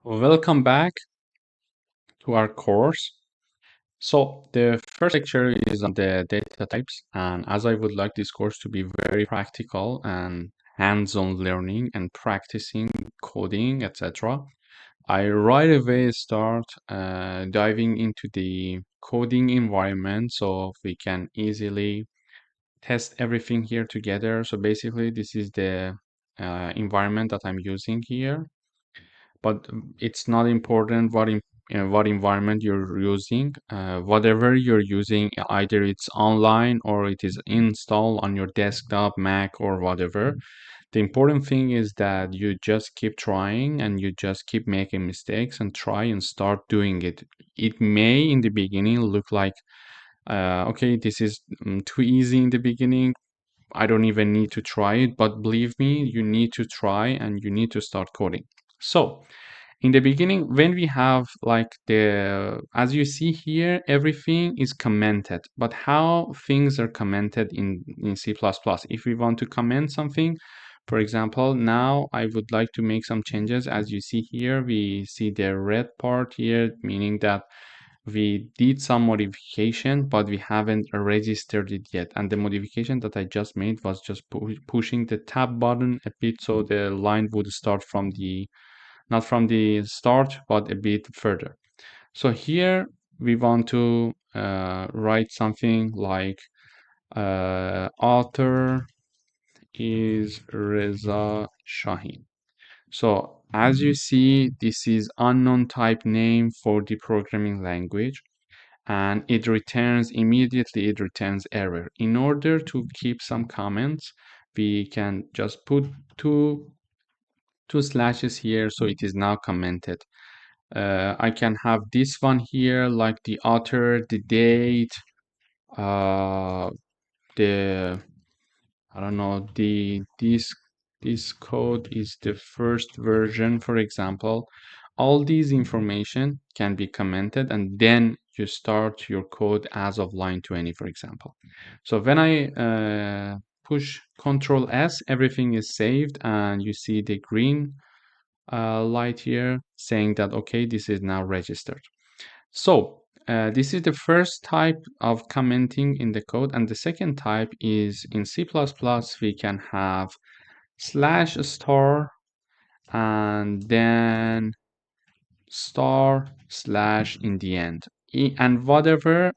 Welcome back to our course. So the first lecture is on the data types, and as I would like this course to be very practical and hands-on learning and practicing coding, etc., I right away start diving into the coding environment so we can easily test everything here together. So basically, this is the environment that I'm using here, but it's not important what environment you're using. Whatever you're using, either it's online or it is installed on your desktop, Mac, or whatever. The important thing is that you just keep trying and you just keep making mistakes and try and start doing it. It may in the beginning look like, okay, this is too easy in the beginning. I don't even need to try it, but believe me, you need to try and you need to start coding. So, in the beginning, when we have like as you see here, everything is commented. But how things are commented in C++? If we want to comment something, for example, now I would like to make some changes. As you see here, we see the red part here, meaning that we did some modification, but we haven't registered it yet. And the modification that I just made was just pushing the tab button a bit so the line would start from the not from the start, but a bit further. So here we want to write something like author is Reza Shahin. So as you see, this is unknown type name for the programming language, and it returns immediately, it returns error. In order to keep some comments, we can just put two slashes here so it is now commented. I can have this one here, like the author, the date, uh, the I don't know, this code is the first version, for example. All these information can be commented, and then you start your code as of line 20, for example. So when I push Control S, everything is saved, and you see the green light here saying that, okay, this is now registered. So this is the first type of commenting in the code. And the second type is in C++, we can have slash star and then star slash in the end. And whatever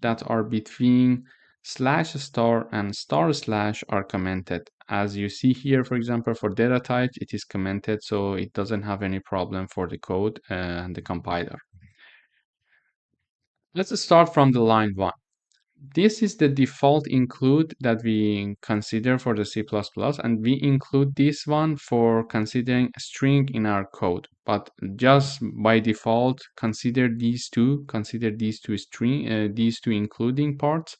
that are between slash star and star slash are commented. As you see here, for example, for data types, it is commented, so it doesn't have any problem for the code and the compiler. Let's start from the line 1. This is the default include that we consider for the C++, and we include this one for considering a string in our code. But just by default, consider these two these two including parts.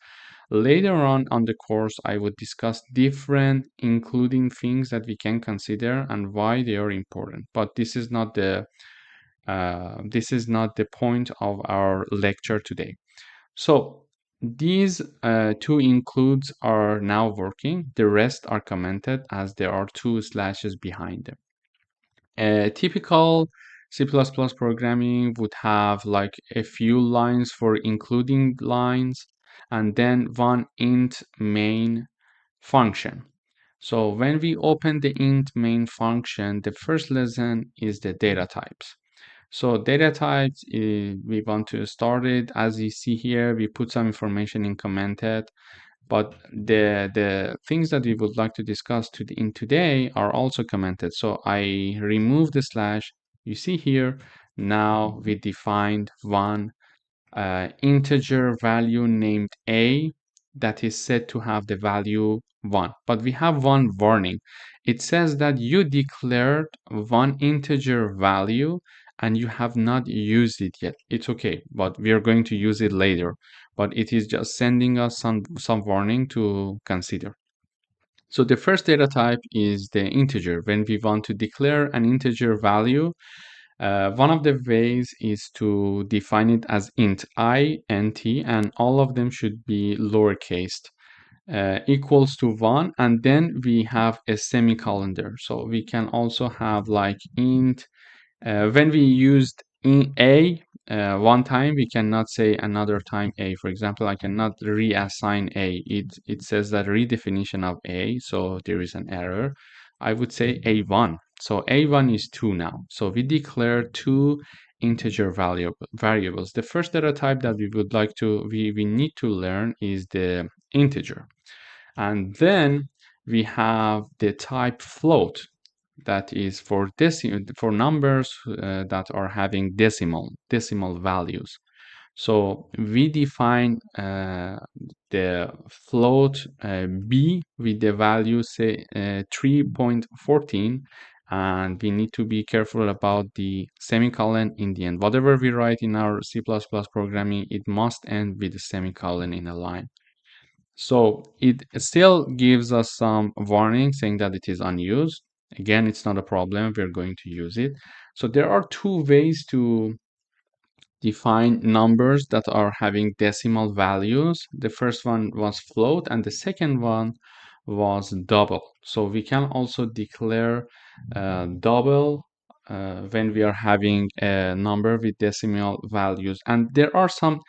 Later on the course, I would discuss different including things that we can consider and why they are important. But this is not the point of our lecture today. So these two includes are now working. The rest are commented as there are two slashes behind them. Typical C++ programming would have like a few lines for including lines and then one int main function. So when we open the int main function, the first lesson is the data types. So data types, we want to start it. As you see here, we put some information in commented, but the things that we would like to discuss in today are also commented. So I remove the slash. You see here, now we defined one integer value named a that is said to have the value 1. But we have one warning. It says that you declared one integer value and you have not used it yet. It's okay, but we are going to use it later. But it is just sending us some warning to consider. So the first data type is the integer. When we want to declare an integer value, one of the ways is to define it as int int, and all of them should be lowercase, equals to 1, and then we have a semicolon there. So we can also have like int When we used in a one time, we cannot say another time a. For example, I cannot reassign a. It says that redefinition of a, so there is an error. I would say a1. So a1 is 2 now. So we declare two integer variables. The first data type that we need to learn is the integer. And then we have the type float, that is for numbers that are having decimal values. So we define the float b with the value say 3.14, and we need to be careful about the semicolon in the end. Whatever we write in our C++ programming, it must end with a semicolon in a line. So it still gives us some warning saying that it is unused. Again, it's not a problem. We're going to use it. So there are two ways to define numbers that are having decimal values. The first one was float, and the second one was double. So we can also declare double when we are having a number with decimal values. And there are some,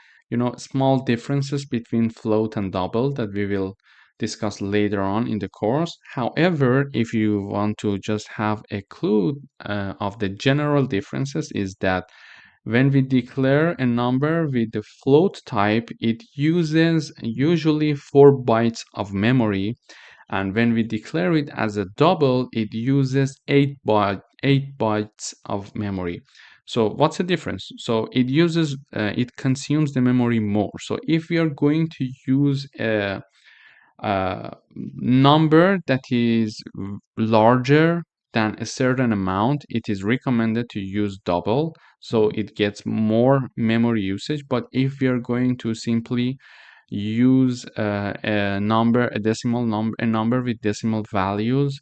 small differences between float and double that we will discuss later on in the course. However, if you want to just have a clue of the general differences, is that when we declare a number with the float type, it uses usually 4 bytes of memory, and when we declare it as a double, it uses 8 bytes of memory. So what's the difference? So it consumes the memory more. So if we are going to use a number that is larger than a certain amount, it is recommended to use double, so it gets more memory usage. But if we are going to simply use a number with decimal values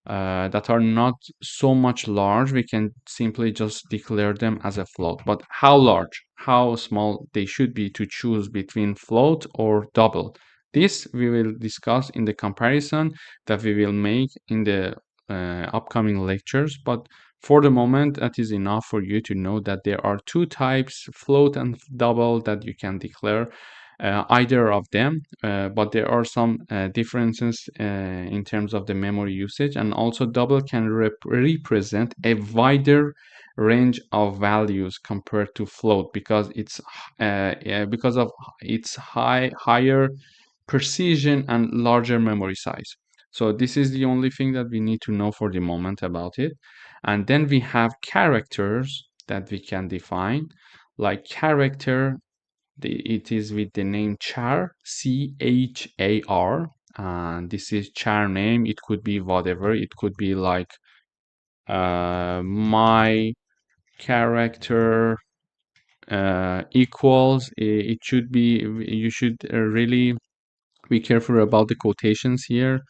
that are not so much large, we can simply just declare them as a float. But how large, how small they should be to choose between float or double, this we will discuss in the comparison that we will make in the upcoming lectures. But for the moment, that is enough for you to know that there are two types, float and double, that you can declare either of them, but there are some differences in terms of the memory usage. And also double can represent a wider range of values compared to float, because because of its higher precision and larger memory size. So this is the only thing that we need to know for the moment about it. And then we have characters that we can define, like character. It is with the name char, char, and this is char name. It could be whatever. It could be like my character equals. It should be. You should really be careful about the quotations here.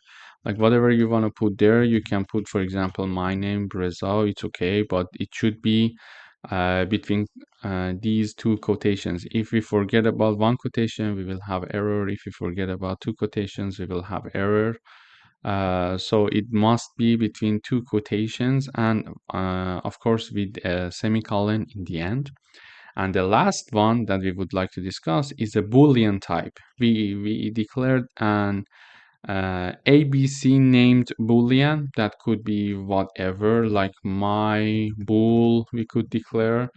Like whatever you want to put there, you can put, for example, my name, Reza. It's okay, but it should be between these two quotations. If we forget about one quotation, we will have error. If we forget about two quotations, we will have error. So it must be between two quotations, and of course with a semicolon in the end. And the last one that we would like to discuss is a Boolean type. We declared an ABC named Boolean that could be whatever, like my bool, we could declare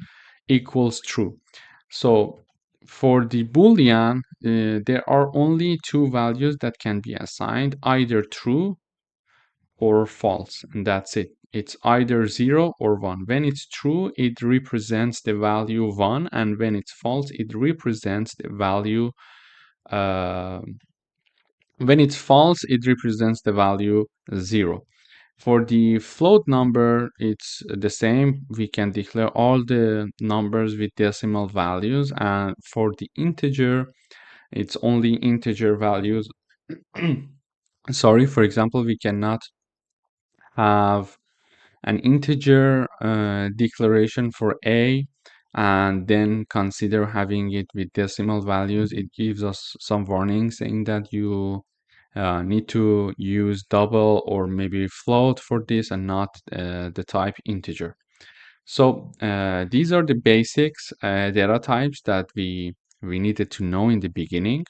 equals true. So for the Boolean, there are only two values that can be assigned, either true or false, and that's it. It's either 0 or 1. When it's true, it represents the value 1, and when it's false, it represents the value uh, when it's false, it represents the value 0. For the float number, it's the same. We can declare all the numbers with decimal values, and for the integer, it's only integer values. Sorry, for example, we cannot have an integer declaration for a and then consider having it with decimal values. It gives us some warning saying that you need to use double or maybe float for this and not the type integer. So these are the basics data types that we needed to know in the beginning.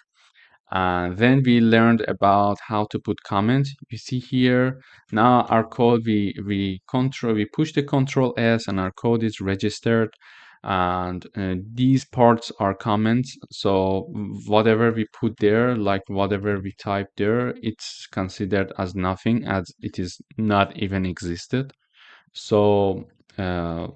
Then we learned about how to put comments. You see here now our code we push the Control S and our code is registered. And these parts are comments. So whatever we put there, like whatever we type there, it's considered as nothing, as it is not even existed. So uh,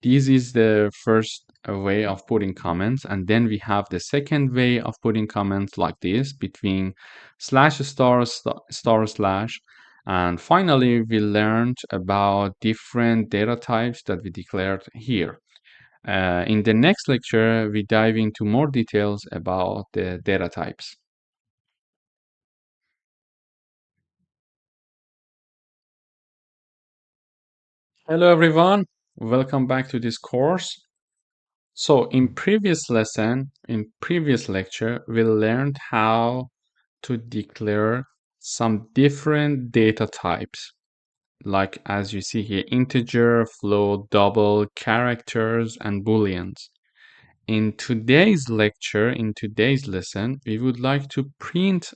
this is the first way of putting comments, and then we have the second way of putting comments like this between slash star star slash. And finally, we learned about different data types that we declared here. In the next lecture, we dive into more details about the data types. Hello, everyone. Welcome back to this course. So in previous lecture, we learned how to declare some different data types, like as you see here, integer, float, double, characters, and booleans. In today's lecture, in today's lesson, we would like to print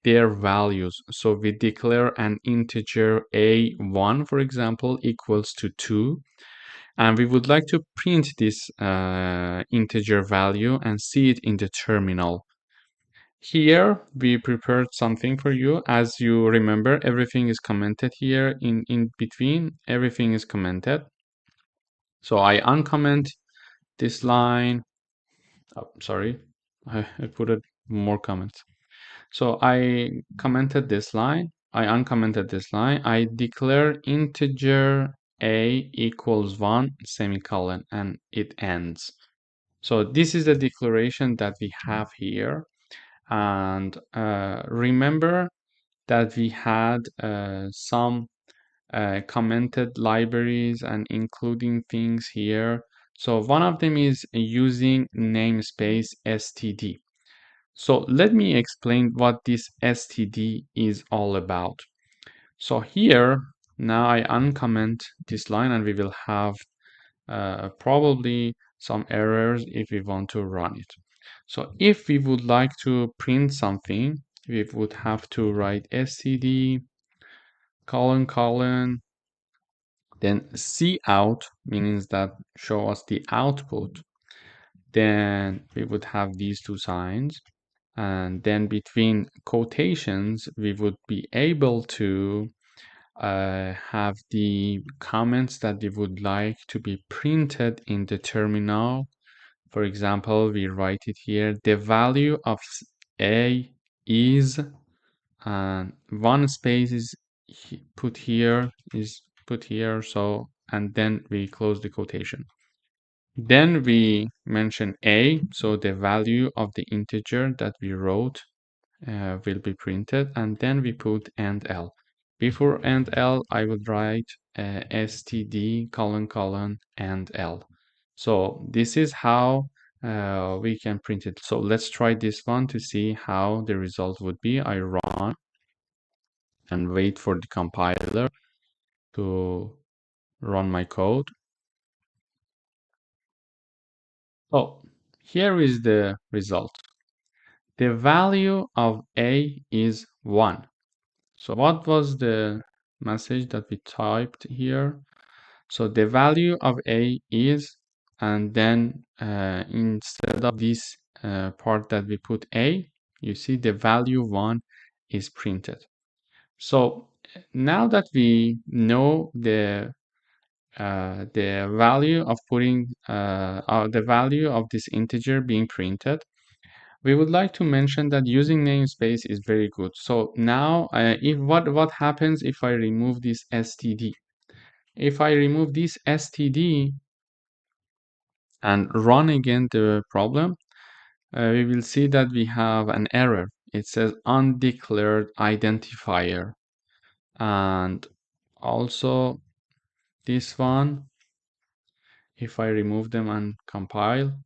their values. So we declare an integer a1, for example, equals to 2. And we would like to print this integer value and see it in the terminal. Here we prepared something for you. As you remember, everything is commented here in between. Everything is commented. So I uncomment this line. Oh, sorry, I put it more comments. So I commented this line. I uncommented this line. I declare integer a equals 1 semicolon and it ends. So this is the declaration that we have here. And remember that we had some commented libraries and including things here. So one of them is using namespace std. So let me explain what this std is all about. So here, now I uncomment this line and we will have probably some errors if we want to run it. So if we would like to print something, we would have to write std colon colon, then cout, means that show us the output. Then we would have these two signs. And then between quotations, we would be able to have the comments that we would like to be printed in the terminal. For example, we write it here, the value of a is, and one space is put here, so, and then we close the quotation. Then we mention a, so the value of the integer that we wrote will be printed, and then we put end l. Before end l, I would write std colon colon end l. So this is how we can print it. So let's try this one to see how the result would be. I run and wait for the compiler to run my code. Oh, here is the result. The value of a is 1. So what was the message that we typed here? So the value of a is, and then instead of this part that we put a, you see the value 1 is printed. So now that we know the value of putting the value of this integer being printed, we would like to mention that using namespace is very good. So now, if what happens if I remove this std? If I remove this std and run again the problem, we will see that we have an error. It says undeclared identifier, and also this one. If I remove them and compile,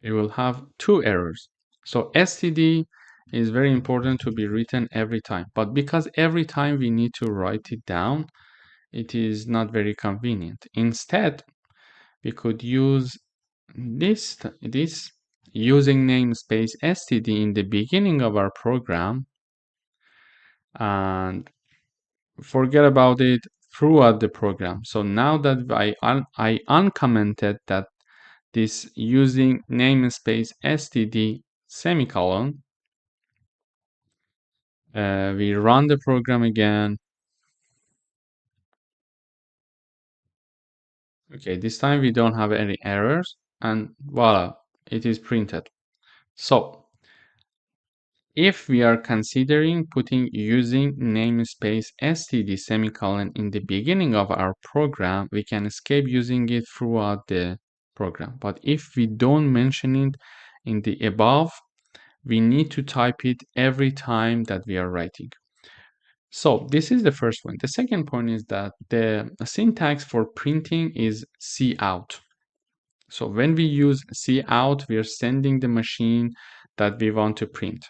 we will have 2 errors. So std is very important to be written every time, but because every time we need to write it down, it is not very convenient. Instead, we could use this using namespace std in the beginning of our program and forget about it throughout the program. So now that I uncommented that this using namespace std semicolon, we run the program again. Okay, this time we don't have any errors, and voila, it is printed. So if we are considering putting using namespace std semicolon in the beginning of our program, we can escape using it throughout the program. But if we don't mention it in the above, we need to type it every time that we are writing. So this is the first point. The second point is that the syntax for printing is cout. So when we use cout, we are sending the machine that we want to print.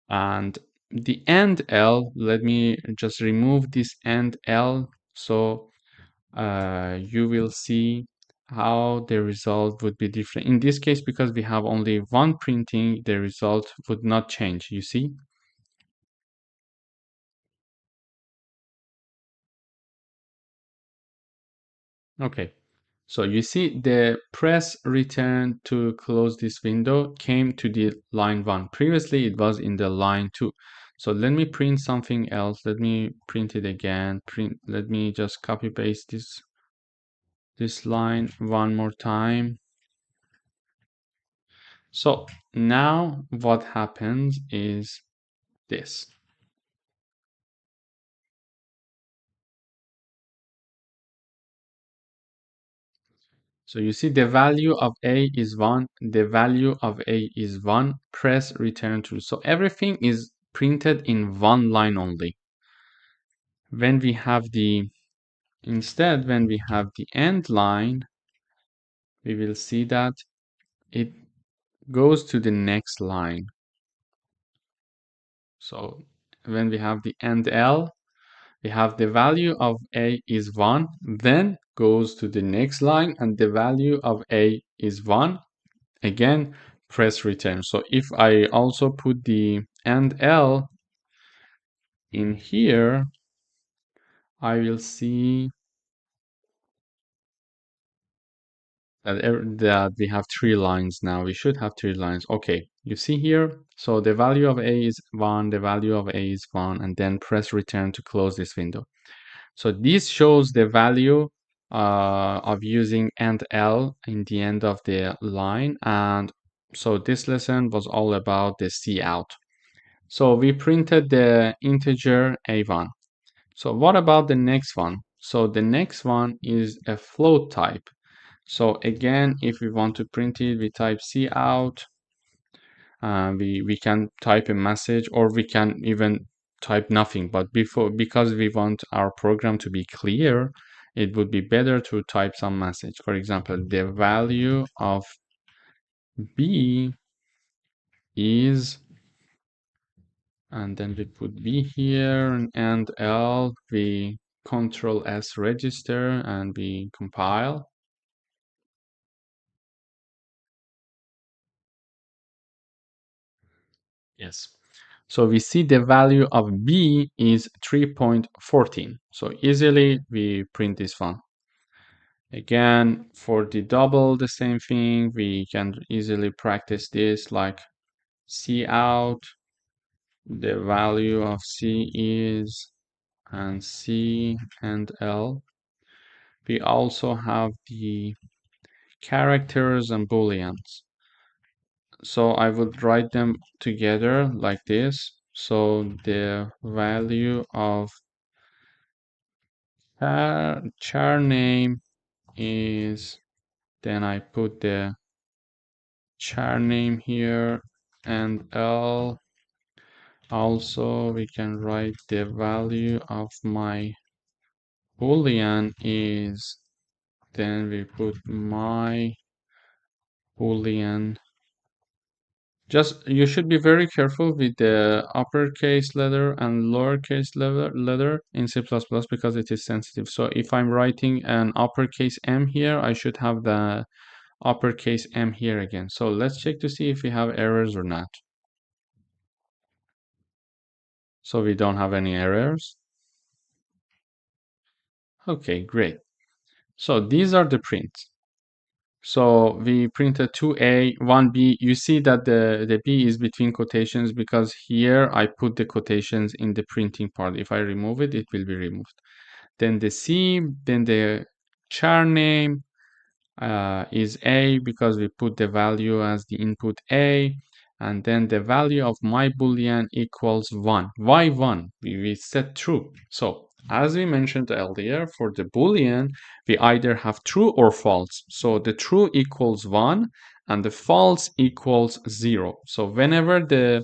And the end L, let me just remove this end L so you will see how the result would be different. In this case, because we have only one printing, the result would not change, you see? Okay. So you see the press return to close this window came to the line 1. Previously it was in the line 2. So let me print something else. Let me print it again. Let me just copy paste this line one more time. So now what happens is this. So you see the value of A is 1, the value of A is 1, press return true. So everything is printed in one line only. When we have instead, when we have the end line, we will see that it goes to the next line. So when we have the end L, we have the value of A is 1, then goes to the next line, and the value of A is 1, again press return. So if I also put the end L in here, I will see that we have 3 lines now. We should have 3 lines. Okay, you see here, so the value of A is 1, the value of A is 1, and then press return to close this window. So this shows the value of using end L in the end of the line. And so this lesson was all about the cout. So we printed the integer A1. So what about the next one? So the next one is a float type. So again, if we want to print it, we type cout. We can type a message, or we can even type nothing. But because we want our program to be clear, it would be better to type some message. For example, the value of B is, and then we put B here, and L, we Control S register, and we compile. Yes. So we see the value of B is 3.14. So easily we print this one. Again, for the double, the same thing. We can easily practice this, like cout, the value of C is, and C and L. We also have the characters and booleans. So I would write them together like this. So the value of char name is, then I put the char name here, and L. Also, we can write the value of my boolean is, then we put my boolean Just you should be very careful with the uppercase letter and lowercase letter in C++ because it is sensitive. So if I'm writing an uppercase M here, I should have the uppercase M here again. So let's check to see if we have errors or not. So we don't have any errors. Okay, great. So these are the prints. So we printed 2A, 1B. You see that the B is between quotations because here I put the quotations in the printing part. If I remove it, it will be removed. Then the C, then the char name is A because we put the value as the input A. And then the value of my boolean equals 1. Why 1? We set true. So as we mentioned earlier, for the boolean, we either have true or false. So the true equals 1 and the false equals 0. So whenever the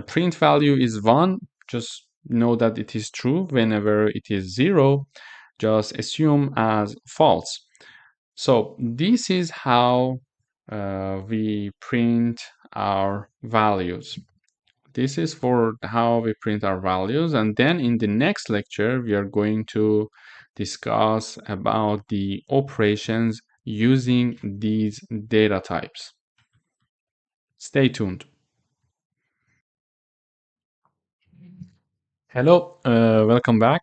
print value is 1, just know that it is true. Whenever it is 0, just assume as false. So this is how we print our values. This is for how we print our values. And then in the next lecture, we are going to discuss about the operations using these data types. Stay tuned. Hello, welcome back.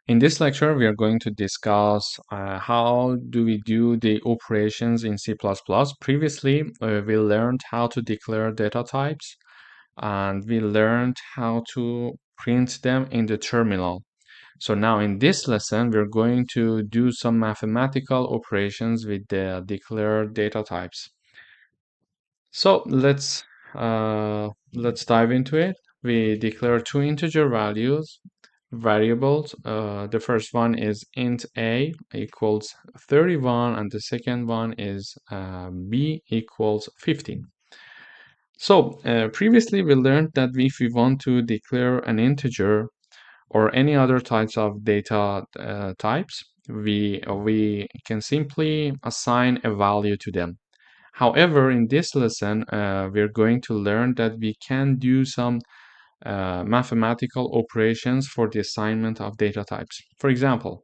In this lecture, we are going to discuss how do we do the operations in C++. Previously, we learned how to declare data types, and we learned how to print them in the terminal. So now in this lesson, we're going to do some mathematical operations with the declared data types. So let's dive into it. We declare two integer variables. The first one is int a equals 31, and the second one is b equals 15. So previously we learned that if we want to declare an integer or any other types of data types, we can simply assign a value to them. However, in this lesson, we're going to learn that we can do some mathematical operations for the assignment of data types. For example,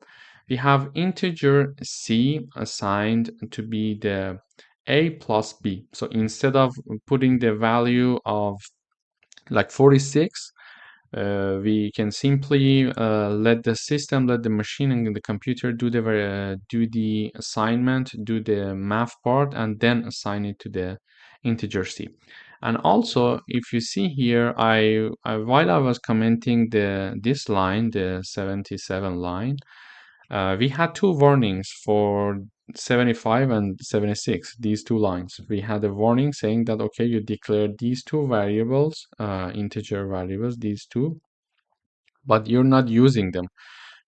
we have integer c assigned to be the a plus b. So instead of putting the value of like 46, we can simply let the machine and the computer do the assignment, do the math part, and then assign it to the integer c. And also, if you see here, while I was commenting this line, the 77 line, we had two warnings for 75 and 76, these two lines. We had a warning saying that, okay, you declared these two variables, integer variables, these two, but you're not using them.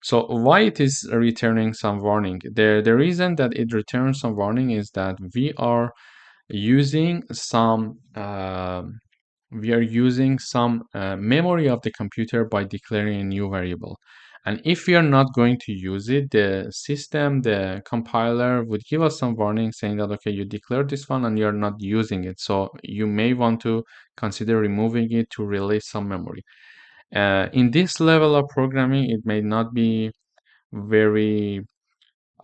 So why it is returning some warning? The reason that it returns some warning is that we are using some memory of the computer by declaring a new variable. And if we are not going to use it, the system, the compiler would give us some warning saying that, okay, you declared this one and you're not using it. So you may want to consider removing it to release some memory. In this level of programming, it may not be very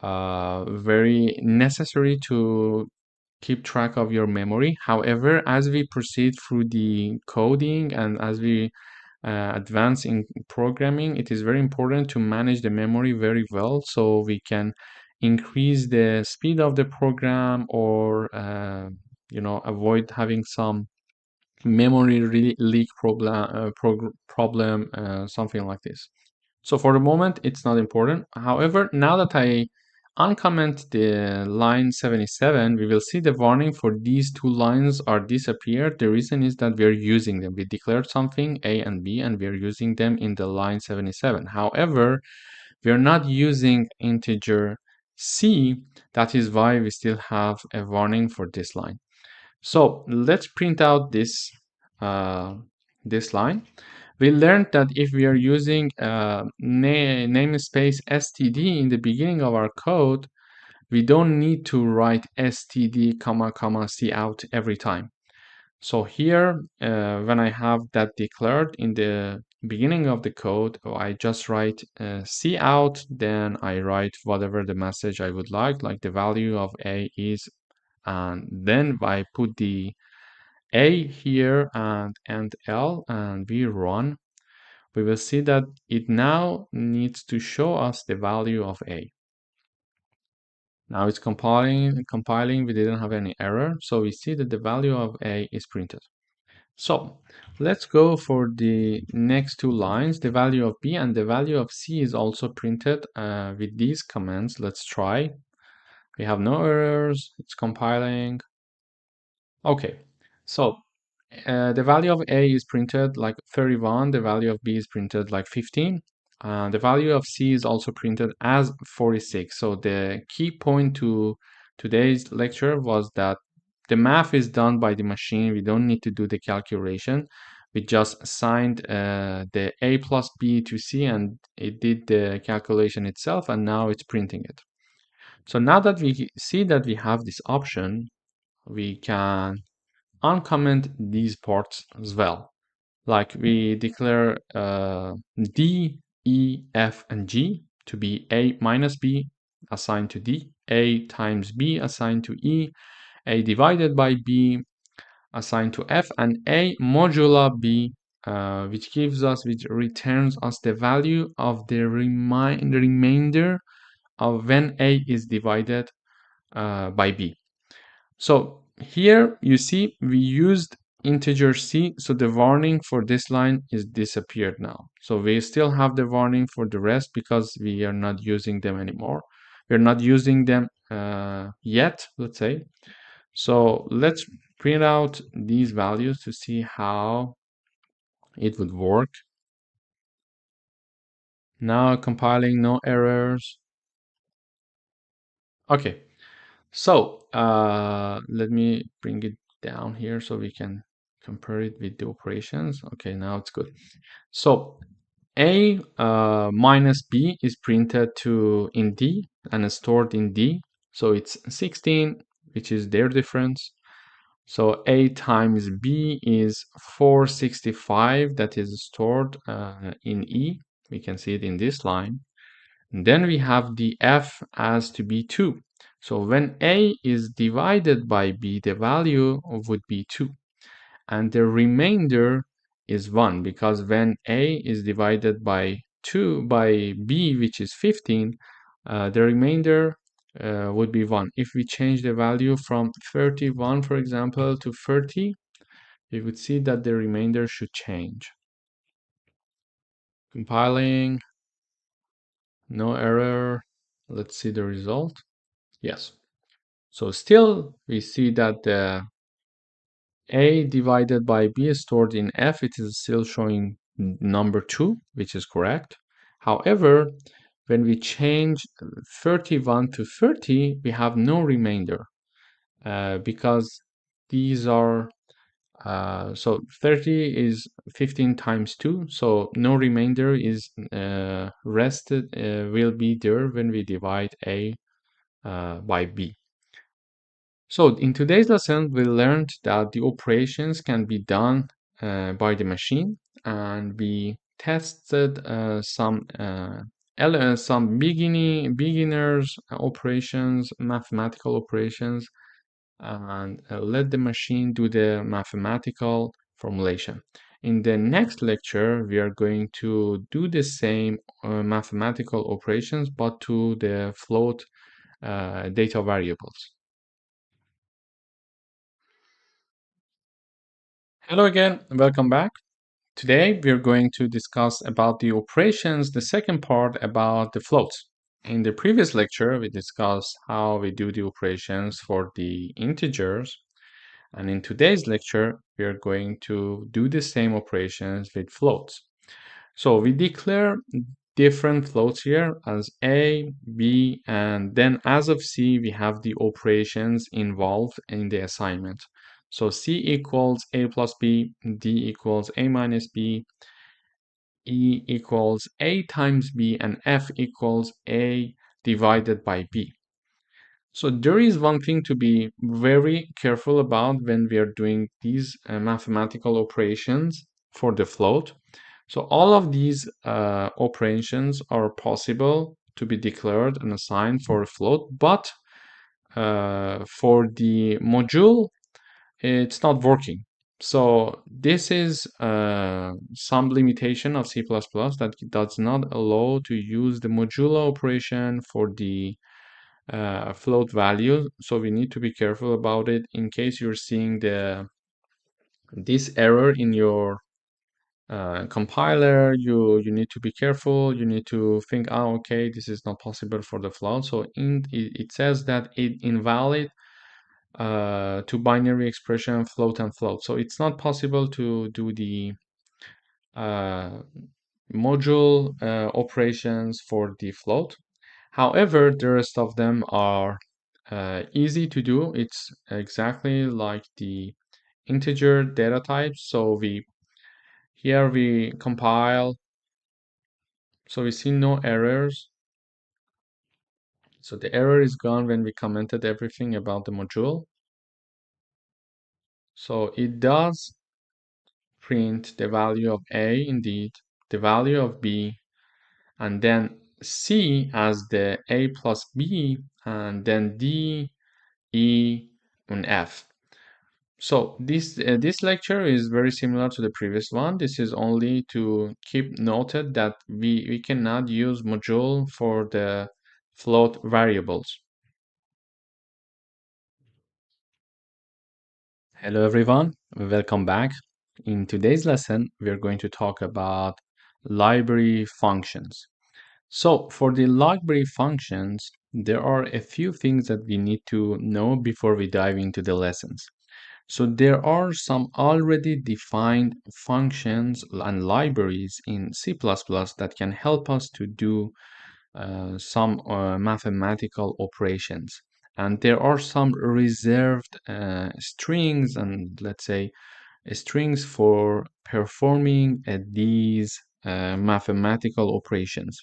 very necessary to keep track of your memory. However, as we proceed through the coding and as we advance in programming, it is very important to manage the memory very well so we can increase the speed of the program or avoid having some memory leak problem, something like this. So for the moment, it's not important. However, now that I uncomment the line 77, we will see the warning for these two lines are disappeared. The reason is that we are using them. We declared something, A and B, and we are using them in the line 77. However, we are not using integer C. That is why we still have a warning for this line. So let's print out this line. We learned that if we are using namespace std in the beginning of our code, we don't need to write std comma comma cout every time. So here, when I have that declared in the beginning of the code, I just write C out, then I write whatever the message I would like the value of A is, and then I put the A here and L, and we run. We will see that it now needs to show us the value of A. Now it's compiling, we didn't have any error, so we see that the value of A is printed. So let's go for the next two lines. The value of B and the value of C is also printed with these commands. Let's try. We have no errors, it's compiling. Okay, so the value of A is printed like 31, the value of B is printed like 15. The value of C is also printed as 46. So the key point to today's lecture was that the math is done by the machine. We don't need to do the calculation. We just assigned the A plus B to C and it did the calculation itself, and now it's printing it. So now that we see that we have this option, we can uncomment these parts as well. Like we declare D, E, F, and G to be A minus B assigned to D, A times B assigned to E, A divided by B assigned to F, and A modulo B, which returns us the value of the remainder of when A is divided by B. So here you see we used integer C, so the warning for this line is disappeared now. So we still have the warning for the rest because we are not using them anymore. We're not using them yet, let's say. So let's print out these values to see how it would work. Now compiling, no errors. Okay, so let me bring it down here so we can compare it with the operations. Okay, now it's good. So A minus B is printed in D and stored in D. So it's 16, which is their difference. So A times B is 465, that is stored in E. We can see it in this line. And then we have the F as to be 2. So when A is divided by B, the value would be 2. And the remainder is 1, because when A is divided by B, which is 15, the remainder would be 1. If we change the value from 31, for example, to 30, we would see that the remainder should change. Compiling, no error. Let's see the result. Yes. So still we see that the A divided by B is stored in F. It is still showing number 2, which is correct. However, when we change 31 to 30, we have no remainder because these are, so 30 is 15 times 2, so no remainder is will be there when we divide A by B. So in today's lesson, we learned that the operations can be done by the machine, and we tested some beginners operations, mathematical operations, and let the machine do the mathematical formulation. In the next lecture, we are going to do the same mathematical operations, but to the float data variables. Hello again, welcome back. Today we are going to discuss about the operations, the second part about the floats. In the previous lecture, we discussed how we do the operations for the integers. And in today's lecture, we are going to do the same operations with floats. So we declare different floats here as A, B, and then as of C, we have the operations involved in the assignment. So C equals A plus B, D equals A minus B, E equals A times B, and F equals A divided by B. So there is one thing to be very careful about when we are doing these mathematical operations for the float. So all of these operations are possible to be declared and assigned for a float, but for the module, it's not working. So this is some limitation of C++ that does not allow to use the modulo operation for the float value. So we need to be careful about it. In case you're seeing this error in your compiler, you need to be careful. You need to think, oh, okay, this is not possible for the float. So it says that it invalid to binary expression float and float. So it's not possible to do the uh, module operations for the float. However, the rest of them are easy to do. It's exactly like the integer data types. So here we compile, so we see no errors. So the error is gone when we commented everything about the module. So it does print the value of A indeed, the value of B, and then C as the A plus B, and then D, E, and F. So this lecture is very similar to the previous one. This is only to keep noted that we cannot use module for the float variables. Hello everyone, welcome back. In today's lesson, we are going to talk about library functions. So for the library functions, there are a few things that we need to know before we dive into the lessons. So there are some already defined functions and libraries in C++ that can help us to do some mathematical operations. And there are some reserved strings and let's say strings for performing these mathematical operations.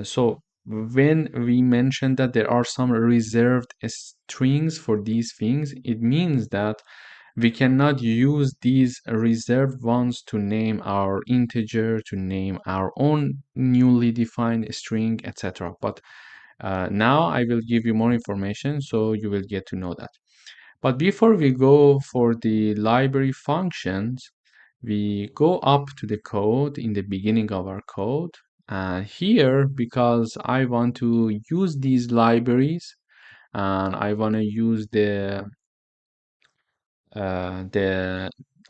So when we mention that there are some reserved strings for these things, it means that we cannot use these reserved ones to name our integer, to name our own newly defined string, etc. But now I will give you more information so you will get to know that. But before we go for the library functions, we go up to the code in the beginning of our code. Here, because I want to use these libraries and I want to use the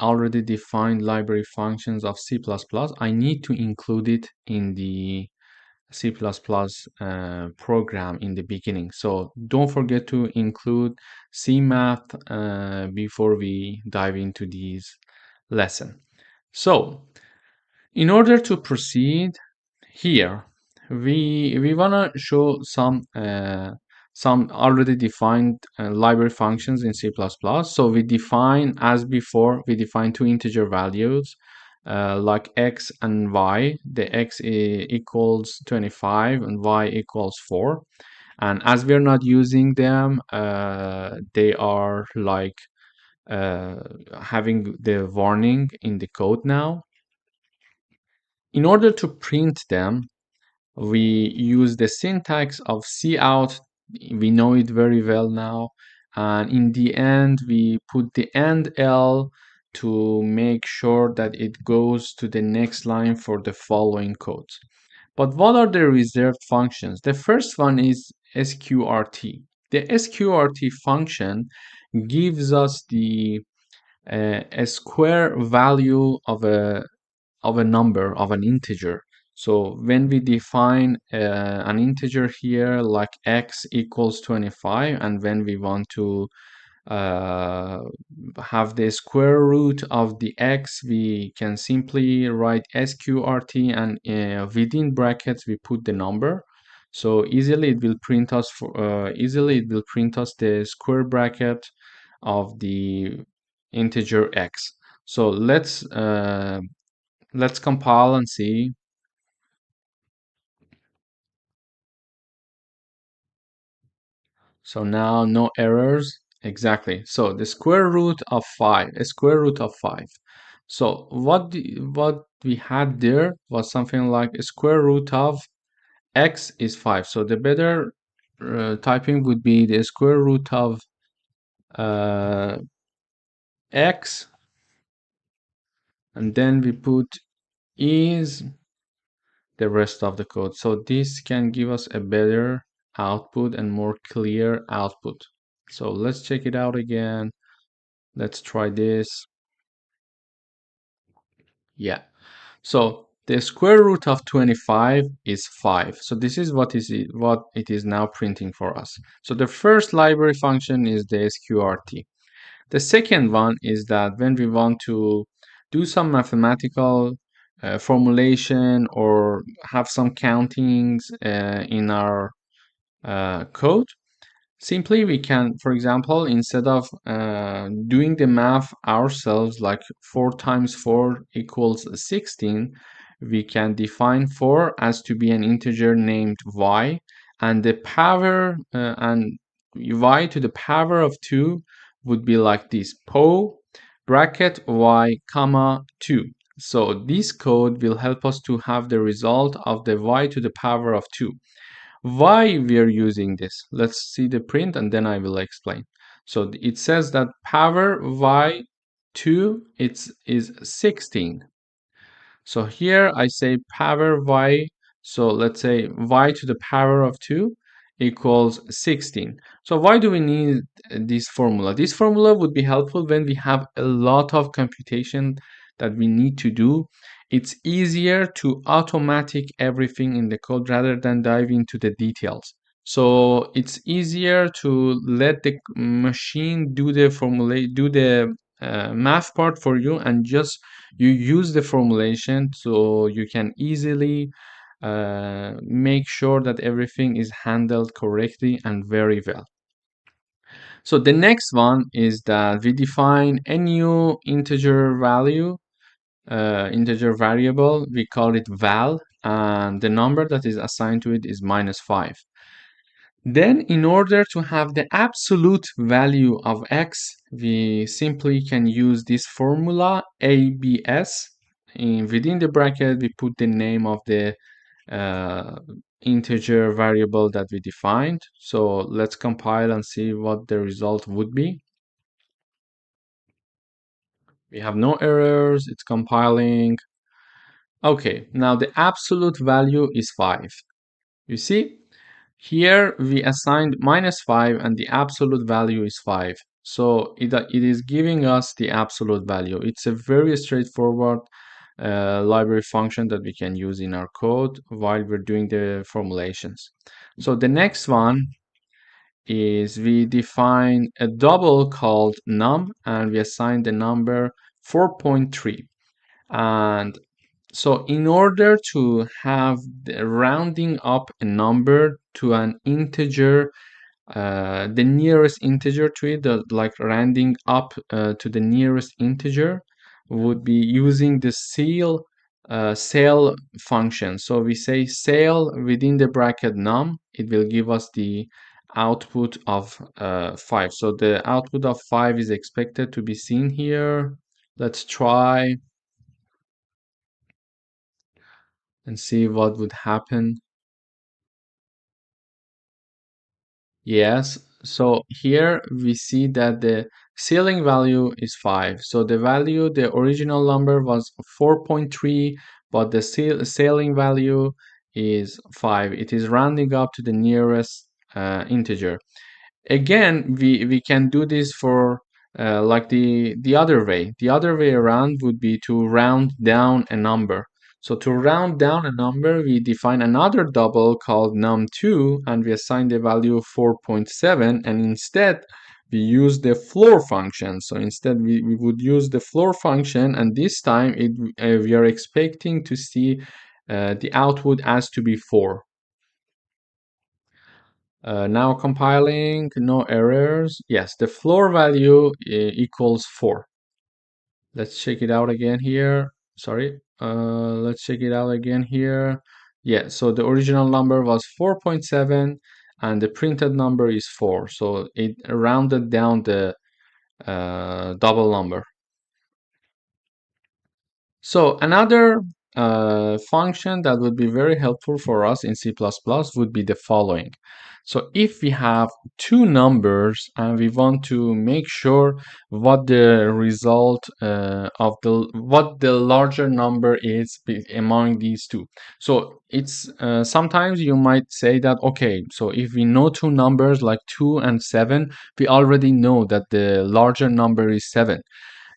already defined library functions of C++, I need to include it in the C++ program in the beginning. So don't forget to include CMath before we dive into these lesson. So in order to proceed here, we wanna show some already defined library functions in C++. So we define, as before, we define two integer values like x and y. The x equals 25 and y equals 4. And as we're not using them, they are like having the warning in the code now. In order to print them, we use the syntax of cout. We know it very well now. And in the end, we put the end L to make sure that it goes to the next line for the following codes. But what are the reserved functions? The first one is sqrt. The sqrt function gives us the a square value of a number, of an integer. So when we define an integer here like x equals 25, and when we want to uh, have the square root of the x, we can simply write sqrt, and within brackets we put the number. So easily it will print us the square bracket of the integer x. So let's compile and see. So now no errors. Exactly. So the square root of 5, a square root of 5. So what we had there was something like a square root of x is 5. So the better typing would be the square root of uh, x, and then we put is the rest of the code. So this can give us a better output and more clear output. So let's check it out again. Let's try this. Yeah. So the square root of 25 is 5. So this is what it is now printing for us. So the first library function is the sqrt. The second one is that when we want to do some mathematical formulation or have some countings in our code, simply we can, for example, instead of doing the math ourselves, like 4 times 4 equals 16, we can define 4 as to be an integer named y, and the power and y to the power of 2 would be like this: po bracket y comma 2. So this code will help us to have the result of the y to the power of 2. Why we are using this? Let's see the print and then I will explain. So it says that power y2 is 16. So here I say power y, so let's say y to the power of 2 equals 16. So why do we need this formula? This formula would be helpful when we have a lot of computation that we need to do. It's easier to automatic everything in the code rather than dive into the details. So it's easier to let the machine do the formula, do the math part for you, and just you use the formulation so you can easily make sure that everything is handled correctly and very well. So the next one is that we define a new integer value, integer variable. We call it val, and the number that is assigned to it is -5. Then, in order to have the absolute value of x, we simply can use this formula abs. Within the bracket, we put the name of the uh, integer variable that we defined. So let's compile and see what the result would be. We have no errors, it's compiling. Okay, now the absolute value is 5. You see? Here we assigned -5 and the absolute value is 5. So it is giving us the absolute value. It's a very straightforward library function that we can use in our code while we're doing the formulations. So the next one is we define a double called num, and we assign the number 4.3. And so in order to have the rounding up a number to an integer, the nearest integer to it, like rounding up to the nearest integer, would be using the cell function. So we say cell within the bracket num, it will give us the output of 5. So the output of 5 is expected to be seen here. Let's try and see what would happen. Yes, so here we see that the ceiling value is 5. So the value, the original number was 4.3, but the ceiling value is 5. It is rounding up to the nearest integer. Again, we can do this for like the other way. The other way around would be to round down a number. So to round down a number, we define another double called num2, and we assign the value 4.7, and instead we use the floor function. So instead we would use the floor function, and this time we are expecting to see the output as to be 4. Now compiling, no errors. Yes, the floor value equals 4. Let's check it out again here. Sorry. Let's check it out again here. Yeah, so the original number was 4.7 and the printed number is 4. So it rounded down the double number. So another function that would be very helpful for us in C++ would be the following. So if we have two numbers and we want to make sure what the result of what the larger number is among these two. So it's sometimes you might say that, okay, so if we know two numbers like 2 and 7, we already know that the larger number is 7.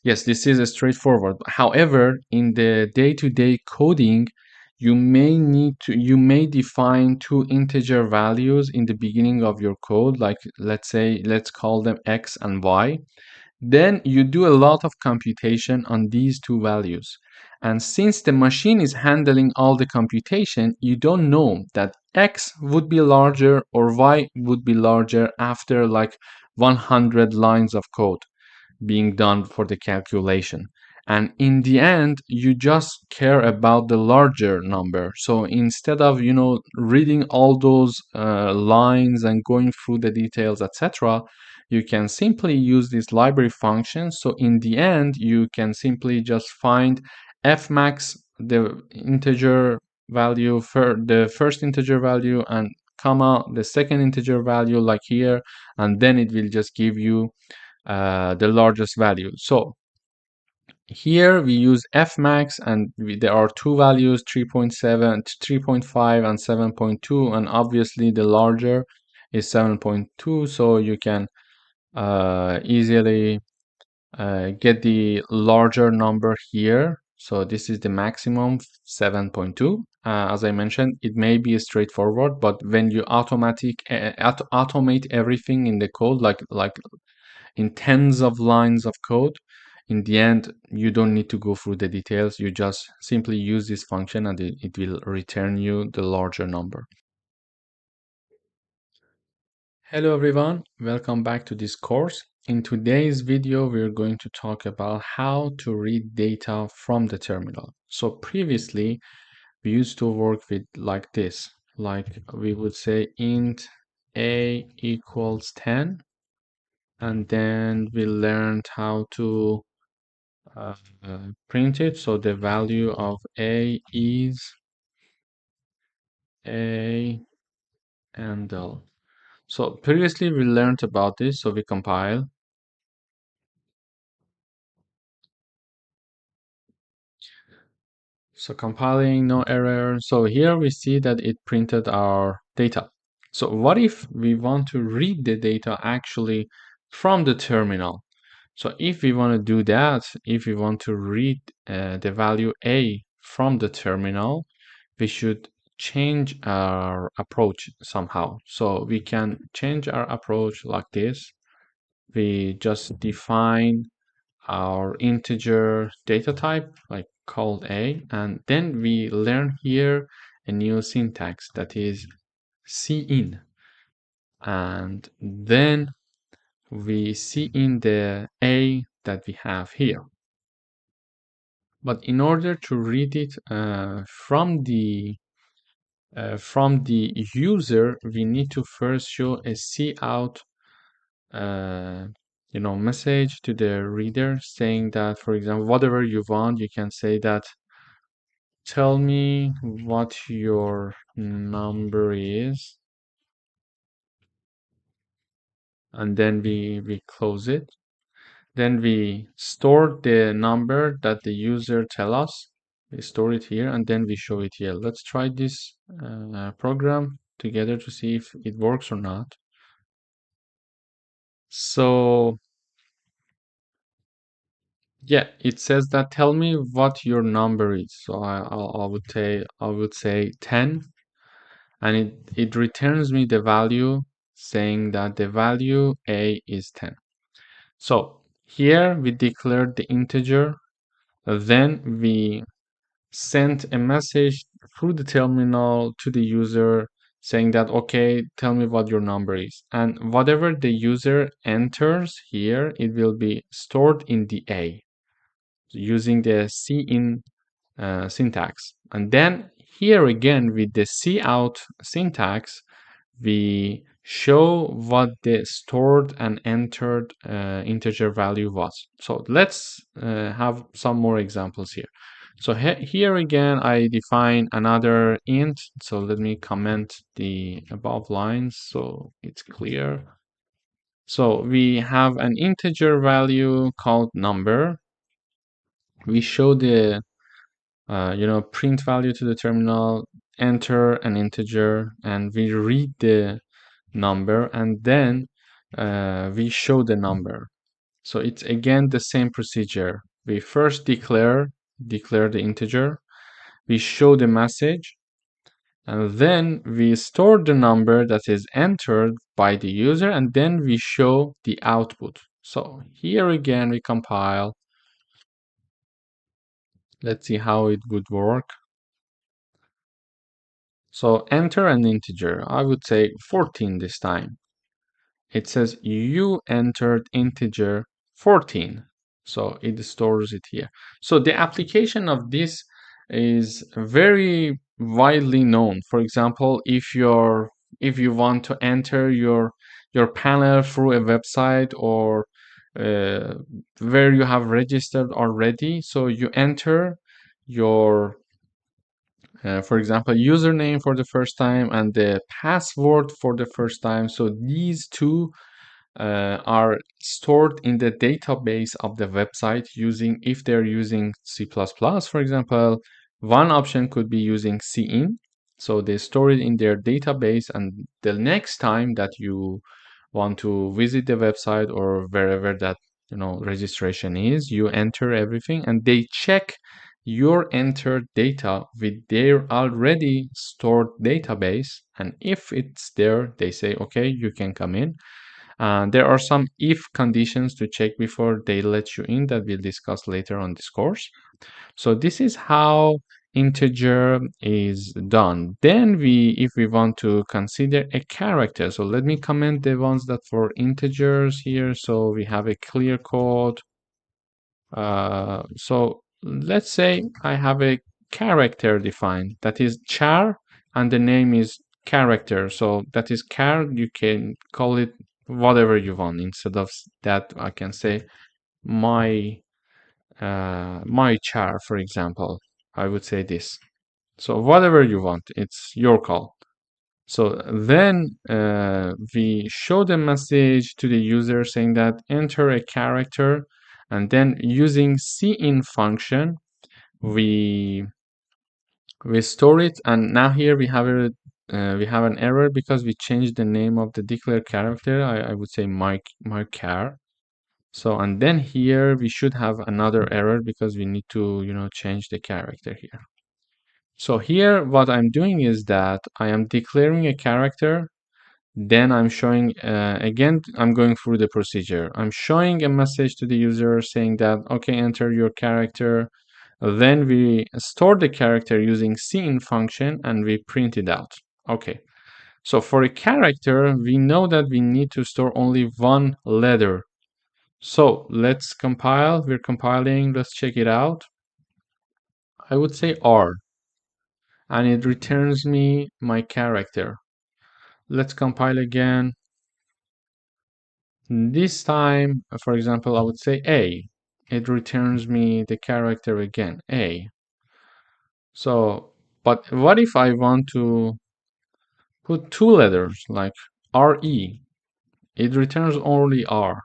Yes, this is straightforward. However, in the day-to-day coding, you may define two integer values in the beginning of your code, like let's call them x and y. Then you do a lot of computation on these two values. And since the machine is handling all the computation, you don't know that x would be larger or y would be larger after like 100 lines of code being done for the calculation. And in the end, you just care about the larger number. So instead of, reading all those lines and going through the details, etc., you can simply use this library function. So in the end, you can simply just find fmax, the integer value for the first integer value, and comma the second integer value like here, and then it will just give you the largest value. So here we use fmax, and there are two values, 3.7, 3.5 and 7.2, and obviously the larger is 7.2, so you can easily get the larger number here. So this is the maximum, 7.2. As I mentioned, it may be straightforward, but when you automate everything in the code, like in tens of lines of code, in the end, you don't need to go through the details. You just simply use this function and it will return you the larger number. Hello everyone, welcome back to this course. In today's video, we're going to talk about how to read data from the terminal. So previously, we used to work with like this, like we would say int a equals 10, and then we learned how to print it. So the value of a is a and l. So previously we learned about this, so we compile. So compiling, no error. So here we see that it printed our data. So what if we want to read the data actually from the terminal? So if we want to do that, if we want to read the value a from the terminal, we should change our approach somehow. So we can change our approach like this. We just define our integer data type, like called a, and then we learn here a new syntax that is cin, and then we see in the a that we have here. But in order to read it from the user, we need to first show a cout message to the reader saying that, for example, whatever you want, you can say that tell me what your number is, and then we close it. Then we store the number that the user tell us. We store it here, and then we show it here. Let's try this program together to see if it works or not. So yeah, it says that tell me what your number is. So I would say 10, and it returns me the value saying that the value a is 10. So here we declared the integer, then we sent a message through the terminal to the user saying that, okay, tell me what your number is. And whatever the user enters here, it will be stored in the A using the cin syntax. And then here again with the cout syntax, we show what the stored and entered integer value was. So let's have some more examples here. So here again, I define another int. So let me comment the above lines so it's clear. So we have an integer value called number. We show the print value to the terminal, enter an integer, and we read the number, and then we show the number. So it's again the same procedure. We first declare the integer, we show the message, and then we store the number that is entered by the user, and then we show the output. So here again we compile. Let's see how it would work. So enter an integer. I would say 14 this time. It says you entered integer 14. So it stores it here. So the application of this is very widely known. For example, if you want to enter your panel through a website or where you have registered already, so you enter your for example, username for the first time and the password for the first time. So these two are stored in the database of the website using, if they're using C++, for example, one option could be using cin. So they store it in their database, and the next time that you want to visit the website or wherever that registration is, you enter everything and they check your entered data with their already stored database, and if it's there, they say okay, you can come in. There are some if conditions to check before they let you in that we'll discuss later on this course. So this is how integer is done. Then if we want to consider a character, so let me comment the ones that for integers here. So we have a clear code. So let's say I have a character defined that is char and the name is character. So that is char. You can call it whatever you want. Instead of that, I can say my char, for example. I would say this. So whatever you want, it's your call. So then we show the message to the user saying that enter a character, and then using cin function, we store it. And now here we have an error because we changed the name of the declared character. I would say my char. So, and then here we should have another error because we need to change the character here. So here what I'm doing is that I am declaring a character, then I'm showing again, I'm going through the procedure. I'm showing a message to the user saying that okay, enter your character. Then we store the character using cin function and we print it out. Okay, so for a character we know that we need to store only one letter. So let's compile. We're compiling. Let's check it out. I would say R, and it returns me my character. Let's compile again. This time, for example, I would say A. It returns me the character again, A. So, but what if I want to put two letters like RE? It returns only R.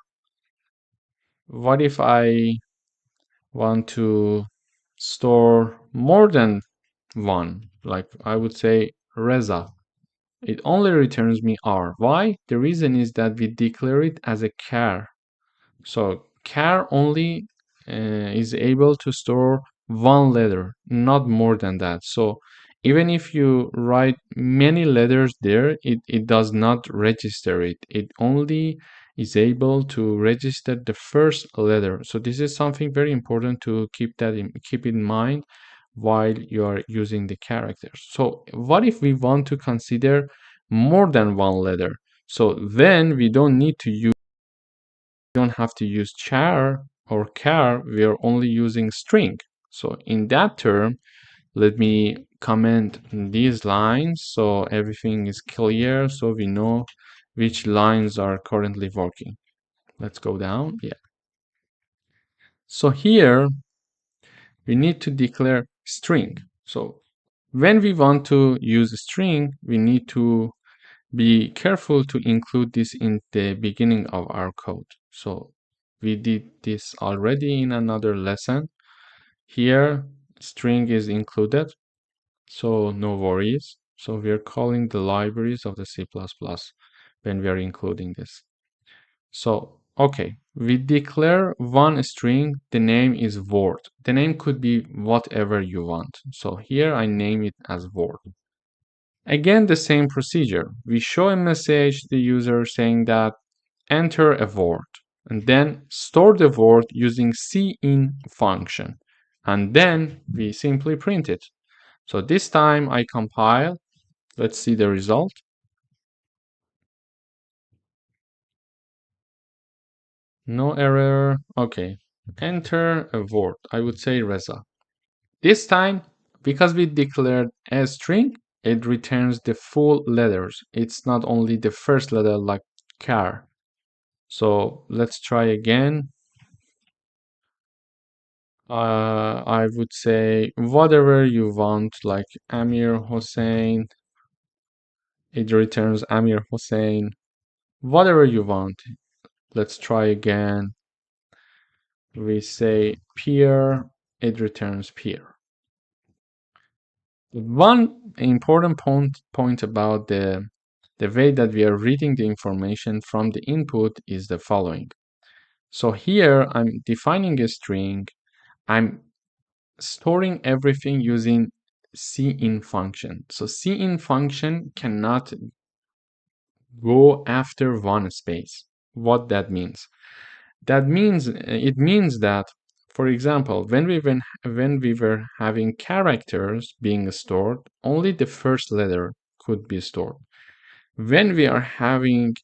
What if I want to store more than one, like I would say Reza? It only returns me R. Why? The reason is that we declare it as a char. So char only is able to store one letter, not more than that. So even if you write many letters there, it does not register it. It only is able to register the first letter. So this is something very important to keep in mind while you are using the characters. So what if we want to consider more than one letter? So then we don't have to use char or char, we are only using string. So in that term, Let me comment these lines so everything is clear, so we know which lines are currently working. Let's go down. Yeah. So here we need to declare string. So when we want to use a string, we need to be careful to include this in the beginning of our code. So we did this already in another lesson. Here, string is included, so no worries. So we are calling the libraries of the C++ when we are including this. So, okay, we declare one string, the name is word. The name could be whatever you want. So here I name it as word. Again, the same procedure. We show a message to the user saying that enter a word and then store the word using cin function. And then we simply print it. So this time I compile. Let's see the result. No error. Okay. Enter a word. I would say Reza. This time, because we declared a string, it returns the full letters. It's not only the first letter like car. So let's try again. I would say whatever you want, like Amir Hossein. It returns Amir Hossein. Whatever you want. Let's try again. We say peer. It returns peer. One important point about the way that we are reading the information from the input is the following. So here I'm defining a string. I'm storing everything using cin function. So cin function cannot go after one space. What that means? That means it means that, for example, when we were having characters being stored, only the first letter could be stored. When we are having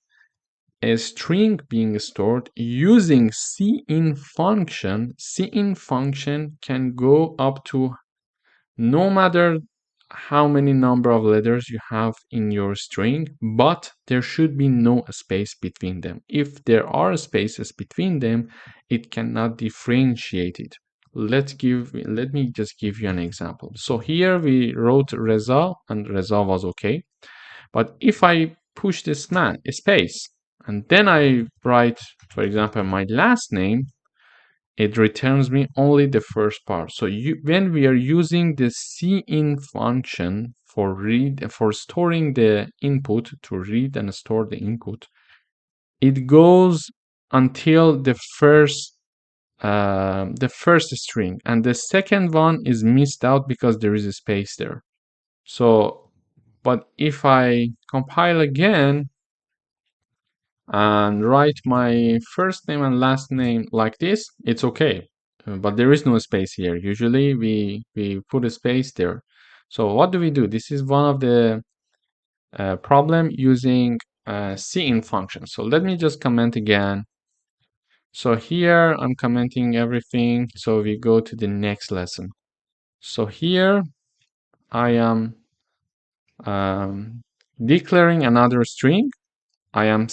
a string being stored using cin function can go up to no matter how many number of letters you have in your string, but there should be no space between them. If there are spaces between them, it cannot differentiate it. Let me just give you an example. So here we wrote Reza and Reza was okay. But if I push this space and then I write, for example, my last name, it returns me only the first part. So when we are using the cin function for storing the input, to read and store the input, it goes until the first string, and the second one is missed out because there is a space there. So, but if I compile again and write my first name and last name like this, it's okay. But there is no space here. Usually we put a space there. So what do we do? This is one of the problem using cin function. So let me just comment again. So here I'm commenting everything. So we go to the next lesson. So here I am declaring another string. I am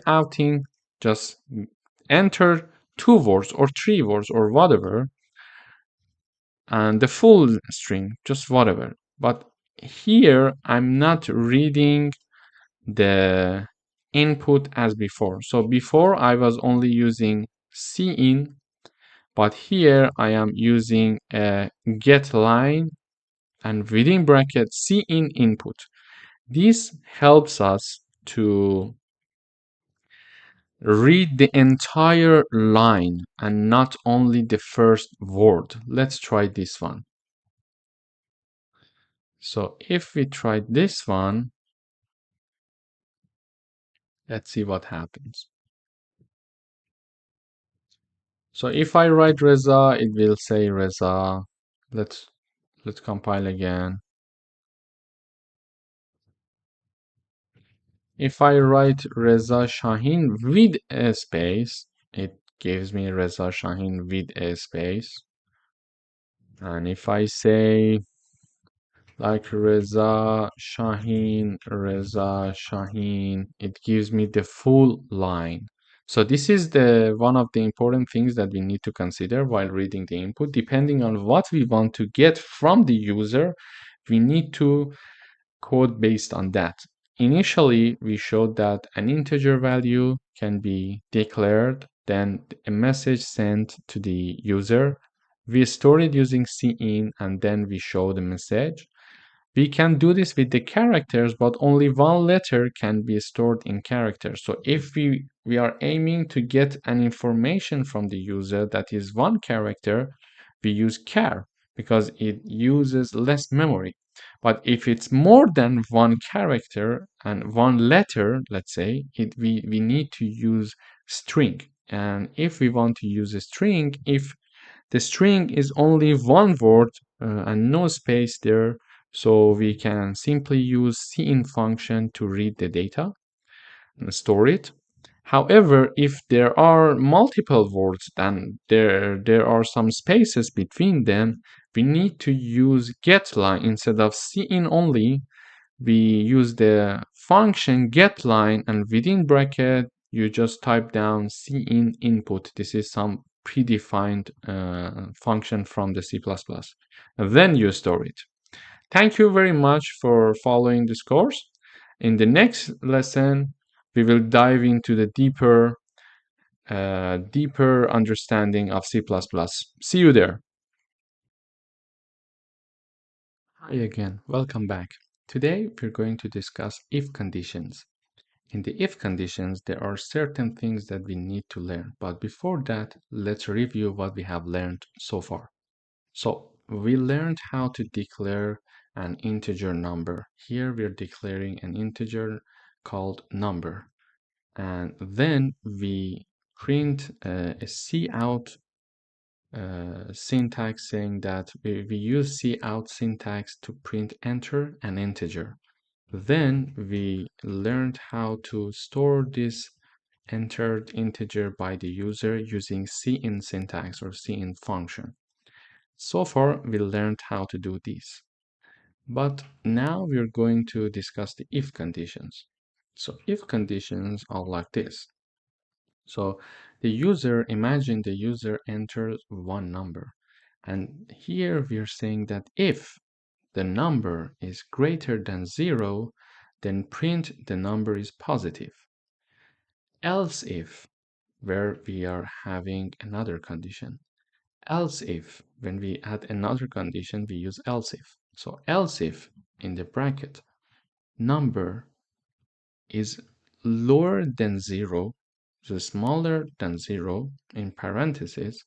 couting, just enter 2 words or 3 words or whatever, and the full string, just whatever. But here I'm not reading the input as before. So before I was only using cin, but here I am using a get line and within bracket cin input. This helps us to read the entire line and not only the first word. Let's try this one. So if we try this one, let's see what happens. So if I write Reza, it will say Reza. Let's compile again. If I write Reza Shahin with a space, it gives me Reza Shahin with a space. And if I say like Reza Shaheen, it gives me the full line. So this is the one of the important things that we need to consider while reading the input. Depending on what we want to get from the user, we need to code based on that. Initially, we showed that an integer value can be declared, then a message sent to the user. We store it using cin, and then we show the message. We can do this with the characters, but only one letter can be stored in characters. So if we are aiming to get an information from the user that is one character, we use char because it uses less memory. But if it's more than one character and one letter, let's say, we need to use string. And if we want to use a string, if the string is only one word and no space there, so we can simply use cin function to read the data and store it. However, if there are multiple words and there are some spaces between them, we need to use getLine instead of cin only. We use the function getLine, and within bracket you just type down cin input. This is some predefined function from the C++. Then you store it. Thank you very much for following this course. In the next lesson, we will dive into the deeper understanding of C++. See you there. Hi again, welcome back. Today, we're going to discuss if conditions. In the if conditions, there are certain things that we need to learn. But before that, let's review what we have learned so far. So we learned how to declare an integer number. Here we're declaring an integer called number. And then we print a cout syntax saying that we use cout syntax to print enter an integer. Then we learned how to store this entered integer by the user using cin syntax or cin function. So far, we learned how to do this. But now we're going to discuss the if conditions. So if conditions are like this. So imagine the user enters one number. And here we're saying that if the number is greater than 0, then print the number is positive. Else if, where we are having another condition. Else if, when we add another condition, we use else if. So else if in the bracket number is lower than 0, so smaller than 0 in parentheses,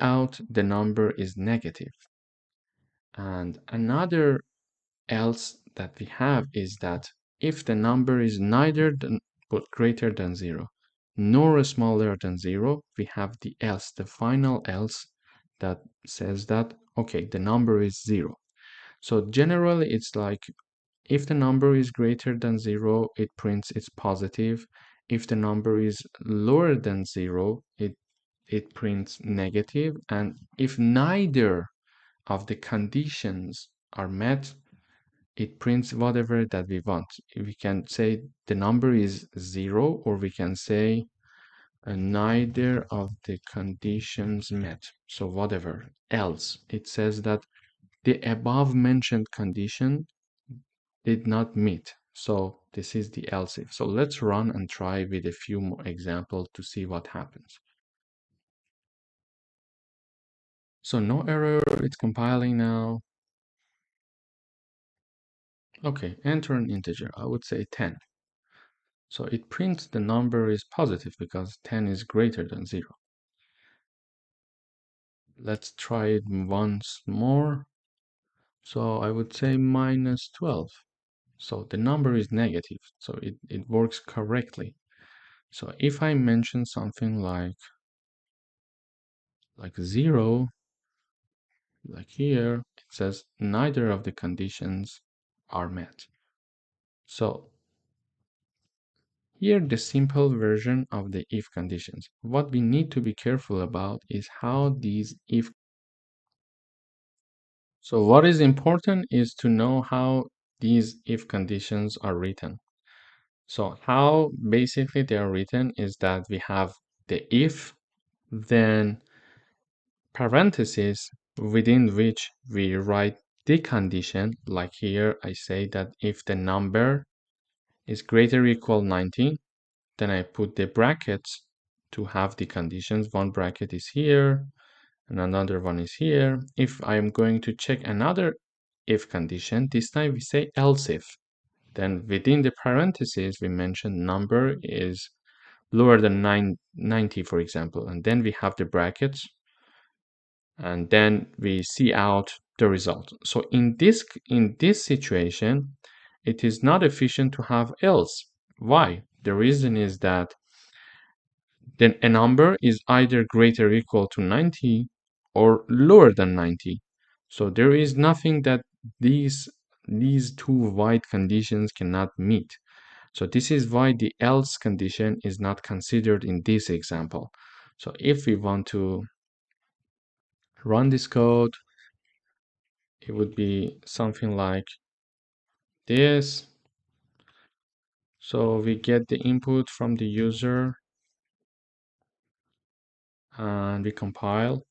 cout the number is negative. And another else that we have is that if the number is neither than but greater than 0 nor smaller than 0, we have the else, the final else that says that okay, the number is 0. So generally it's like if the number is greater than 0, it prints it's positive. If the number is lower than 0, it prints negative. And if neither of the conditions are met, it prints whatever that we want. We can say the number is 0, or we can say neither of the conditions met. So whatever else, it says that the above mentioned condition did not meet. So this is the else if. So let's run and try with a few more examples to see what happens. So no error, it's compiling now. Okay, enter an integer. I would say 10. So it prints the number is positive because 10 is greater than 0. Let's try it once more. So I would say minus 12. So the number is negative, so it works correctly. So if I mention something like 0, like here, it says neither of the conditions are met. So here the simple version of the if conditions. What we need to be careful about is how these if So what is important is to know how these if conditions are written. So how basically they are written is that we have the if, then parentheses within which we write the condition. Like here, I say that if the number is greater or equal 90, then I put the brackets to have the conditions. One bracket is here and another one is here. If I'm going to check another if condition, this time we say else if. Then within the parentheses, we mention number is lower than 90, for example, and then we have the brackets, and then we see out the result. So in this situation, it is not efficient to have else. Why? The reason is that then a number is either greater or equal to 90 or lower than 90. So there is nothing that these two void conditions cannot meet. So this is why the else condition is not considered in this example. So if we want to run this code, it would be something like this. So we get the input from the user and we compile.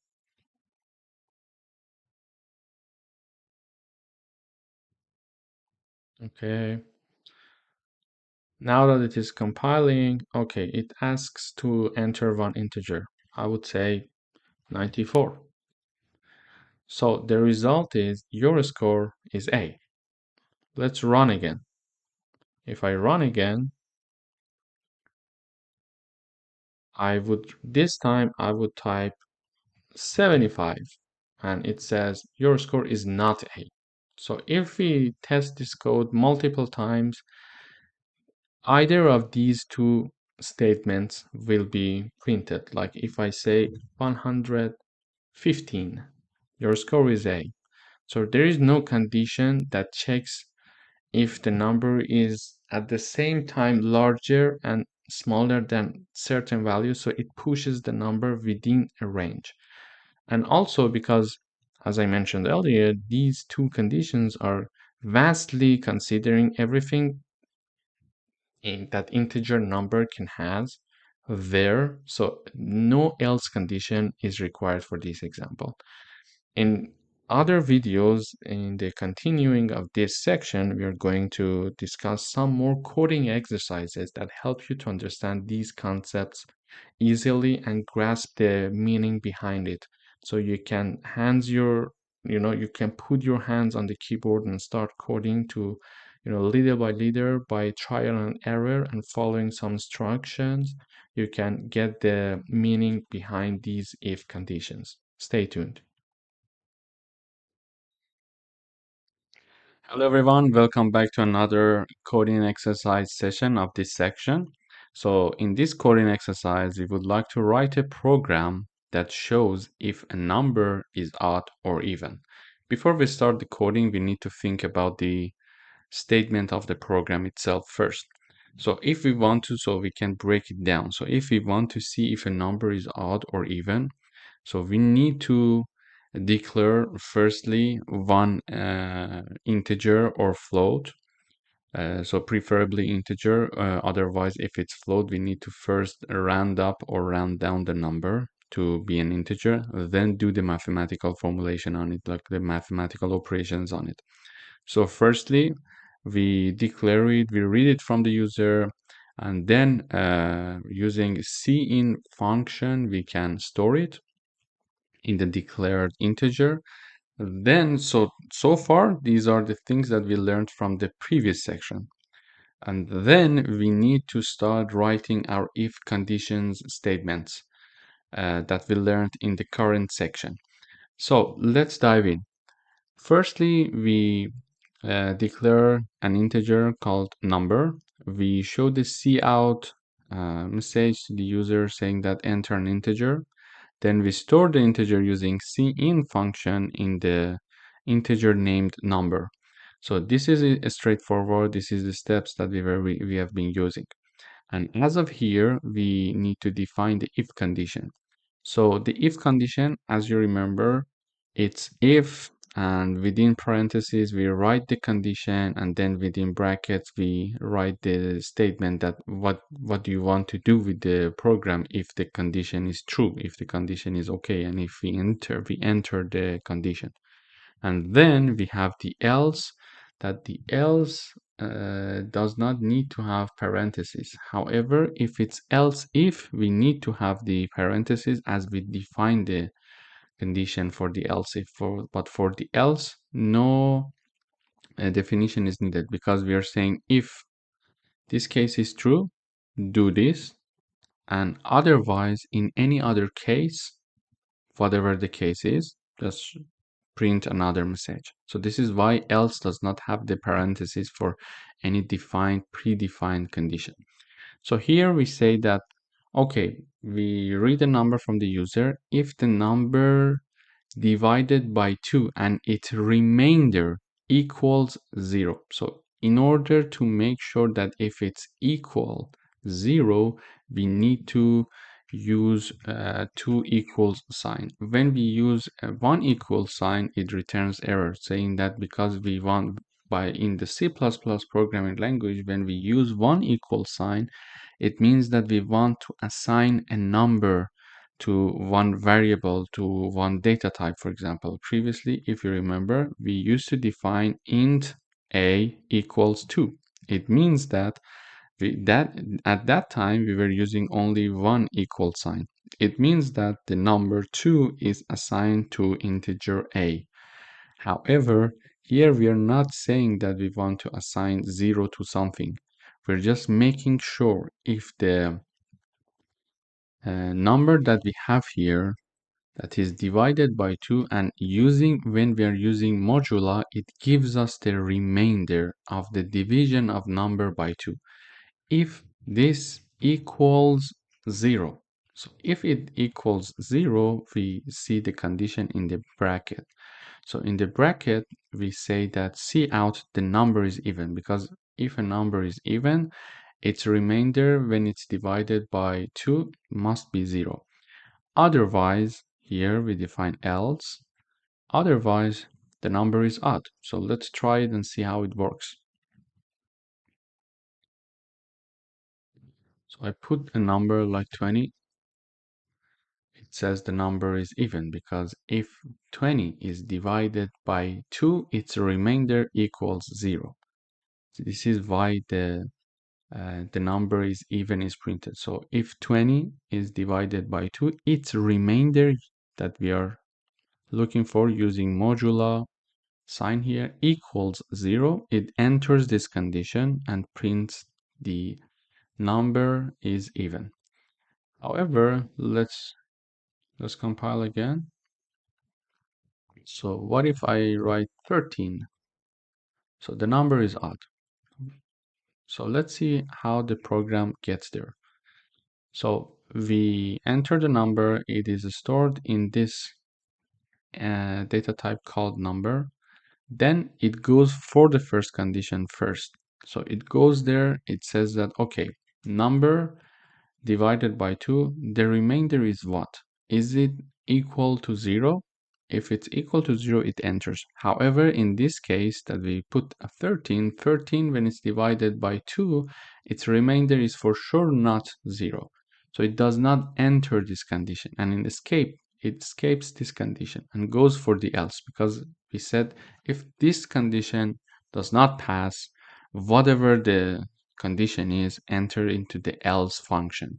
Okay. Now that it is compiling, okay, it asks to enter one integer. I would say 94. So the result is your score is A. Let's run again. If I run again, this time I would type 75 and it says your score is not A. So if we test this code multiple times, either of these two statements will be printed. Like if I say 115, your score is A. So there is no condition that checks if the number is at the same time larger and smaller than certain value, so it pushes the number within a range. And also because, as I mentioned earlier, these two conditions are vastly considering everything that integer number can has there, so no else condition is required for this example. In other videos, in the continuing of this section, we are going to discuss some more coding exercises that help you to understand these concepts easily and grasp the meaning behind it. So you can you can put your hands on the keyboard and start coding to, little by little, by trial and error and following some instructions, you can get the meaning behind these if conditions. Stay tuned. Hello everyone, welcome back to another coding exercise session of this section. So in this coding exercise, we would like to write a program that shows if a number is odd or even. Before we start the coding, we need to think about the statement of the program itself first. So if we want to, so we can break it down. So if we want to see if a number is odd or even, so we need to declare firstly one integer or float. So preferably integer. Otherwise, if it's float, we need to first round up or round down the number to be an integer, then do the mathematical formulation on it, like the mathematical operations on it. So firstly, we declare it, we read it from the user, and then using cin function, we can store it in the declared integer. Then, so far, these are the things that we learned from the previous section. And then we need to start writing our if conditions statements that we learned in the current section. So let's dive in. Firstly, we declare an integer called number. We show the cout message to the user saying that enter an integer. Then we store the integer using cin function in the integer named number. So this is straightforward. This is the steps that we have been using. And as of here, we need to define the if condition. So the if condition, as you remember, it's if and within parentheses we write the condition, and then within brackets we write the statement that what do you want to do with the program if the condition is true, if the condition is okay, and if we enter the condition. And then we have the else, that the else does not need to have parentheses. However, if it's else if, we need to have the parentheses as we define the condition for the else if. But for the else, no definition is needed, because we are saying if this case is true, do this, and otherwise, in any other case, whatever the case is, just print another message. So this is why else does not have the parentheses for any predefined condition. So here we say that, okay, we read a number from the user. If the number divided by 2 and its remainder equals 0. So in order to make sure that if it's equal 0, we need to use 2 equals sign. When we use a 1 equal sign, it returns error, saying that because we want in the C++ programming language, when we use 1 equal sign, it means that we want to assign a number to one variable, to one data type. For example, previously, if you remember, we used to define int a equals 2. It means that at that time we were using only one equal sign. It means that the number 2 is assigned to integer a. However, here we are not saying that we want to assign 0 to something. We're just making sure if the number that we have here, that is divided by 2, and when we are using modula, it gives us the remainder of the division of number by 2. If this equals 0, so if it equals 0, we see the condition in the bracket. So in the bracket, we say that cout the number is even, because if a number is even, its remainder when it's divided by 2 must be 0. Otherwise, here we define else. Otherwise, the number is odd. So let's try it and see how it works. So I put a number like 20. It says the number is even, because if 20 is divided by 2, its remainder equals 0. So this is why the number is even is printed. So if 20 is divided by 2, its remainder that we are looking for using modula sign here equals 0. It enters this condition and prints the number is even. However, let's compile again. So what if I write 13? So the number is odd. So let's see how the program gets there. So we enter the number. It is stored in this data type called number. Then it goes for the first condition first. So it goes there. It says that, okay, number divided by 2, the remainder is what? Is it equal to 0? If it's equal to 0, it enters. However, in this case that we put a 13, when it's divided by 2, its remainder is for sure not 0. So it does not enter this condition. And in escape, it escapes this condition and goes for the else, because we said if this condition does not pass, whatever the condition is, enter into the else function.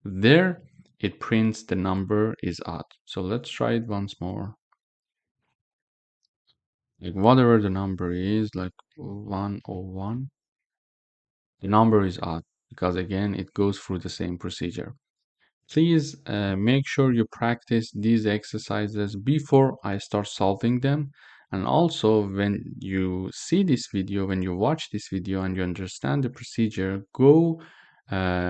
There, it prints the number is odd. So let's try it once more. Like whatever the number is, like 101, the number is odd, because again, it goes through the same procedure. Please make sure you practice these exercises before I start solving them. And also, when you see this video, when you watch this video and you understand the procedure, go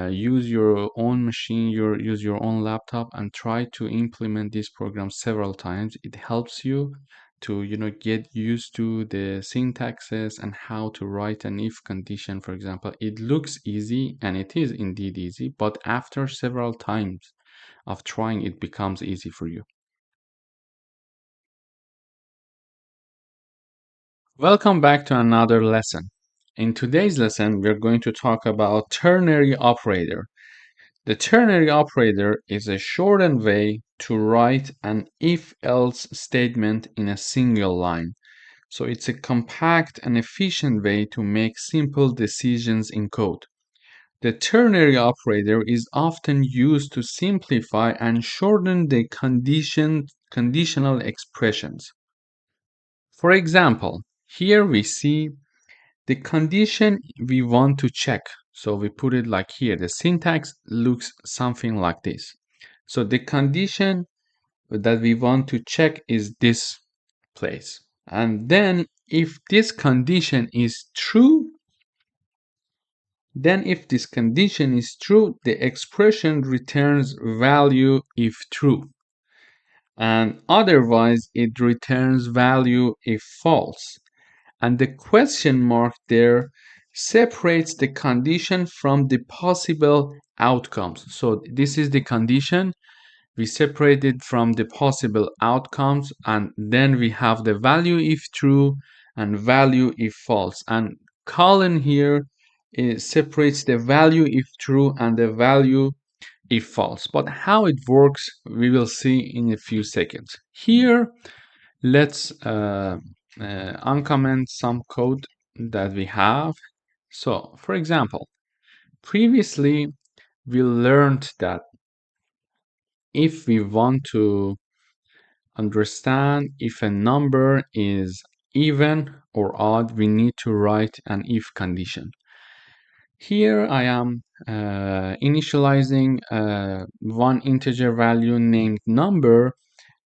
use your own machine, use your own laptop, and try to implement this program several times. It helps you to get used to the syntaxes and how to write an if condition. For example, it looks easy, and it is indeed easy, but after several times of trying, it becomes easy for you. Welcome back to another lesson. In today's lesson, we're going to talk about ternary operator. The ternary operator is a shortened way to write an if-else statement in a single line. So it's a compact and efficient way to make simple decisions in code. The ternary operator is often used to simplify and shorten the conditional expressions. For example, here we see the condition we want to check. So we put it like here. The syntax looks something like this. So the condition that we want to check is this place. And then if this condition is true, the expression returns value if true. And otherwise, it returns value if false. And the question mark there separates the condition from the possible outcomes. So this is the condition. We separate it from the possible outcomes, and then we have the value if true and value if false. And colon here separates the value if true and the value if false. But how it works, we will see in a few seconds. Here, let's uncomment some code that we have. So, for example, previously we learned that if we want to understand if a number is even or odd, we need to write an if condition. Here I am initializing one integer value named number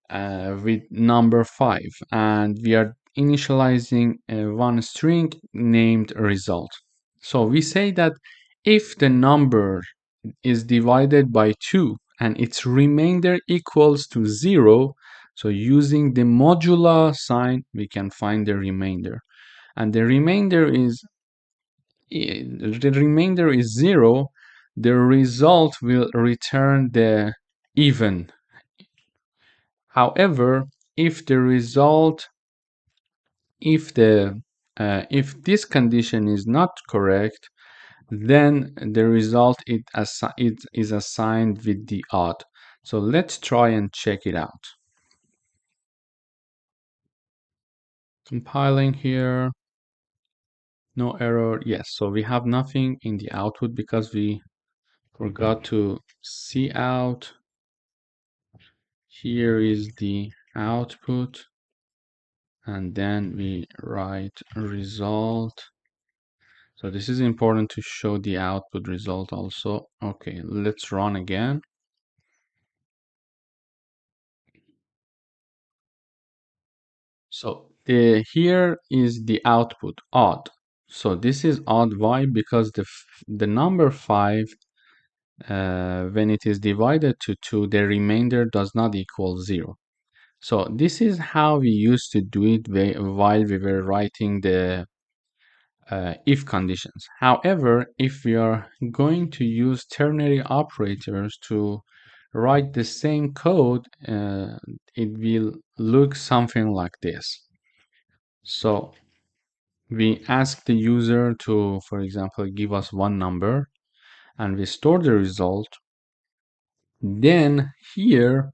with number 5, and we are initializing one string named result. So we say that if the number is divided by 2 and its remainder equals to 0, so using the modulo sign we can find the remainder, and the remainder is 0, the result will return the even. However, if if this condition is not correct, then the result it is assigned with the odd. So let's try and check it out. Compiling here, no error. Yes, so we have nothing in the output because we forgot to see out. Here is the output, and then we write result. So this is important to show the output result also. Okay, let's run again. So here is the output odd. So this is odd. Why? Because the number 5, when it is divided to 2, the remainder does not equal 0. So this is how we used to do it while we were writing the if conditions. However, if we are going to use ternary operators to write the same code, it will look something like this. So we ask the user to, for example, give us one number, and we store the result. Then here,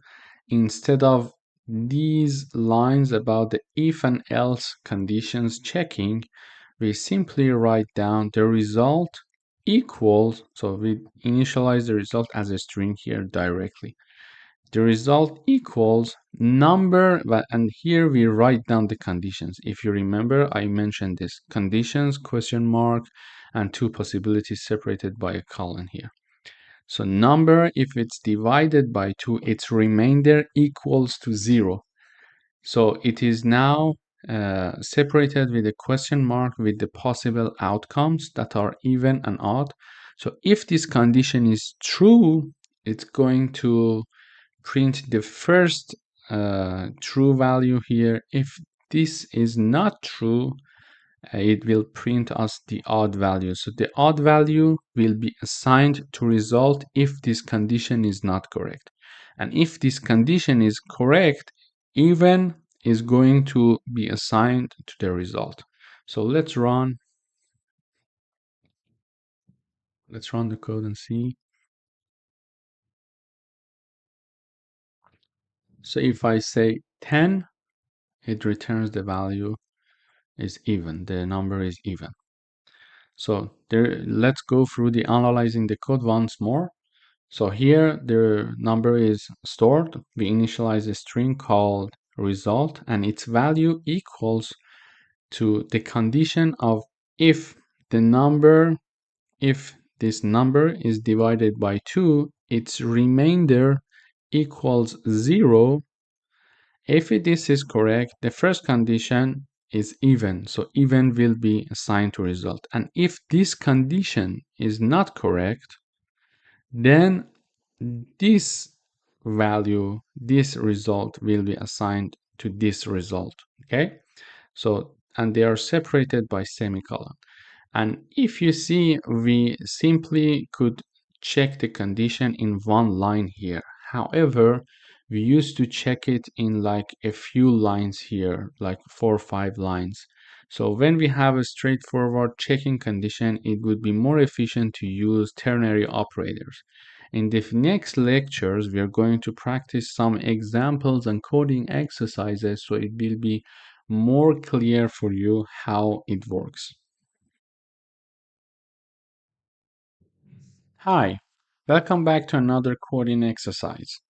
instead of these lines about the if and else conditions checking, we simply write down the result equals, so we initialize the result as a string here directly. The result equals number, and here we write down the conditions. If you remember, I mentioned this conditions, question mark, and two possibilities separated by a colon here. So number, if it's divided by 2, its remainder equals to 0. So it is now separated with a question mark with the possible outcomes that are even and odd. So if this condition is true, it's going to print the first true value here. If this is not true, it will print us the odd value. So the odd value will be assigned to result if this condition is not correct. And if this condition is correct, even is going to be assigned to the result. So let's run the code and see. So if I say 10, it returns the value is even, the number is even. So there, let's go through the analyzing the code once more. So here the number is stored. We initialize a string called result, and its value equals to the condition of if this number is divided by 2, its remainder equals 0. If this is correct, the first condition is even, so even will be assigned to result. And if this condition is not correct, then this value, this result will be assigned to this result. Okay, so and they are separated by semicolon. And if you see, we simply could check the condition in one line here. However, we used to check it in like a few lines here, like 4 or 5 lines. So when we have a straightforward checking condition, it would be more efficient to use ternary operators. In the next lectures, we are going to practice some examples and coding exercises, so it will be more clear for you how it works. Hi, welcome back to another coding exercise.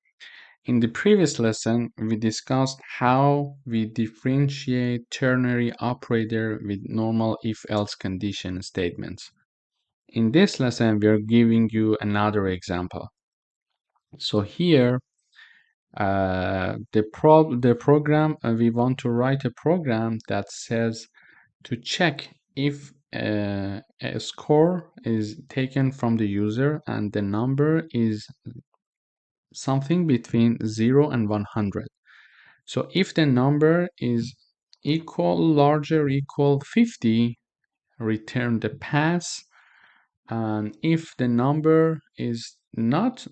In the previous lesson, we discussed how we differentiate ternary operator with normal if-else condition statements. In this lesson, we are giving you another example. So here, the program, we want to write a program that says to check if a score is taken from the user and the number is something between 0 and 100. So if the number is larger, equal 50, return the pass. And if the number is not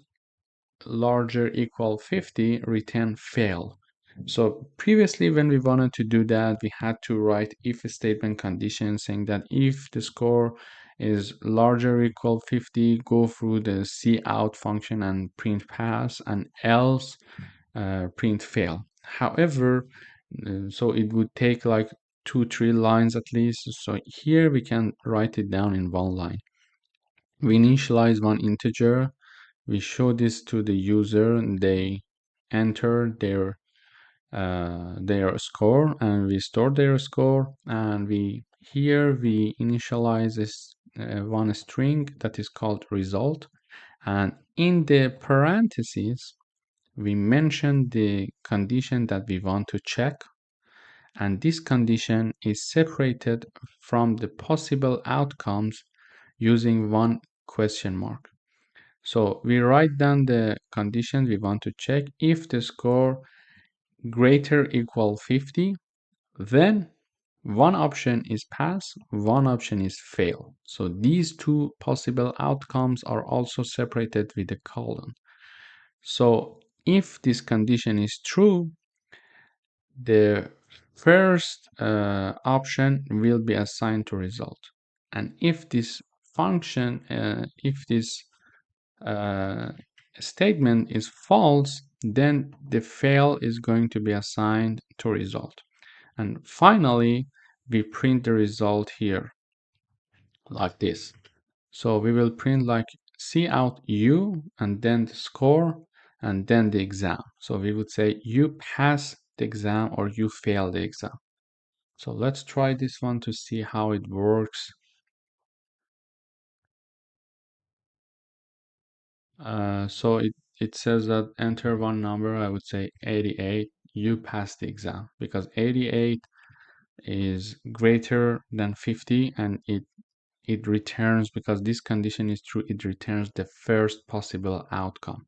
larger, equal 50, return fail. So previously, when we wanted to do that, we had to write if statement condition saying that if the score is larger, equal 50, go through the cout function and print pass, and else print fail. However, so it would take like 2-3 lines at least. So here we can write it down in one line. We initialize one integer. We show this to the user, and they enter their score, and we store their score. And we initialize this one string that is called result, and in the parentheses we mention the condition that we want to check, and this condition is separated from the possible outcomes using one question mark. So we write down the condition we want to check. If the score greater equal 50, then one option is pass, one option is fail. So these two possible outcomes are also separated with a colon. So if this condition is true, the first option will be assigned to result. And if this function, if this statement is false, then the fail is going to be assigned to result. And finally, we print the result here like this. So we will print like cout u and then the score and then the exam. So we would say you pass the exam or you fail the exam. So let's try this one to see how it works. So it says that enter one number. I would say 88. You pass the exam because 88 is greater than 50, and it returns, because this condition is true, it returns the first possible outcome.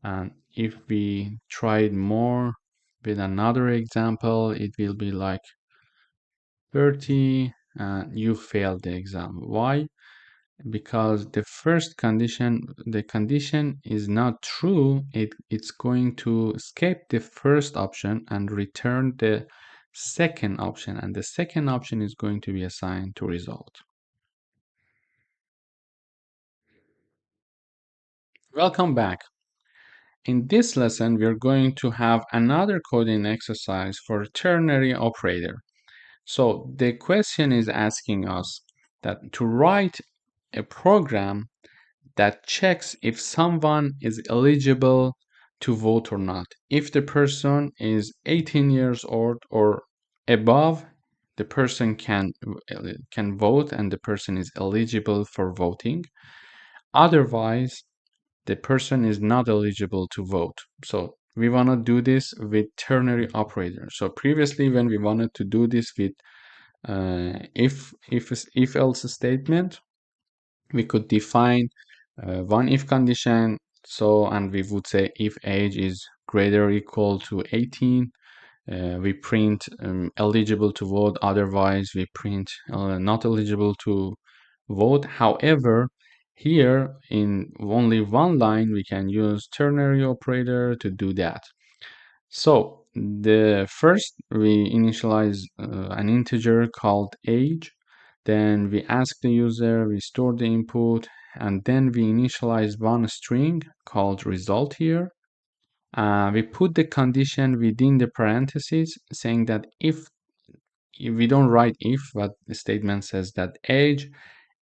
And if we try it more with another example, it will be like 30 and you failed the exam. Why? because the first condition, the condition is not true, it's going to escape the first option and return the second option, and the second option is going to be assigned to result. Welcome back. In this lesson, we are going to have another coding exercise for ternary operator. So the question is asking us that to write a program that checks if someone is eligible to vote or not. If the person is 18 years old or above, the person can vote and the person is eligible for voting. Otherwise, the person is not eligible to vote. So we want to do this with ternary operator. So previously, when we wanted to do this with if else statement, we could define one if condition. So, and we would say if age is greater or equal to 18, we print eligible to vote. Otherwise, we print not eligible to vote. However, here in only one line, we can use ternary operator to do that. So the first we initialize an integer called age, then we ask the user, we store the input, and then we initialize one string called result here. We put the condition within the parentheses saying that if we don't write if, but the statement says that age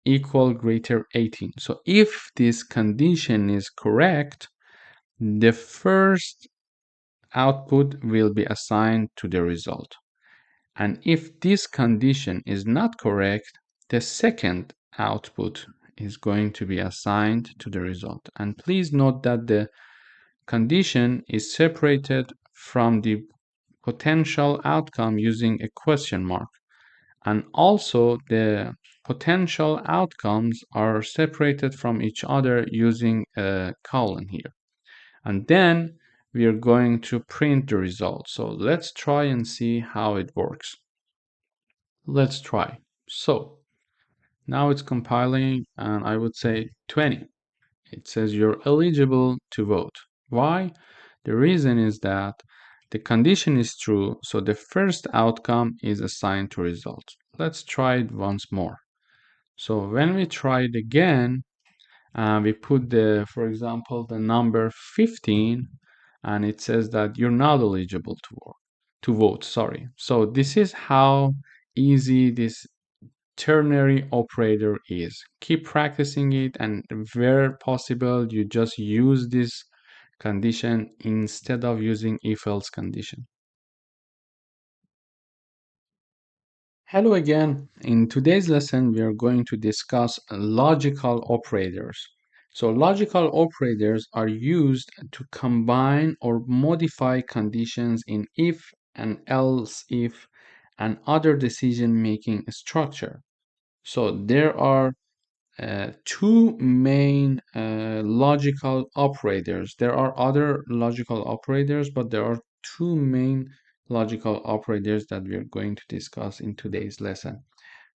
equal greater 18. So if this condition is correct, the first output will be assigned to the result. And if this condition is not correct, the second output is going to be assigned to the result. And please note that the condition is separated from the potential outcome using a question mark. And also the potential outcomes are separated from each other using a colon here. And then we are going to print the result. So let's try and see how it works. Let's try. So now it's compiling and I would say 20. It says you're eligible to vote. Why? The reason is that the condition is true, so the first outcome is assigned to result. Let's try it once more. So when we try it again, we put for example, the number 15, and it says that you're not eligible to vote. Sorry. So this is how easy this ternary operator is. Keep practicing it, and where possible, you just use this condition instead of using if-else condition. Hello again. In today's lesson, we are going to discuss logical operators. So logical operators are used to combine or modify conditions in if and else if and other decision-making structure. So there are two main logical operators. There are other logical operators, but there are two main logical operators that we are going to discuss in today's lesson.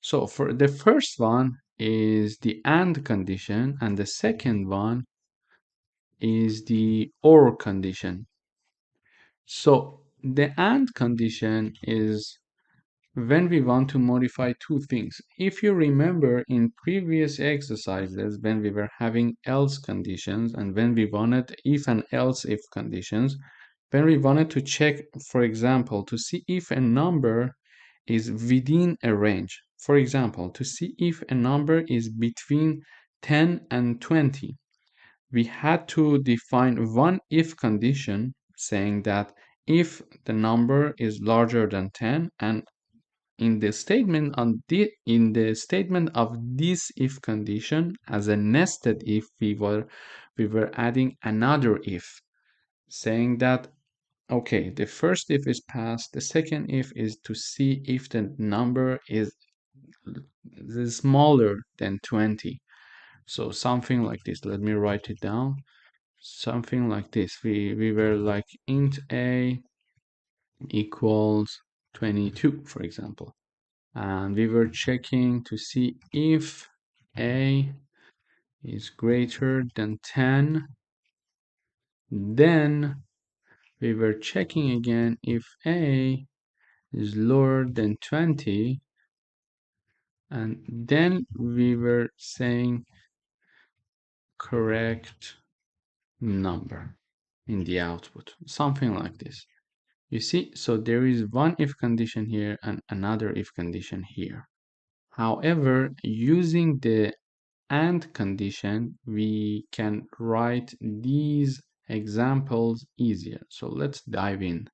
So for the first one is the AND condition, and the second one is the OR condition. So the AND condition is when we want to modify two things. If you remember in previous exercises, when we were having else conditions and when we wanted if and else if conditions, when we wanted to check, for example, to see if a number is within a range. For example, to see if a number is between 10 and 20, we had to define one if condition saying that if the number is larger than 10, and in the statement of this if condition, as a nested if, we were adding another if, saying that okay, the first if is passed, the second if is to see if the number is smaller than 20. So something like this. Let me write it down. Something like this. We were like int a equals 22, for example. And we were checking to see if a is greater than 10, then we were checking again if A is lower than 20, and then we were saying correct number in the output, something like this. You see, so there is one if condition here and another if condition here. However, using the AND condition, we can write these examples easier. So let's dive in.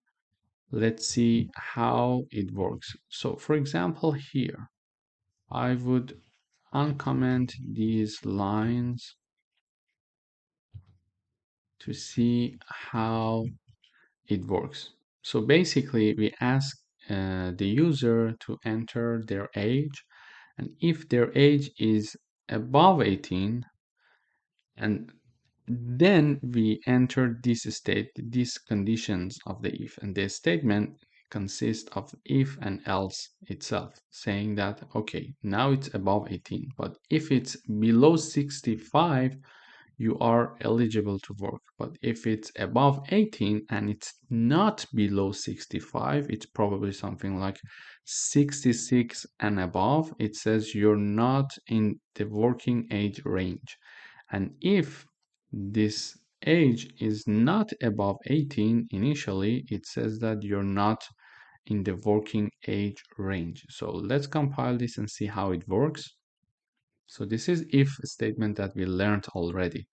Let's see how it works. So for example, here, I would uncomment these lines to see how it works. So basically, we ask the user to enter their age, and if their age is above 18, and then we enter this state, these conditions of the if, and the statement consists of if and else itself, saying that, okay, now it's above 18, but if it's below 65, you are eligible to work. But if it's above 18 and it's not below 65, it's probably something like 66 and above, it says you're not in the working age range. And if this age is not above 18 initially, it says that you're not in the working age range. So let's compile this and see how it works. So this is if statement that we learned already.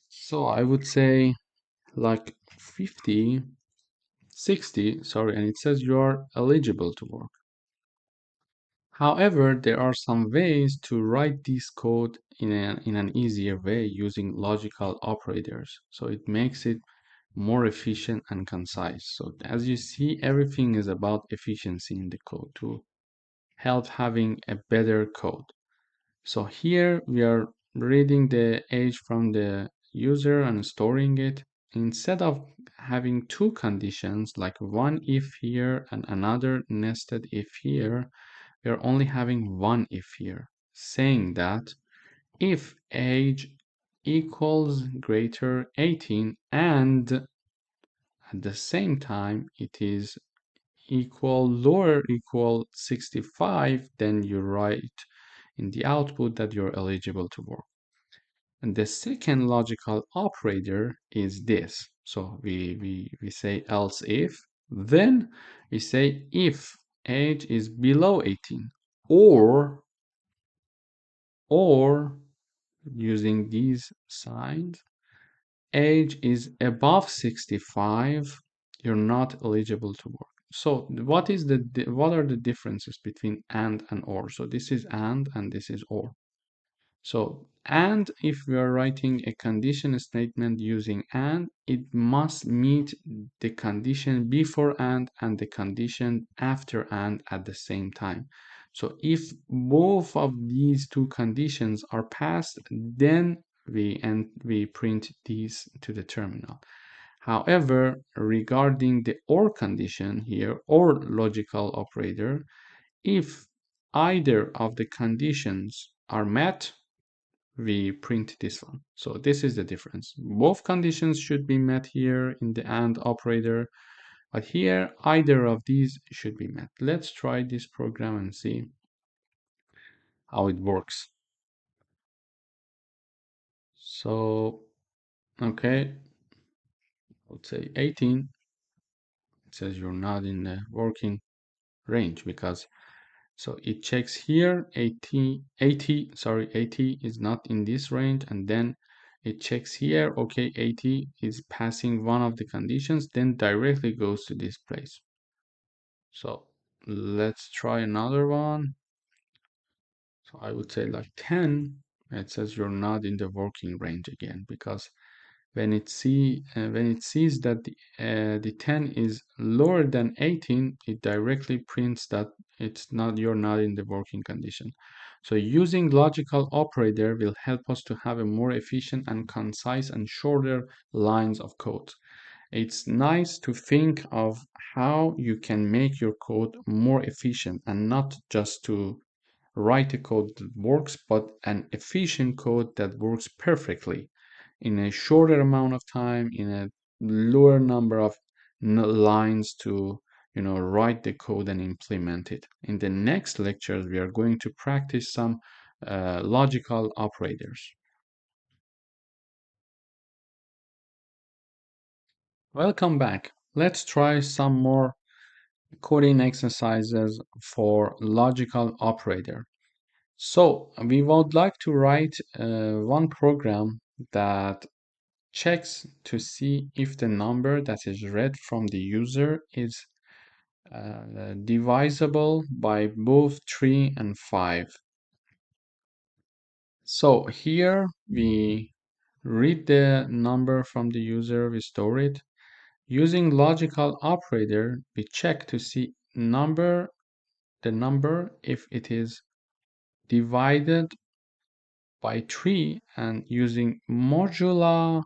So I would say like 50, 60, sorry, and it says you are eligible to work. However, there are some ways to write this code in an easier way using logical operators. So it makes it more efficient and concise. So as you see, everything is about efficiency in the code to help having a better code. So here we are reading the age from the user and storing it. Instead of having two conditions, like one if here and another nested if here, we are only having one if here, saying that if age equals greater 18 and at the same time it is lower equal 65, then you write in the output that you're eligible to work. And the second logical operator is this. So we say else if, then we say if age is below 18 or using these signs, age is above 65, you're not eligible to work. So what are the differences between and or? So this is and this is or. So and if we are writing a condition statement using and, it must meet the condition before and the condition after and at the same time. So if both of these two conditions are passed, then we print these to the terminal. However, regarding the or condition here, or logical operator, if either of the conditions are met, we print this one. So this is the difference. Both conditions should be met here in the AND operator, but here either of these should be met. Let's try this program and see how it works. So, okay, let's say 18. It says you're not in the working range because so it checks here 80 is not in this range, and then it checks here, okay, 80 is passing one of the conditions, then directly goes to this place. So let's try another one. So I would say like 10, it says you're not in the working range again, because when it sees that the 10 is lower than 18, it directly prints that you're not in the working condition. So using logical operator will help us to have a more efficient and concise and shorter lines of code. It's nice to think of how you can make your code more efficient and not just to write a code that works, but an efficient code that works perfectly in a shorter amount of time, in a lower number of lines to write the code and implement it. In the next lectures, we are going to practice some logical operators. Welcome back. Let's try some more coding exercises for logical operator. So we would like to write one program that checks to see if the number that is read from the user is divisible by both 3 and 5. So here we read the number from the user, we store it. Using logical operator, we check to see the number if it is divided by 3, and using modular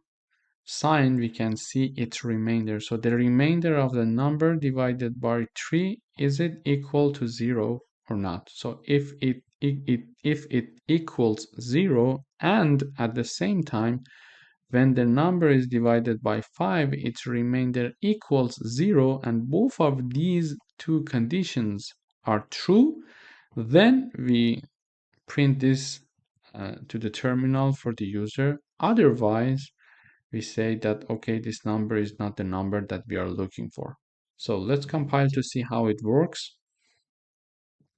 sign we can see its remainder. So the remainder of the number divided by 3, is it equal to 0 or not? So if it equals 0, and at the same time when the number is divided by 5 its remainder equals 0, and both of these two conditions are true, then we print this to the terminal for the user. Otherwise, we say that, okay, this number is not the number that we are looking for. So let's compile to see how it works.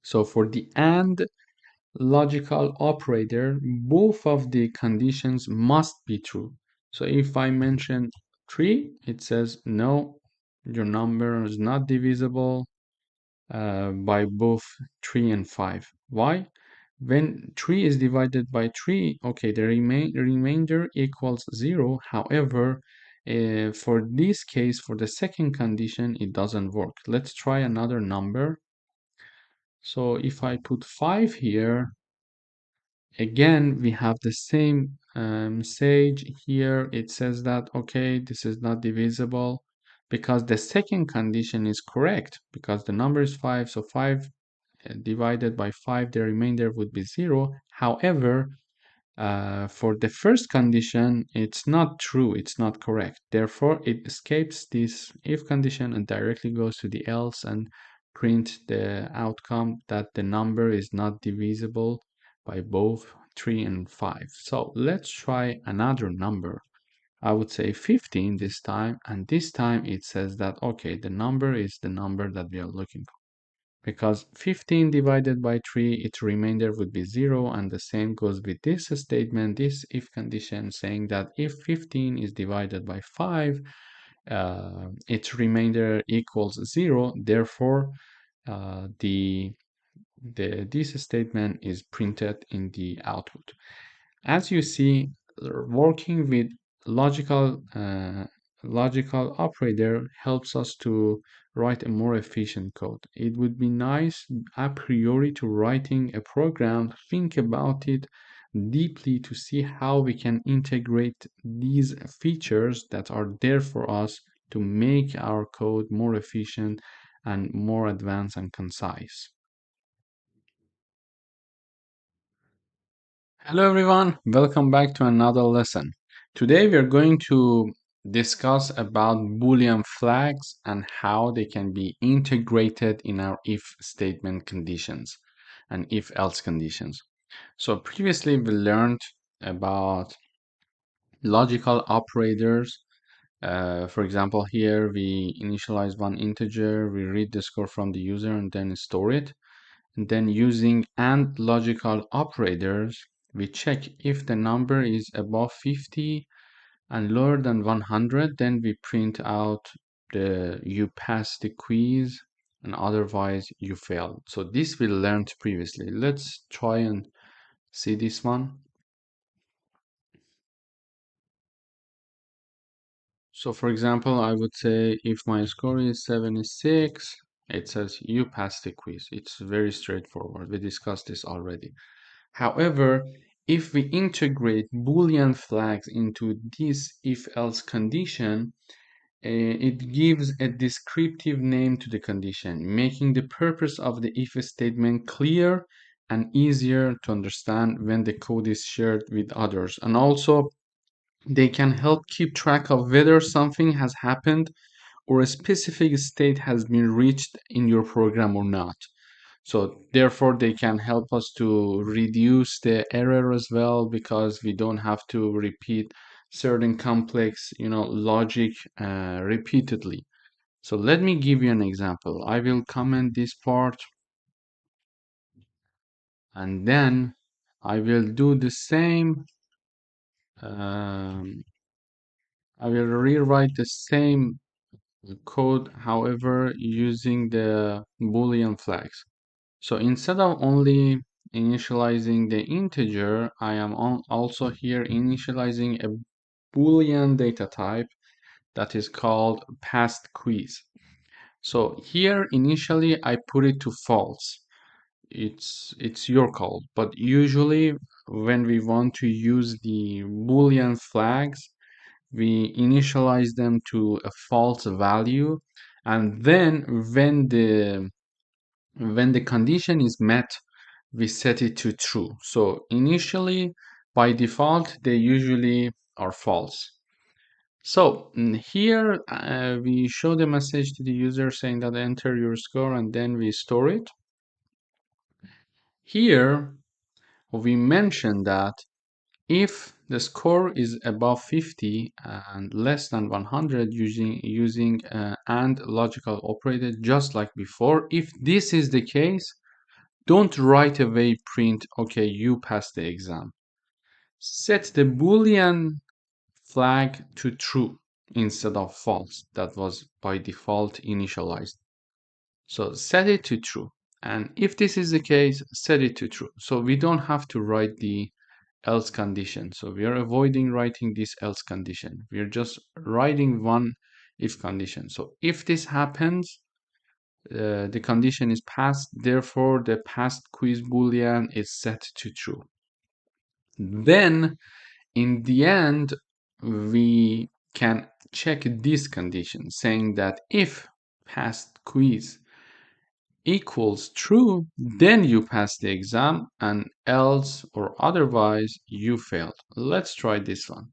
So for the AND logical operator, both of the conditions must be true. So if I mention 3, it says, no, your number is not divisible by both 3 and 5. Why? When 3 is divided by 3, okay, the remainder equals 0. However, for this case, for the second condition, it doesn't work. Let's try another number. So if I put 5 here, again, we have the same message here. It says that, okay, this is not divisible because the second condition is correct, because the number is 5. So 5 divided by 5, the remainder would be 0. However, for the first condition, it's not true, it's not correct. Therefore, it escapes this if condition and directly goes to the else and print the outcome that the number is not divisible by both 3 and 5. So let's try another number. I would say 15 this time, and this time it says that, okay, the number is the number that we are looking for. Because 15 divided by 3, its remainder would be 0, and the same goes with this statement, this if condition, saying that if 15 is divided by 5, its remainder equals 0. Therefore, this statement is printed in the output. As you see, working with logical operator helps us to write a more efficient code. It would be nice a priori to writing a program, think about it deeply to see how we can integrate these features that are there for us to make our code more efficient and more advanced and concise. Hello everyone, welcome back to another lesson. Today we are going to discuss about Boolean flags and how they can be integrated in our if statement conditions and if else conditions. So previously we learned about logical operators. For example, here we initialize one integer, we read the score from the user and then store it. And then using AND logical operators, we check if the number is above 50 and lower than 100, then we print out the you pass the quiz and otherwise you fail. So this we learned previously. Let's try and see this one. So for example, I would say if my score is 76, it says you pass the quiz. It's very straightforward. We discussed this already. However, if we integrate Boolean flags into this if-else condition, it gives a descriptive name to the condition, making the purpose of the if statement clear and easier to understand when the code is shared with others. And also, they can help keep track of whether something has happened or a specific state has been reached in your program or not. So therefore, they can help us to reduce the error as well, because we don't have to repeat certain complex, logic repeatedly. So let me give you an example. I will comment this part, and then I will do the same. Um, I will rewrite the same code, however, using the Boolean flags. So instead of only initializing the integer, I am also here initializing a Boolean data type that is called past quiz. So here initially I put it to false. It's your call, but usually when we want to use the Boolean flags, we initialize them to a false value, and then when the condition is met, we set it to true. So initially, by default, they usually are false. So here we show the message to the user saying that enter your score, and then we store it. Here we mention that if the score is above 50 and less than 100, using AND logical operator just like before, if this is the case, don't right away print, okay, you passed the exam. Set the Boolean flag to true instead of false. That was by default initialized. So set it to true. And if this is the case, set it to true. So we don't have to write the else condition. So we are avoiding writing this else condition. We are just writing one if condition. So if this happens, the condition is passed, therefore the past quiz boolean is set to true. Then in the end, we can check this condition saying that if past quiz equals true, then you pass the exam, and else or otherwise you failed. Let's try this one.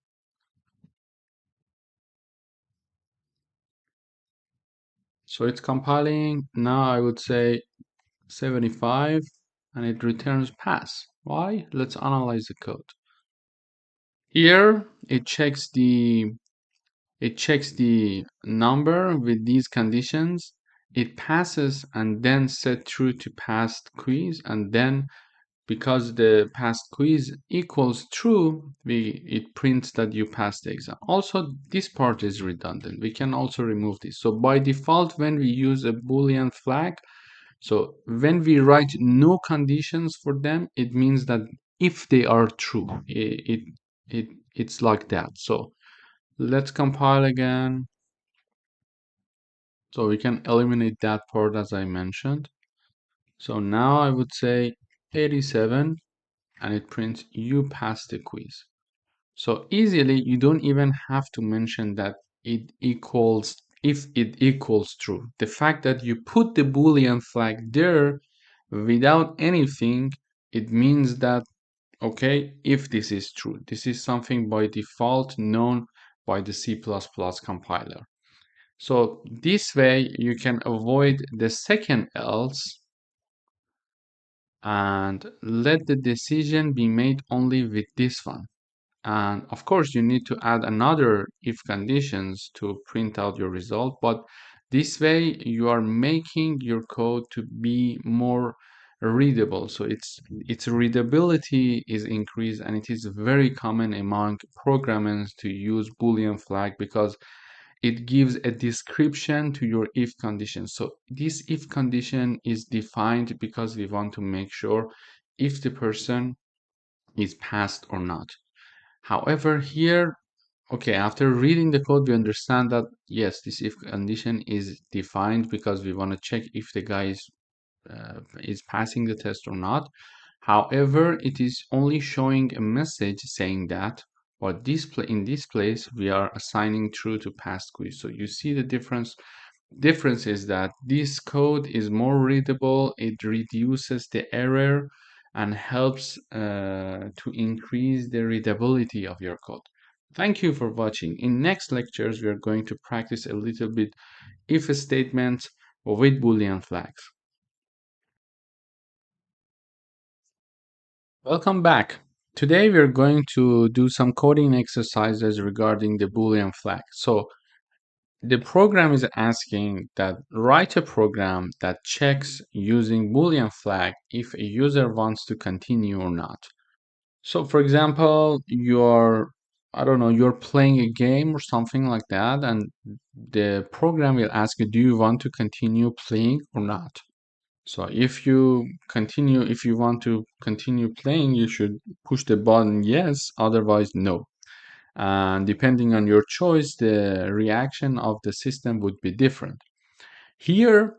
So it's compiling. Now I would say 75, and it returns pass. Why? Let's analyze the code. Here it checks the number with these conditions. It passes and then set true to past quiz, and then because the past quiz equals true, it prints that you passed the exam. Also, this part is redundant. We can also remove this. So by default, when we use a Boolean flag, so when we write no conditions for them, it means that if they are true, it's like that. So let's compile again. So we can eliminate that part as I mentioned. So now I would say 87, and it prints you passed the quiz. So easily, you don't even have to mention that it equals, if it equals true. The fact that you put the Boolean flag there without anything, it means that, okay, if this is true, this is something by default known by the C++ compiler. So this way you can avoid the second else and let the decision be made only with this one. And of course, you need to add another if conditions to print out your result, but this way you are making your code to be more readable. So its readability is increased, and it is very common among programmers to use Boolean flag because it gives a description to your if condition. So this if condition is defined because we want to make sure if the person is passed or not. However, here, okay, after reading the code, we understand that yes, this if condition is defined because we want to check if the guy is passing the test or not. However, it is only showing a message saying that, but in this place, we are assigning true to past quiz. So you see the difference. Difference is that this code is more readable. It reduces the error, and helps to increase the readability of your code. Thank you for watching. In next lectures, we are going to practice a little bit if statements with Boolean flags. Welcome back. Today we are going to do some coding exercises regarding the Boolean flag. So the program is asking that write a program that checks using Boolean flag if a user wants to continue or not. So for example, I don't know, you're playing a game or something like that, and the program will ask you, do you want to continue playing or not? So if you want to continue playing, you should push the button yes, otherwise no. And depending on your choice, the reaction of the system would be different. Here,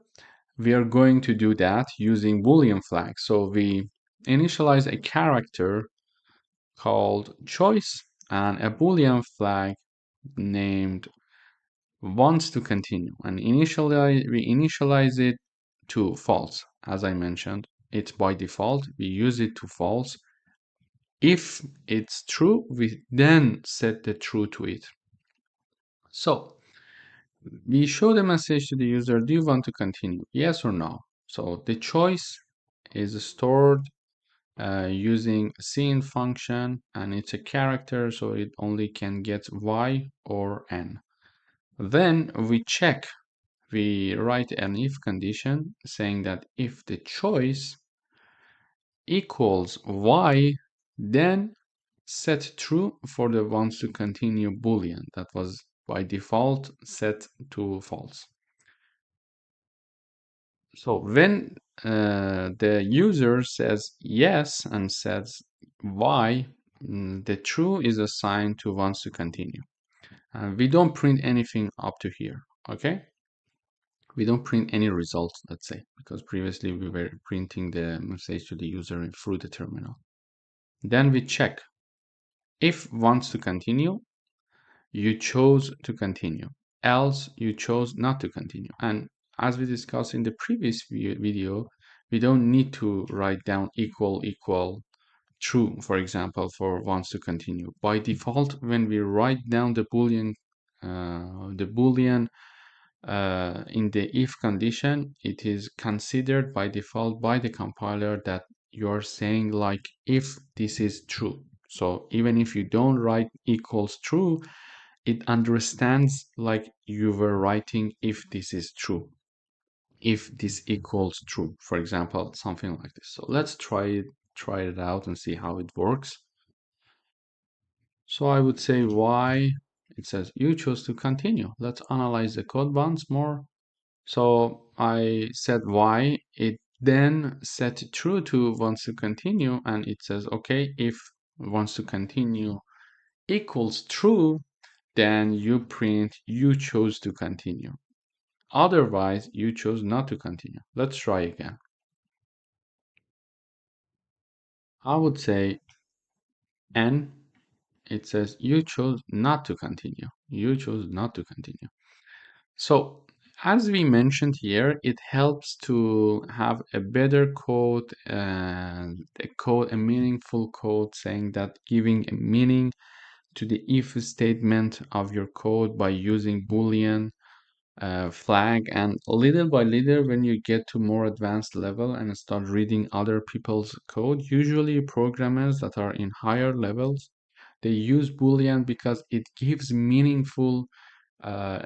we are going to do that using Boolean flag. So we initialize a character called choice and a Boolean flag named wants to continue. And we initialize it to false. As I mentioned, it's by default. We use it to false. If it's true, we then set the true to it. So we show the message to the user, do you want to continue? Yes or no? So the choice is stored using cin function, and it's a character, so it only can get y or n. Then we write an if condition saying that if the choice equals y, then set true for the wants to continue boolean that was by default set to false. So when the user says yes and says y, the true is assigned to wants to continue. And we don't print anything up to here, okay? We don't print any results, let's say, because previously we were printing the message to the user through the terminal. Then we check if wants to continue, you chose to continue, else you chose not to continue. And as we discussed in the previous video, we don't need to write down equal true, for example, for wants to continue. By default, when we write down the boolean in the if condition, it is considered by default by the compiler that you're saying like if this is true. So even if you don't write equals true, it understands like you were writing if this is true, if this equals true, for example, something like this. So let's try it out and see how it works. So I would say y, it says you chose to continue. Let's analyze the code once more. So I said y, it then set true to wants to continue, and it says okay, if wants to continue equals true, then you print you chose to continue. Otherwise, you chose not to continue. Let's try again. I would say n, it says you chose not to continue. You chose not to continue. So as we mentioned here, it helps to have a better code and a meaningful code saying that giving a meaning to the if statement of your code by using Boolean flag, and little by little when you get to more advanced level and start reading other people's code, usually programmers that are in higher levels, they use Boolean because it gives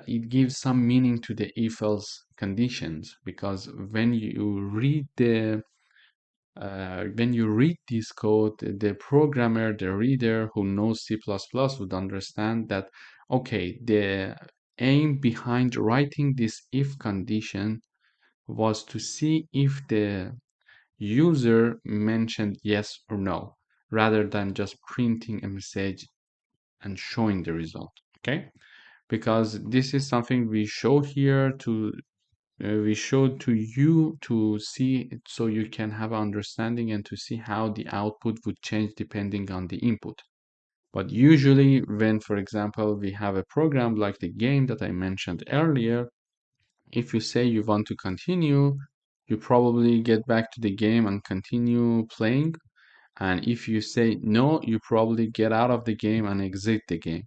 it gives some meaning to the if else conditions, because when you read this code, the programmer, the reader who knows C++ would understand that, okay, the aim behind writing this if condition was to see if the user mentioned yes or no, rather than just printing a message and showing the result, okay? Because this is something we show here to we showed to you to see it so you can have understanding and to see how the output would change depending on the input. But usually when, for example, we have a program like the game that I mentioned earlier, if you say you want to continue, you probably get back to the game and continue playing. And if you say no, you probably get out of the game and exit the game.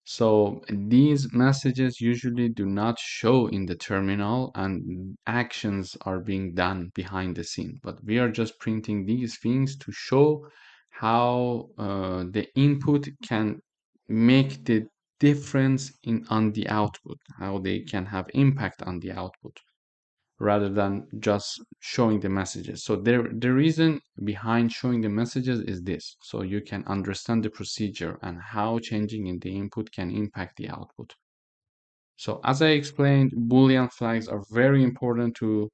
So these messages usually do not show in the terminal and actions are being done behind the scene. But we are just printing these things to show how the input can make the difference in on the output, how they can have impact on the output rather than just showing the messages. So the reason behind showing the messages is this, so you can understand the procedure and how changing in the input can impact the output. So as I explained, Boolean flags are very important to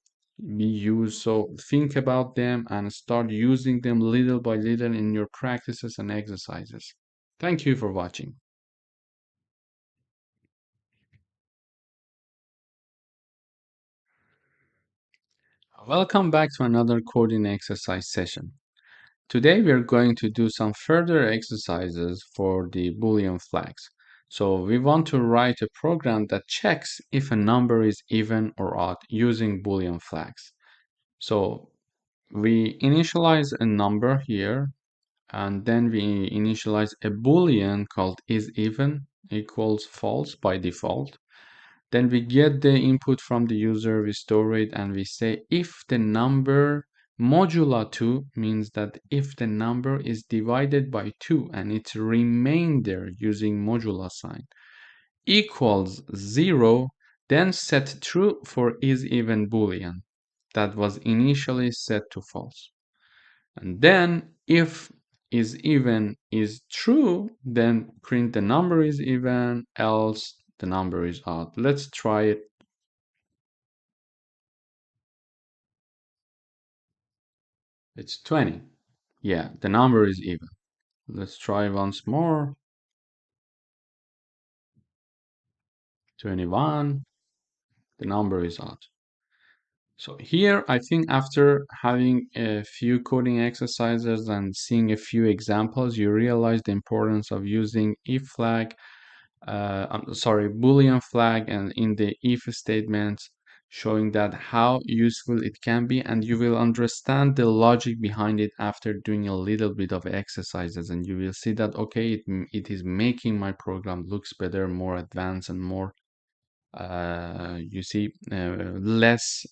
be used. So think about them and start using them little by little in your practices and exercises. Thank you for watching. Welcome back to another coding exercise session. Today we are going to do some further exercises for the Boolean flags. So we want to write a program that checks if a number is even or odd using Boolean flags. So we initialize a number here, and then we initialize a Boolean called isEven equals false by default. Then we get the input from the user, we store it, and we say if the number modulo 2 means that if the number is divided by 2 and its remainder using modulo sign equals 0, then set true for isEven Boolean that was initially set to false. And then if isEven is true, then print the number is even, else the number is odd. Let's try it. It's 20. Yeah, the number is even. Let's try once more. 21. The number is odd. So here, I think after having a few coding exercises and seeing a few examples, you realize the importance of using if flag, Boolean flag, and in the if statements, showing that how useful it can be, and you will understand the logic behind it after doing a little bit of exercises, and you will see that okay, it is making my program looks better, more advanced, and more less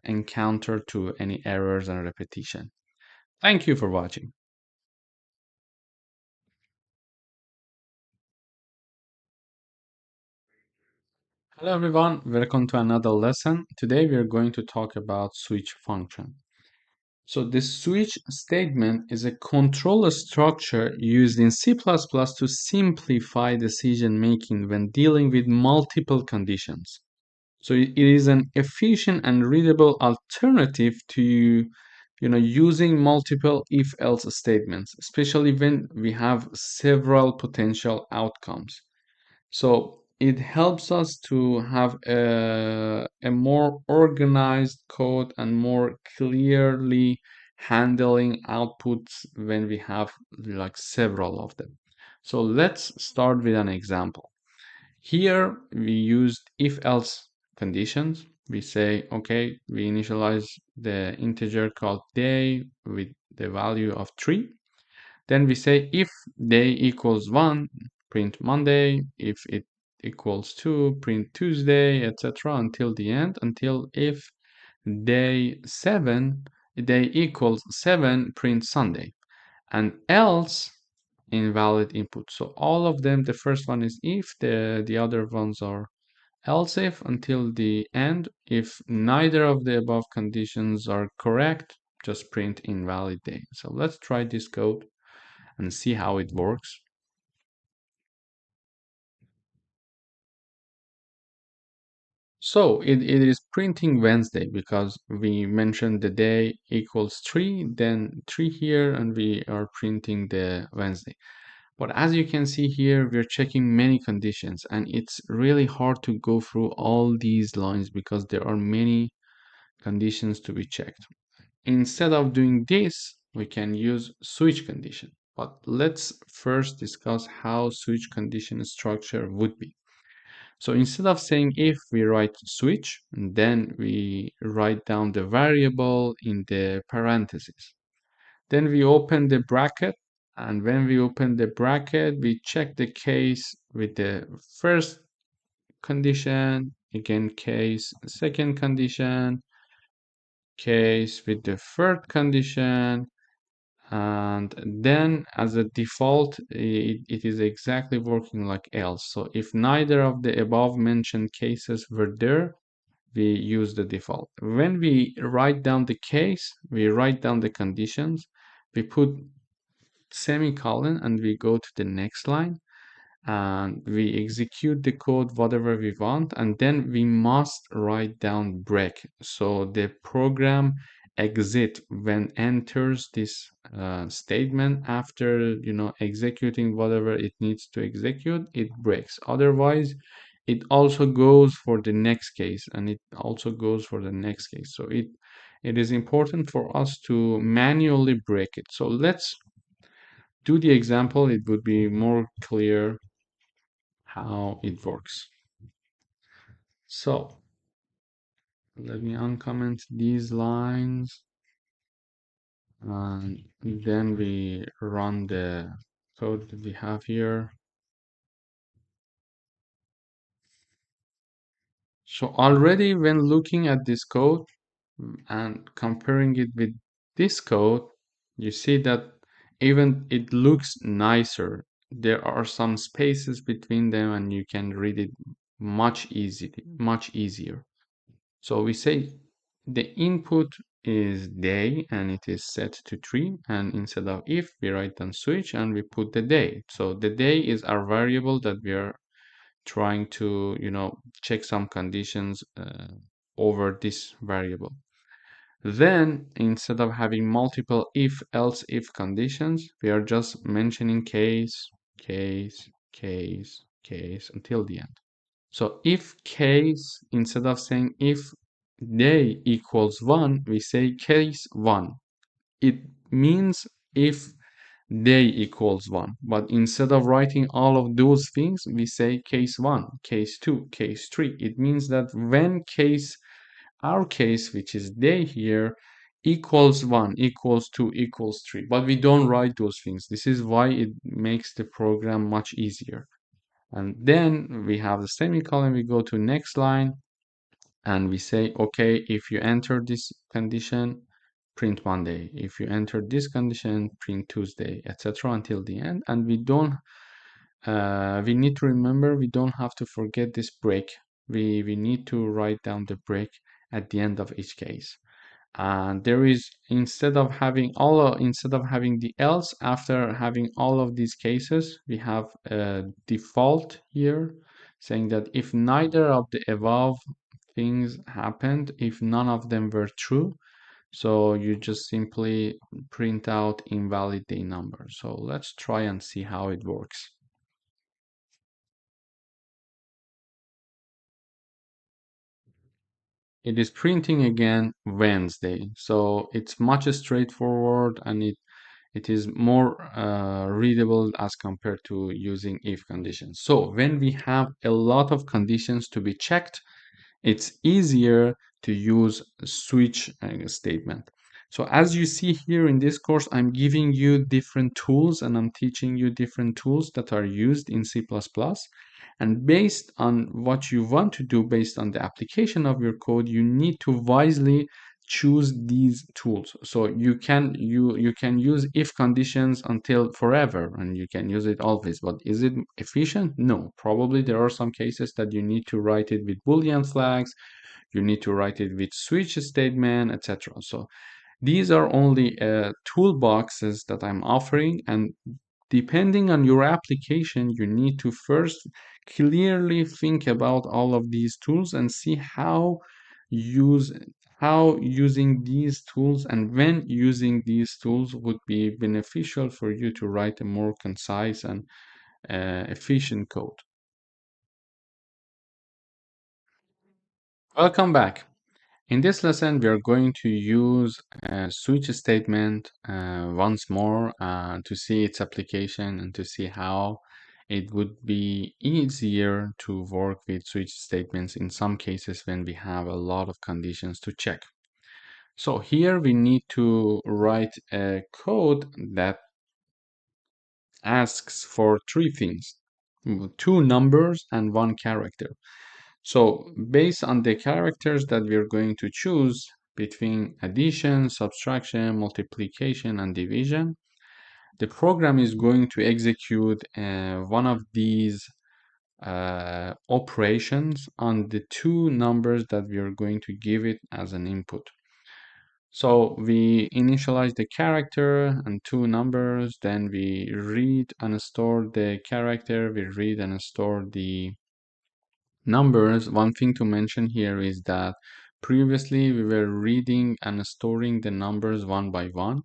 encounter to any errors and repetition. Thank you for watching. Hello everyone, welcome to another lesson. Today we are going to talk about switch function. So the switch statement is a control structure used in C++ to simplify decision making when dealing with multiple conditions. So it is an efficient and readable alternative to using multiple if-else statements, especially when we have several potential outcomes. So it helps us to have a more organized code and more clearly handling outputs when we have like several of them. So let's start with an example. Here we used if-else conditions. We say, okay, we initialize the integer called day with the value of 3. Then we say if day equals 1, print Monday. If it equals 2, print Tuesday, etc. until the end, until if day equals 7, print Sunday. And else invalid input. So all of them, the first one is if, the other ones are else if until the end. If neither of the above conditions are correct, just print invalid day. So let's try this code and see how it works. So it is printing Wednesday because we mentioned the day equals 3, then 3 here, and we are printing the Wednesday. But as you can see here, we're checking many conditions, and it's really hard to go through all these lines because there are many conditions to be checked. Instead of doing this, we can use switch condition. But let's first discuss how switch condition structure would be. So instead of saying if, we write switch, and then we write down the variable in the parentheses. Then we open the bracket, and when we open the bracket, we check the case with the first condition, again case, second condition, case with the third condition, and then as a default, it is exactly working like else. So if neither of the above mentioned cases were there, we use the default. When we write down the case, we write down the conditions, we put semicolon, and we go to the next line, and we execute the code whatever we want, and then we must write down break, so the program exit when enters this statement. After executing whatever it needs to execute, it breaks. Otherwise, it also goes for the next case, and it also goes for the next case. So it is important for us to manually break it. So let's do the example. It would be more clear how it works. So let me uncomment these lines, and then we run the code that we have here. So already when looking at this code and comparing it with this code, you see that even it looks nicer. There are some spaces between them, and you can read it much easier. So we say the input is day, and it is set to 3, and instead of if, we write down switch and we put the day. So the day is our variable that we are trying to check some conditions over this variable. Then instead of having multiple if else if conditions, we are just mentioning case, case, case, case until the end. So if case, instead of saying if day equals 1, we say case 1. It means if day equals 1. But instead of writing all of those things, we say case 1, case 2, case 3. It means that when our case, which is day here, equals 1, equals 2, equals 3. But we don't write those things. This is why it makes the program much easier. And then we have the semicolon, we go to next line, and we say, okay, if you enter this condition, print Monday. If you enter this condition, print Tuesday, etc. until the end. And we need to remember, we don't have to forget this break. We need to write down the break at the end of each case. And there is, instead of having the else, after having all of these cases, we have a default here saying that if neither of the above things happened, if none of them were true, so you just simply print out invalid day number. So let's try and see how it works. It is printing again Wednesday, so it's much straightforward, and it is more readable as compared to using if conditions. So when we have a lot of conditions to be checked, it's easier to use a switch statement. So as you see here in this course, I'm giving you different tools, and I'm teaching you different tools that are used in C++. And based on what you want to do, based on the application of your code, you need to wisely choose these tools. So you can use if conditions until forever, and you can use it always. But is it efficient? No. Probably there are some cases that you need to write it with Boolean flags, you need to write it with switch statement, etc. So these are only toolboxes that I'm offering, and depending on your application, you need to first clearly think about all of these tools and see how using these tools and when using these tools would be beneficial for you to write a more concise and efficient code. Welcome back. In this lesson, we are going to use a switch statement once more to see its application and to see how it would be easier to work with switch statements in some cases when we have a lot of conditions to check. So here we need to write a code that asks for three things, two numbers and one character. So based on the characters that we're going to choose between addition, subtraction, multiplication, and division, the program is going to execute one of these operations on the two numbers that we are going to give it as an input. So we initialize the character and two numbers, then we read and store the character, we read and store the numbers. One thing to mention here is that previously we were reading and storing the numbers one by one,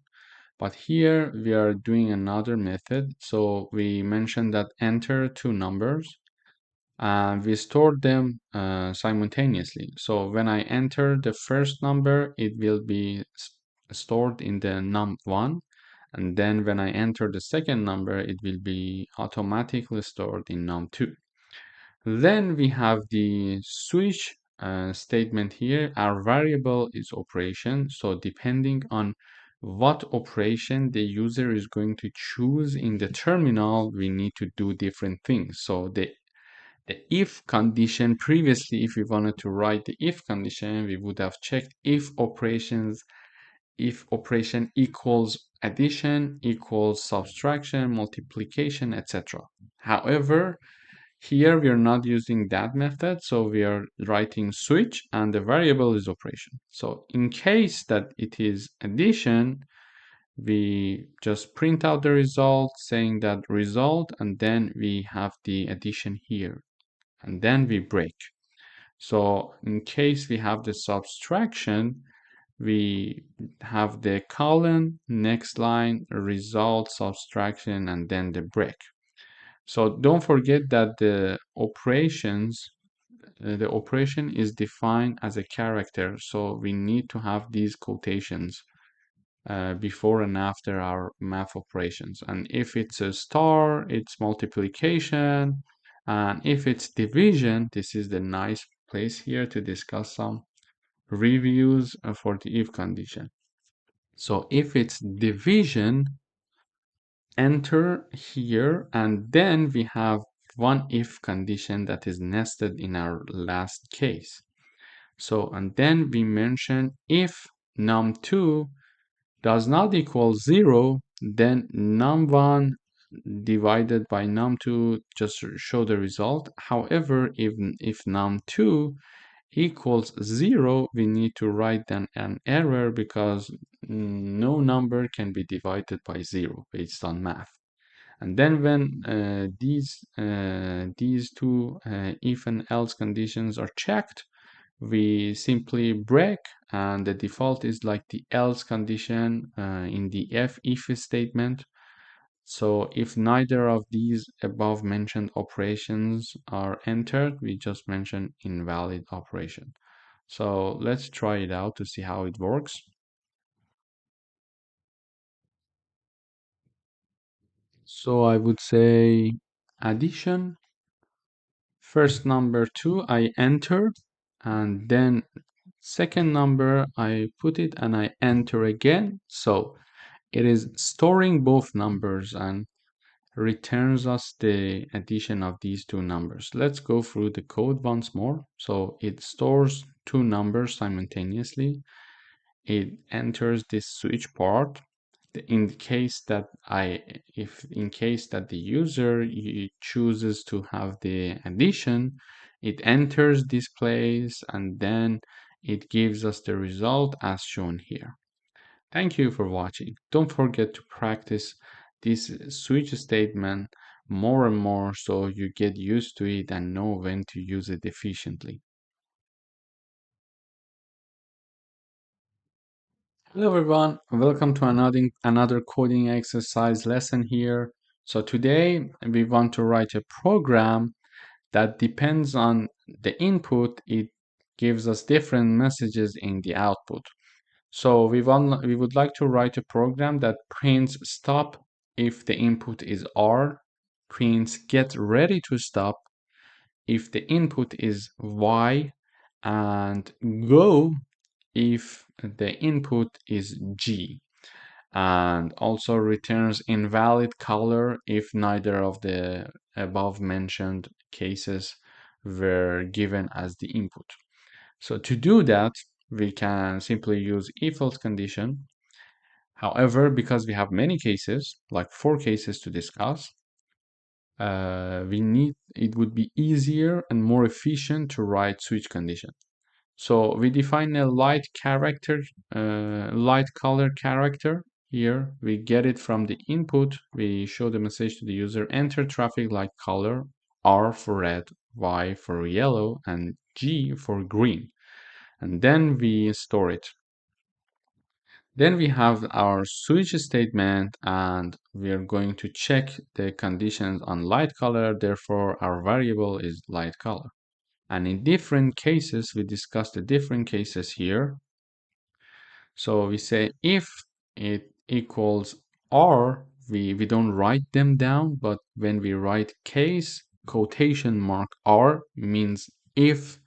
but here we are doing another method. So we mentioned that enter two numbers and we stored them simultaneously. So when I enter the first number, it will be stored in the num1, and then when I enter the second number, it will be automatically stored in num2. Then we have the switch statement here. Our variable is operation, so depending on what operation the user is going to choose in the terminal, we need to do different things. So the if condition, previously, if we wanted to write the if condition, we would have checked if operation equals addition, equals subtraction, multiplication, etc. However, here we are not using that method, so we are writing switch and the variable is operation. So in case that it is addition, we just print out the result saying that result, and then we have the addition here, and then we break. So in case we have the subtraction, we have the colon, next line, result, subtraction, and then the break. So don't forget that the operation is defined as a character, so we need to have these quotations before and after our math operations. And if it's a star, it's multiplication. And if it's division, this is the nice place here to discuss some reviews for the if condition. So if it's division, enter here, and then we have one if condition that is nested in our last case. So, and then we mention if num2 does not equal 0, then num1 divided by num2 just show the result. However, if num2 equals 0, we need to write then an error because no number can be divided by 0 based on math. And then when these two if and else conditions are checked, we simply break, and the default is like the else condition in the if statement. So if neither of these above mentioned operations are entered, we just mention invalid operation. So let's try it out to see how it works. So I would say addition, first number 2 I enter, and then second number I put it and I enter again. So it is storing both numbers and returns us the addition of these two numbers. Let's go through the code once more. So it stores two numbers simultaneously. It enters this switch part. In case that in case that the user chooses to have the addition, it enters this place and then it gives us the result as shown here. Thank you for watching. Don't forget to practice this switch statement more and more so you get used to it and know when to use it efficiently. Hello everyone, welcome to another coding exercise lesson here. So today we want to write a program that depends on the input, it gives us different messages in the output. So we would like to write a program that prints stop if the input is R, prints get ready to stop if the input is Y, and go if the input is G, and also returns invalid color if neither of the above mentioned cases were given as the input. So to do that, we can simply use if-else condition. However, because we have many cases, like 4 cases to discuss, it would be easier and more efficient to write switch condition. So we define a light color character. Here we get it from the input. We show the message to the user, enter traffic light color, R for red, Y for yellow, and G for green. And then we store it. Then we have our switch statement, and we are going to check the conditions on light color. Therefore, our variable is light color. And in different cases, we discuss the different cases here. So we say if it equals R, we don't write them down, but when we write case, quotation mark R means if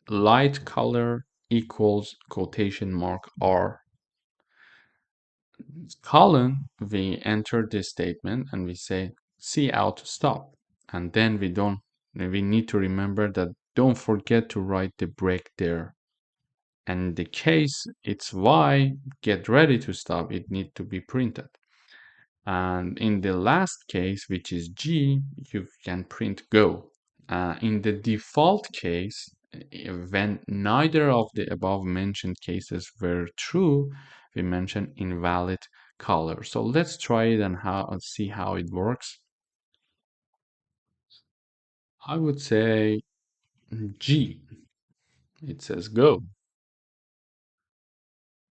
light color equals quotation mark R. Colon, we enter this statement and we say cout stop. And then we need to remember that don't forget to write the break there. And in the case it's Y, get ready to stop, it needs to be printed. And in the last case, which is G, you can print go. In the default case, when neither of the above mentioned cases were true, we mention invalid color. So let's try it and see how it works. I would say G. It says go.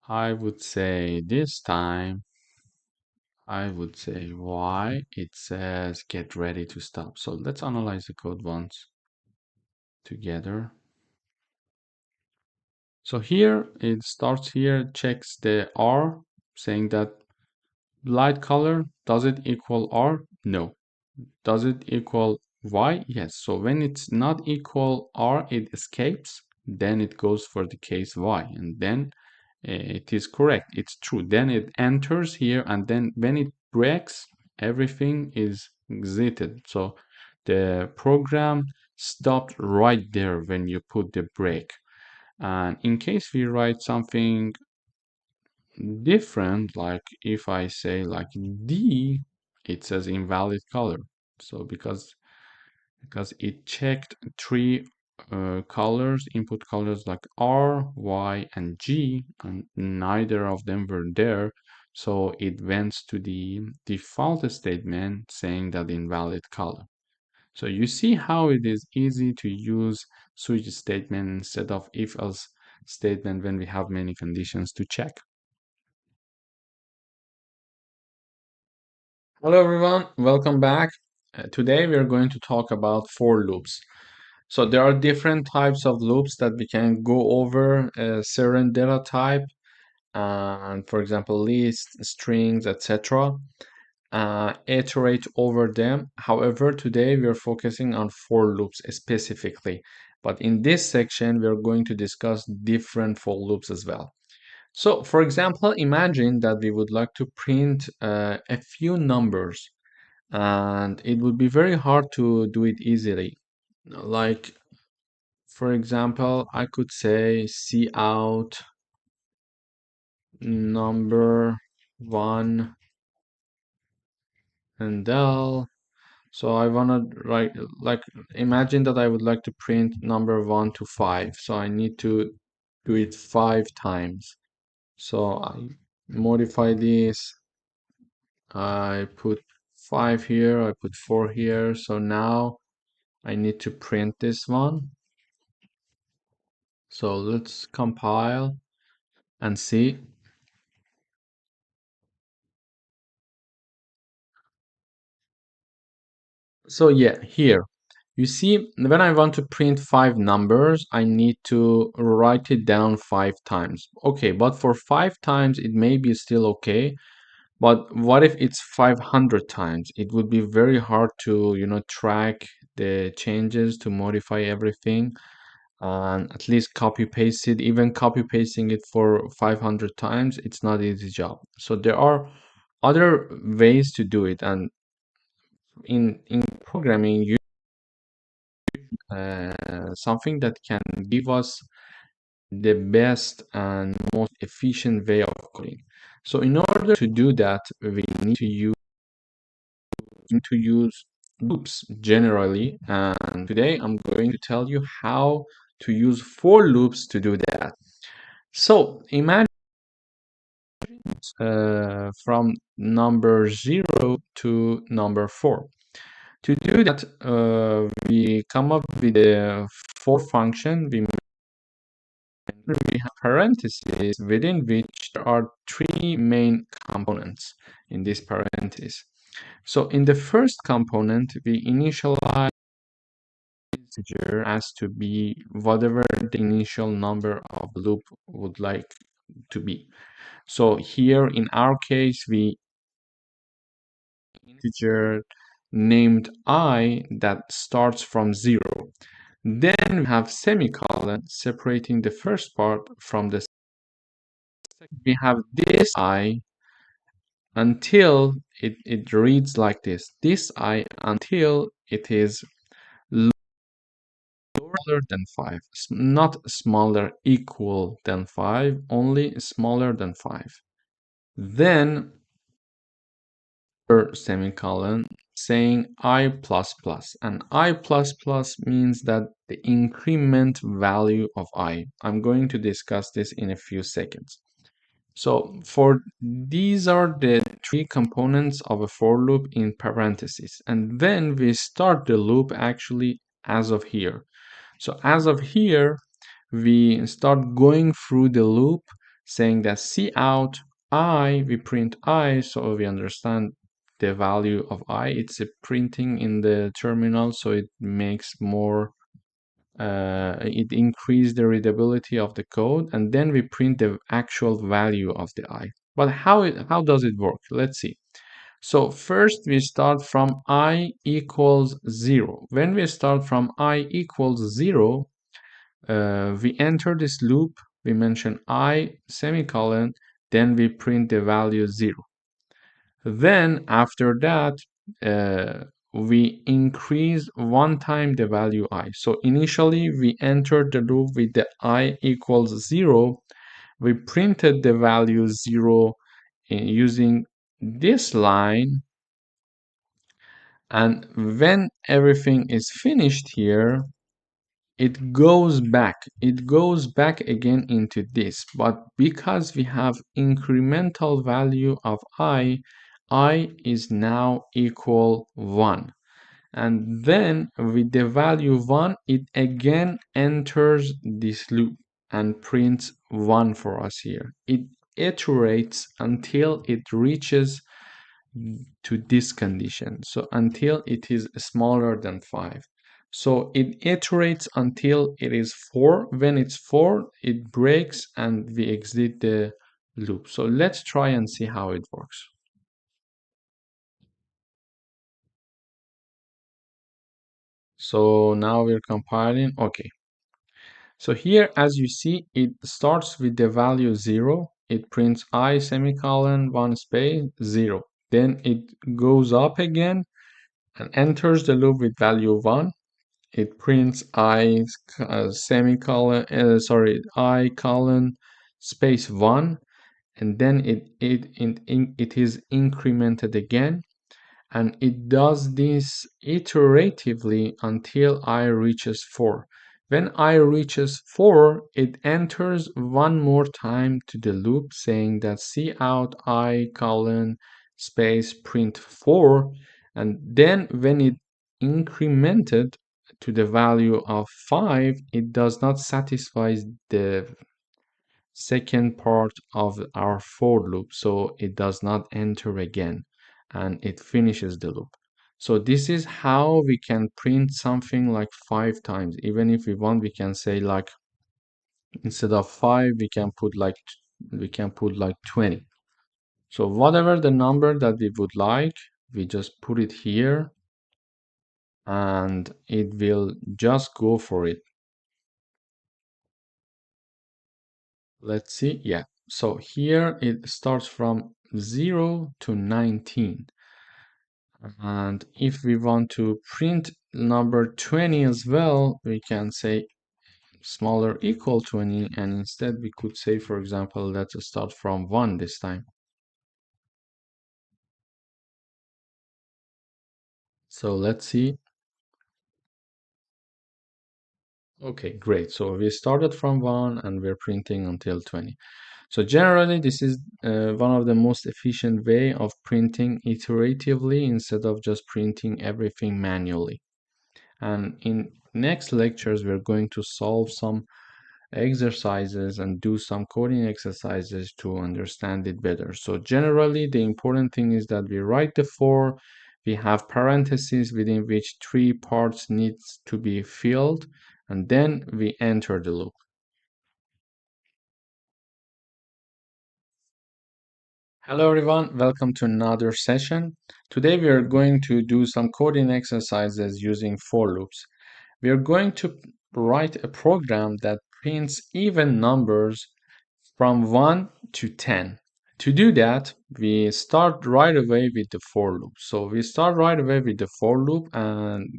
I would say this time, I would say Y. It says get ready to stop. So let's analyze the code once together. So here it starts here, checks the R, saying that light color, does it equal R? No. Does it equal Y? Yes. So when it's not equal R, it escapes. Then it goes for the case Y, and then it is correct. It's true. Then it enters here, and then when it breaks, everything is exited. So the program stopped right there when you put the break. And in case we write something different, like if I say like D, it says invalid color. So because it checked 3 colors, input colors like R, Y, and G, and neither of them were there. So it went to the default statement saying that invalid color. So you see how it is easy to use switch statement instead of if-else statement when we have many conditions to check. Hello everyone, welcome back. Today we are going to talk about for loops. So there are different types of loops that we can go over, a certain data type, and for example lists, strings, etc. Iterate over them. However, today we are focusing on for loops specifically. But in this section, we are going to discuss different for loops as well. So, for example, imagine that we would like to print a few numbers, and it would be very hard to do it easily. Like, for example, I could say cout number 1 and del. So I want to write, like, imagine that I would like to print number 1 to 5. So I need to do it 5 times. So I modify this. I put 5 here, I put 4 here. So now I need to print this one. So let's compile and see. So yeah, here you see when I want to print 5 numbers, I need to write it down 5 times. Okay, but for 5 times it may be still okay. But what if it's 500 times? It would be very hard to, track the changes, to modify everything, and at least copy paste it. Even copy pasting it for 500 times, it's not easy job. So there are other ways to do it. And in programming, you something that can give us the best and most efficient way of coding. So in order to do that, we need to use loops generally. And today I'm going to tell you how to use for loops to do that. So imagine from number 0 to number 4. To do that, we come up with a for function. We have parentheses within which there are three main components in this parenthesis. So in the first component, we initialize integer as to be whatever the initial number of loop would like to be. So here in our case, we integer named I that starts from 0. Then we have semicolon separating the first part from the second. We have this I until it reads like this I until it is smaller than 5, not smaller equal than 5, only smaller than 5. Then semicolon saying I plus plus, and I plus plus means that the increment value of I. I'm going to discuss this in a few seconds. So for these are the three components of a for loop in parentheses, and then we start the loop actually as of here. So as of here, we start going through the loop saying that cout I, we print I, so we understand the value of I. It's a printing in the terminal, so it makes more, it increases the readability of the code, and then we print the actual value of the I. But how does it work? Let's see. So first we start from I equals 0. When we start from I equals 0, we enter this loop, we mention I semicolon, then we print the value 0. Then after that, we increase one time the value I. So initially we entered the loop with the I equals 0. We printed the value 0 using this line. And when everything is finished here, it goes back again into this. But because we have incremental value of I is now equal 1. And then with the value 1, it again enters this loop and prints 1 for us here. It iterates until it reaches to this condition, so until it is smaller than 5. So it iterates until it is 4. When it's 4, it breaks and we exit the loop. So let's try and see how it works. So now we're compiling. Okay. So here, as you see, it starts with the value 0. It prints I semicolon 1 space 0. Then it goes up again and enters the loop with value 1. It prints I semicolon, I colon space 1, and then it is incremented again, and it does this iteratively until I reaches 4. When I reaches 4, it enters one more time to the loop saying that cout I colon space print 4, and then when it incremented to the value of 5, it does not satisfy the second part of our for loop, so it does not enter again and it finishes the loop. So this is how we can print something like 5 times. Even if we want, we can say like instead of 5 we can put like 20. So whatever the number that we would like, we just put it here and it will just go for it. Let's see. Yeah. So here it starts from 0 to 19. And if we want to print number 20 as well, we can say smaller equal 20, and instead we could say, for example, let's start from 1 this time. So let's see. Okay, great. So we started from 1 and we're printing until 20. So generally, this is one of the most efficient way of printing iteratively instead of just printing everything manually. And in next lectures, we're going to solve some exercises and do some coding exercises to understand it better. So generally, the important thing is that we write the for, we have parentheses within which three parts needs to be filled, and then we enter the loop. Hello everyone, welcome to another session. Today we are going to do some coding exercises using for loops. We are going to write a program that prints even numbers from 1 to 10. To do that, we start right away with the for loop. So we start right away with the for loop and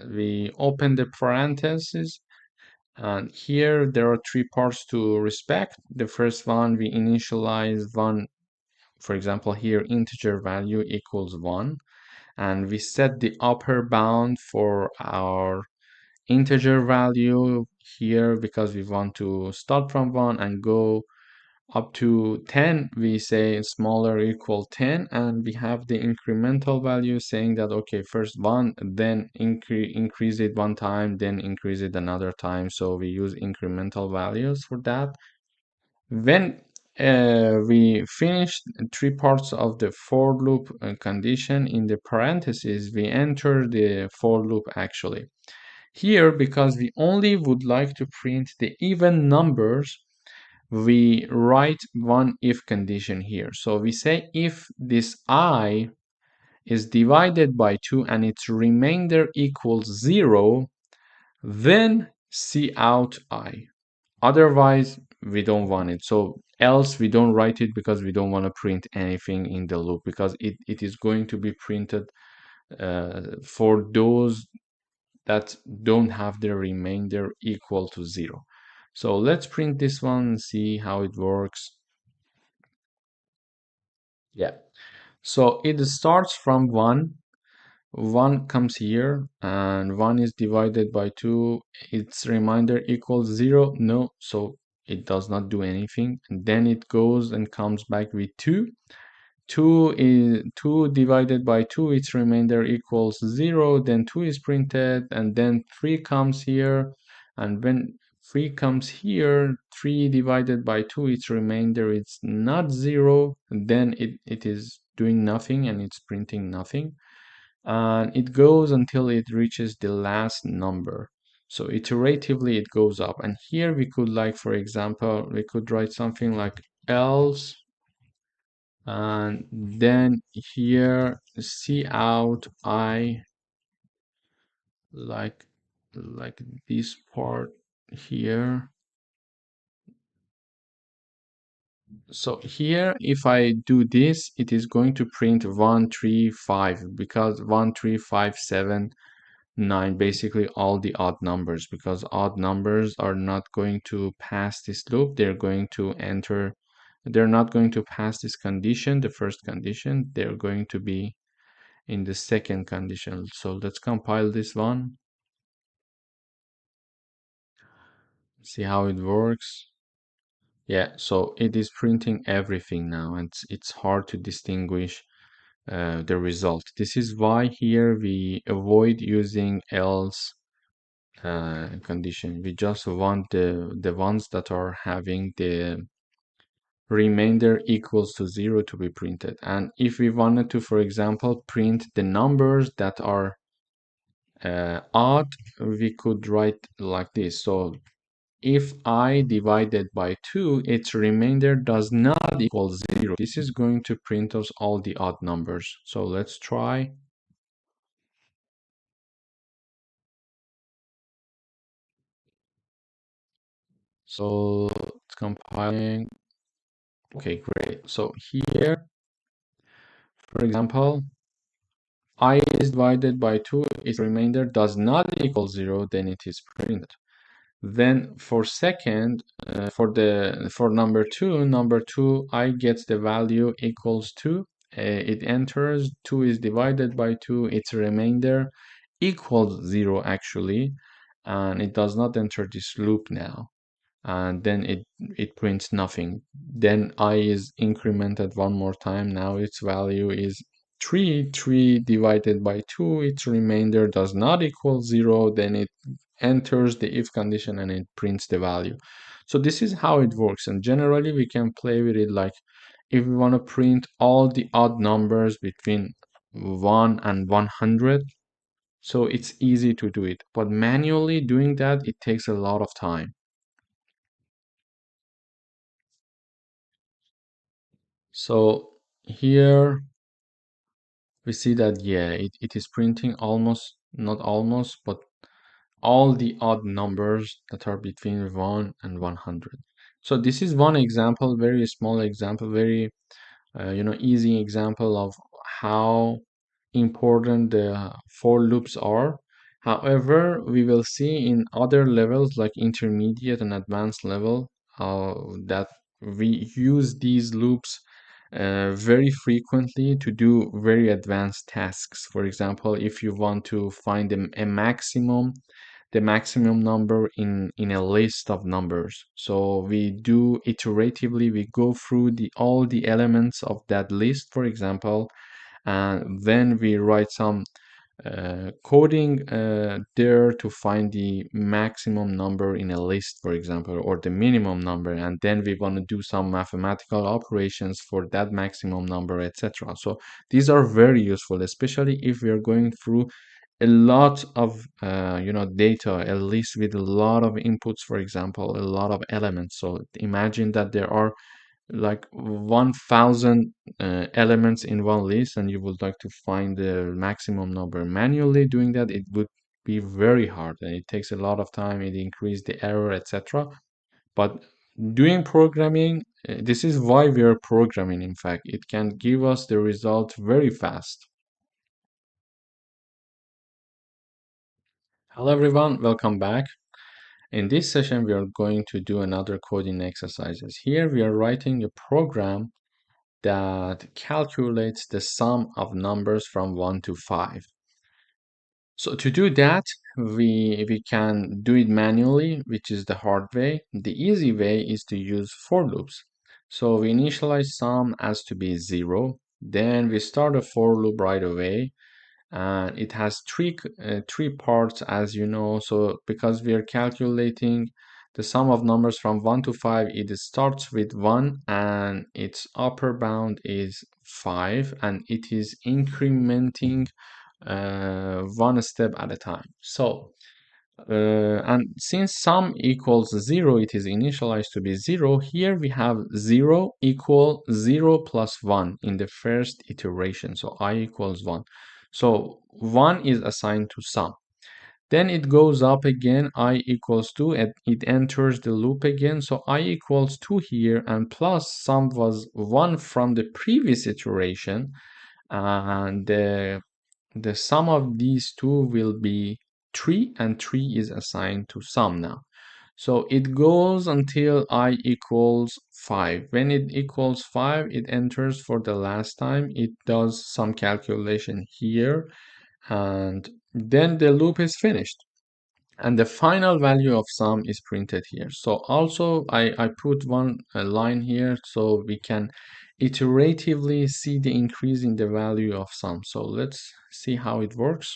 we open the parentheses. And here there are three parts to respect. The first one, we initialize one, for example, here integer value equals 1. And we set the upper bound for our integer value here because we want to start from 1 and go up to 10. We say smaller equal 10, and we have the incremental value saying that okay, first 1, then increase it one time, then increase it another time. So we use incremental values for that. When we finish three parts of the for loop condition, in the parentheses we enter the for loop actually. Here, because we only would like to print the even numbers, we write one if condition here. So we say if this I is divided by 2 and its remainder equals 0, then see out I. Otherwise, we don't want it. So else we don't write it because we don't want to print anything in the loop because it is going to be printed for those that don't have the remainder equal to 0. So let's print this one and see how it works. Yeah. So it starts from 1. 1 comes here and 1 is divided by 2. Its remainder equals 0. No, so it does not do anything. And then it goes and comes back with 2. 2 divided by 2, its remainder equals 0. Then 2 is printed, and then 3 comes here. And when 3 comes here, 3 divided by 2, its remainder is not 0. Then it is doing nothing and it's printing nothing. And it goes until it reaches the last number. So iteratively it goes up. And here we could, like, for example, we could write something like else, and then here see out I, like this part here. So here if I do this, it is going to print 1 3 5 because 1 3 5 7 9, basically all the odd numbers, because odd numbers are not going to pass this loop. They're not going to pass this condition, the first condition. They're going to be in the second condition. So let's compile this one, see how it works. Yeah, so it is printing everything now, and it's hard to distinguish the result. This is why here we avoid using else condition. We just want the ones that are having the remainder equals to 0 to be printed. And if we wanted to, for example, print the numbers that are odd, we could write like this. So if I divided by 2, its remainder does not equal 0. This is going to print us all the odd numbers. So let's try. So it's compiling. Okay, great. So here, for example, I is divided by 2, its remainder does not equal 0, then it is printed. Then for second, for number two, I gets the value equals 2. It enters 2 is divided by 2, its remainder equals 0 actually, and it does not enter this loop now. And then it prints nothing. Then I is incremented one more time. Now its value is 3. 3 divided by 2, its remainder does not equal 0. Then it enters the if condition and it prints the value. So this is how it works, and generally we can play with it like if we want to print all the odd numbers between 1 and 100, so it's easy to do it, but manually doing that, it takes a lot of time. So here we see that, yeah, it is printing almost, not almost, but all the odd numbers that are between 1 and 100. So this is one example, very small example, very easy example of how important the for loops are. However, we will see in other levels like intermediate and advanced level that we use these loops very frequently to do very advanced tasks. For example, if you want to find a maximum, the maximum number in a list of numbers. So we do iteratively, we go through all the elements of that list, for example, and then we write some coding there to find the maximum number in a list, for example, or the minimum number, and then we want to do some mathematical operations for that maximum number, etc. So these are very useful, especially if we are going through a lot of data, at least with a lot of inputs, for example, a lot of elements. So imagine that there are like 1000 elements in one list and you would like to find the maximum number. Manually doing that, it would be very hard and it takes a lot of time, it increases the error, etc. But doing programming, this is why we are programming. In fact, it can give us the result very fast. Hello everyone, welcome back. In this session, we are going to do another coding exercises. Here we are writing a program that calculates the sum of numbers from 1 to 5. So to do that, we can do it manually, which is the hard way. The easy way is to use for loops. So we initialize sum as to be 0. Then we start a for loop right away. And it has three parts, as you know. So because we are calculating the sum of numbers from 1 to 5, it starts with 1 and its upper bound is 5, and it is incrementing one step at a time. So and since sum equals 0, it is initialized to be 0. Here we have 0 equal 0 plus 1 in the first iteration. So I equals 1. So 1 is assigned to sum. Then it goes up again, I equals 2, and it enters the loop again. So I equals 2 here, and plus sum was 1 from the previous iteration. And the sum of these two will be 3, and 3 is assigned to sum now. So it goes until I equals 5. When it equals 5, it enters for the last time. It does some calculation here, and then the loop is finished. And the final value of sum is printed here. So also I put one line here so we can iteratively see the increase in the value of sum. So let's see how it works.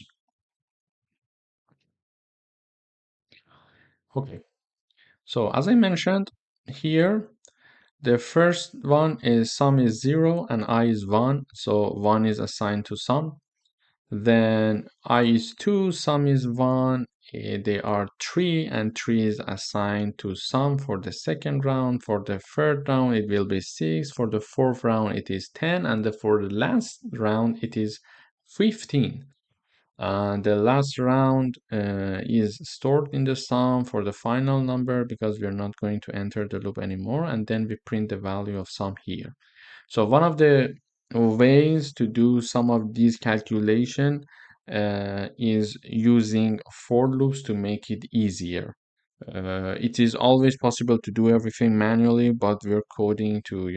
Okay, so as I mentioned here, the first one is sum is 0 and I is 1, so 1 is assigned to sum. Then I is 2, sum is 1, they are 3, and 3 is assigned to sum for the second round. For the third round, it will be 6. For the fourth round, it is 10. And for the last round, it is 15. The last round is stored in the sum for the final number because we're not going to enter the loop anymore. And then we print the value of sum here. So one of the ways to do some of these calculation is using for loops to make it easier. It is always possible to do everything manually, but we're coding to,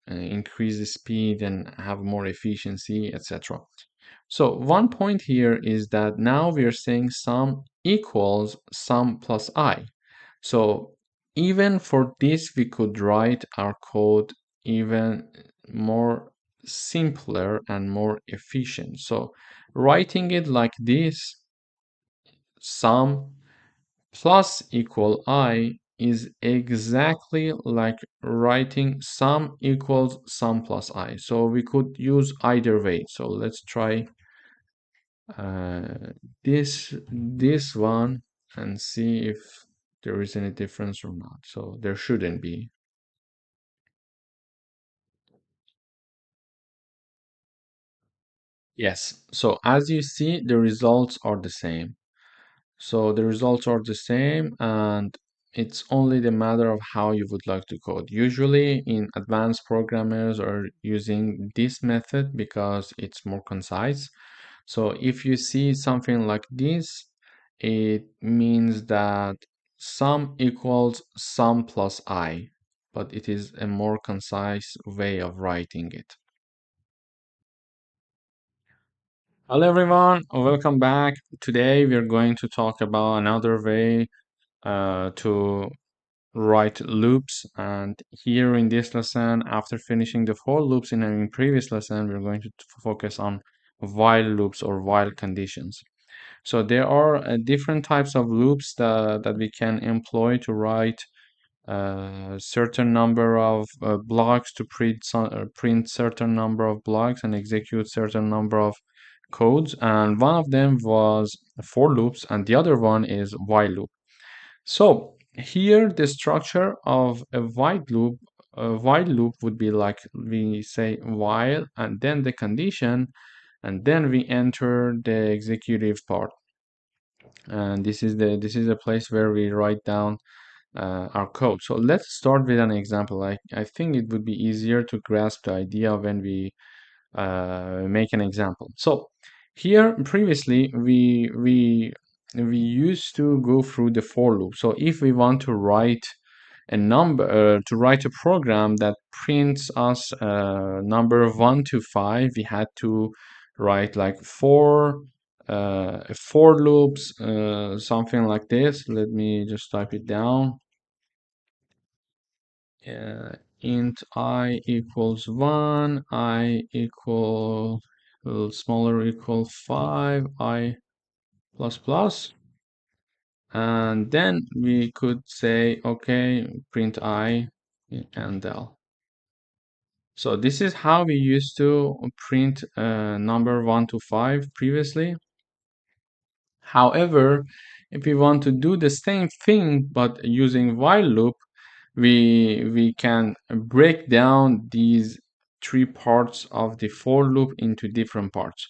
increase the speed and have more efficiency, etc. So one point here is that now we are saying sum equals sum plus I. So even for this, we could write our code even more simpler and more efficient. So writing it like this, sum plus equal I is exactly like writing sum equals sum plus I. So we could use either way. So let's try this one and see if there is any difference or not. So there shouldn't be. Yes, so as you see, the results are the same. So the results are the same, and it's only the matter of how you would like to code. Usually in advanced programmers are using this method because it's more concise. So if you see something like this, it means that sum equals sum plus I, but it is a more concise way of writing it. Hello everyone, welcome back. Today we're going to talk about another way to write loops. And here in this lesson, after finishing the for loops in a previous lesson, we're going to focus on while loops or while conditions. So there are different types of loops that we can employ to write certain number of blocks to print certain number of blocks and execute certain number of codes. And one of them was for loops, and the other one is while loop. So here the structure of a while loop would be like we say while and then the condition, and then we enter the executive part. And this is a place where we write down our code. So let's start with an example. I think it would be easier to grasp the idea when we make an example. So here previously we used to go through the for loop. So if we want to write a number to write a program that prints us number 1 to 5, we had to write like for loops, something like this. Let me just type it down. Int I equals 1, I equal smaller equal 5, I plus plus. And then we could say, okay, print I and L. So this is how we used to print number 1 to 5 previously. However, if we want to do the same thing but using while loop, we can break down these three parts of the for loop into different parts.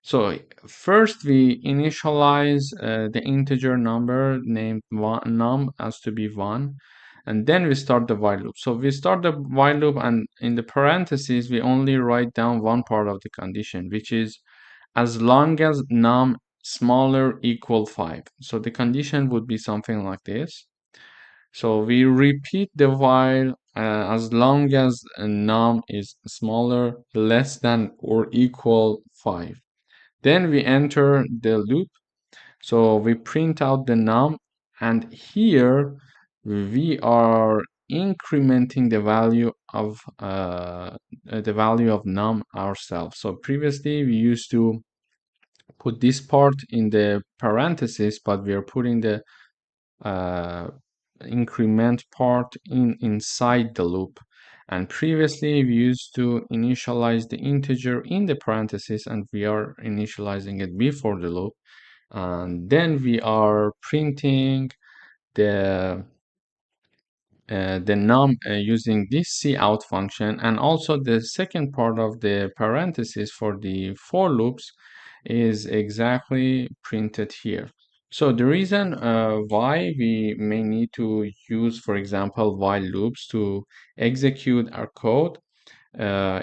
So first we initialize the integer number named num as to be 1, and then we start the while loop. So we start the while loop, and in the parentheses we only write down one part of the condition, which is as long as num smaller equal 5. So the condition would be something like this. So we repeat the while as long as num is smaller, less than or equal 5. Then we enter the loop. So we print out the num, and here we are incrementing the value of num ourselves. So previously we used to put this part in the parentheses, but we are putting the uh, increment part inside the loop. And previously we used to initialize the integer in the parentheses, and we are initializing it before the loop. And then we are printing the the num using this cout function, and also the second part of the parenthesis for the for loops is exactly printed here. So the reason why we may need to use, for example, while loops to execute our code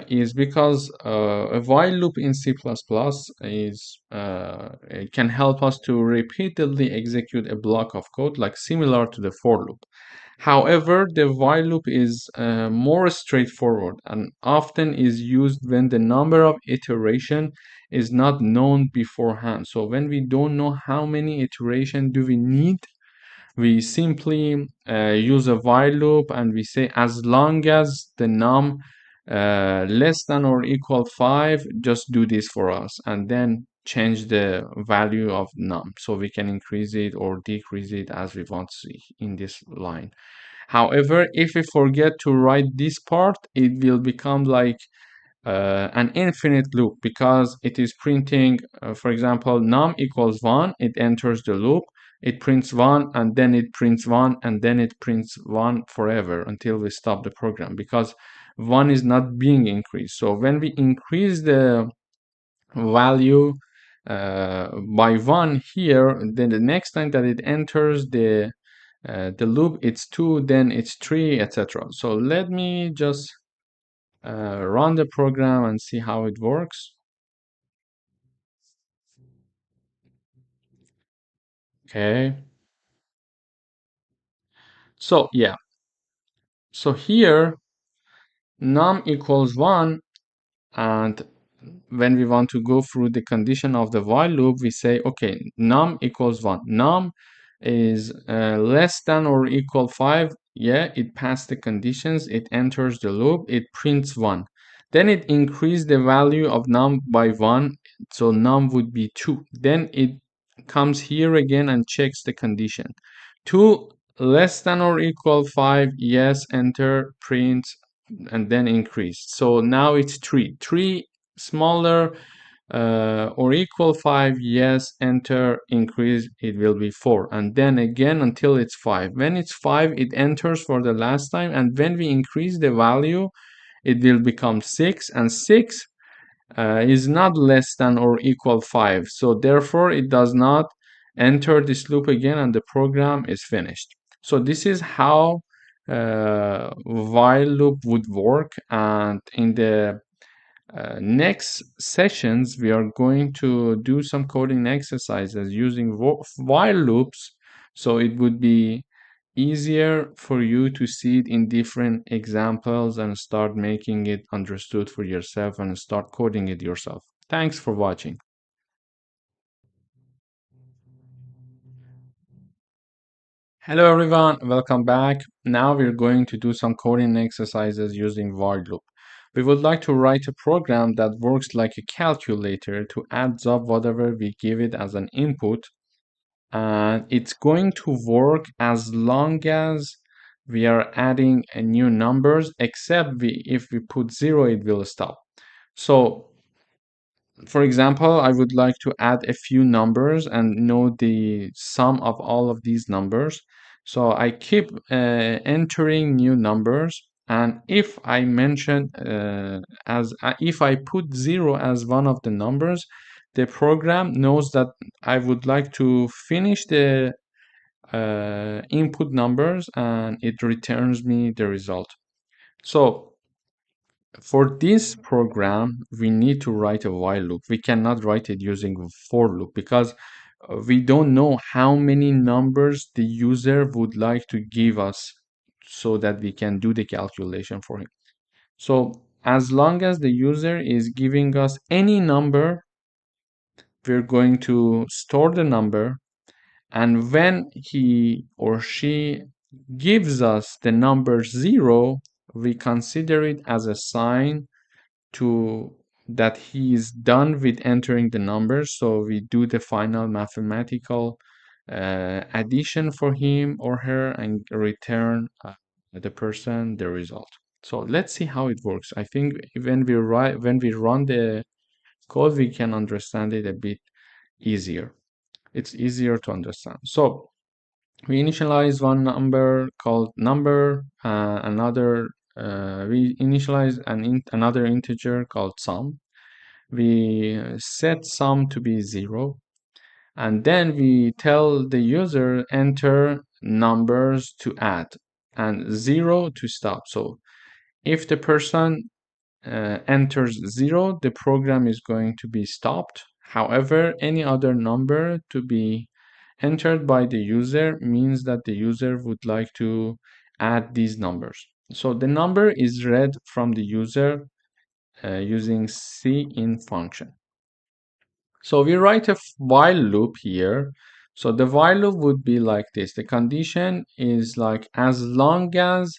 is because a while loop in C++ is it can help us to repeatedly execute a block of code, like similar to the for loop. However, the while loop is more straightforward and often is used when the number of iteration is not known beforehand. So when we don't know how many iteration do we need, we simply use a while loop and we say as long as the num less than or equal 5, just do this for us, and then change the value of num so we can increase it or decrease it as we want to see in this line. However, if we forget to write this part, it will become like an infinite loop, because it is printing, for example, num equals 1, it enters the loop, it prints 1, and then it prints 1, and then it prints 1 forever until we stop the program, because 1 is not being increased. So when we increase the value by 1 here, then the next time that it enters the loop, it's 2, then it's 3, etc. So let me just run the program and see how it works. Okay. So yeah. So here num equals 1, and when we want to go through the condition of the while loop, we say, okay, num equals 1. Num is less than or equal 5. Yeah, it passed the conditions. It enters the loop. It prints 1. Then it increased the value of num by 1. So num would be 2. Then it comes here again and checks the condition. 2 less than or equal 5. Yes, enter, print, and then increased. So now it's 3. 3 smaller or equal 5, yes, enter, increase, it will be 4, and then again until it's 5. When it's 5, it enters for the last time, and when we increase the value, it will become 6, and 6 is not less than or equal 5, so therefore it does not enter this loop again, and the program is finished. So this is how while loop would work, and in the next sessions, we are going to do some coding exercises using while loops, so it would be easier for you to see it in different examples and start making it understood for yourself and start coding it yourself. Thanks for watching. Hello everyone, welcome back. Now we're going to do some coding exercises using while loop. We would like to write a program that works like a calculator to adds up whatever we give it as an input, and it's going to work as long as we are adding a new numbers, except if we put 0, it will stop. So for example, I would like to add a few numbers and know the sum of all of these numbers. So I keep entering new numbers, and if I mention if I put 0 as one of the numbers, the program knows that I would like to finish the input numbers, and it returns me the result. So for this program, we need to write a while loop. We cannot write it using a for loop, because we don't know how many numbers the user would like to give us so that we can do the calculation for him. So as long as the user is giving us any number, we're going to store the number, and when he or she gives us the number 0, we consider it as a sign to that he is done with entering the numbers. So we do the final mathematical addition for him or her and return the person the result. So let's see how it works. I think when we run the code, we can understand it a bit easier. it's easier to understand. So we initialize one number called number, we initialize another integer called sum. We set sum to be 0, and then we tell the user enter numbers to add and 0 to stop. So if the person enters 0, the program is going to be stopped. However, any other number to be entered by the user means that the user would like to add these numbers. So the number is read from the user using cin function. So we write a while loop here. So the while loop would be like this. The condition is like as long as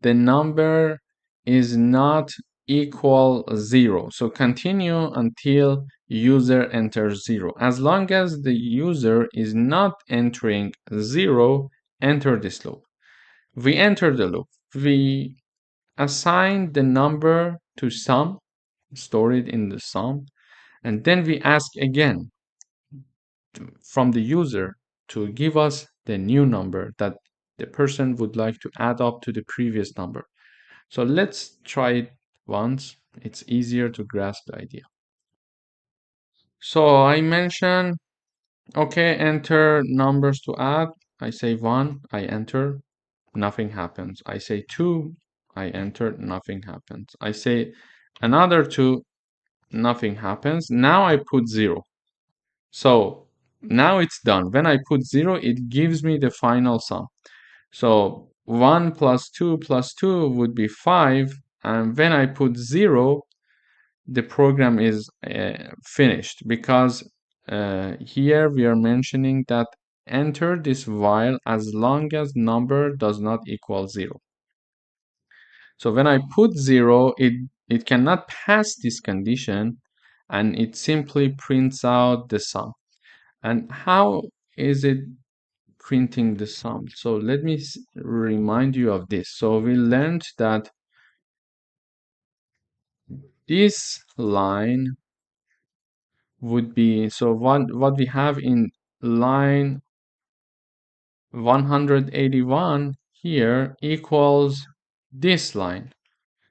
the number is not equal 0. So continue until user enters 0. As long as the user is not entering 0, enter this loop. We enter the loop. We assign the number to sum, store it in the sum, and then we ask again from the user to give us the new number that the person would like to add up to the previous number. So let's try it once. It's easier to grasp the idea. So I mentioned, okay, enter numbers to add. I say 1, I enter, nothing happens. I say 2, I enter, nothing happens. I say another 2, nothing happens. Now I put 0. So now it's done. When I put 0, it gives me the final sum. So 1 plus 2 plus 2 would be 5. And when I put 0, the program is finished, because here we are mentioning that enter this while as long as number does not equal 0. So when I put 0, it cannot pass this condition, and it simply prints out the sum. And how is it printing the sum? So let me remind you of this. So we learned that this line would be, so what we have in line 181 here equals this line.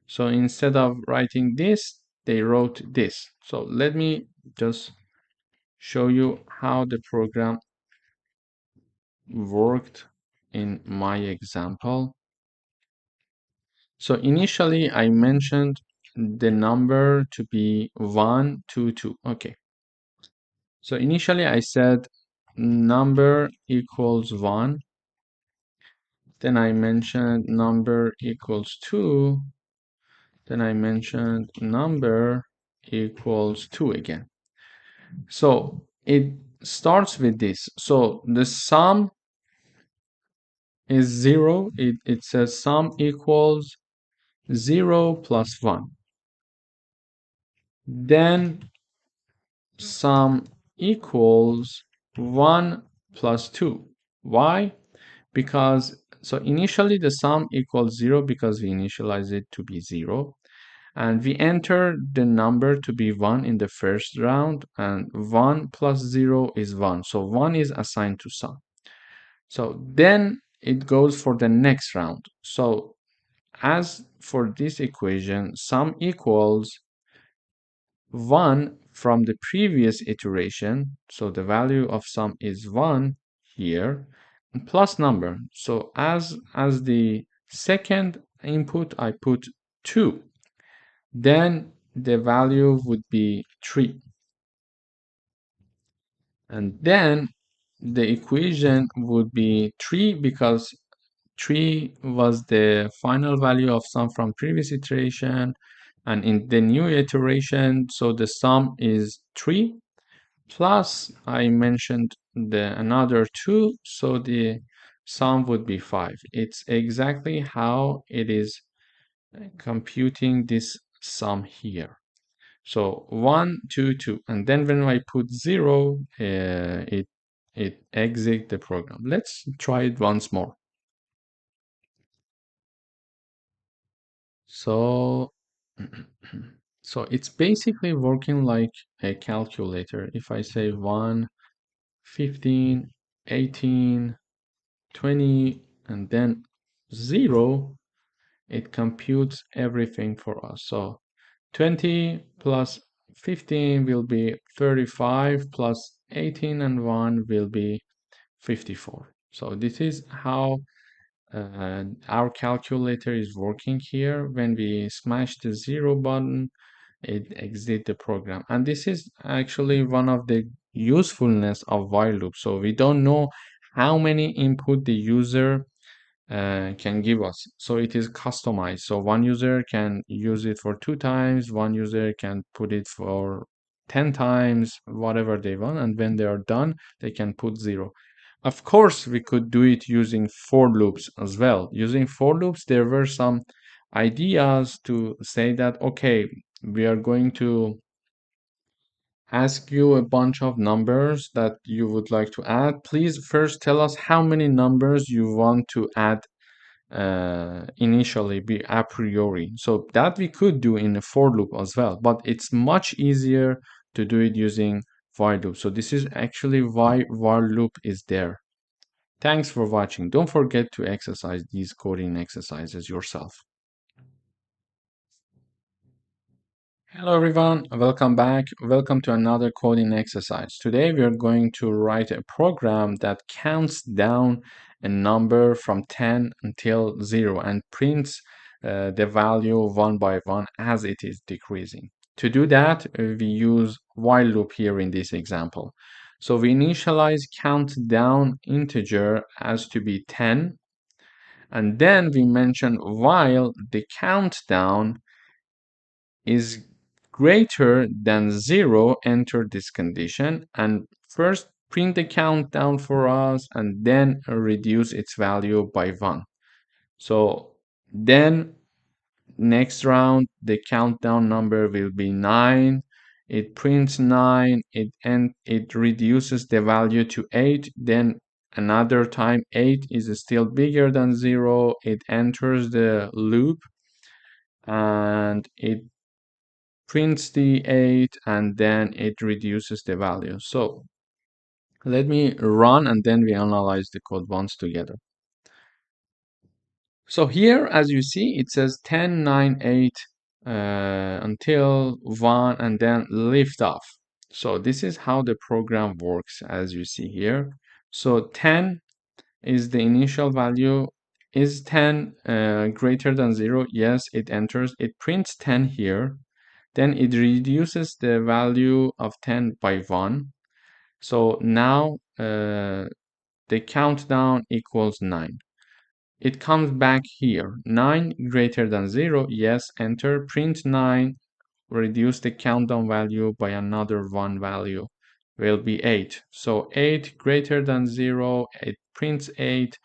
So instead of writing this, they wrote this. So let me just show you how the program worked in my example. So initially I mentioned the number to be 1, 2, 2. Okay. So initially I said number equals 1. Then I mentioned number equals 2. Then I mentioned number equals 2 again. So it starts with this. So the sum is 0. It says sum equals 0 plus 1. Then sum equals 1 plus 2. Why? Because, so initially the sum equals 0 because we initialize it to be 0. And we enter the number to be 1 in the first round, and 1 plus 0 is 1. So 1 is assigned to sum. So then it goes for the next round. So as for this equation, sum equals 1 from the previous iteration. So the value of sum is 1 here, plus number. So as the second input, I put 2. Then the value would be 3. And then the equation would be 3 because 3 was the final value of sum from previous iteration. And in the new iteration, so the sum is 3 plus I mentioned the another 2, so the sum would be 5. It's exactly how it is computing this sum here. So 1, 2, 2, and then when I put 0, it exits the program. Let's try it once more. So so it's basically working like a calculator. If I say 1, 15, 18, 20, and then 0, it computes everything for us. So 20 plus 15 will be 35, plus 18 and 1 will be 54. So this is how our calculator is working here. When we smash the 0 button, it exits the program. And this is actually one of the usefulness of while loop. So we don't know how many input the user can give us. So it is customized. So one user can use it for 2 times, one user can put it for 10 times, whatever they want. And when they are done, they can put 0. Of course, we could do it using for loops as well. Using for loops, there were some ideas to say that, okay, we are going to ask you a bunch of numbers that you would like to add. Please first tell us how many numbers you want to add initially, be a priori. So that we could do in a for loop as well, but it's much easier to do it using while loop. So this is actually why while loop is there. Thanks for watching. Don't forget to exercise these coding exercises yourself. Hello everyone, welcome back. Welcome to another coding exercise. Today we are going to write a program that counts down a number from 10 until 0 and prints the value one by one as it is decreasing. To do that, we use while loop here in this example. So we initialize countdown integer as to be 10, and then we mention while the countdown is greater than 0, enter this condition, and first print the countdown for us and then reduce its value by 1. So then next round the countdown number will be 9. It prints 9, it reduces the value to 8, then another time 8 is still bigger than 0, it enters the loop and it prints the 8 and then it reduces the value. So let me run and then we analyze the code once together. So here, as you see, it says 10, 9, 8 until 1 and then lift off. So this is how the program works, as you see here. So 10 is the initial value. Is 10 greater than 0? Yes, it enters. It prints 10 here. Then it reduces the value of 10 by 1. So now the countdown equals 9. It comes back here. 9 greater than 0. Yes, enter. Print 9. Reduce the countdown value by another 1 value. Will be 8. So 8 greater than 0. It prints 8.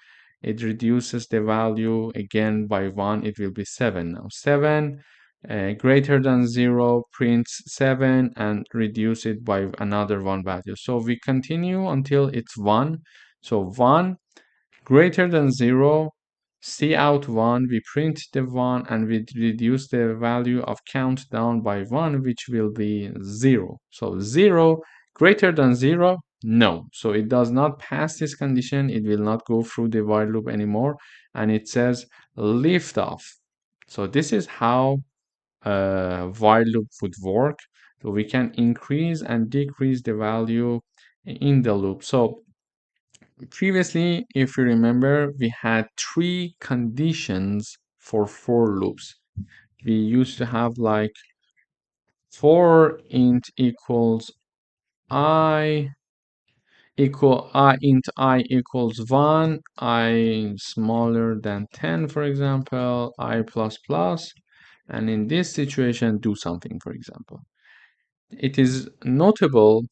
It reduces the value again by 1. It will be 7 now. 7 greater than 0, prints 7 and reduce it by another 1 value. So we continue until it's 1. So 1 greater than 0, see out 1, we print the 1 and we reduce the value of countdown by 1, which will be 0. So 0 greater than 0, no. So it does not pass this condition. It will not go through the while loop anymore. And it says lift off. So this is how while loop would work. So we can increase and decrease the value in the loop. So previously, if you remember, we had 3 conditions for loops. We used to have like for int equals I int I equals 1, I smaller than 10, for example, I plus plus, and in this situation do something, for example. It is notable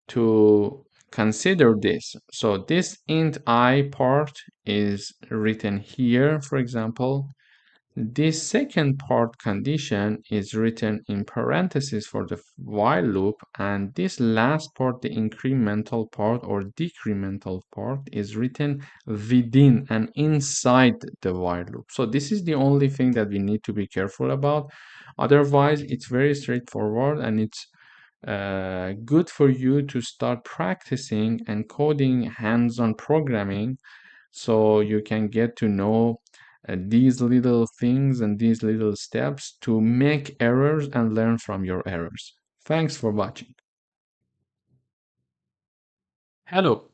to consider this. So this int I part is written here, for example. This second part condition is written in parentheses for the while loop, and this last part, the incremental part or decremental part, is written within and inside the while loop. So this is the only thing that we need to be careful about. Otherwise, it's very straightforward and it's good for you to start practicing and coding hands-on programming so you can get to know these little things and these little steps to make errors and learn from your errors. Thanks for watching. Hello.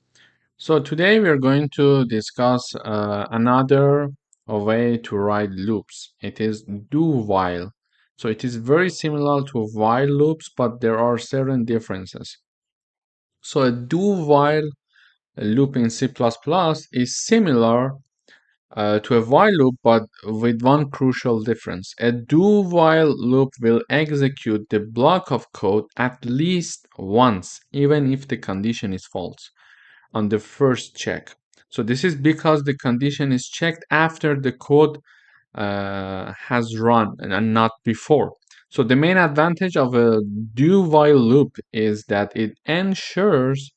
So today we are going to discuss another way to write loops. It is do while. So it is very similar to while loops, but there are certain differences. So a do while loop in C++ is similar to a while loop, but with one crucial difference. A do while loop will execute the block of code at least once, even if the condition is false, on the first check. So this is because the condition is checked after the code has run and not before. So the main advantage of a do while loop is that it ensures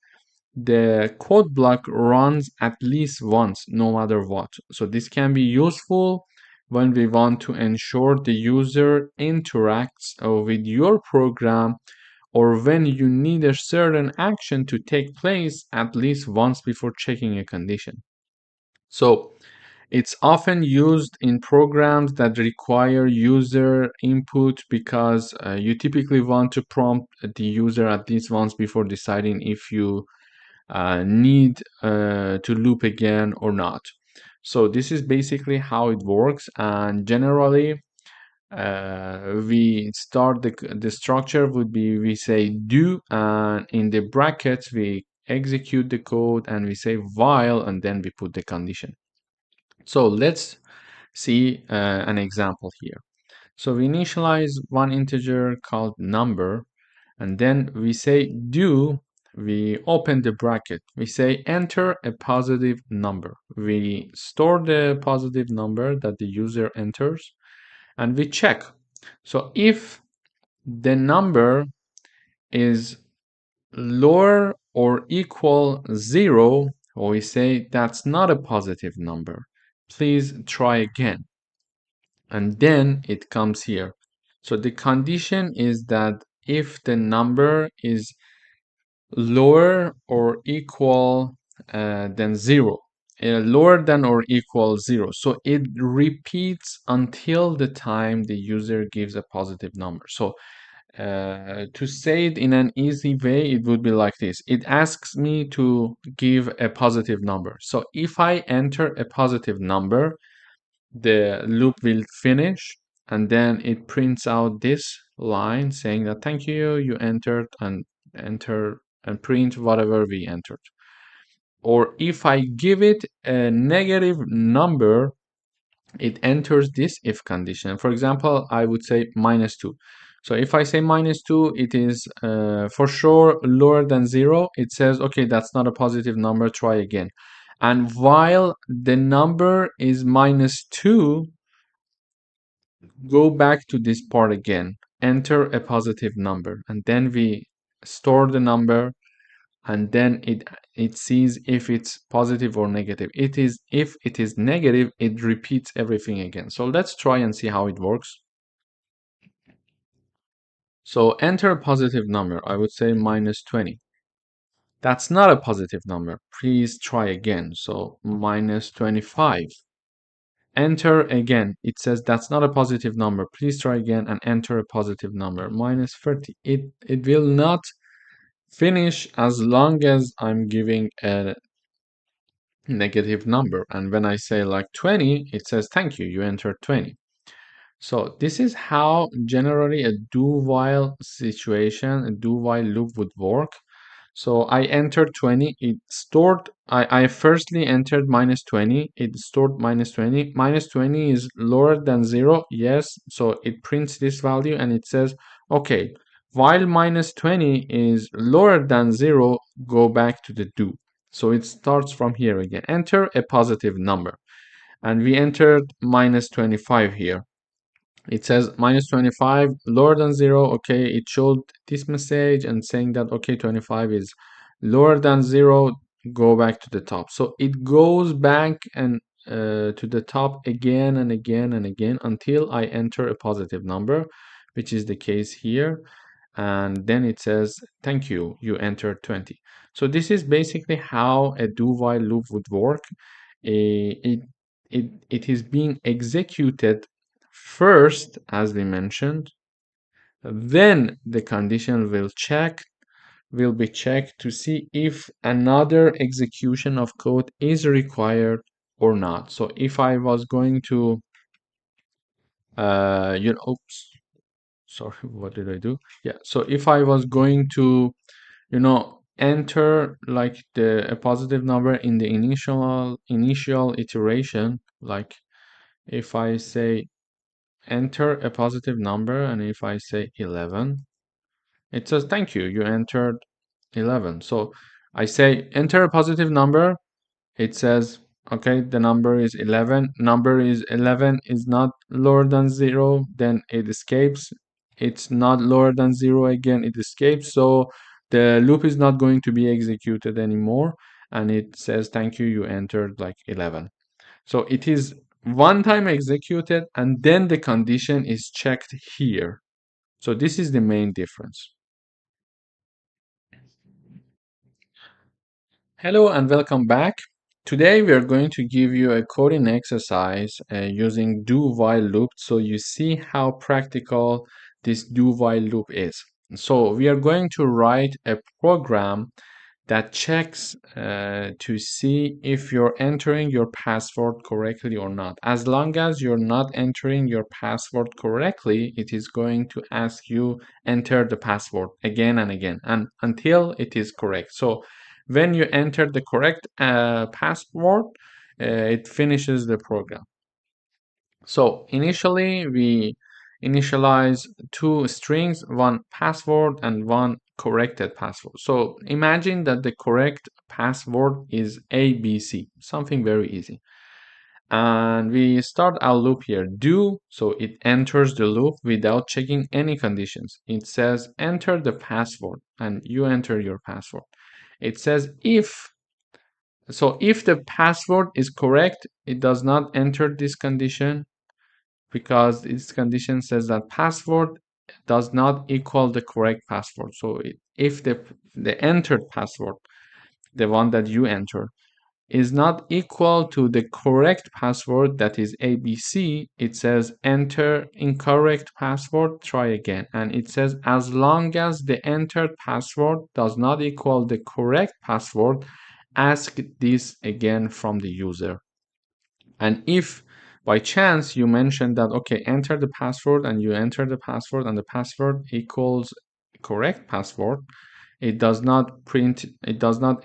the code block runs at least once, no matter what. So this can be useful when we want to ensure the user interacts with your program, or when you need a certain action to take place at least once before checking a condition. So it's often used in programs that require user input because you typically want to prompt the user at least once before deciding if you need to loop again or not. So this is basically how it works, and generally we start the structure would be we say do, and in the brackets we execute the code, and we say while, and then we put the condition. So let's see an example here. So we initialize one integer called number, and then we say do, we open the bracket, we say enter a positive number. We store the positive number that the user enters, and we check. So if the number is lower or equal 0, we say that's not a positive number. Please try again. And then it comes here. So the condition is that if the number is lower or equal than 0, lower than or equal 0. So it repeats until the time the user gives a positive number. So to say it in an easy way, it would be like this. It asks me to give a positive number. So if I enter a positive number, the loop will finish, and then it prints out this line saying that thank you, you entered, and enter and print whatever we entered. Or if I give it a negative number, it enters this if condition. For example, I would say -2. So if I say -2, it is for sure lower than 0. It says, okay, that's not a positive number, try again. And while the number is -2, go back to this part again, enter a positive number, and then we store the number, and then it sees if it's positive or negative. If it is negative, it repeats everything again. So let's try and see how it works. So enter a positive number. I would say -20. That's not a positive number. Please try again. So -25. Enter again. It says that's not a positive number. Please try again and enter a positive number. -30. It will not finish as long as I'm giving a negative number. And when I say like 20, it says thank you, you entered 20. So this is how generally a do while situation, a do while loop would work. So I entered 20, it stored, I firstly entered -20, it stored -20. -20 is lower than 0, yes, so it prints this value and it says, okay, while -20 is lower than 0, go back to the do. So it starts from here again, enter a positive number. And we entered -25 here. It says -25 lower than 0. Okay, it showed this message and saying that okay, 25 is lower than 0, go back to the top. So it goes back and to the top again and again and again until I enter a positive number, which is the case here. and then it says, thank you, you entered 20. So this is basically how a do-while loop would work. It is being executed first, as we mentioned, then the condition will be checked to see if another execution of code is required or not. So if I was going to, oops, sorry, what did I do? Yeah, so if I was going to, enter like a positive number in the initial iteration, like if I say enter a positive number and if I say 11, it says thank you, you entered 11. So I say enter a positive number, it says okay, the number is 11, number is 11 is not lower than 0, then it escapes, it's not lower than 0 again, it escapes, so the loop is not going to be executed anymore, and it says thank you, you entered like 11. So it is one time executed and then the condition is checked here. So this is the main difference. Hello and welcome back. Today we are going to give you a coding exercise using do-while loop, so you see how practical this do-while loop is. So we are going to write a program that checks to see if you're entering your password correctly or not. As long as you're not entering your password correctly, it is going to ask you enter the password again and again and until it is correct. So when you enter the correct password, it finishes the program. So initially we initialize two strings, one password and one corrected password. So imagine that the correct password is ABC, something very easy. And we start our loop here, do, so it enters the loop without checking any conditions. It says enter the password and you enter your password. It says if the password is correct, it does not enter this condition because this condition says that password does not equal the correct password. So if the entered password, the one that you enter, is not equal to the correct password, that is ABC, it says enter incorrect password, try again. And it says as long as the entered password does not equal the correct password, ask this again from the user. And if by chance you mention that, okay, enter the password and you enter the password and the password equals correct password, it does not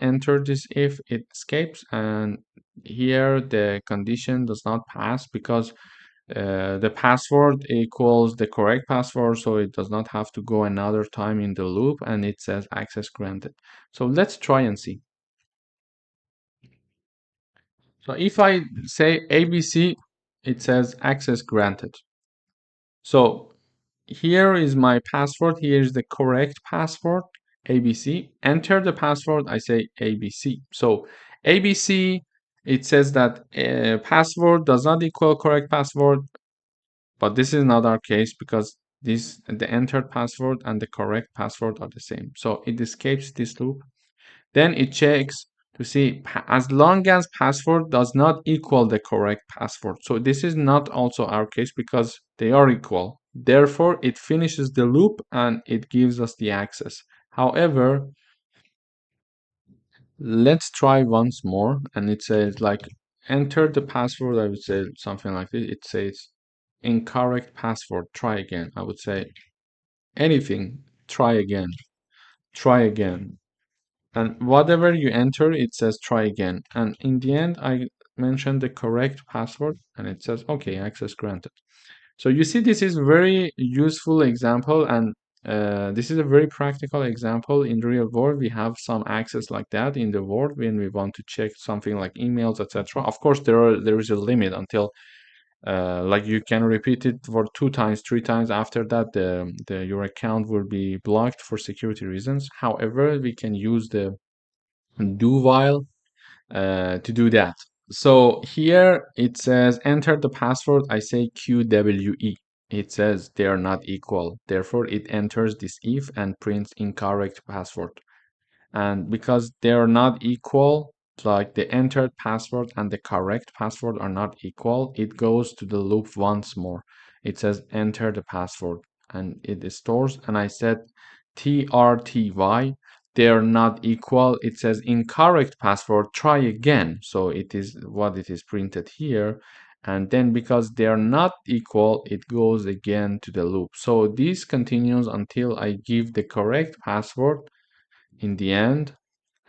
enter this if, it escapes, and here the condition does not pass because the password equals the correct password, so it does not have to go another time in the loop, and it says access granted. So let's try and see. So if I say ABC, it says access granted. So here is my password. Here is the correct password, ABC. Enter the password. I say ABC. So ABC, it says that password does not equal correct password, but this is not our case because the entered password and the correct password are the same. So it escapes this loop. Then it checks to see as long as password does not equal the correct password. So this is not also our case because they are equal. Therefore, it finishes the loop and it gives us the access. However, let's try once more, and it says like enter the password. I would say something like this. It says incorrect password, try again. I would say anything, try again, try again. And whatever you enter, it says try again. And in the end, I mentioned the correct password and it says, okay, access granted. So you see, this is very useful example, and this is a very practical example in real world. We have some access like that in the world when we want to check something like emails, etc. Of course, there is a limit until like you can repeat it for 2 times, 3 times. After that, your account will be blocked for security reasons. However, we can use the do while to do that. So here it says enter the password. I say QWE. it says they are not equal. Therefore, it enters this if and prints incorrect password. And because they are not equal, like the entered password and the correct password are not equal, it goes to the loop once more. It says enter the password and it stores. And I said TRTY, they are not equal. It says incorrect password, try again. So it is what it is printed here. And then because they are not equal, it goes again to the loop. So this continues until I give the correct password in the end,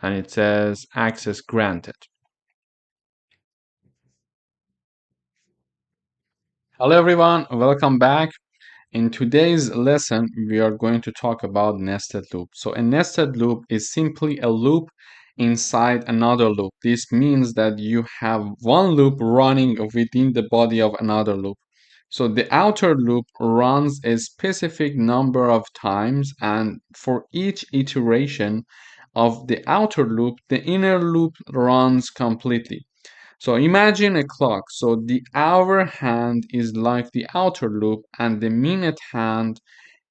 and it says access granted. Hello everyone, welcome back. In today's lesson, we are going to talk about nested loop. So a nested loop is simply a loop inside another loop. This means that you have one loop running within the body of another loop. So the outer loop runs a specific number of times, and for each iteration of the outer loop, the inner loop runs completely. So imagine a clock. So the hour hand is like the outer loop, and the minute hand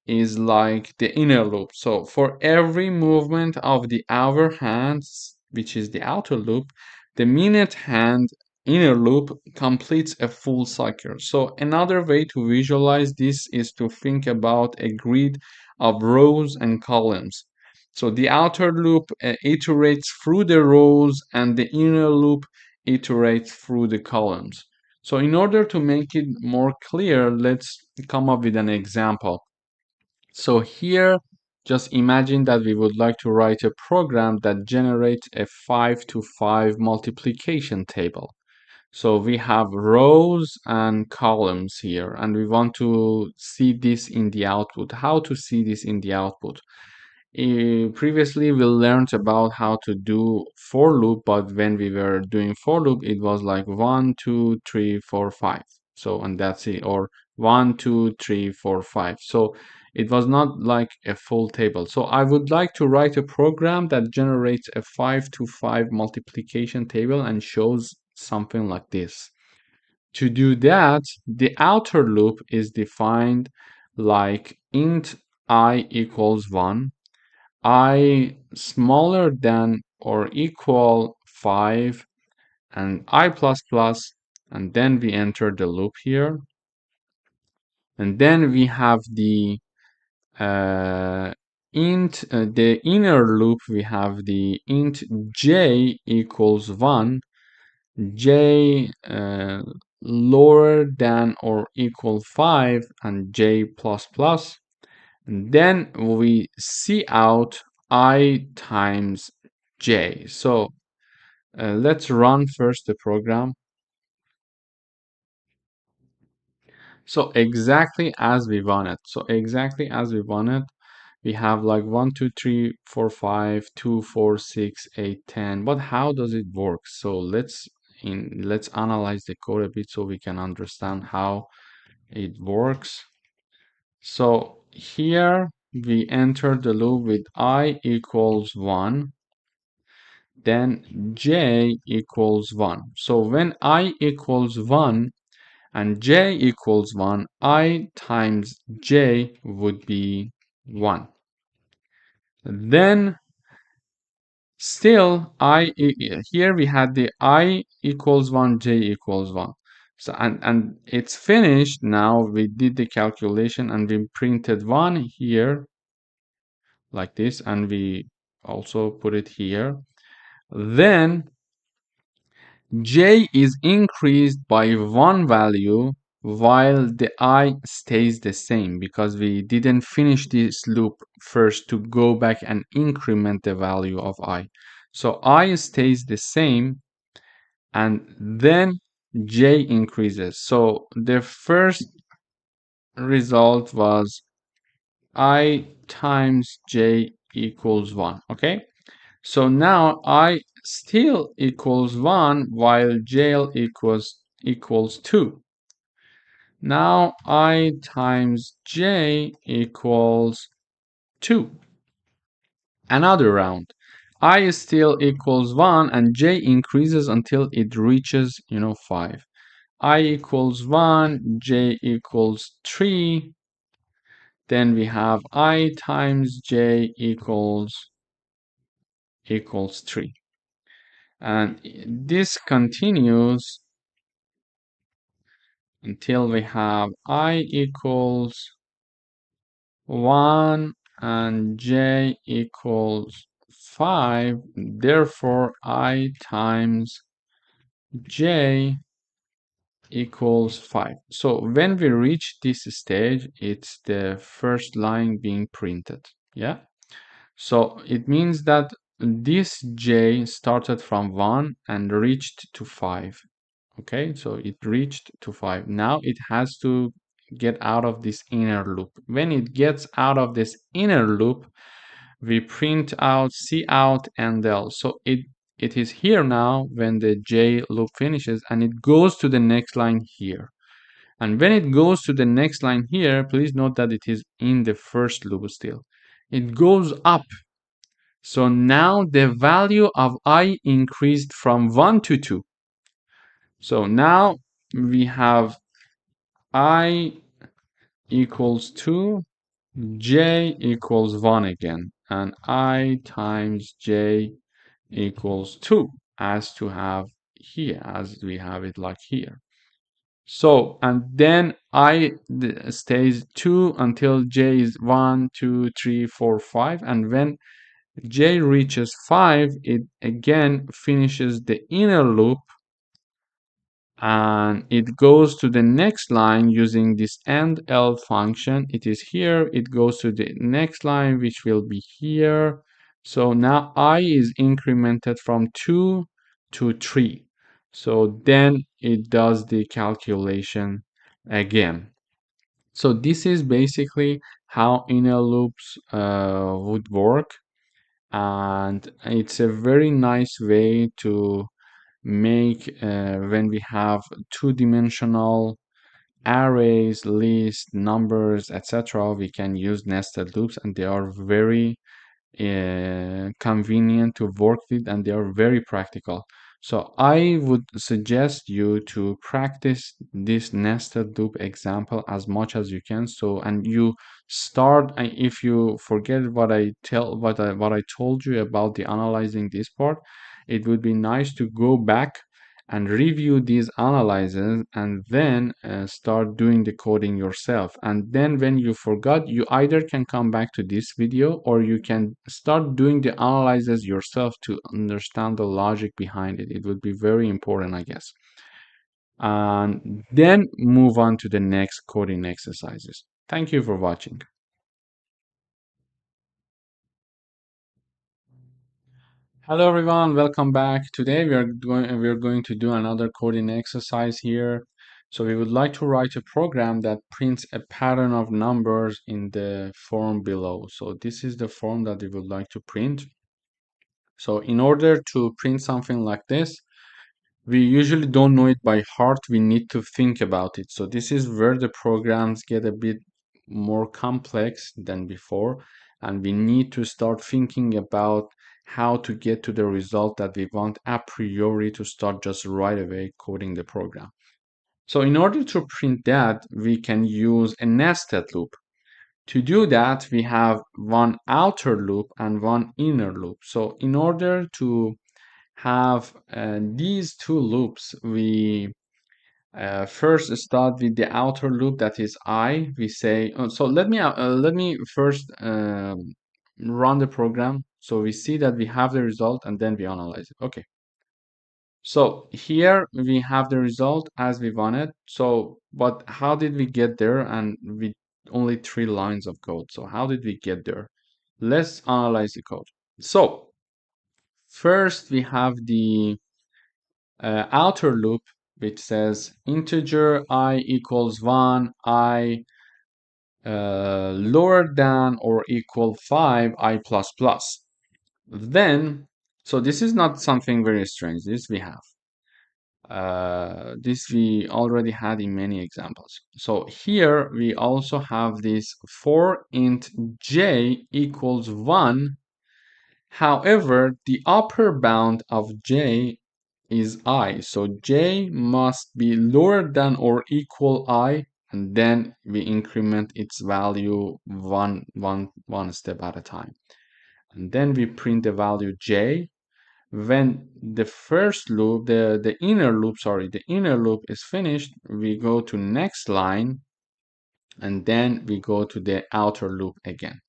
is like the inner loop. So for every movement of the hour hands, which is the outer loop, the minute hand inner loop completes a full cycle. So another way to visualize this is to think about a grid of rows and columns. So the outer loop iterates through the rows and the inner loop iterates through the columns. So in order to make it more clear, let's come up with an example. So here, just imagine that we would like to write a program that generates a 5 to 5 multiplication table. So we have rows and columns here, and we want to see this in the output. How to see this in the output? Previously, we learned about how to do for loop, but when we were doing for loop, it was like 1, 2, 3, 4, 5. So, and that's it, or 1, 2, 3, 4, 5. So it was not like a full table. So I would like to write a program that generates a 5 to 5 multiplication table and shows something like this. To do that, the outer loop is defined like int I equals 1, I smaller than or equal 5, and I plus plus, and then we enter the loop here. And then we have the the inner loop, we have the int j equals 1, j lower than or equal 5, and j plus plus. And then we see out I times j. So let's run first the program. So exactly as we want it. So exactly as we want it, we have like 1, 2, 3, 4, 5, 2, 4, 6, 8, 10. But how does it work? So let's analyze the code a bit so we can understand how it works. So here we enter the loop with I equals 1, then j equals 1. So when I equals 1 and j equals 1, I times j would be 1. Then still here we had the I equals 1, j equals 1. So and it's finished now. We did the calculation and we printed 1 here like this, and we also put it here. Then j is increased by 1 value while the I stays the same, because we didn't finish this loop first to go back and increment the value of I. So I stays the same, and then j increases. So the first result was I times j equals 1. Okay, so now I still equals 1 while j equals 2. Now I times j equals 2. Another round. I still equals 1 and j increases until it reaches 5. I equals 1, j equals 3. Then we have I times j equals 3. And this continues until we have I equals 1 and j equals 5. Therefore, I times j equals 5. So when we reach this stage, it's the first line being printed. Yeah. So it means that this j started from 1 and reached to 5. Okay, so it reached to 5. Now it has to get out of this inner loop. When it gets out of this inner loop, we print out cout and l. So it is here now when the j loop finishes, and it goes to the next line here. And when it goes to the next line here, please note that it is in the first loop still. It goes up. So now the value of I increased from 1 to 2. So now we have I equals 2, j equals 1 again, and I times j equals 2 as to have here, as we have it like here. So, and then I stays 2 until j is 1, 2, 3, 4, 5, and when j reaches 5, it again finishes the inner loop and it goes to the next line using this AND-L function. It is here, it goes to the next line, which will be here. So now I is incremented from 2 to 3. So then it does the calculation again. So this is basically how inner loops would work, and it's a very nice way to make when we have two-dimensional arrays, lists, numbers, etc. We can use nested loops, and they are very convenient to work with, and they are very practical. So I would suggest you to practice this nested loop example as much as you can. So, and you start, if you forget what I told you about the analyzing this part, it would be nice to go back and review these analyzes and then start doing the coding yourself. And then when you forgot, you either can come back to this video or you can start doing the analyzes yourself to understand the logic behind it. It would be very important, I guess. And then move on to the next coding exercises. Thank you for watching. Hello everyone, welcome back. Today we are going to do another coding exercise here. So we would like to write a program that prints a pattern of numbers in the form below. So this is the form that we would like to print. So in order to print something like this, we usually don't know it by heart. We need to think about it. So this is where the programs get a bit more complex than before, and we need to start thinking about how to get to the result that we want a priori to start just right away coding the program. So in order to print that, we can use a nested loop. To do that, we have one outer loop and one inner loop. So in order to have these two loops, we first start with the outer loop, that is I. We say, so let me first run the program so we see that we have the result and then we analyze it. Okay. So here we have the result as we wanted. So, but how did we get there? And with only 3 lines of code. So how did we get there? Let's analyze the code. So first we have the outer loop, which says integer I equals 1, I lower than or equal 5, I plus plus. Then, so this is not something very strange. This we have. This we already had in many examples. So here we also have this for int j equals 1. However, the upper bound of j is I. So j must be lower than or equal I, and then we increment its value one step at a time. And then we print the value j. When the first loop, the inner loop is finished, we go to next line, and then we go to the outer loop again.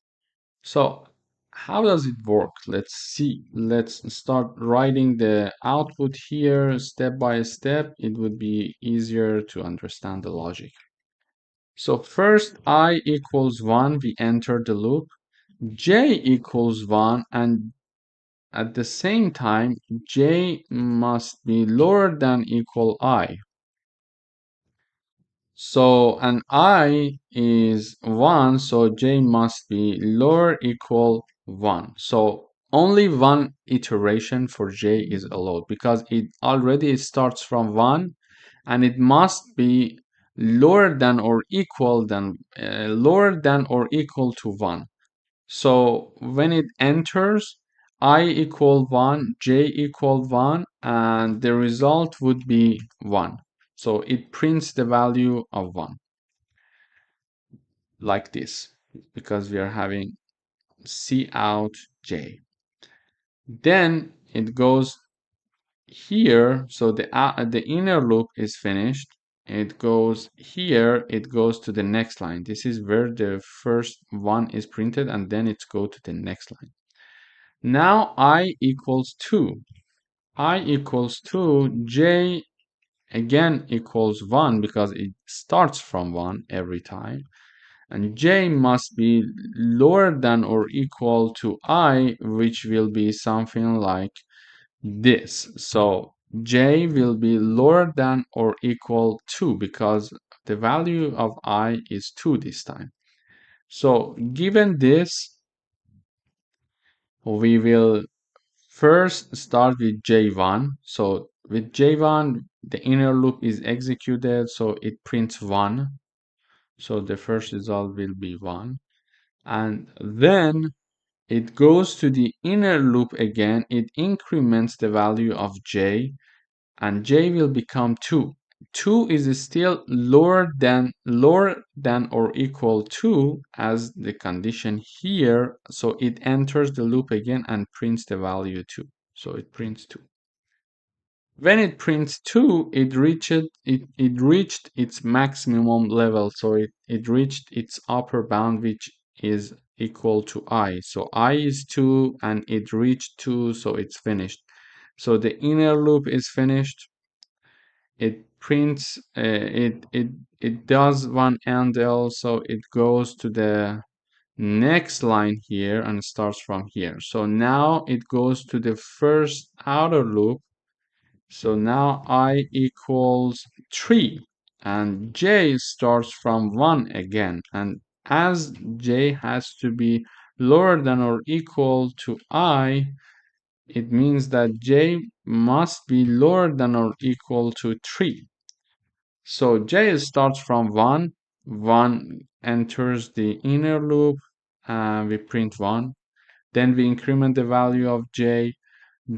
So how does it work? Let's see. Let's start writing the output here step by step. It would be easier to understand the logic. So first I equals 1, we enter the loop. J equals 1, and at the same time, j must be lower than equal I. So an I is 1, so j must be lower equal 1. So only one iteration for j is allowed because it already starts from 1, and it must be lower than or equal to 1. So when it enters, I equal 1, j equal 1, and the result would be 1. So it prints the value of 1 like this, because we are having cout j. Then it goes here, so the inner loop is finished. It goes here, it goes to the next line. This is where the first one is printed, and then it's go to the next line. Now I equals 2. I equals 2, j again equals 1 because it starts from 1 every time. And j must be lower than or equal to I, which will be something like this. So j will be lower than or equal to, because the value of I is 2 this time. So given this, we will first start with j1. So with j1, the inner loop is executed, so it prints 1. So the first result will be 1. And then it goes to the inner loop again. It increments the value of j, and j will become 2. 2 is still lower than or equal to as the condition here, so it enters the loop again and prints the value 2. So it prints 2. When it prints 2, it reached its maximum level, so it reached its upper bound, which is equal to I. So I is 2 and it reached 2, so it's finished. So the inner loop is finished. It prints it does one endl, so it goes to the next line here and starts from here. So now it goes to the first outer loop. So now I equals 3, and j starts from 1 again, and as j has to be lower than or equal to I, it means that j must be lower than or equal to 3. So j starts from 1, 1 enters the inner loop, and we print 1. Then we increment the value of j.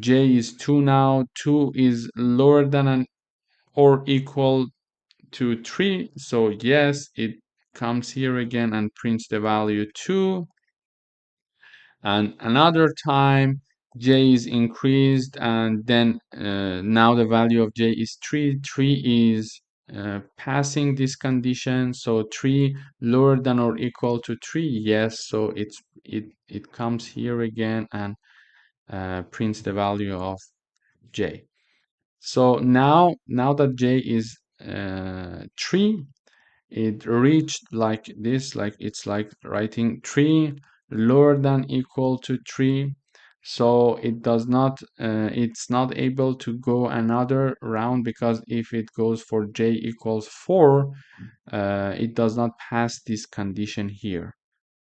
J is 2 now. 2 is lower than or equal to 3. So yes, it comes here again and prints the value 2. And another time, j is increased, and then now the value of j is 3. 3 is passing this condition, so 3 lower than or equal to 3, yes, so it comes here again and prints the value of j. So now that j is 3, it reached like this, like it's like writing 3 lower than equal to 3. So it does not it's not able to go another round, because if it goes for j equals 4, it does not pass this condition here.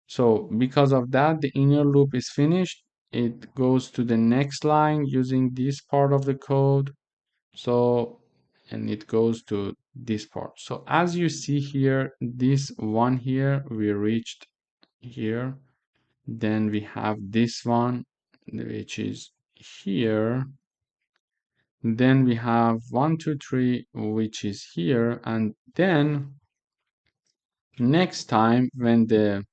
So because of that, the inner loop is finished. It goes to the next line using this part of the code. So, and it goes to this part. So as you see here, this one here, we reached here. Then we have this one, which is here. Then we have 1, 2, 3, which is here. And then next time when the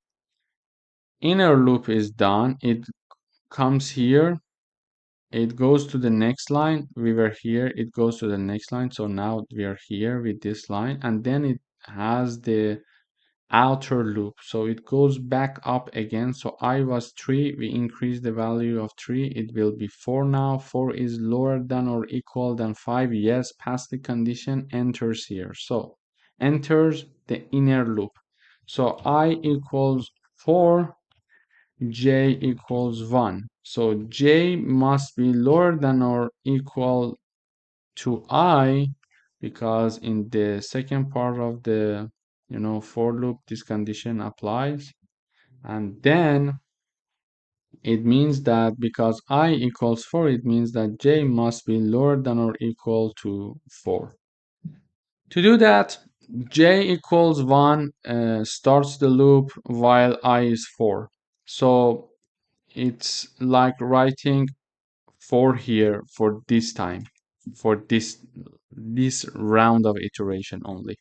inner loop is done, it comes here, it goes to the next line. We were here, it goes to the next line. So now we are here with this line, and then it has the outer loop. So it goes back up again. So I was 3, we increase the value of 3, it will be 4 now. 4 is lower than or equal than 5. Yes, pass the condition, enters here. So enters the inner loop. So I equals 4, j equals 1. So j must be lower than or equal to I, because in the second part of the for loop this condition applies. And then it means that because I equals 4, it means that j must be lower than or equal to 4. To do that, j equals 1 starts the loop while I is 4. So it's like writing 4 here for this time, for this round of iteration only.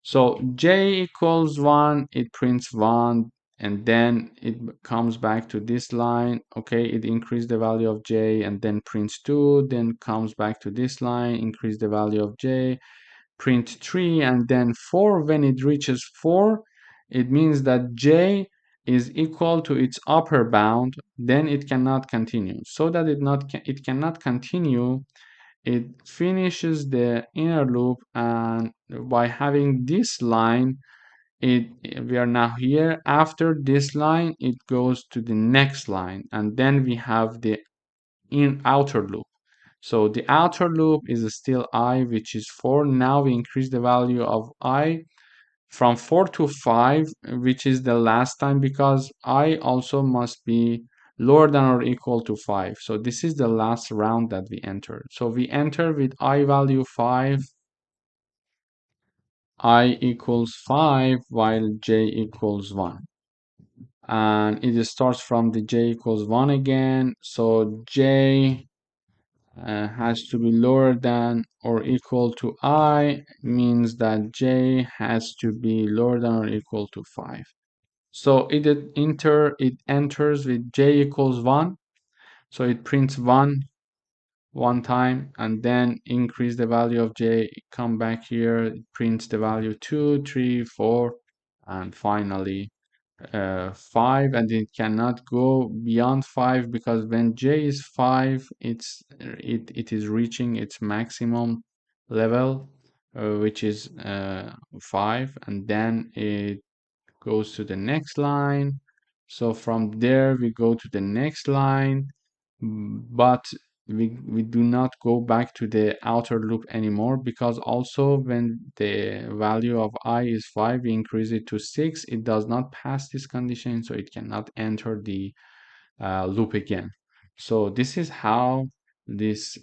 So j equals 1, it prints 1, and then it comes back to this line. Okay, it increased the value of j, and then prints 2, then comes back to this line, increase the value of j, print 3, and then 4. When it reaches 4, it means that j is equal to its upper bound, then it cannot continue. So that it cannot continue, it finishes the inner loop, and by having this line, we are now here. After this line, it goes to the next line, and then we have the outer loop. So the outer loop is still I, which is 4. Now we increase the value of I from 4 to 5, which is the last time, because I also must be lower than or equal to 5. So this is the last round that we enter. So we enter with I value 5, I equals 5, while j equals 1. And it starts from the j equals 1 again. So j has to be lower than or equal to I, means that j has to be lower than or equal to 5. So it enters with j equals 1. So it prints 1 one time, and then increase the value of j, come back here, it prints the value 2, 3, 4, and finally 5. And it cannot go beyond 5, because when j is 5, it is reaching its maximum level, which is 5, and then it goes to the next line. So from there we go to the next line, but we do not go back to the outer loop anymore, because also when the value of I is 5, we increase it to 6. It does not pass this condition, so it cannot enter the loop again. So this is how this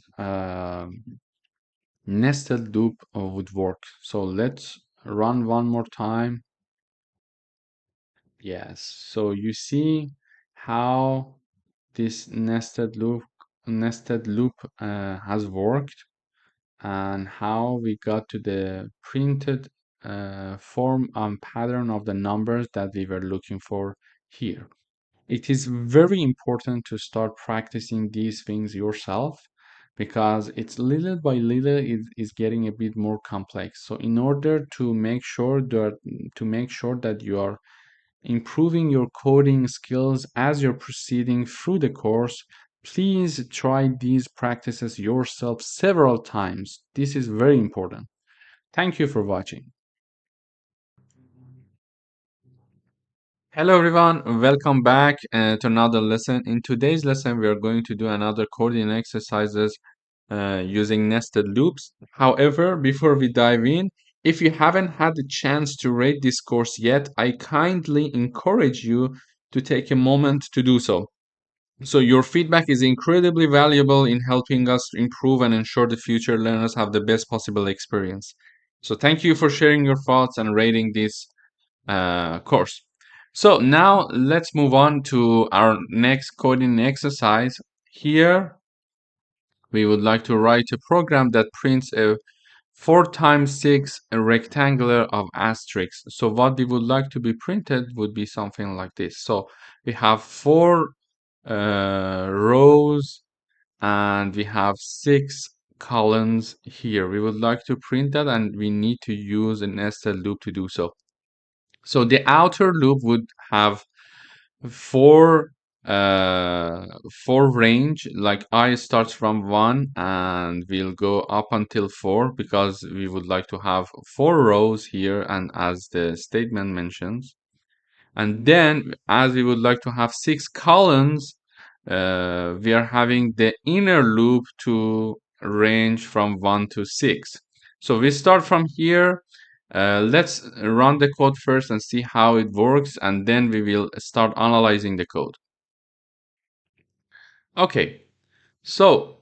nested loop would work. So let's run one more time. Yes, so you see how this nested loop has worked, and how we got to the printed form and pattern of the numbers that we were looking for here. It is very important to start practicing these things yourself, because it's little by little it is getting a bit more complex. So in order to make sure that you are improving your coding skills as you're proceeding through the course, please try these practices yourself several times. This is very important. Thank you for watching. Hello everyone, welcome back to another lesson. In today's lesson, we are going to do another coding exercises using nested loops. However, before we dive in, if you haven't had the chance to rate this course yet, I kindly encourage you to take a moment to do so. So your feedback is incredibly valuable in helping us improve and ensure the future learners have the best possible experience. So thank you for sharing your thoughts and rating this course. So now let's move on to our next coding exercise. Here we would like to write a program that prints a 4 times 6 rectangular of asterisks. So what we would like to be printed would be something like this. So we have 4 rows and we have 6 columns here. We would like to print that, and we need to use a nested loop to do so. So the outer loop would have 4 range, like I starts from 1 and we'll go up until 4 because we would like to have 4 rows here, and as the statement mentions. And then as we would like to have 6 columns, we are having the inner loop to range from 1 to 6. So we start from here. Let's run the code first and see how it works, and then we will start analyzing the code. Okay, so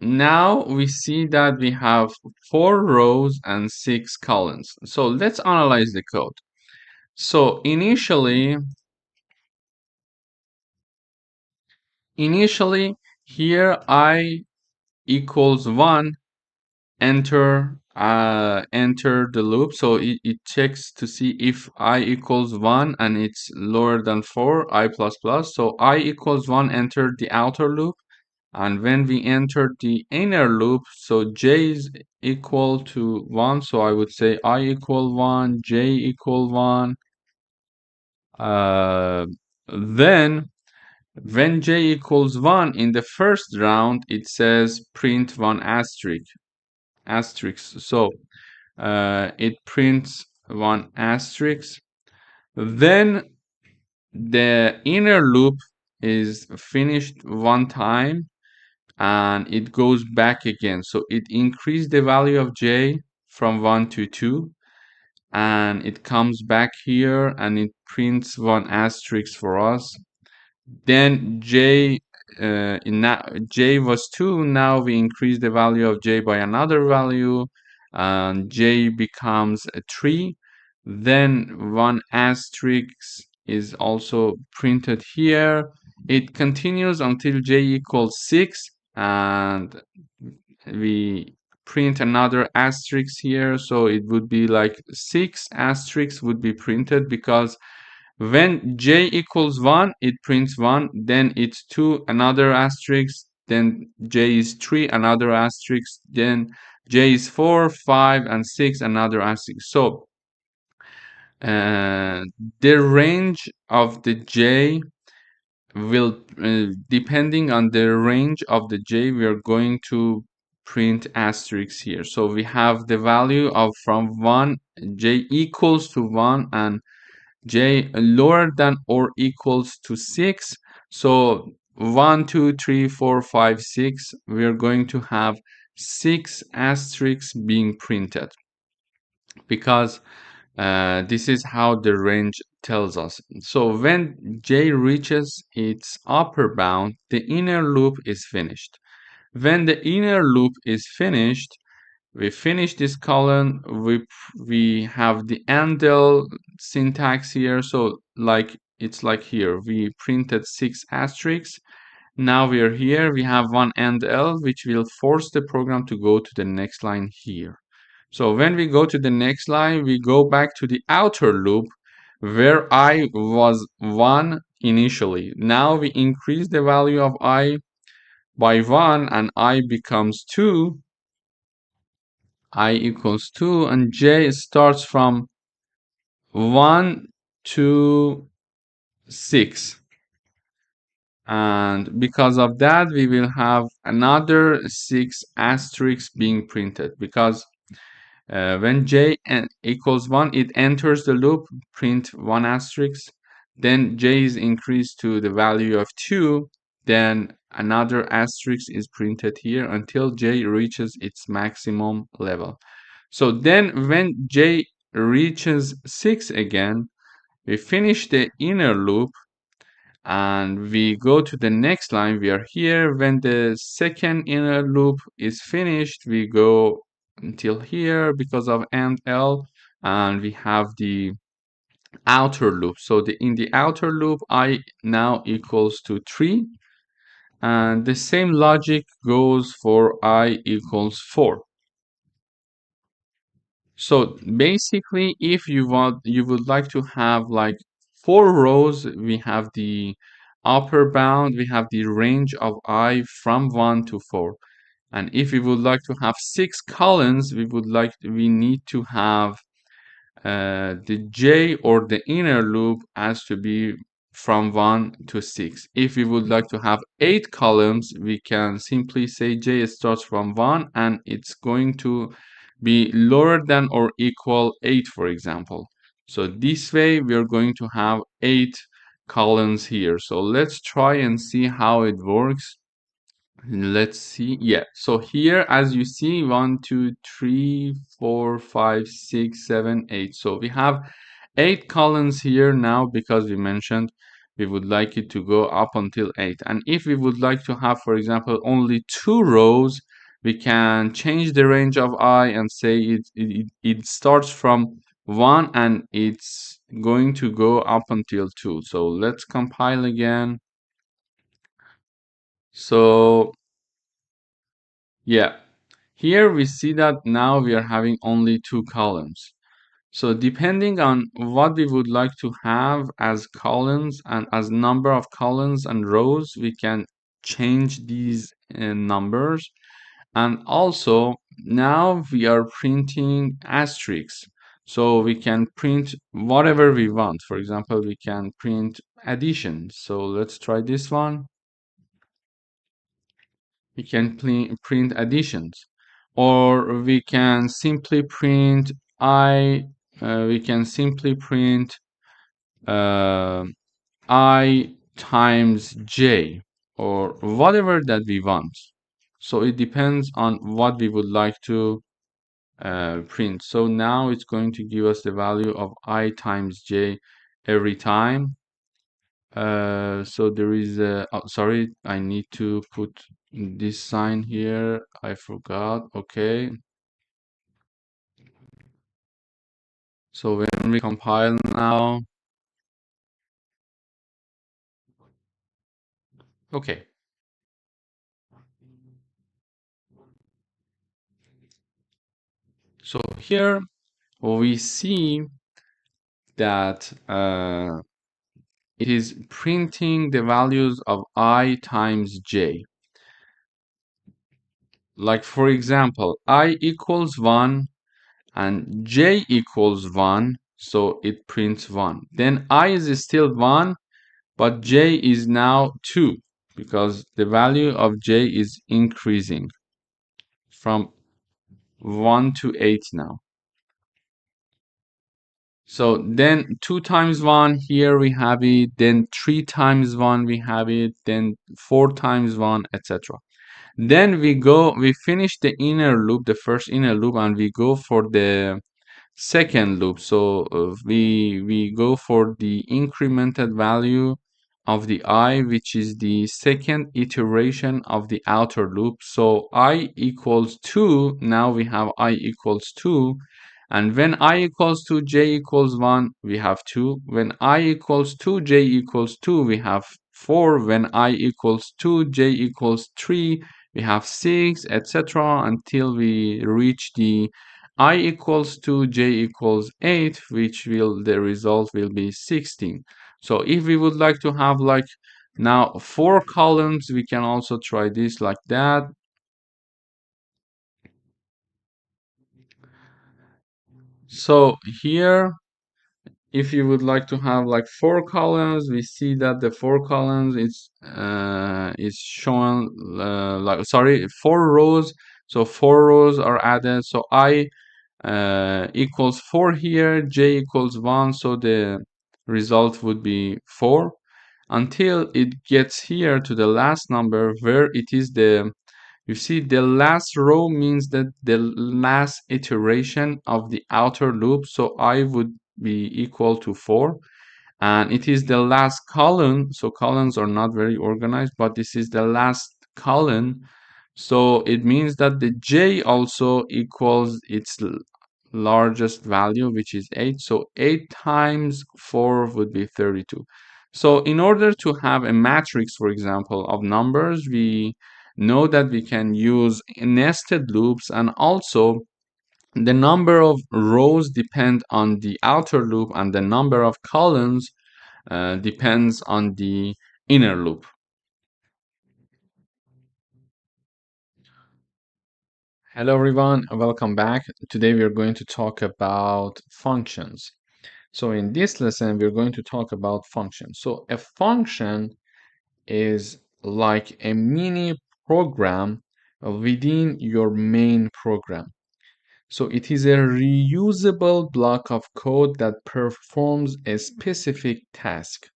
now we see that we have 4 rows and 6 columns. So let's analyze the code. So initially here I equals 1, enter the loop. So it checks to see if I equals 1 and it's lower than 4, I plus plus. So I equals 1, enter the outer loop. And when we enter the inner loop, so j is equal to 1, so I would say I equal 1, j equal 1. Then when j equals 1 in the first round, it says print 1 asterisk. So it prints 1 asterisk. Then the inner loop is finished 1 time and it goes back again. So it increased the value of j from 1 to 2, and it comes back here and it prints 1 asterisk for us. Then j was 2, now we increase the value of j by another value, and j becomes a 3. Then 1 asterisk is also printed here. It continues until j equals 6, and we print another asterisk here. So it would be like 6 asterisks would be printed, because when j equals 1, it prints 1, then it's 2, another asterisk, then j is 3, another asterisk, then j is 4, 5, and 6, another asterisk. So the range of the j will, depending on the range of the j, we are going to print asterisks here. So we have the value of from 1, j equals to 1, and j lower than or equals to 6. So 1, 2, 3, 4, 5, 6, we are going to have 6 asterisks being printed, because this is how the range tells us. So when j reaches its upper bound, the inner loop is finished. When the inner loop is finished, we finish this column. We have the endl syntax here. So it's like here, we printed 6 asterisks. Now we are here, we have one endl, which will force the program to go to the next line here. So when we go to the next line, we go back to the outer loop where I was 1 initially. Now we increase the value of I by 1, and I becomes 2. I equals 2, and j starts from 1 to 6. And because of that, we will have another 6 asterisks being printed, because when j equals 1, it enters the loop, print 1 asterisk. Then j is increased to the value of 2. Then another asterisk is printed here until j reaches its maximum level. So then when j reaches 6 again, we finish the inner loop and we go to the next line. We are here. When the second inner loop is finished, we go until here because of end L, and we have the outer loop. So in the outer loop, I now equals to 3, And the same logic goes for I equals 4. So basically, if you would like to have like 4 rows, we have the upper bound, we have the range of I from 1 to 4. And if we would like to have 6 columns, we need to have the J or the inner loop has to be from 1 to 6. If we would like to have 8 columns, we can simply say J starts from 1 and it's going to be lower than or equal 8, for example. So this way we are going to have 8 columns here. So let's try and see how it works. Let's see. Yeah. So here, as you see, 1, 2, 3, 4, 5, 6, 7, 8. So we have 8 columns here now because we mentioned we would like it to go up until 8. And if we would like to have, for example, only 2 rows, we can change the range of I and say it starts from 1 and it's going to go up until 2. So let's compile again. So yeah, here we see that now we are having only 2 columns. So depending on what we would like to have as columns and as number of columns and rows, we can change these numbers. And also now we are printing asterisks. So we can print whatever we want. For example, we can print addition. So let's try this one. We can print additions, or we can simply print we can simply print I times j, or whatever that we want. So it depends on what we would like to print. So now it's going to give us the value of I times j every time. So there is sorry, I need to put this sign here. I forgot. Okay. So when we compile now, okay. So here we see that it is printing the values of I times j. Like for example, I equals 1 and j equals 1, so it prints 1. Then I is still 1, but j is now 2 because the value of j is increasing from 1 to 8 now. So then 2 times 1, here we have it, then 3 times 1 we have it, then 4 times 1, etc. Then we finish the inner loop, the first inner loop, and we go for the second loop. So we go for the incremented value of the I, which is the second iteration of the outer loop. So I equals 2, now we have I equals 2, and when I equals 2, j equals 1, we have 2. When I equals 2, j equals 2, we have 4. When I equals 2, j equals 3, we have 6, etc. until we reach the I equals 2, j equals 8, which the result will be 16. So if we would like to have like now 4 columns, we can also try this like that. So here, if you would like to have like 4 columns, we see that the 4 columns is shown like, sorry, 4 rows. So 4 rows are added. So I equals 4 here, j equals 1, so the result would be 4 until it gets here to the last number where it is you see the last row means that the last iteration of the outer loop, so I would be equal to 4, and it is the last column, so columns are not very organized, but this is the last column, so it means that the j also equals its largest value, which is 8. So 8 times 4 would be 32. So in order to have a matrix, for example, of numbers, we know that we can use nested loops, and also the number of rows depend on the outer loop and the number of columns depends on the inner loop. Hello everyone, welcome back. Today we are going to talk about functions. So in this lesson, we're going to talk about functions. So a function is like a mini program within your main program. So it is a reusable block of code that performs a specific task.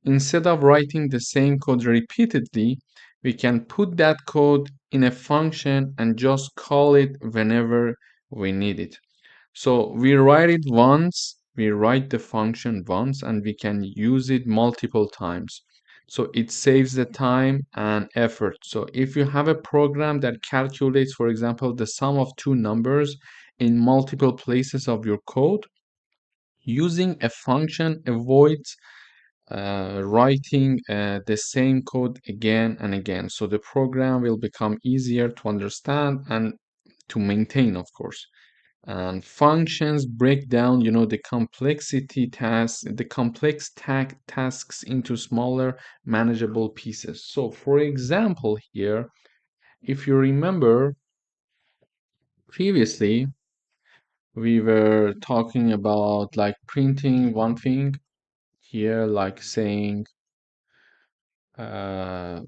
Instead of writing the same code repeatedly, we can put that code in a function and just call it whenever we need it. So we write it once, we write the function once, and we can use it multiple times. So it saves the time and effort. So if you have a program that calculates, for example, the sum of two numbers in multiple places of your code, using a function avoids writing the same code again and again. So the program will become easier to understand and to maintain, of course. And functions break down, the complexity tasks, the complex tasks into smaller, manageable pieces. So, for example, here, if you remember previously, we were talking about like printing one thing here, like saying uh,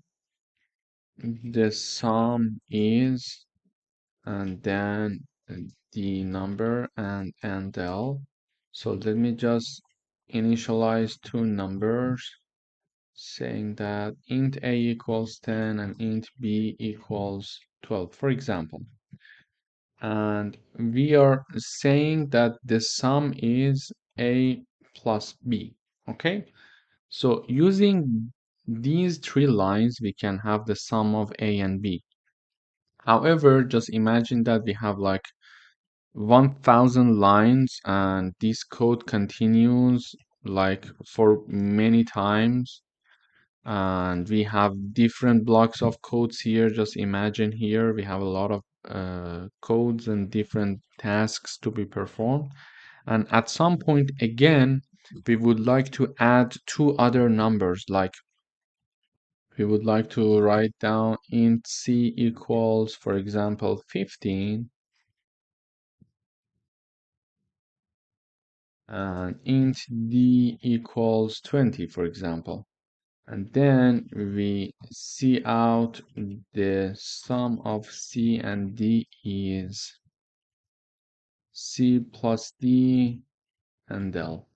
the sum is, and then the number and L. So let me just initialize two numbers saying that int a equals 10 and int b equals 12, for example. And we are saying that the sum is a plus b, okay? So using these three lines, we can have the sum of a and b. However, just imagine that we have like 1000 lines and this code continues like for many times, and we have different blocks of codes here. Just imagine here we have a lot of codes and different tasks to be performed, and at some point again we would like to add two other numbers, like we would like to write down int c equals, for example, 15, and int d equals 20, for example. And then we see out the sum of c and d is c plus d and l.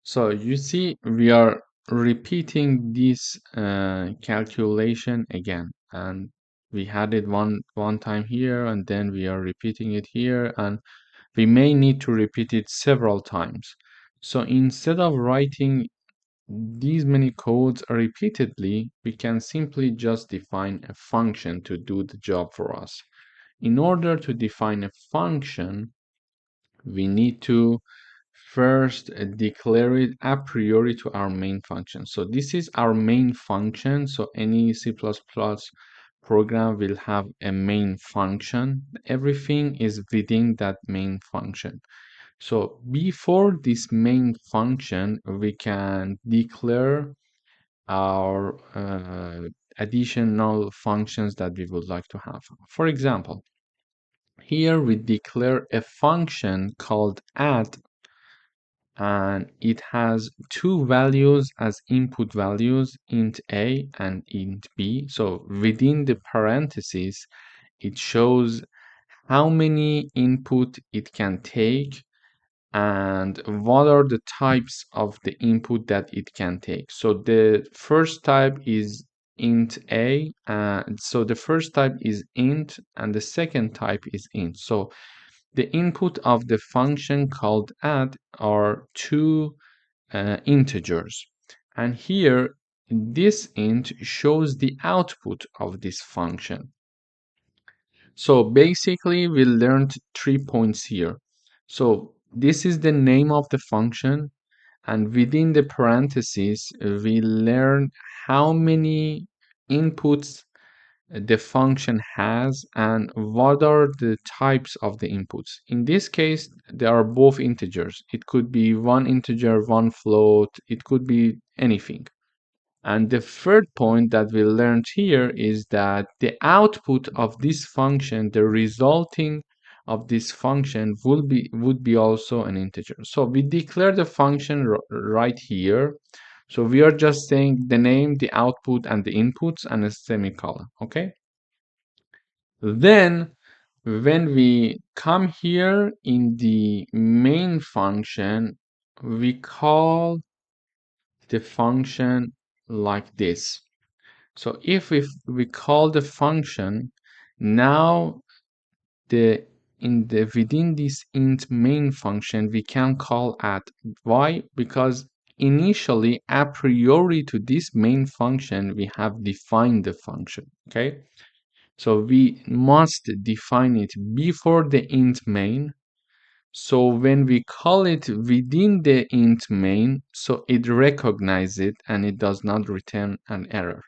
So you see, we are repeating this calculation again, and we had it one time here, and then we are repeating it here, and we may need to repeat it several times. So instead of writing these many codes repeatedly, we can simply just define a function to do the job for us. In order to define a function, we need to first declare it a priori to our main function. So this is our main function. So any C++ program will have a main function. Everything is within that main function. So before this main function, we can declare our additional functions that we would like to have. For example, here we declare a function called add, and it has two values as input values, int a and int b. So within the parentheses, it shows how many input it can take and what are the types of the input that it can take. So the first type is int a, so the first type is int and the second type is int. So the input of the function called add are two integers, and here this int shows the output of this function. So basically we learned 3 points here. So this is the name of the function, and within the parentheses, we learn how many inputs the function has and what are the types of the inputs. In this case, they are both integers. It could be one integer, one float, it could be anything. And the third point that we learned here is that the output of this function, the resulting of this function would be also an integer. So we declare the function right here. So we are just saying the name, the output, and the inputs, and a semicolon, okay? Then when we come here in the main function, we call the function like this. So if we call the function, now within this int main function, we can call add. Why? Because initially, a priori to this main function, we have defined the function, okay? So we must define it before the int main. So when we call it within the int main, so it recognizes it and it does not return an error.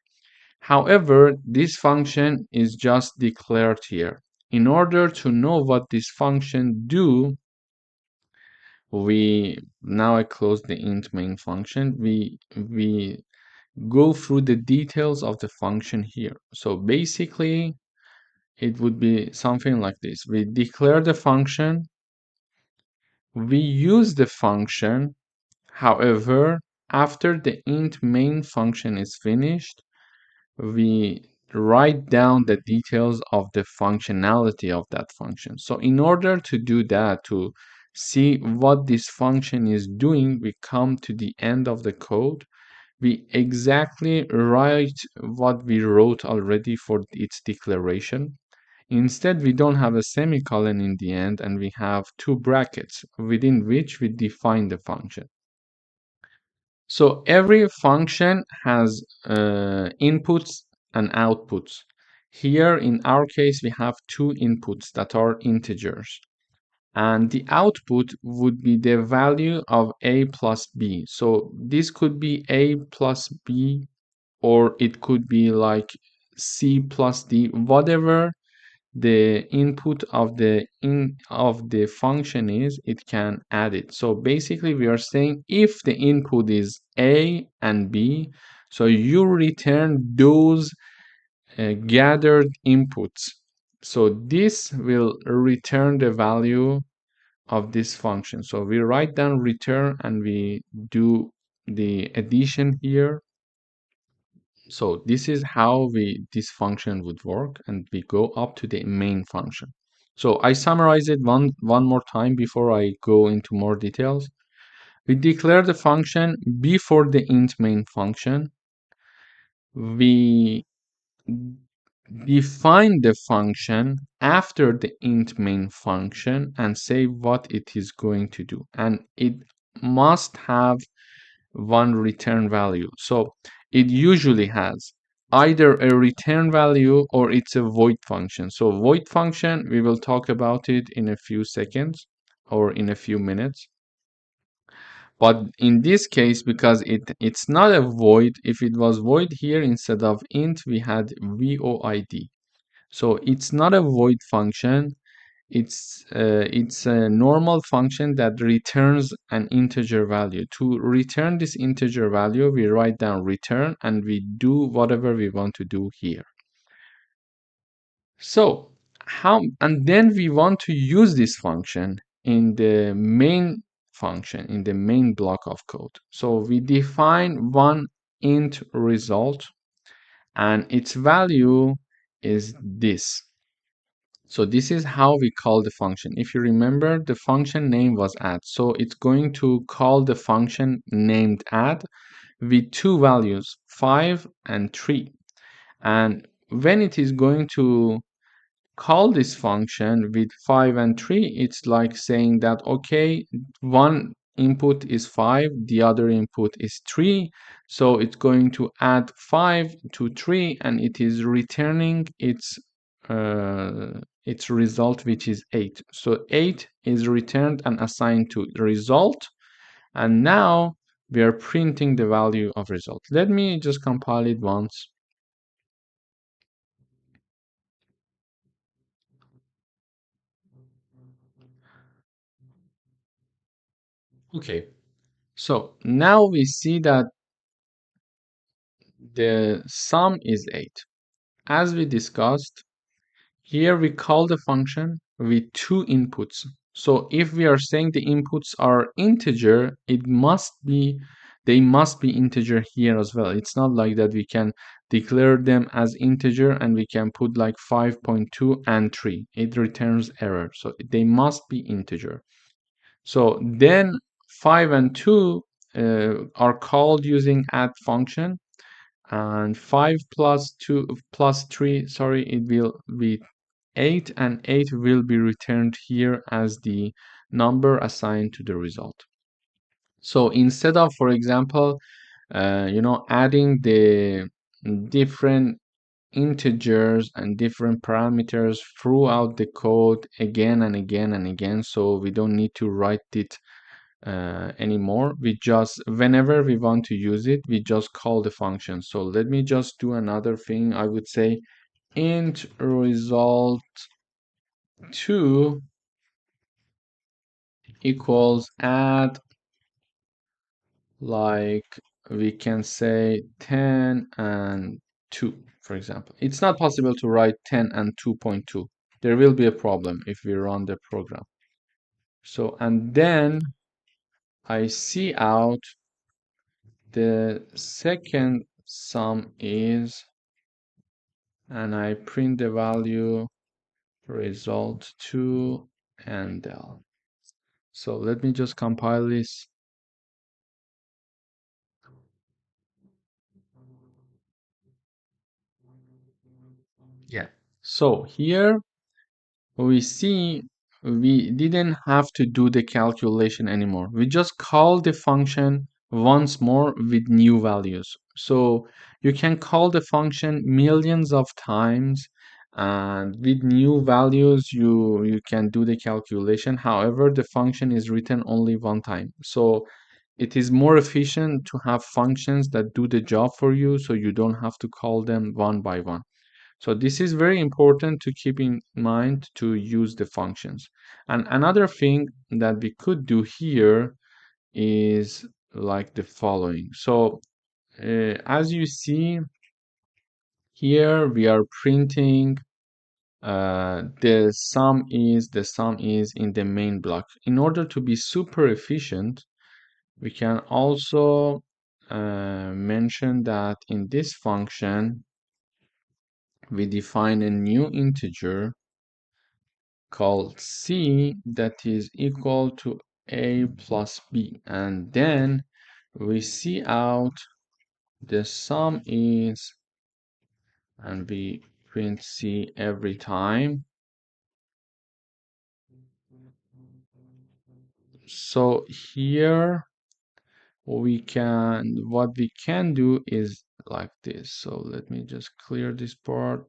However, this function is just declared here. In order to know what this function do, now I close the int main function. We go through the details of the function here. So basically, it would be something like this. We declare the function, we use the function. However, after the int main function is finished, we write down the details of the functionality of that function. So in order to do that, to see what this function is doing, we come to the end of the code. We exactly write what we wrote already for its declaration. Instead, we don't have a semicolon in the end, and we have two brackets within which we define the function. So every function has inputs and outputs. Here, in our case, we have two inputs that are integers. And the output would be the value of a plus b. So this could be a plus b, or it could be like c plus d, whatever the input of the function is, it can add it. So basically we are saying if the input is a and b, so you return those gathered inputs. So this will return the value of this function. So we write down return and we do the addition here. So this is how this function would work, and we go up to the main function. So I summarize it one more time before I go into more details. We declare the function before the int main function. We define the function after the int main function and say what it is going to do. And it must have one return value. So it usually has either a return value or it's a void function. So void function, we will talk about it in a few seconds or in a few minutes. But in this case, because it's not a void, if it was void here, instead of int, we had void. So it's not a void function. It's a normal function that returns an integer value. To return this integer value, we write down return and we do whatever we want to do here. So and then we want to use this function in the main function, in the main block of code. So we define one int result and its value is this. So this is how we call the function. If you remember, the function name was add. So it's going to call the function named add with two values, 5 and 3. And when it is going to call this function with 5 and 3, it's like saying that, okay, one input is 5, the other input is 3. So it's going to add 5 to 3 and it is returning its result, which is 8. So 8 is returned and assigned to the result. And now we are printing the value of result. Let me just compile it once. Okay, so now we see that the sum is 8. As we discussed, here we call the function with two inputs. So if we are saying the inputs are integer, they must be integer here as well. It's not like that we can declare them as integer and we can put like 5.2 and 3. It returns error. So they must be integer. So then 5 and 2 are called using add function, and 5 plus 2 plus 3, sorry, it will be 8, and 8 will be returned here as the number assigned to the result. So instead of, for example, adding the different integers and different parameters throughout the code again and again and again, so we don't need to write it anymore. We just, whenever we want to use it, we just call the function. So let me just do another thing. I would say int result 2 equals add, like we can say 10 and 2, for example. It's not possible to write 10 and 2.2. There will be a problem if we run the program. So, and then I see out the second sum is, and I print the value result 2 and del. So let me just compile this. Yeah. So here we see we didn't have to do the calculation anymore. We just call the function once more with new values. So you can call the function millions of times, and with new values you can do the calculation. However, the function is written only one time. So it is more efficient to have functions that do the job for you, so you don't have to call them one by one. So this is very important to keep in mind to use the functions. And another thing that we could do here is like the following. So as you see here, we are printing the sum is in the main block. In order to be super efficient, we can also mention that in this function we define a new integer called c that is equal to a plus b, and then we see out the sum is, and we print c every time. So here what we can do is like this. So let me just clear this part,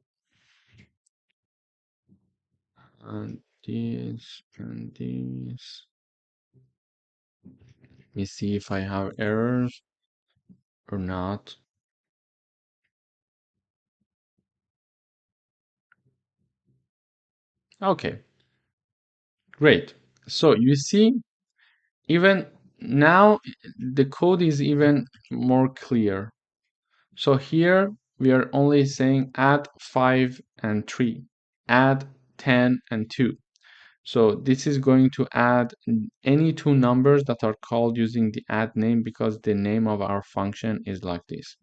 and this and this. Let me see if I have errors or not. Okay, great. So you see, even now the code is even more clear. So here we are only saying add 5 and 3, add 10 and 2. So this is going to add any two numbers that are called using the add name, because the name of our function is like this.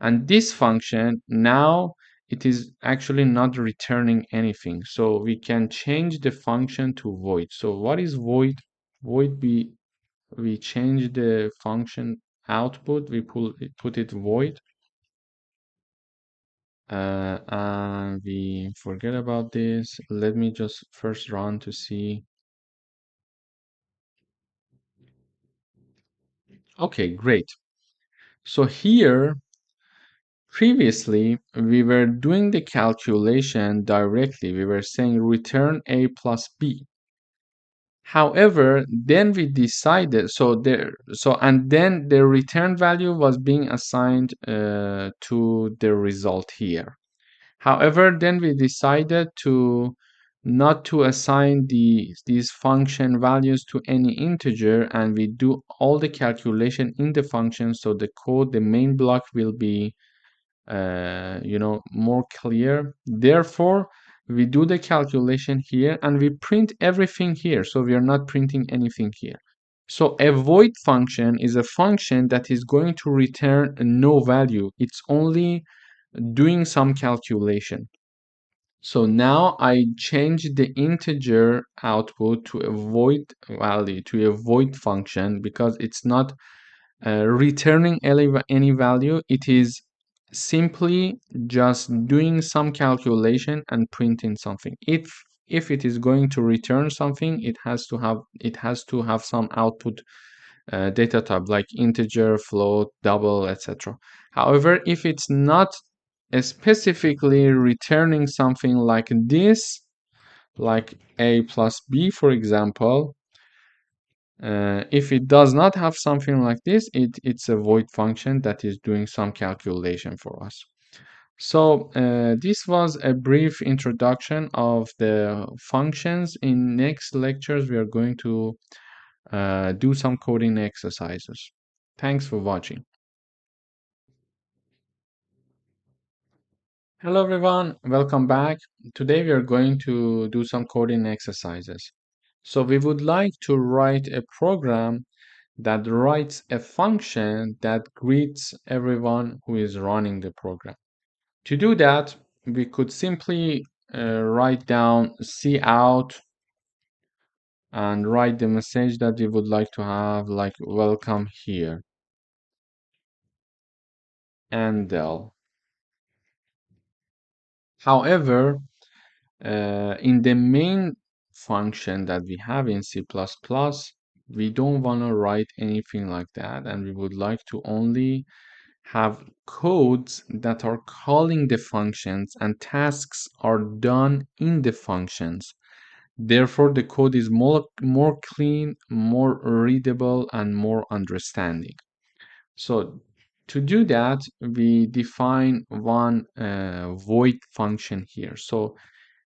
And this function now, it is actually not returning anything. So we can change the function to void. So what is void? Void, we change the function output, we put it void, and we forget about this. Let me just first run to see. Okay, great. So here, previously, we were doing the calculation directly. We were saying return a plus b. However, then we decided, and then the return value was being assigned to the result here. However, then we decided to not to assign these function values to any integer, and we do all the calculation in the function, so the code, the main block will be more clear. Therefore, we do the calculation here and we print everything here, so we are not printing anything here. So a void function is a function that is going to return no value. It's only doing some calculation. So now I change the integer output to a void value, to a void function, because it's not returning any value. It is simply just doing some calculation and printing something. If it is going to return something, it has to have some output data type like integer, float, double, etc. However, if it's not specifically returning something like this, like a plus b, for example, if it does not have something like this, it's a void function that is doing some calculation for us. So this was a brief introduction of the functions. In next lectures, we are going to do some coding exercises. Thanks for watching. Hello everyone, welcome back. Today we are going to do some coding exercises. So we would like to write a program that writes a function that greets everyone who is running the program. To do that, we could simply write down cout and write the message that we would like to have, like welcome here, and del. However, in the main function that we have in C++, we don't want to write anything like that, and we would like to only have codes that are calling the functions and tasks are done in the functions. Therefore, the code is more clean, more readable, and more understanding. So to do that, we define one void function here. So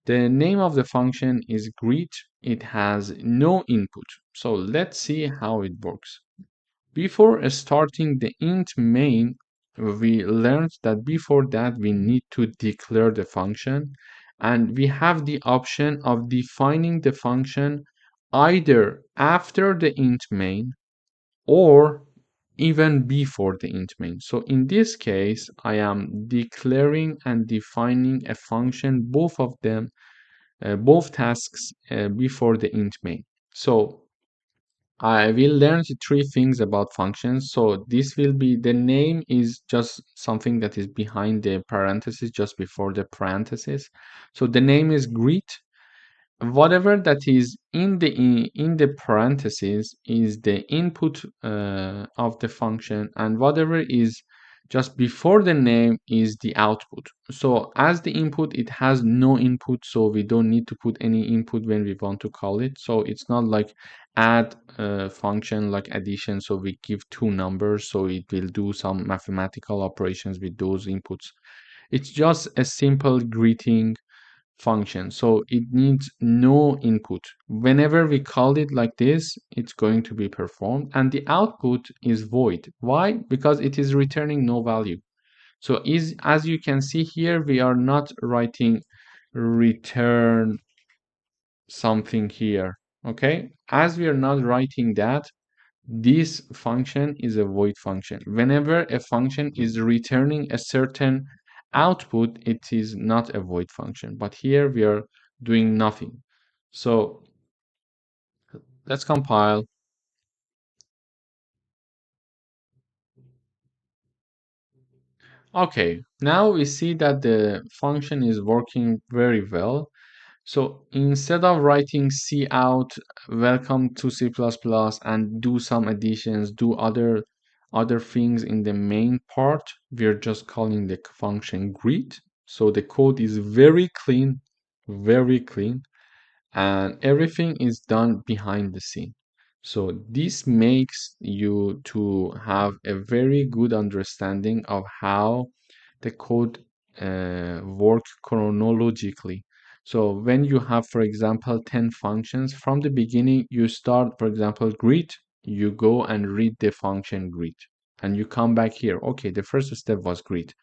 the name of the function is greet. It has no input. So let's see how it works. Before starting the int main, we learned that before that we need to declare the function, and we have the option of defining the function either after the int main or even before the int main. So in this case, I am declaring and defining a function, both of them, both tasks before the int main. So I will learn three things about functions. So this will be, the name is just something that is behind the parenthesis, just before the parenthesis. So the name is greet. Whatever that is in the parentheses is the input of the function, and whatever is just before the name is the output. So as the input, it has no input, so we don't need to put any input when we want to call it. So it's not like add function like addition, so we give two numbers, so it will do some mathematical operations with those inputs. It's just a simple greeting function, so it needs no input. Whenever we call it like this, it's going to be performed, and the output is void. Why? Because it is returning no value. So as you can see here, we are not writing return something here. Okay, as we are not writing that, this function is a void function. Whenever a function is returning a certain output, it is not a void function. But here we are doing nothing. So let's compile. Okay, now we see that the function is working very well. So instead of writing cout welcome to C++ and do some additions, do other things in the main part, we're just calling the function greet. So the code is very clean, very clean. and everything is done behind the scene. So this makes you to have a very good understanding of how the code works chronologically. So when you have, for example, 10 functions, from the beginning, you start, for example, greet, you go and read the function greet, and you come back here. Okay, the first step was greet.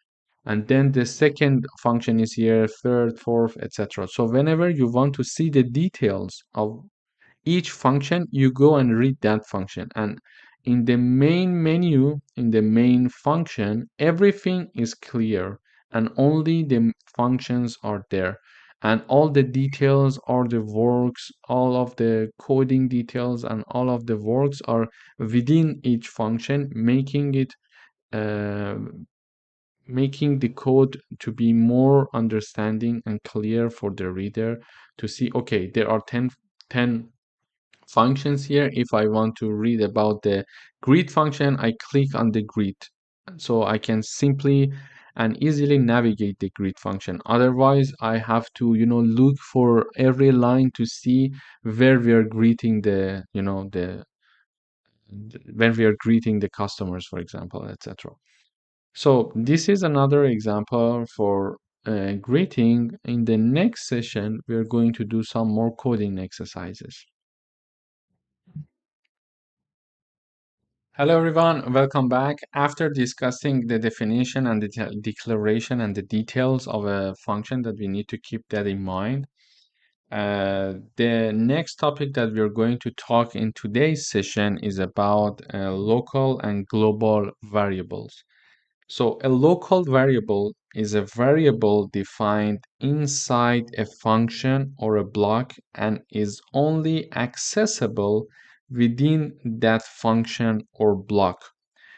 And then the second function is here, third, fourth, etc. So whenever you want to see the details of each function, you go and read that function. And in the main menu, in the main function, everything is clear and only the functions are there. And all the details, all the works, all of the coding details, and all of the works are within each function, uh, making the code to be more understanding and clear for the reader to see, okay, there are 10 functions here. If I want to read about the greet function, I click on the greet. So I can simply and easily navigate the greet function. Otherwise, I have to, look for every line to see where we are greeting when we are greeting the customers, for example, etc. So this is another example for greeting. In the next session, we are going to do some more coding exercises. Hello everyone, welcome back. After discussing the definition and the declaration and the details of a function that we need to keep that in mind, the next topic that we're going to talk in today's session is about local and global variables. So a local variable is a variable defined inside a function or a block and is only accessible within that function or block.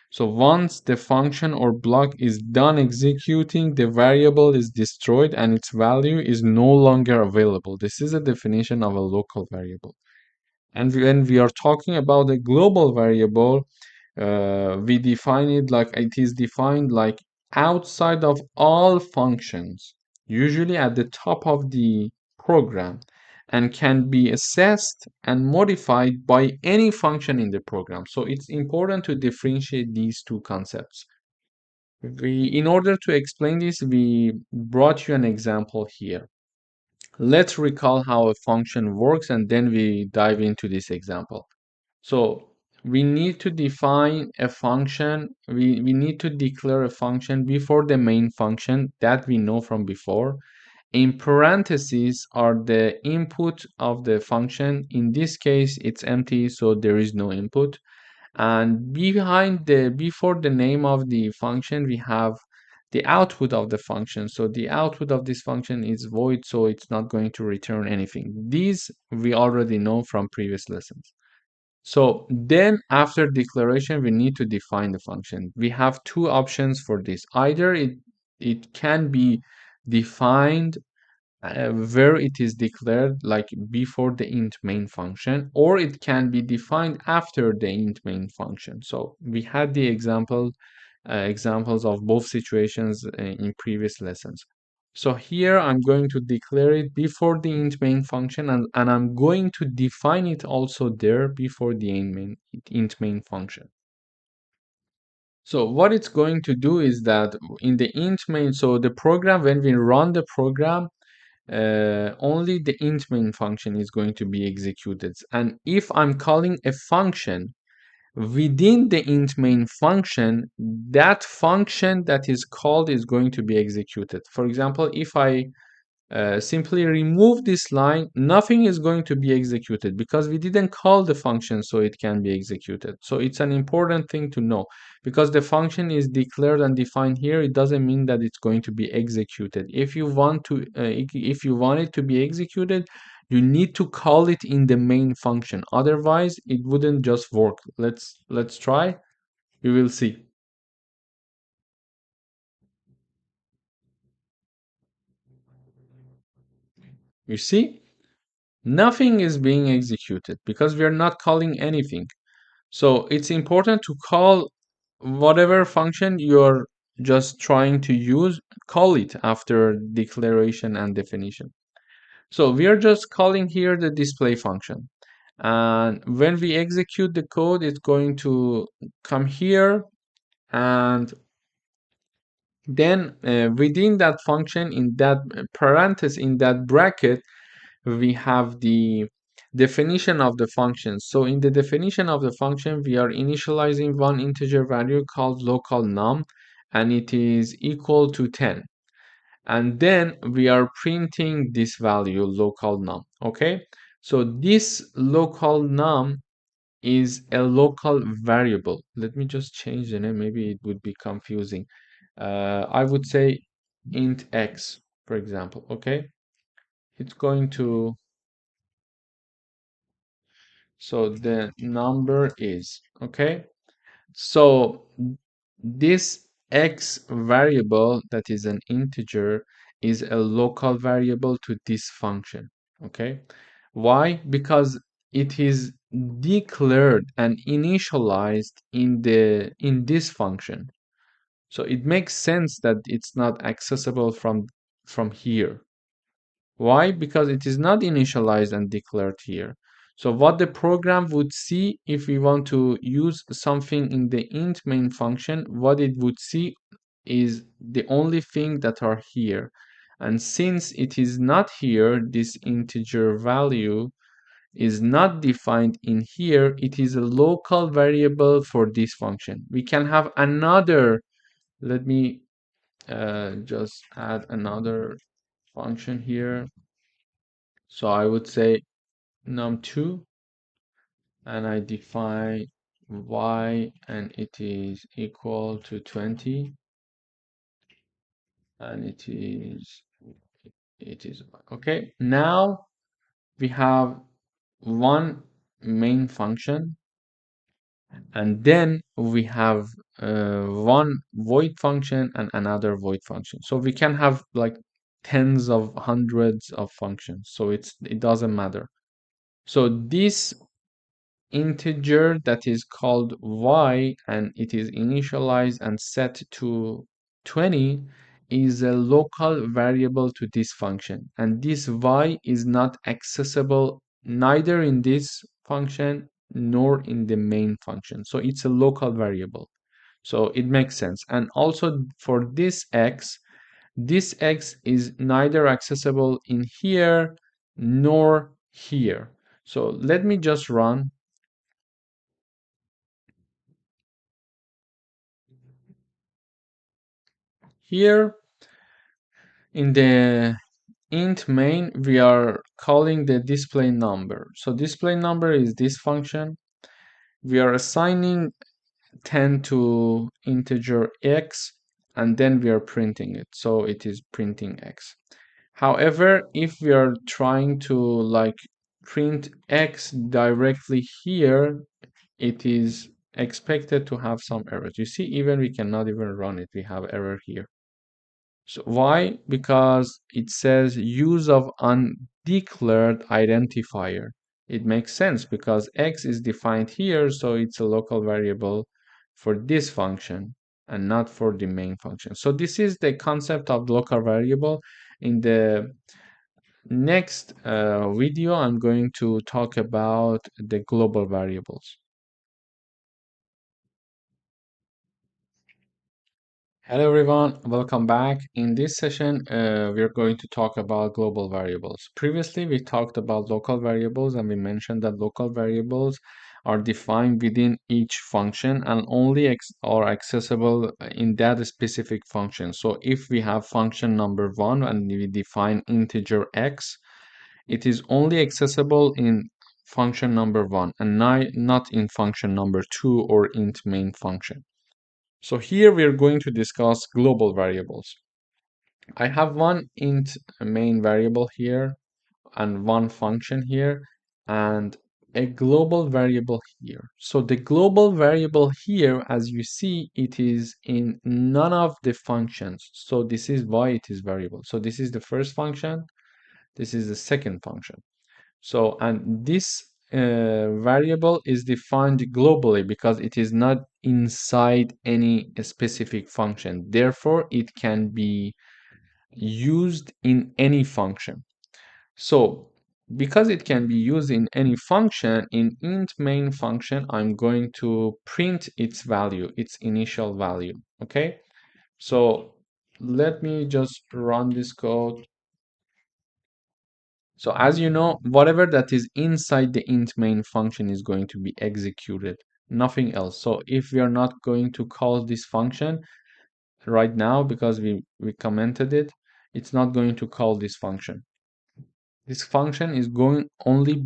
So once the function or block is done executing, the variable is destroyed and its value is no longer available. This is a definition of a local variable. And when we are talking about a global variable, we define it like it is defined like outside of all functions, usually at the top of the program, and can be assessed and modified by any function in the program. So it's important to differentiate these two concepts. In order to explain this, we brought you an example here. Let's recall how a function works and then we dive into this example. So we need to define a function, we need to declare a function before the main function that we know from before. In parentheses are the input of the function. In this case, it's empty, so there is no input. And before the name of the function, we have the output of the function. So the output of this function is void, so it's not going to return anything. These we already know from previous lessons. So then after declaration, we need to define the function. We have two options for this. Either it can be defined where it is declared, like before the int main function, or it can be defined after the int main function. So we had the examples of both situations in previous lessons. So here I'm going to declare it before the int main function, and I'm going to define it also there before the int main function. So what it's going to do is that in the int main, so the program, when we run the program, only the int main function is going to be executed. And if I'm calling a function within the int main function, that function that is called is going to be executed. For example, if I simply remove this line, nothing is going to be executed because we didn't call the function so it can be executed. So it's an important thing to know. Because the function is declared and defined here, it doesn't mean that it's going to be executed. If you want it to be executed, you need to call it in the main function. Otherwise, it wouldn't just work. Let's try. We will see. You see, nothing is being executed because we are not calling anything. So it's important to call whatever function you're just trying to use, call it after declaration and definition. So we are just calling here the display function. And when we execute the code, it's going to come here, and then within that function, in that parenthesis, in that bracket, we have the definition of the function. So in the definition of the function, we are initializing one integer value called local num, and it is equal to 10. And then we are printing this value local num. Okay, so this local num is a local variable. Let me just change the name, maybe it would be confusing. I would say int x, for example. Okay, it's going to, so the number is, okay, so this x variable that is an integer is a local variable to this function. Okay, why? Because it is declared and initialized in this function. So it makes sense that it's not accessible from here. Why? Because it is not initialized and declared here. So what the program would see if we want to use something in the int main function, what it would see is the only thing that are here. And since it is not here, this integer value is not defined in here, it is a local variable for this function. We can have another, let me just add another function here. So I would say num2, and I define y, and it is equal to 20, and it is okay. Now we have one main function, and then we have one void function and another void function. So we can have like tens of hundreds of functions. So it doesn't matter. So this integer that is called y, and it is initialized and set to 20, is a local variable to this function, and this y is not accessible neither in this function nor in the main function. So it's a local variable, so it makes sense. And also for this x is neither accessible in here nor here. So let me just run. Here in the int main, we are calling the display number. So display number is this function. We are assigning 10 to integer x, and then we are printing it. So it is printing x. However, if we are trying to like print x directly here, it is expected to have some errors. You see, even we cannot even run it. We have error here. So why? Because it says use of undeclared identifier. It makes sense because x is defined here, so it's a local variable for this function and not for the main function. So this is the concept of local variable. In the next video, I'm going to talk about the global variables. Hello everyone, welcome back. In this session, we're going to talk about global variables. Previously, we talked about local variables, and we mentioned that local variables are defined within each function and only are accessible in that specific function. So if we have function number 1 and we define integer x, it is only accessible in function number 1 and not in function number 2 or int main function. So here we are going to discuss global variables. I have one int main variable here and one function here and a global variable here. So the global variable here, as you see, it is in none of the functions. So this is why it is variable. So this is the first function. This is the second function. So, and this variable is defined globally because it is not inside any specific function. Therefore, it can be used in any function. So because it can be used in any function, in int main function, I'm going to print its value, its initial value. Okay, so let me just run this code. So as you know, whatever that is inside the int main function is going to be executed, nothing else. So if we are not going to call this function right now because we commented it, it's not going to call this function. This function is only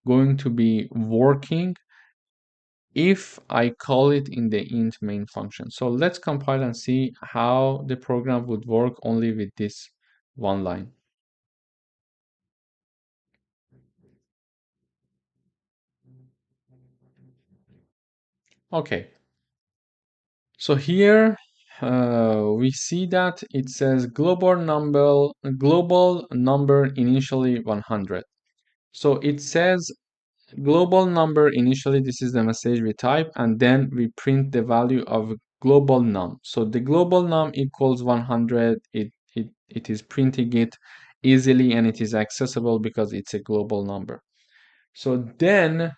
going to be working if I call it in the int main function. So let's compile and see how the program would work only with this one line. Okay, so here we see that it says global number initially 100. So it says global number initially, this is the message we type, and then we print the value of global num. So the global num equals 100. It is printing it easily and it is accessible because it's a global number. So then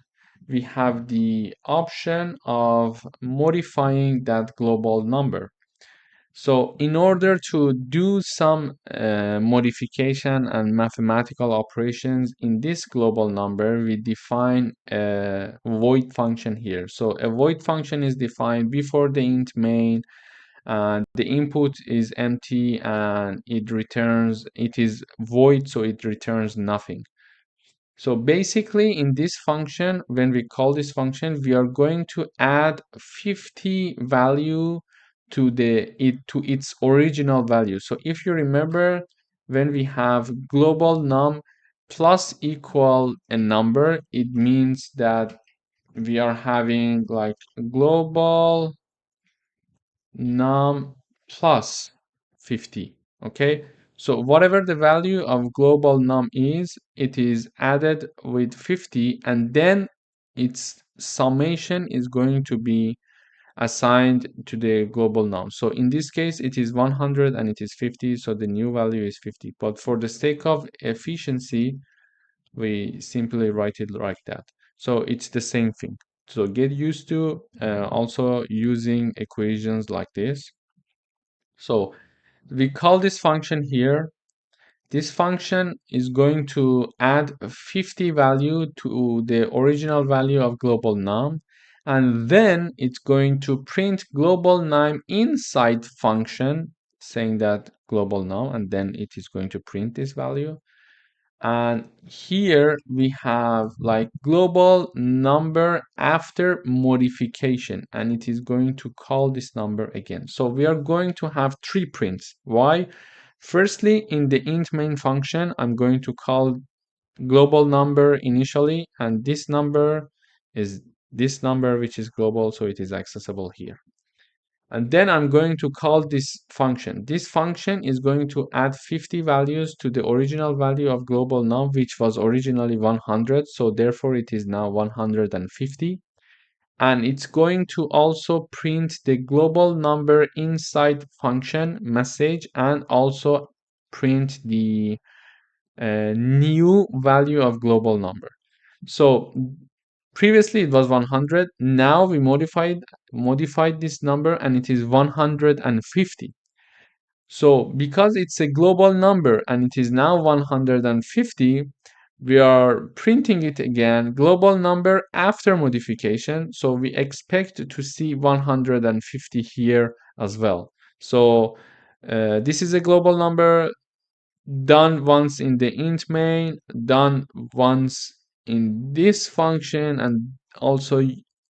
we have the option of modifying that global number. So in order to do some modification and mathematical operations in this global number, we define a void function here. So a void function is defined before the int main, and the input is empty and it is void, so it returns nothing. So basically in this function, when we call this function, we are going to add 50 value to its original value. So if you remember, when we have global num plus equal a number, it means that we are having like global num plus 50. Okay, so whatever the value of global num is, it is added with 50, and then its summation is going to be assigned to the global num. So in this case it is 100 and it is 50, so the new value is 50. But for the sake of efficiency, we simply write it like that. So it's the same thing. So get used to also using equations like this. So we call this function here. This function is going to add 50 value to the original value of global num, and then it's going to print global num inside function, saying that global num, and then it is going to print this value. And here we have like global number after modification, and it is going to call this number again. So we are going to have three prints. Why? Firstly, in the int main function, I'm going to call global number initially, and this number is this number which is global, so it is accessible here. And then I'm going to call this function. This function is going to add 50 values to the original value of global num, which was originally 100. So therefore it is now 150. And it's going to also print the global number inside function message, and also print the new value of global number. So previously it was 100. Now we modified this number and it is 150. So because it's a global number and it is now 150, we are printing it again, global number after modification. So we expect to see 150 here as well. So this is a global number done once in the int main, done once in this function, and also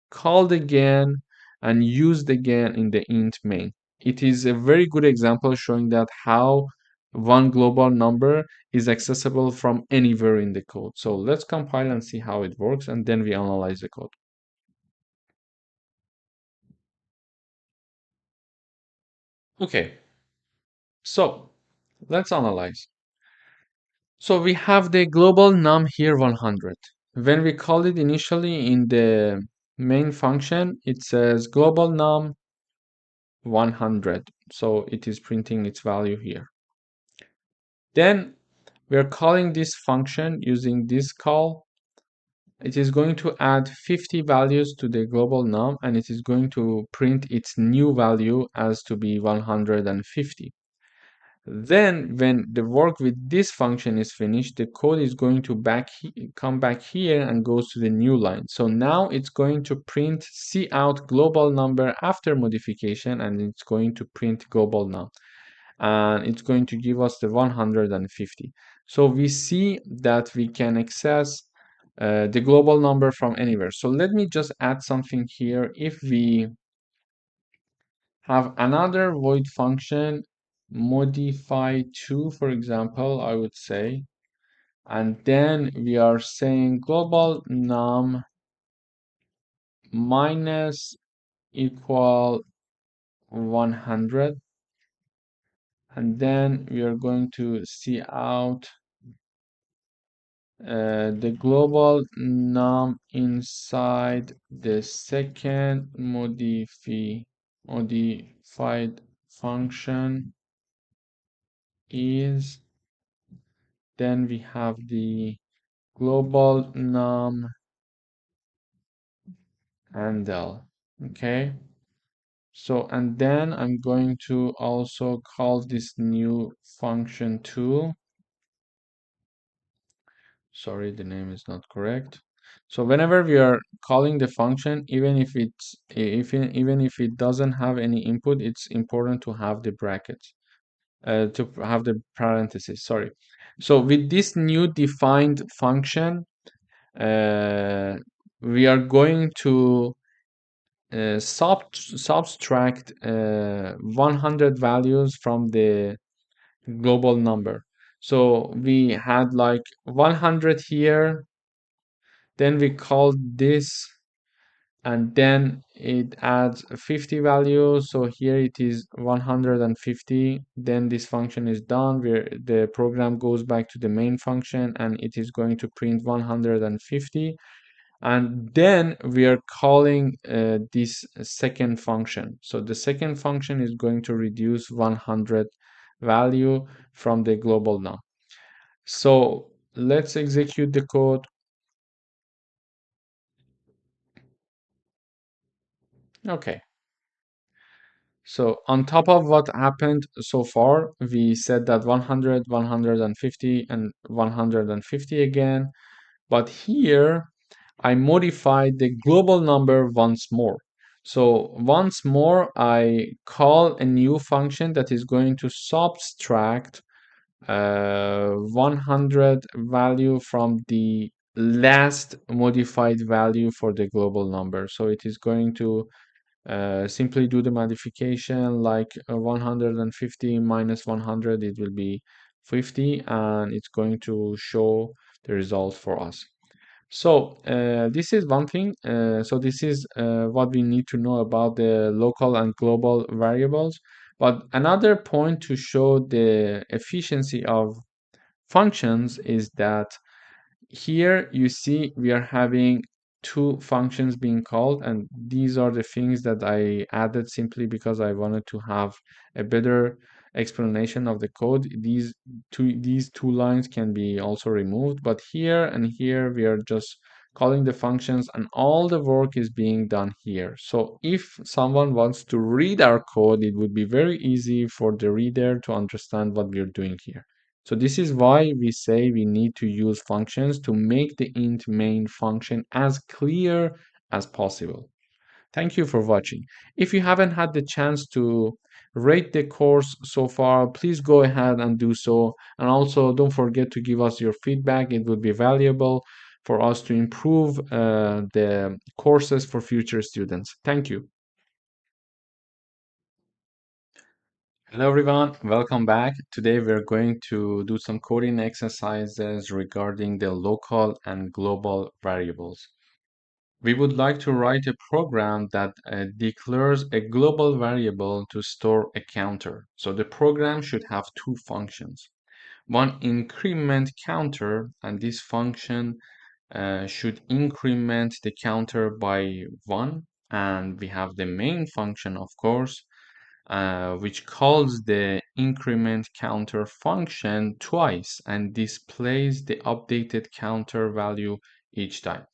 called again and used again in the int main. It is a very good example showing that how one global number is accessible from anywhere in the code. So let's compile and see how it works, and then we analyze the code. Okay, so let's analyze. So we have the global num here 100. When we call it initially in the main function, it says global num 100. So it is printing its value here. Then we're calling this function using this call. It is going to add 50 values to the global num, and it is going to print its new value as to be 150. Then when the work with this function is finished, the code is going to come back here and goes to the new line. So now it's going to print cout global number after modification, and it's going to print global num. And it's going to give us the 150. So we see that we can access the global number from anywhere. So let me just add something here. If we have another void function, modify to, for example, I would say, and then we are saying global num minus equal 100, and then we are going to cout the global num inside the second modified function is, then we have the global num handle. Okay, so and then I'm going to also call this new function tool. Sorry, the name is not correct. So whenever we are calling the function, even if it doesn't have any input, it's important to have the brackets, to have the parentheses. Sorry. So with this new defined function, we are going to subtract 100 values from the global number. So we had like 100 here, then we call this, and then it adds 50 values. So here it is 150. Then this function is done, where the program goes back to the main function and it is going to print 150. And then we are calling this second function. So the second function is going to reduce 100 value from the global num. So let's execute the code. Okay. So on top of what happened so far, we said that 100, 150, and 150 again. But here, I modified the global number once more. So once more, I call a new function that is going to subtract 100 value from the last modified value for the global number. So it is going to simply do the modification like 150 minus 100, it will be 50, and it's going to show the result for us. So this is one thing. So this is what we need to know about the local and global variables. But another point to show the efficiency of functions is that here you see we are having two functions being called, and these are the things that I added simply because I wanted to have a better explanation of the code. These two lines can be also removed, but here and here we are just calling the functions and all the work is being done here. So if someone wants to read our code, it would be very easy for the reader to understand what we are doing here. So this is why we say we need to use functions to make the int main function as clear as possible. Thank you for watching. If you haven't had the chance to rate the course so far, please go ahead and do so. And also don't forget to give us your feedback. It would be valuable for us to improve the courses for future students. Thank you. Hello everyone, welcome back. Today we're going to do some coding exercises regarding the local and global variables. We would like to write a program that declares a global variable to store a counter. So the program should have two functions. One increment counter, and this function should increment the counter by 1. And we have the main function, of course, which calls the increment counter function twice and displays the updated counter value each time.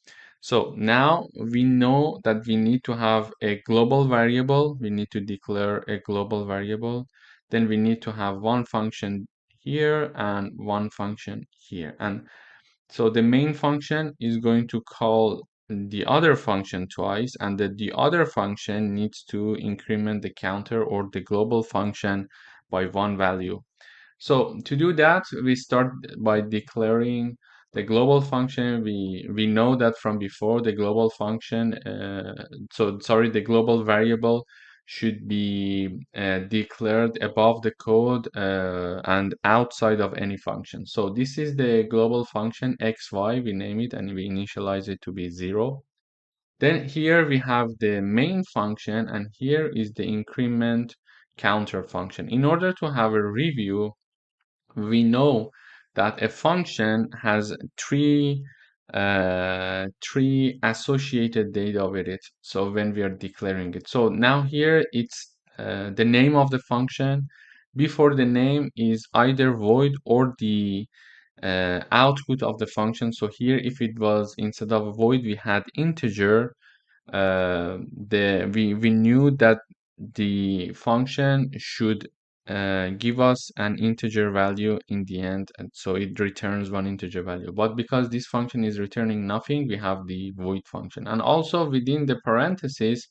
So now we know that we need to have a global variable. We need to declare a global variable. Then we need to have one function here and one function here. And so the main function is going to call the other function twice, and the other function needs to increment the counter or the global function by one value. So to do that, we start by declaring the global function. We know that from before the global function, the global variable should be declared above the code and outside of any function. So this is the global function xy, we name it and we initialize it to be 0. Then here we have the main function, and here is the increment counter function. In order to have a review, we know that a function has three associated data with it. So when we are declaring it, so now here it's the name of the function. Before the name is either void or the output of the function. So here, if it was instead of void, we had integer. We knew that the function should give us an integer value in the end, and so it returns one integer value. But because this function is returning nothing, we have the void function. And also within the parentheses,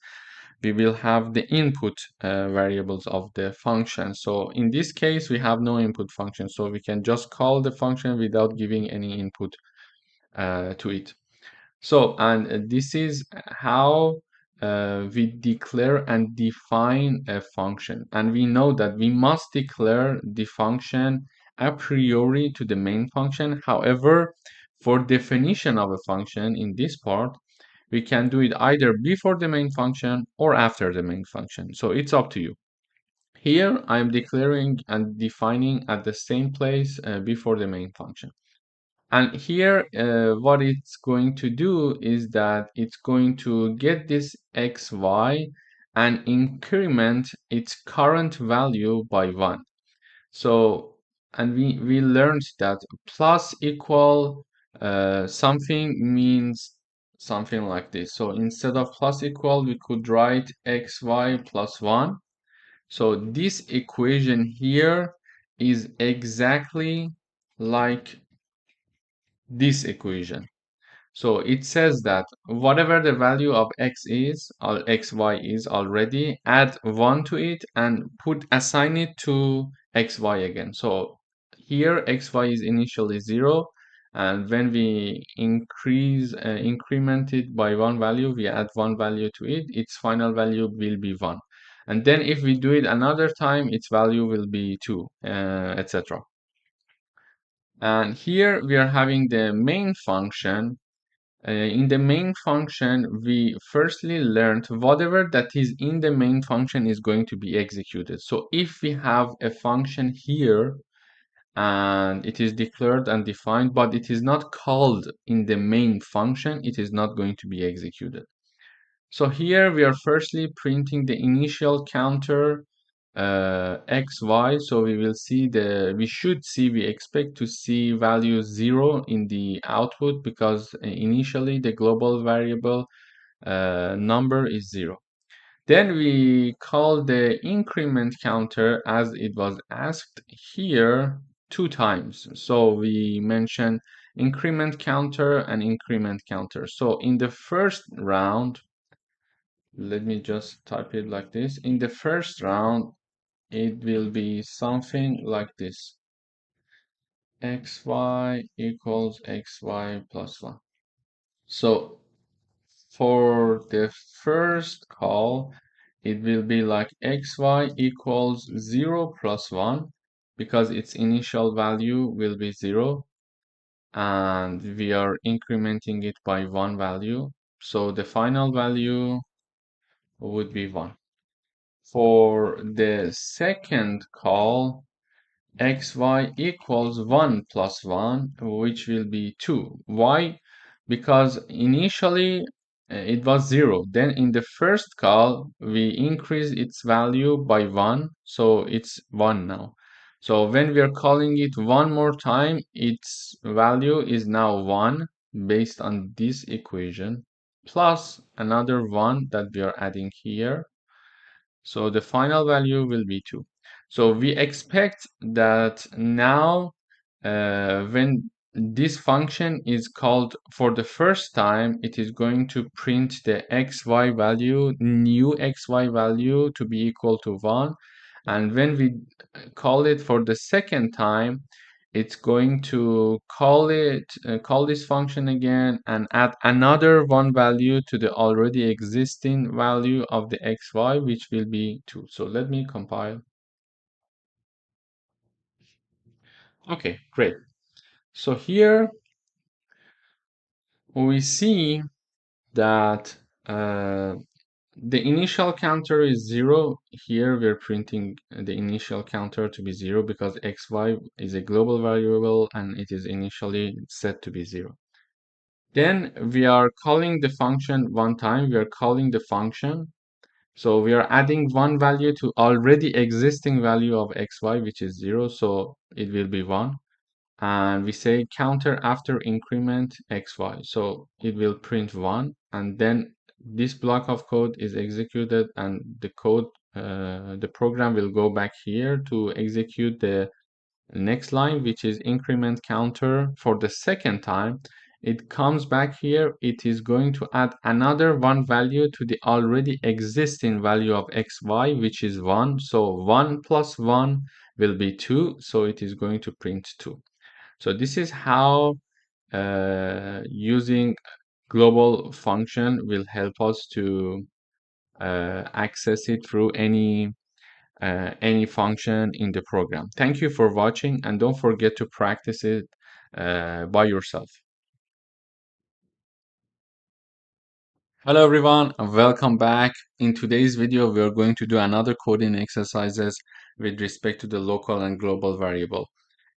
we will have the input variables of the function. So in this case, we have no input function, so we can just call the function without giving any input to it. So, and this is how we declare and define a function. And we know that we must declare the function a priori to the main function. However, for definition of a function in this part, we can do it either before the main function or after the main function. So it's up to you. Here, I'm declaring and defining at the same place before the main function. And here, what it's going to do is that it's going to get this xy and increment its current value by 1. So, and we learned that plus equal something means something like this. So instead of plus equal, we could write xy plus 1. So this equation here is exactly like this equation. So it says that whatever the value of x is, or xy is already, add 1 to it and assign it to xy again. So here xy is initially 0, and when we increment it by one value, we add one value to it, its final value will be 1. And then if we do it another time, its value will be 2, etc. And here we are having the main function. In the main function, we firstly learned whatever that is in the main function is going to be executed. So if we have a function here and it is declared and defined, but it is not called in the main function, it is not going to be executed. So here we are firstly printing the initial counter xy. So we expect to see value 0 in the output because initially the global variable number is 0. Then we call the increment counter as it was asked here 2 times. So we mention increment counter and increment counter. So in the first round, let me just type it like this. In the first round, it will be something like this. xy equals xy plus 1. So for the first call, it will be like xy equals 0 plus 1 because its initial value will be 0 and we are incrementing it by one value. So the final value would be 1. For the second call, xy equals 1 plus 1, which will be 2. Why? Because initially it was 0. Then in the first call, we increased its value by 1, so it's 1 now. So when we are calling it one more time, its value is now 1 based on this equation, plus another 1 that we are adding here. So the final value will be 2. So we expect that now when this function is called for the first time, it is going to print the xy value, new xy value to be equal to 1. And when we call it for the second time, it's going to call this function again and add another one value to the already existing value of the xy, which will be 2. So let me compile. Okay, great. So here we see that the initial counter is 0. Here we're printing the initial counter to be 0 because xy is a global variable and it is initially set to be 0. Then we are calling the function one time. We are calling the function. So we are adding one value to already existing value of xy, which is 0. So it will be 1. And we say counter after increment xy. So it will print 1. And then this block of code is executed and the program will go back here to execute the next line, which is increment counter for the second time. It comes back here. It is going to add another one value to the already existing value of xy, which is 1. So 1 plus 1 will be 2. So it is going to print 2. So this is how using global function will help us to access it through any function in the program. Thank you for watching and don't forget to practice it by yourself. Hello everyone and welcome back. In today's video, we are going to do another coding exercises with respect to the local and global variable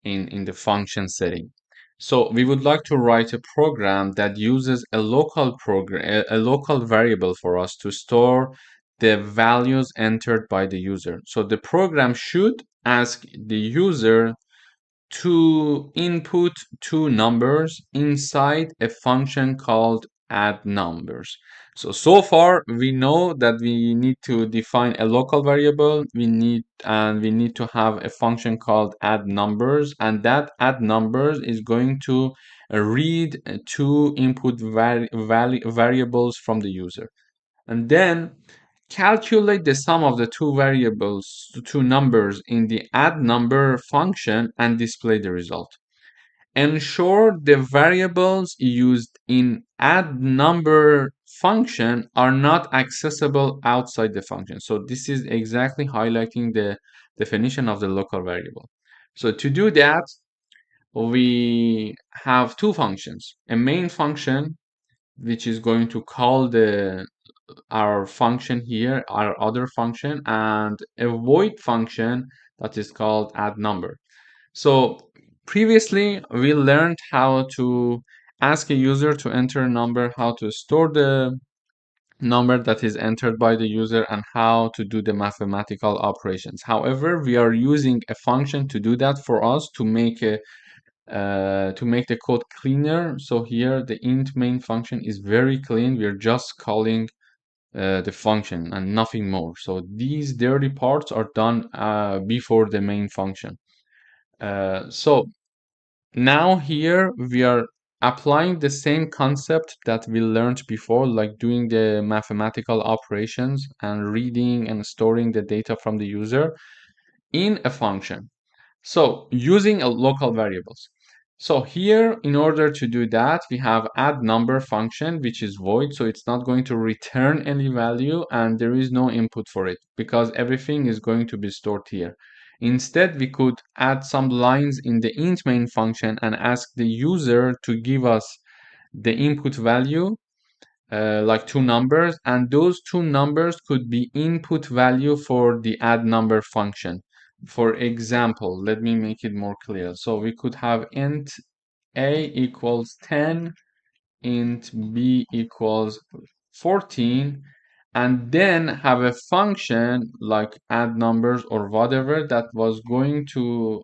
in the function setting. So we would like to write a program that uses a local variable for us to store the values entered by the user. So the program should ask the user to input two numbers inside a function called add numbers. So far we know that we need to define a local variable. We need to have a function called add numbers, and that add numbers is going to read two input variables from the user, and then calculate the sum of the two variables, two numbers in the add number function and display the result. Ensure the variables used in add number function are not accessible outside the function. So this is exactly highlighting the definition of the local variable. So to do that, we have two functions, a main function, which is going to call our function here, our other function, and a void function that is called add number. So previously we learned how to ask a user to enter a number, how to store the number that is entered by the user, and how to do the mathematical operations. However, we are using a function to do that for us to make the code cleaner. So here the int main function is very clean. We're just calling the function and nothing more. So these dirty parts are done before the main function. So now here we are applying the same concept that we learned before, like doing the mathematical operations and reading and storing the data from the user in a function. So using a local variables. So here, in order to do that, we have add number function, which is void. So it's not going to return any value and there is no input for it because everything is going to be stored here. Instead, we could add some lines in the int main function and ask the user to give us the input value, like two numbers, and those two numbers could be input value for the add number function. For example, let me make it more clear. So we could have int a equals 10, int b equals 14, and then have a function like add numbers or whatever that was going to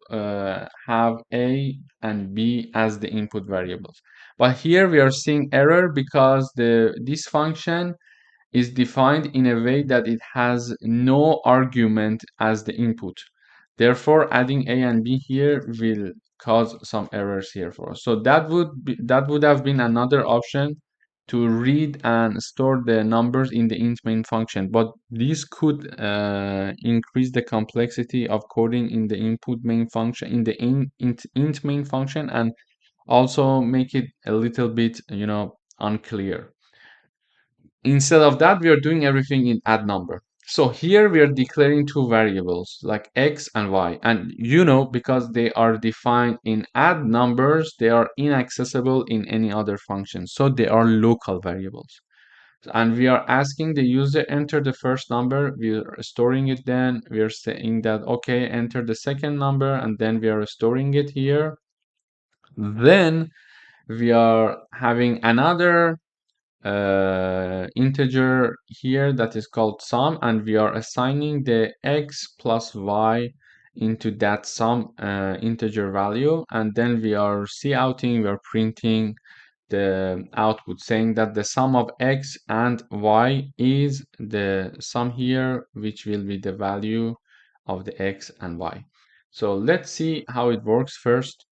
have A and B as the input variables. But here we are seeing error because this function is defined in a way that it has no argument as the input. Therefore, adding A and B here will cause some errors here for us. So that would have been another option to read and store the numbers in the int main function. But this could increase the complexity of coding in the input main function, in the int main function, and also make it a little bit, unclear. Instead of that, we are doing everything in add number. So here we are declaring two variables like x and y. And because they are defined in add numbers, they are inaccessible in any other function. So they are local variables. And we are asking the user enter the first number. We are storing it then. We are saying that, okay, enter the second number, and then we are storing it here. Then we are having another integer here that is called sum, and we are assigning the x plus y into that sum integer value, and then we are counting, we are printing the output saying that the sum of x and y is the sum here, which will be the value of the x and y. So let's see how it works first.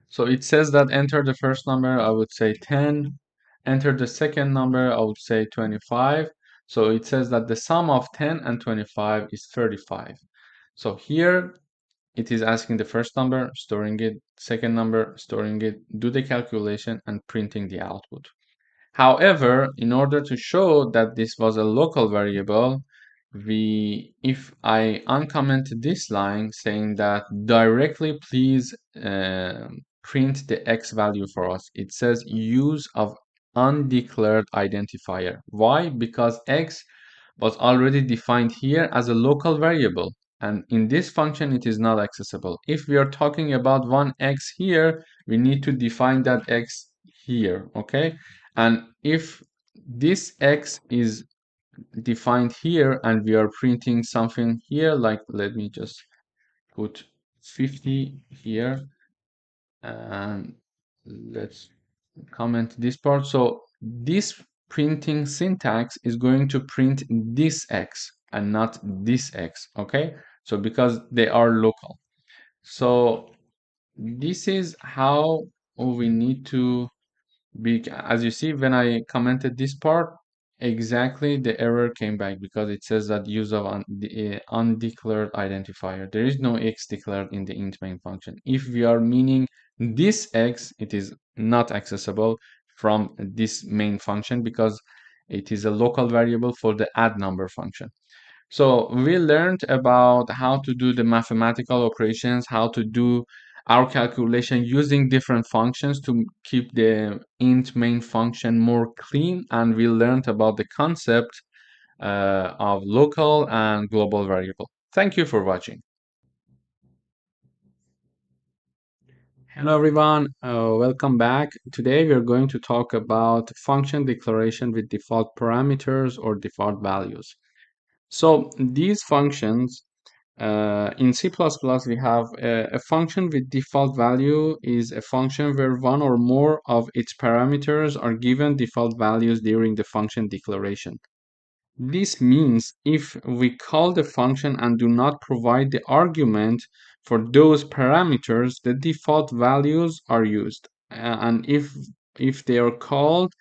So it says that enter the first number, I would say 10. Enter the second number, I would say 25. So it says that the sum of 10 and 25 is 35. So here it is asking the first number, storing it, second number, storing it, do the calculation and printing the output. However, in order to show that this was a local variable, if I uncomment this line saying that directly please print the x value for us, it says use of undeclared identifier. Why? Because x was already defined here as a local variable, and in this function it is not accessible. If we are talking about one x here, we need to define that x here, okay? And if this x is defined here and we are printing something here, like let me just put 50 here, and let's comment this part. So this printing syntax is going to print this x and not this x, okay? So because they are local. So this is how we need to be. As you see, when I commented this part, exactly the error came back because it says that use of undeclared identifier. There is no x declared in the int main function. If we are meaning this x, it is not accessible from this main function because it is a local variable for the add number function. So we learned about how to do the mathematical operations, how to do our calculation using different functions to keep the int main function more clean, and we learned about the concept of local and global variable. Thank you for watching. Hello everyone, welcome back. Today we are going to talk about function declaration with default parameters or default values. So these functions in C++, we have a function with default value is a function where one or more of its parameters are given default values during the function declaration. This means if we call the function and do not provide the argument for those parameters, the default values are used. And if they are called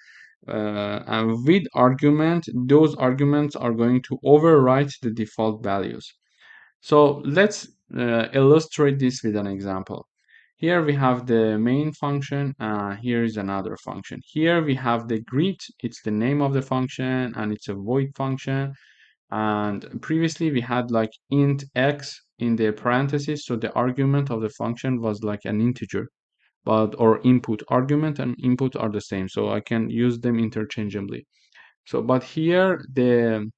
with argument, those arguments are going to overwrite the default values. So let's illustrate this with an example. Here we have the main function, here is another function. Here we have the greet, it's the name of the function and it's a void function. And previously we had like int x in the parentheses, so the argument of the function was like an integer, or input. Argument and input are the same, so I can use them interchangeably. So but here the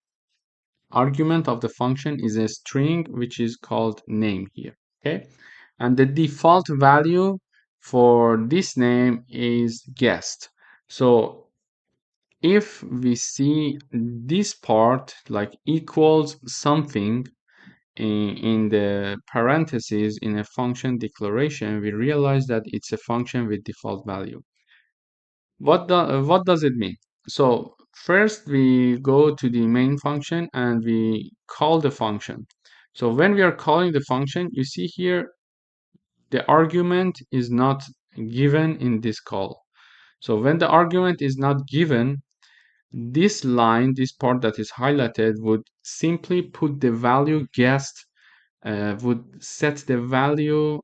argument of the function is a string which is called name here, okay? And the default value for this name is guest. So if we see this part like equals something in the parentheses in a function declaration, we realize that it's a function with default value. What does it mean? So first we go to the main function and we call the function. So when we are calling the function, you see here the argument is not given in this call. So when the argument is not given, this line, this part that is highlighted, would simply put the value guessed, would set the value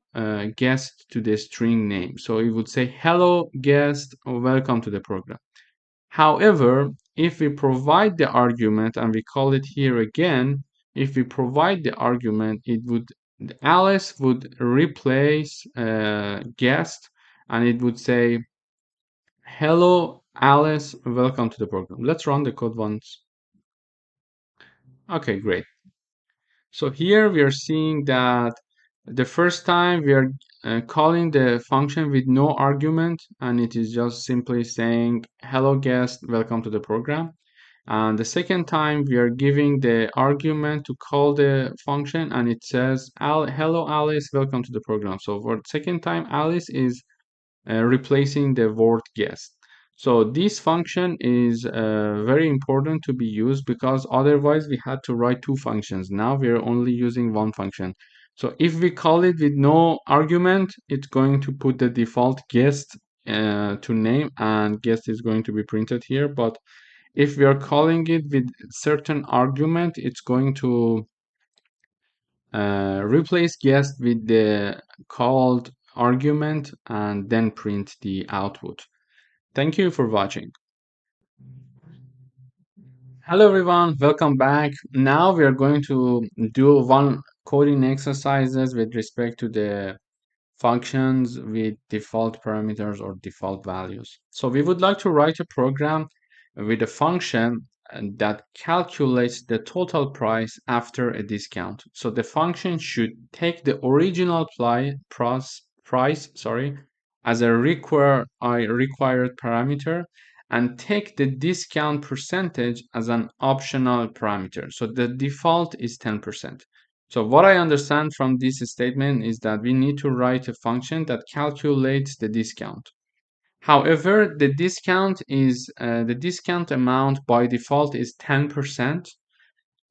guessed to the string name. So it would say, hello guest, welcome to the program. However, if we provide the argument and we call it here again, if we provide the argument, Alice would replace guest, and it would say, hello Alice, welcome to the program. Let's run the code once. Okay, great. So here we are seeing that the first time we are calling the function with no argument, and it is just simply saying, hello guest, welcome to the program. And the second time we are giving the argument to call the function, and it says, hello Alice, welcome to the program. So for the second time, Alice is replacing the word guest. So this function is very important to be used, because otherwise we had to write two functions. Now we are only using one function. So if we call it with no argument, it's going to put the default guest to name, and guest is going to be printed here. But if we are calling it with certain argument, it's going to replace guest with the called argument and then print the output. Thank you for watching. Hello everyone, welcome back. Now we are going to do one coding exercises with respect to the functions with default parameters or default values. So we would like to write a program with a function that calculates the total price after a discount. So the function should take the original price as a required parameter, and take the discount percentage as an optional parameter. So the default is 10%. So what I understand from this statement is that we need to write a function that calculates the discount. However, the discount amount by default is 10%,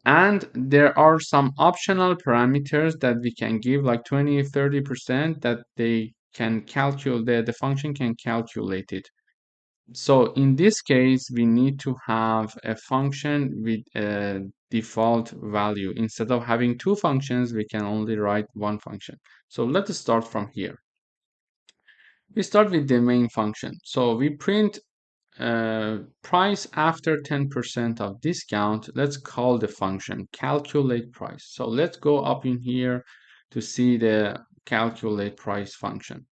and there are some optional parameters that we can give, like 20 or 30%, that they can calculate, the function can calculate it. So in this case, we need to have a function with a default value. Instead of having two functions, we can only write one function. So let's start from here. We start with the main function. So we print price after 10% of discount. Let's call the function calculate price. So let's go up in here to see the calculate price function.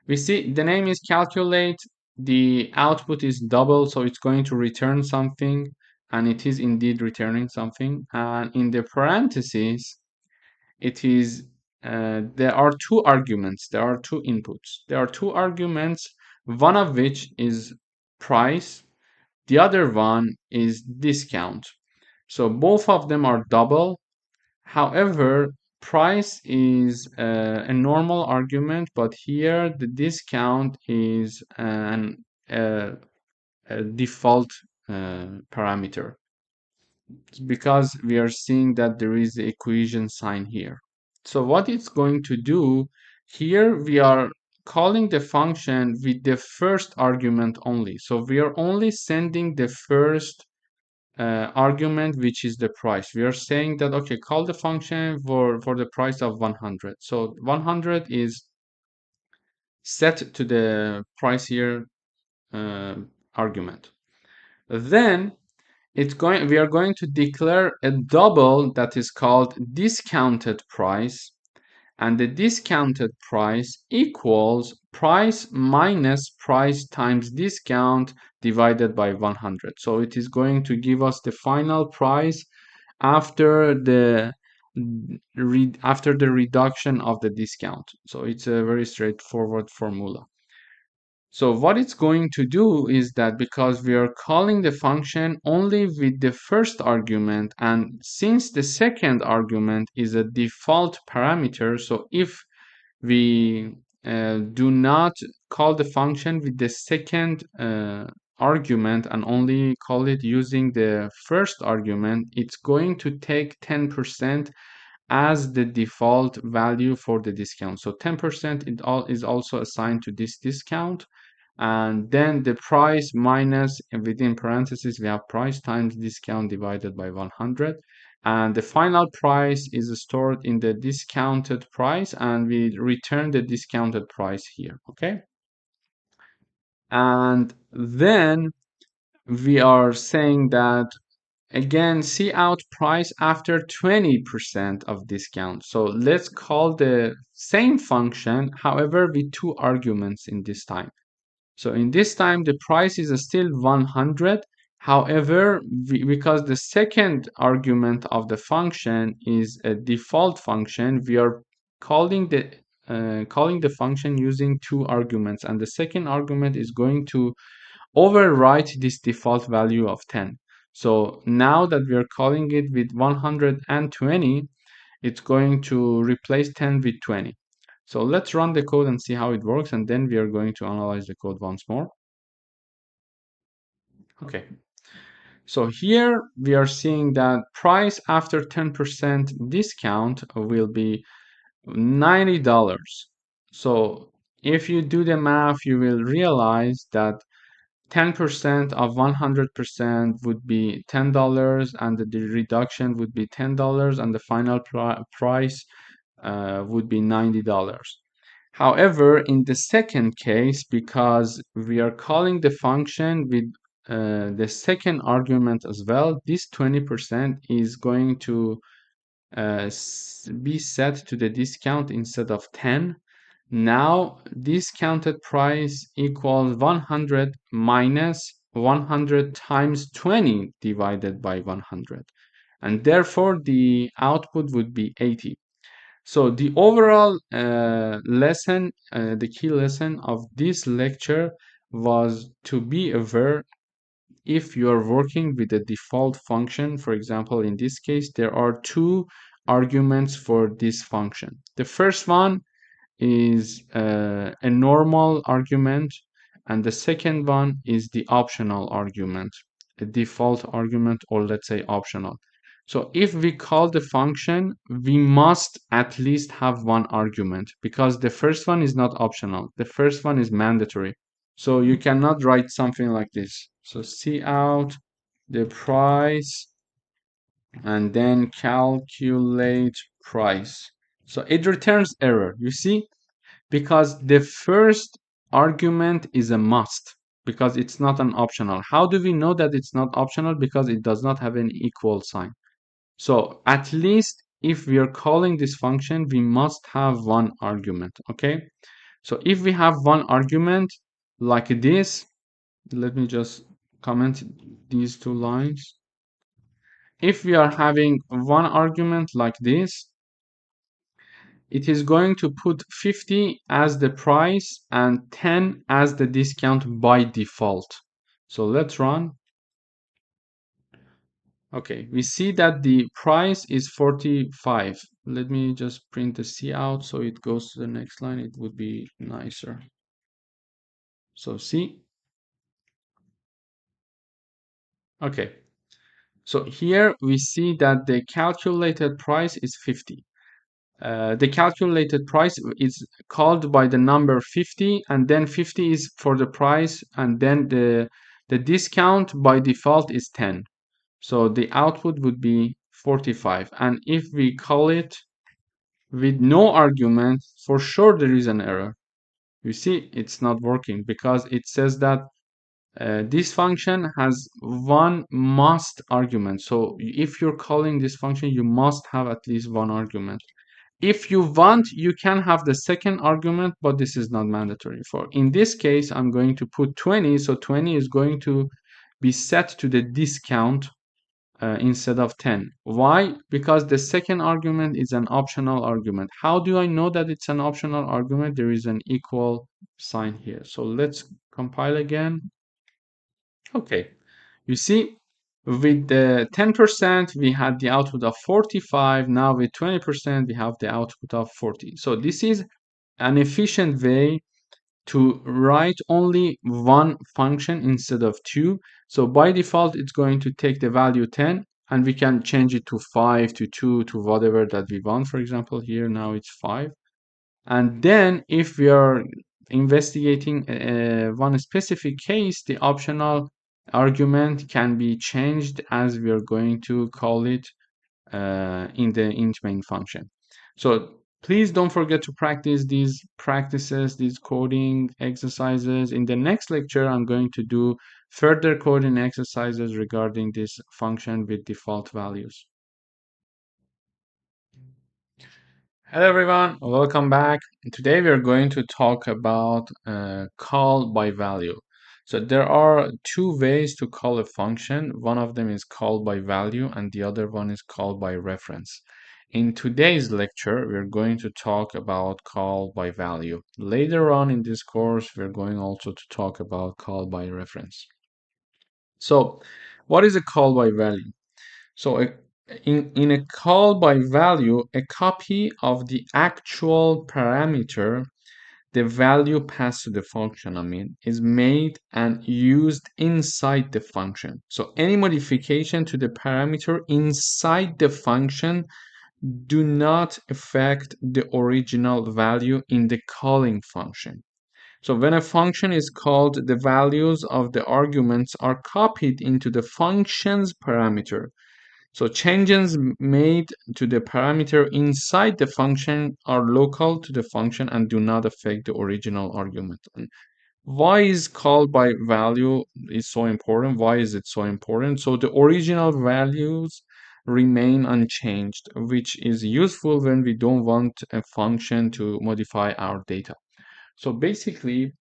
We see the name is calculate, the output is double, so it's going to return something, and it is indeed returning something. And in the parentheses, it is there are two arguments, there are two inputs. There are two arguments, one of which is price, the other one is discount. So both of them are double. However, price is a normal argument, but here the discount is a default parameter, because we are seeing that there is the equation sign here. So what it's going to do, here we are calling the function with the first argument only. So we are only sending the first argument, which is the price. We are saying that, okay, call the function for the price of 100. So 100 is set to the price here argument. Then we are going to declare a double that is called discounted price, and the discounted price equals price minus price times discount divided by 100. So it is going to give us the final price after the reduction of the discount. So it's a very straightforward formula. So what it's going to do is that because we are calling the function only with the first argument, and since the second argument is a default parameter, so if we do not call the function with the second argument and only call it using the first argument, it's going to take 10% as the default value for the discount. So 10% is also assigned to this discount. And then the price minus, within parentheses, we have price times discount divided by 100. And the final price is stored in the discounted price, and we return the discounted price here, okay? And then we are saying that, again, see out price after 20% of discount. So let's call the same function, however, with two arguments in this time. So in this time, the price is still 100. However, because the second argument of the function is a default function, we are calling the function using two arguments, and the second argument is going to overwrite this default value of 10. So now that we are calling it with 120, it's going to replace 10 with 20. So let's run the code and see how it works, and then we are going to analyze the code once more. Okay. So here we are seeing that price after 10% discount will be $90. So if you do the math, you will realize that 10% of 100% would be $10, and the reduction would be $10, and the final price would be $90. However, in the second case, because we are calling the function with the second argument as well, this 20% is going to be set to the discount instead of 10. Now, discounted price equals 100 minus 100 times 20 divided by 100. And therefore, the output would be 80. So the overall lesson, the key lesson of this lecture was to be aware if you are working with a default function. For example, in this case, there are two arguments for this function. The first one is a normal argument, and the second one is the optional argument, a default argument, or let's say optional. So if we call the function, we must at least have one argument, because the first one is not optional. The first one is mandatory. So you cannot write something like this. So see out the price and then calculate price. So it returns error, you see, because the first argument is a must, because it's not an optional. How do we know that it's not optional? Because it does not have an equal sign. So at least if we are calling this function, we must have one argument, okay? So if we have one argument like this, let me just comment these two lines. If we are having one argument like this, it is going to put 50 as the price and 10 as the discount by default. So let's run. Okay, we see that the price is 45. Let me just print the C out so it goes to the next line. It would be nicer. So see. Okay. So here we see that the calculated price is 50. The calculated price is called by the number 50, and then 50 is for the price, and then the discount by default is 10. So the output would be 45. And if we call it with no argument, for sure there is an error. You see, it's not working because it says that this function has one must argument. So if you're calling this function, you must have at least one argument. If you want, you can have the second argument, but this is not mandatory. For in this case, I'm going to put 20. So 20 is going to be set to the discount instead of 10. Why? Because the second argument is an optional argument. How do I know that it's an optional argument? There is an equal sign here. So let's compile again. Okay, you see, with the 10%, we had the output of 45. Now with 20%, we have the output of 40. So this is an efficient way to write only one function instead of two. So by default, it's going to take the value 10, and we can change it to 5, to 2, to whatever that we want. For example, here now it's 5. And then if we are investigating one specific case, the optional argument can be changed as we are going to call it in the int main function. So please don't forget to practice these practices, these coding exercises. In the next lecture, I'm going to do further coding exercises regarding this function with default values. Hello everyone, welcome back. Today we are going to talk about call by value. So there are two ways to call a function. One of them is call by value and the other one is call by reference. In today's lecture, we're going to talk about call by value. Later on in this course, we're going also to talk about call by reference. So what is a call by value? So in a call by value, a copy of the actual parameter, the value passed to the function, is made and used inside the function. So any modification to the parameter inside the function do not affect the original value in the calling function. So when a function is called, the values of the arguments are copied into the function's parameter. So changes made to the parameter inside the function are local to the function and do not affect the original argument. And why is call by value is so important? Why is it so important? So the original values remain unchanged, which is useful when we don't want a function to modify our data. So basically,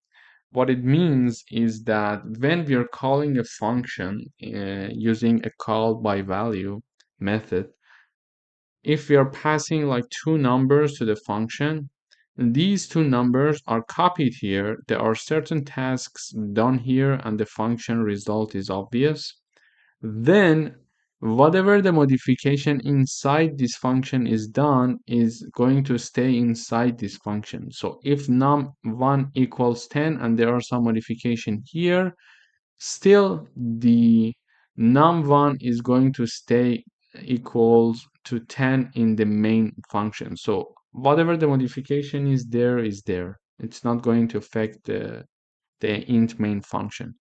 what it means is that when we are calling a function using a call by value method, if we are passing like two numbers to the function, these two numbers are copied here. There are certain tasks done here and the function result is obvious. Then whatever the modification inside this function is done is going to stay inside this function. So if num1 equals 10 and there are some modification here, still the num1 is going to stay equals to 10 in the main function. So whatever the modification is there is there. It's not going to affect the int main function.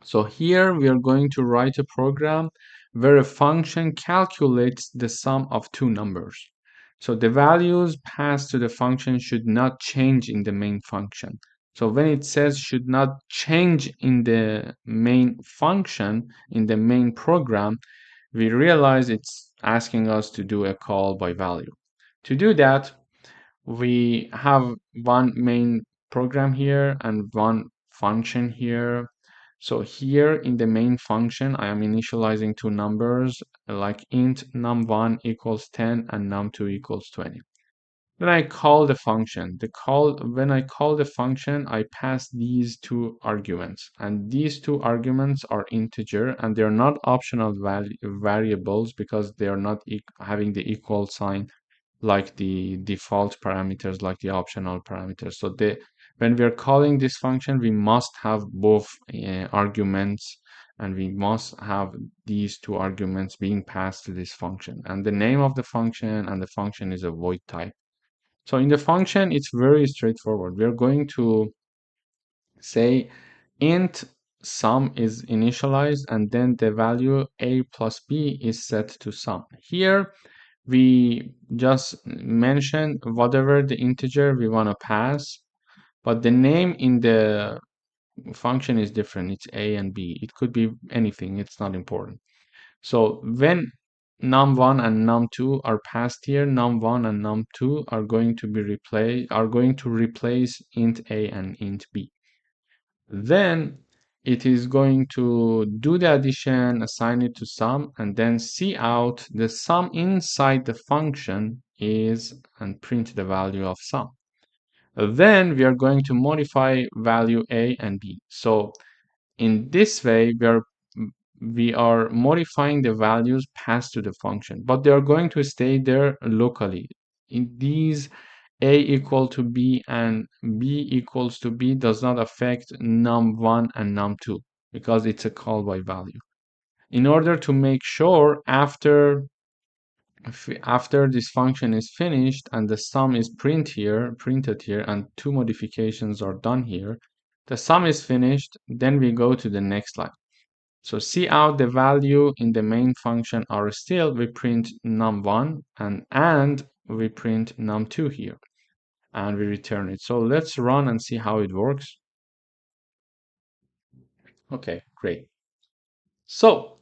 So here we are going to write a program where a function calculates the sum of two numbers. So the values passed to the function should not change in the main function. So when it says should not change in the main function, in the main program, we realize it's asking us to do a call by value. To do that, we have one main program here and one function here. So here in the main function, I am initializing two numbers like int num1 equals 10 and num2 equals 20. Then I call the function. When I call the function, I pass these two arguments, and these two arguments are integer, and they're not optional variables because they are not having the equal sign like the default parameters, like the optional parameters. So when we are calling this function, we must have both arguments, and we must have these two arguments being passed to this function. And the name of the function and the function is a void type. So in the function, it's very straightforward. We are going to say int sum is initialized, and then the value a plus b is set to sum. Here, we just mention whatever the integer we want to pass, but the name in the function is different. It's a and b. It could be anything. It's not important. So when num1 and num2 are passed here, num1 and num2 are going to replace int a and int b. Then it is going to do the addition, assign it to sum, and then see out the sum inside the function is, and print the value of sum. Then we are going to modify value a and b. So in this way, we are modifying the values passed to the function, but they are going to stay there locally. In these a equal to b and b equals to b does not affect num1 and num2 because it's a call by value. In order to make sure after this function is finished and the sum is printed here, and two modifications are done here, the sum is finished, then we go to the next line. So see out the value in the main function are still, we print num1 and we print num2 here, and we return it. So let's run and see how it works. Okay, great. So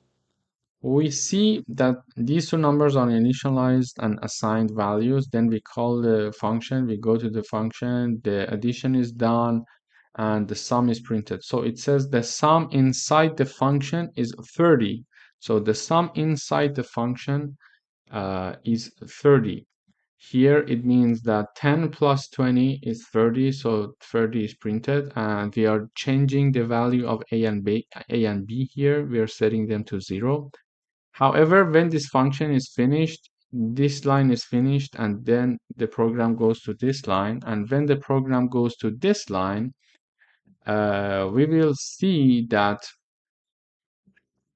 we see that these two numbers are initialized and assigned values. Then we call the function, we go to the function, the addition is done, and the sum is printed. So it says the sum inside the function is 30. So the sum inside the function is 30. Here it means that 10 plus 20 is 30, so 30 is printed, and we are changing the value of a and b here. We are setting them to 0. However, when this function is finished, this line is finished, and then the program goes to this line. And when the program goes to this line, we will see that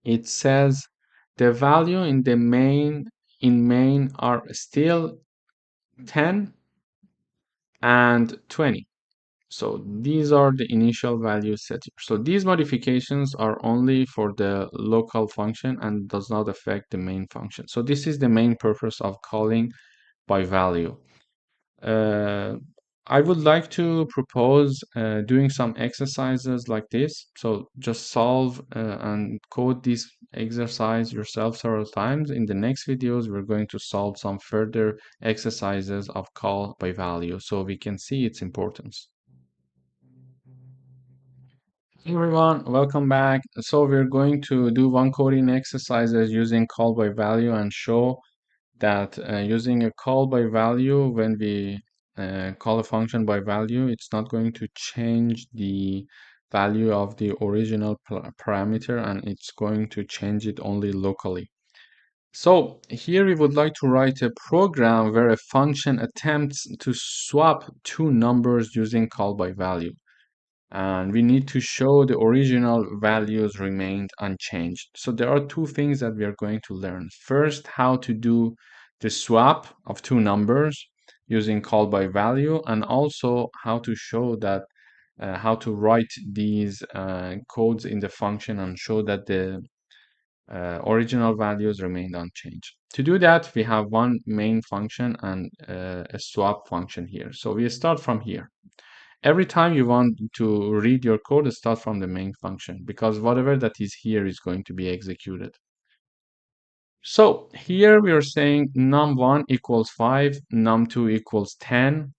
it says the value in the main are still 10 and 20. So these are the initial values set here. So these modifications are only for the local function and does not affect the main function. So this is the main purpose of calling by value. I would like to propose doing some exercises like this. So just solve and code this exercise yourself several times. In the next videos, we're going to solve some further exercises of call by value so we can see its importance. Hey everyone, welcome back. So we're going to do one coding exercises using call by value and show that using a call by value, when we call a function by value, it's not going to change the value of the original parameter, and it's going to change it only locally. So here we would like to write a program where a function attempts to swap two numbers using call by value. And we need to show the original values remained unchanged. So there are two things that we are going to learn. First, how to do the swap of two numbers using call by value, and also how to show that how to write these codes in the function and show that the original values remained unchanged. To do that, we have one main function and a swap function here. So we start from here. Every time you want to read your code, start from the main function, because whatever that is here is going to be executed. So here we are saying num1 equals 5, num2 equals 10.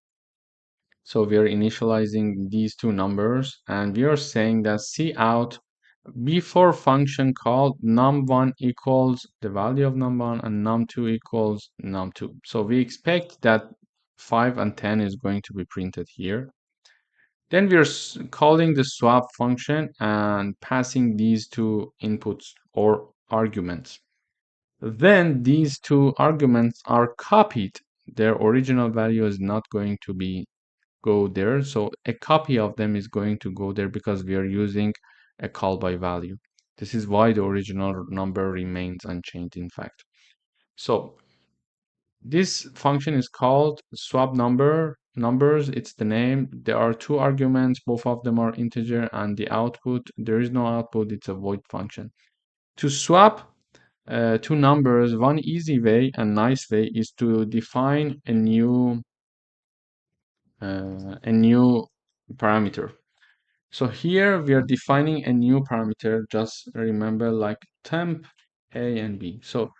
So we are initializing these two numbers, and we are saying that cout before function called num1 equals the value of num1 and num2 equals num2. So we expect that 5 and 10 is going to be printed here. Then we are calling the swap function and passing these two inputs or arguments. Then these two arguments are copied. Their original value is not going to go there. So a copy of them is going to go there because we are using a call by value. This is why the original number remains unchanged, in fact. So this function is called swap numbers. It's the name. There are two arguments. Both of them are integer, and the output, there is no output. It's a void function. To swap two numbers, one easy way and nice way is to define a new parameter. So here we are defining a new parameter. Just remember, like temp a and b. So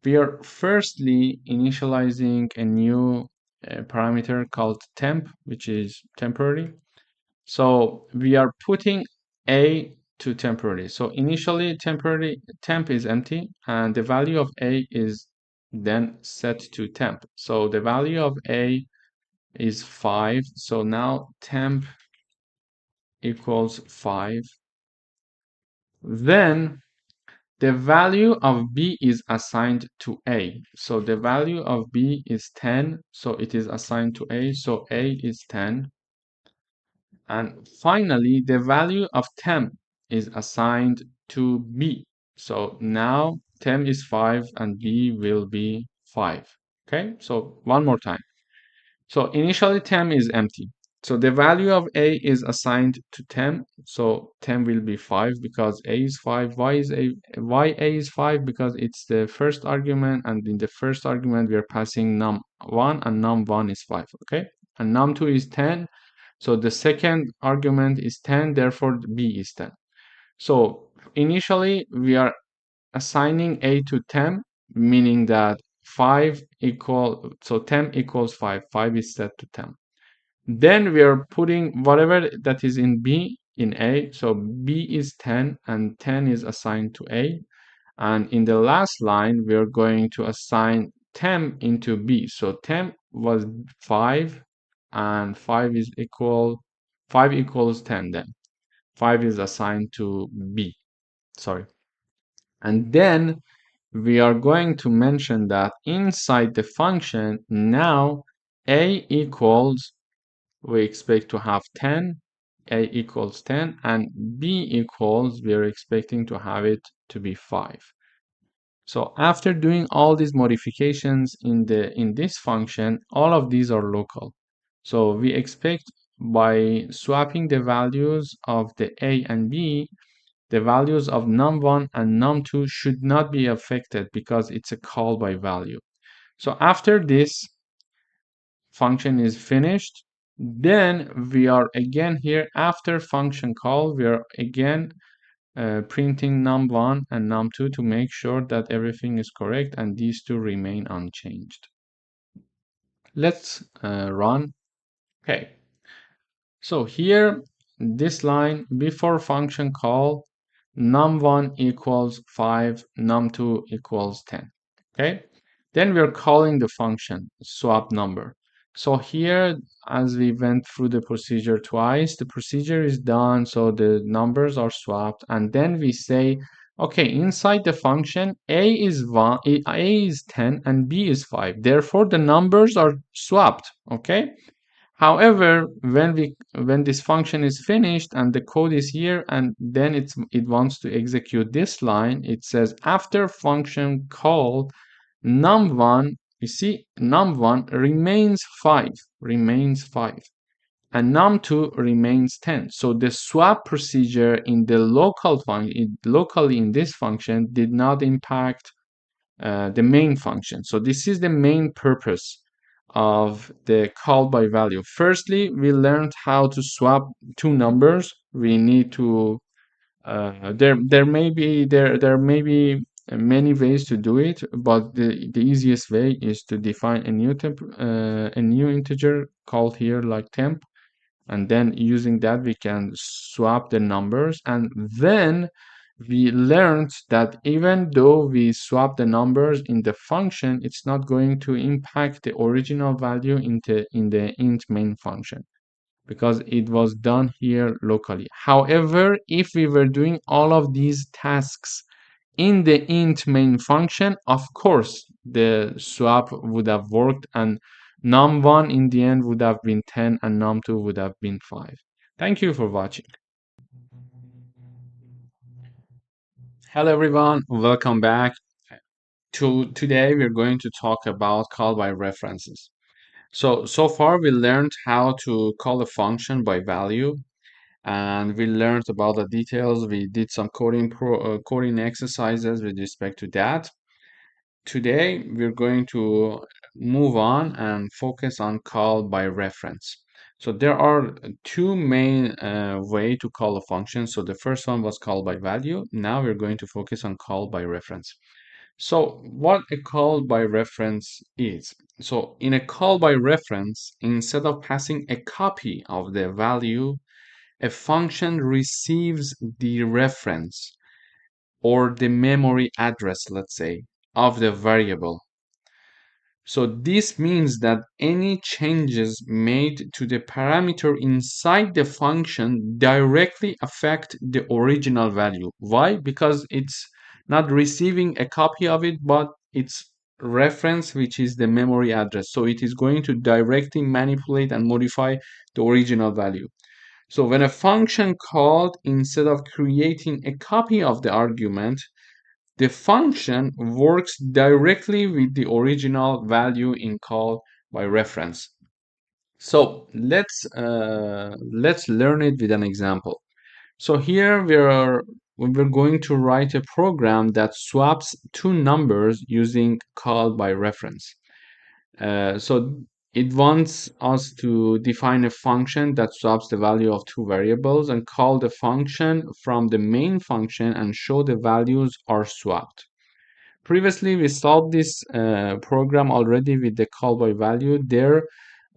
we are firstly initializing a new parameter called temp, which is temporary. So we are putting a to temporary. So initially temporary temp is empty and the value of a is then set to temp. So the value of a is 5. So now temp equals 5. Then the value of b is assigned to a. So the value of b is 10. So it is assigned to a. So a is 10. And finally, the value of temp is assigned to b. So now temp is 5 and b will be 5. Okay, so one more time. So initially temp is empty. So the value of a is assigned to temp. So temp will be 5 because a is 5. Why a is 5? Because it's the first argument, and in the first argument we are passing num1 and num1 is 5. Okay, and num2 is 10. So the second argument is 10, therefore b is 10. So initially we are assigning a to temp, meaning that temp equals 5. 5 is set to temp. Then we are putting whatever that is in b in a. So b is 10 and 10 is assigned to a. And in the last line, we are going to assign temp into b. So temp was 5 and 5 equals 10 then. 5 is assigned to b. Sorry. And then we are going to mention that inside the function, now a equals, we expect to have 10, a equals 10, and b equals, we are expecting to have it to be 5. So after doing all these modifications in this function, all of these are local. So we expect by swapping the values of the a and b, the values of num1 and num2 should not be affected because it's a call by value. So after this function is finished, then we are again here after function call, we are again printing num1 and num2 to make sure that everything is correct and these two remain unchanged. Let's run. Okay. So here, this line before function call, num1 equals 5, num2 equals 10. Okay. Then we are calling the function swap number. So here, as we went through the procedure twice, the procedure is done, so the numbers are swapped, and then we say, okay, inside the function, a is 10 and b is 5. Therefore, the numbers are swapped. Okay. However, when this function is finished and the code is here, and then it wants to execute this line, it says after function call num1, you see num1 remains 5, and num2 remains 10. So the swap procedure in the locally in this function did not impact the main function. So this is the main purpose of the call by value. Firstly, we learned how to swap two numbers. We need to there may be many ways to do it, but the easiest way is to define a new integer called here like temp, and then using that we can swap the numbers. And then we learned that even though we swap the numbers in the function, it's not going to impact the original value in the int main function because it was done here locally. However, if we were doing all of these tasks in the int main function, of course the swap would have worked and num1 in the end would have been 10 and num2 would have been 5. Thank you for watching. Hello everyone, welcome back. Today we're going to talk about call by references. So far we learned how to call a function by value, and we learned about the details. We did some coding exercises with respect to that. Today we're going to move on and focus on call by reference. So there are two main way to call a function. So the first one was call by value. Now we're going to focus on call by reference. So what a call by reference is. So in a call by reference, instead of passing a copy of the value, a function receives the reference or the memory address, let's say, of the variable. So this means that any changes made to the parameter inside the function directly affect the original value. Why? Because it's not receiving a copy of it, but its reference, which is the memory address. So it is going to directly manipulate and modify the original value. So when a function called, instead of creating a copy of the argument, the function works directly with the original value in call by reference. So let's learn it with an example. So here we're going to write a program that swaps two numbers using call by reference. So it wants us to define a function that swaps the value of two variables and call the function from the main function and show the values are swapped. Previously, we solved this program already with the call by value. There,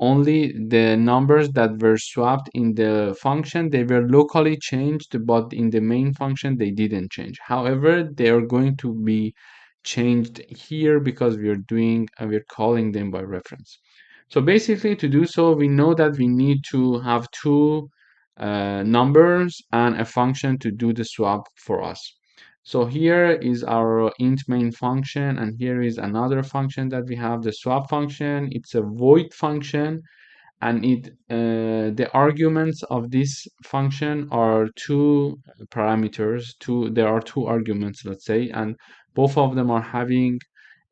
only the numbers that were swapped in the function, they were locally changed, but in the main function, they didn't change. However, they are going to be changed here because we're calling them by reference. So basically, to do so, we know that we need to have two numbers and a function to do the swap for us. So here is our int main function, and here is another function that we have, the swap function. It's a void function, and the arguments of this function are two parameters. There are two arguments, let's say, and both of them are having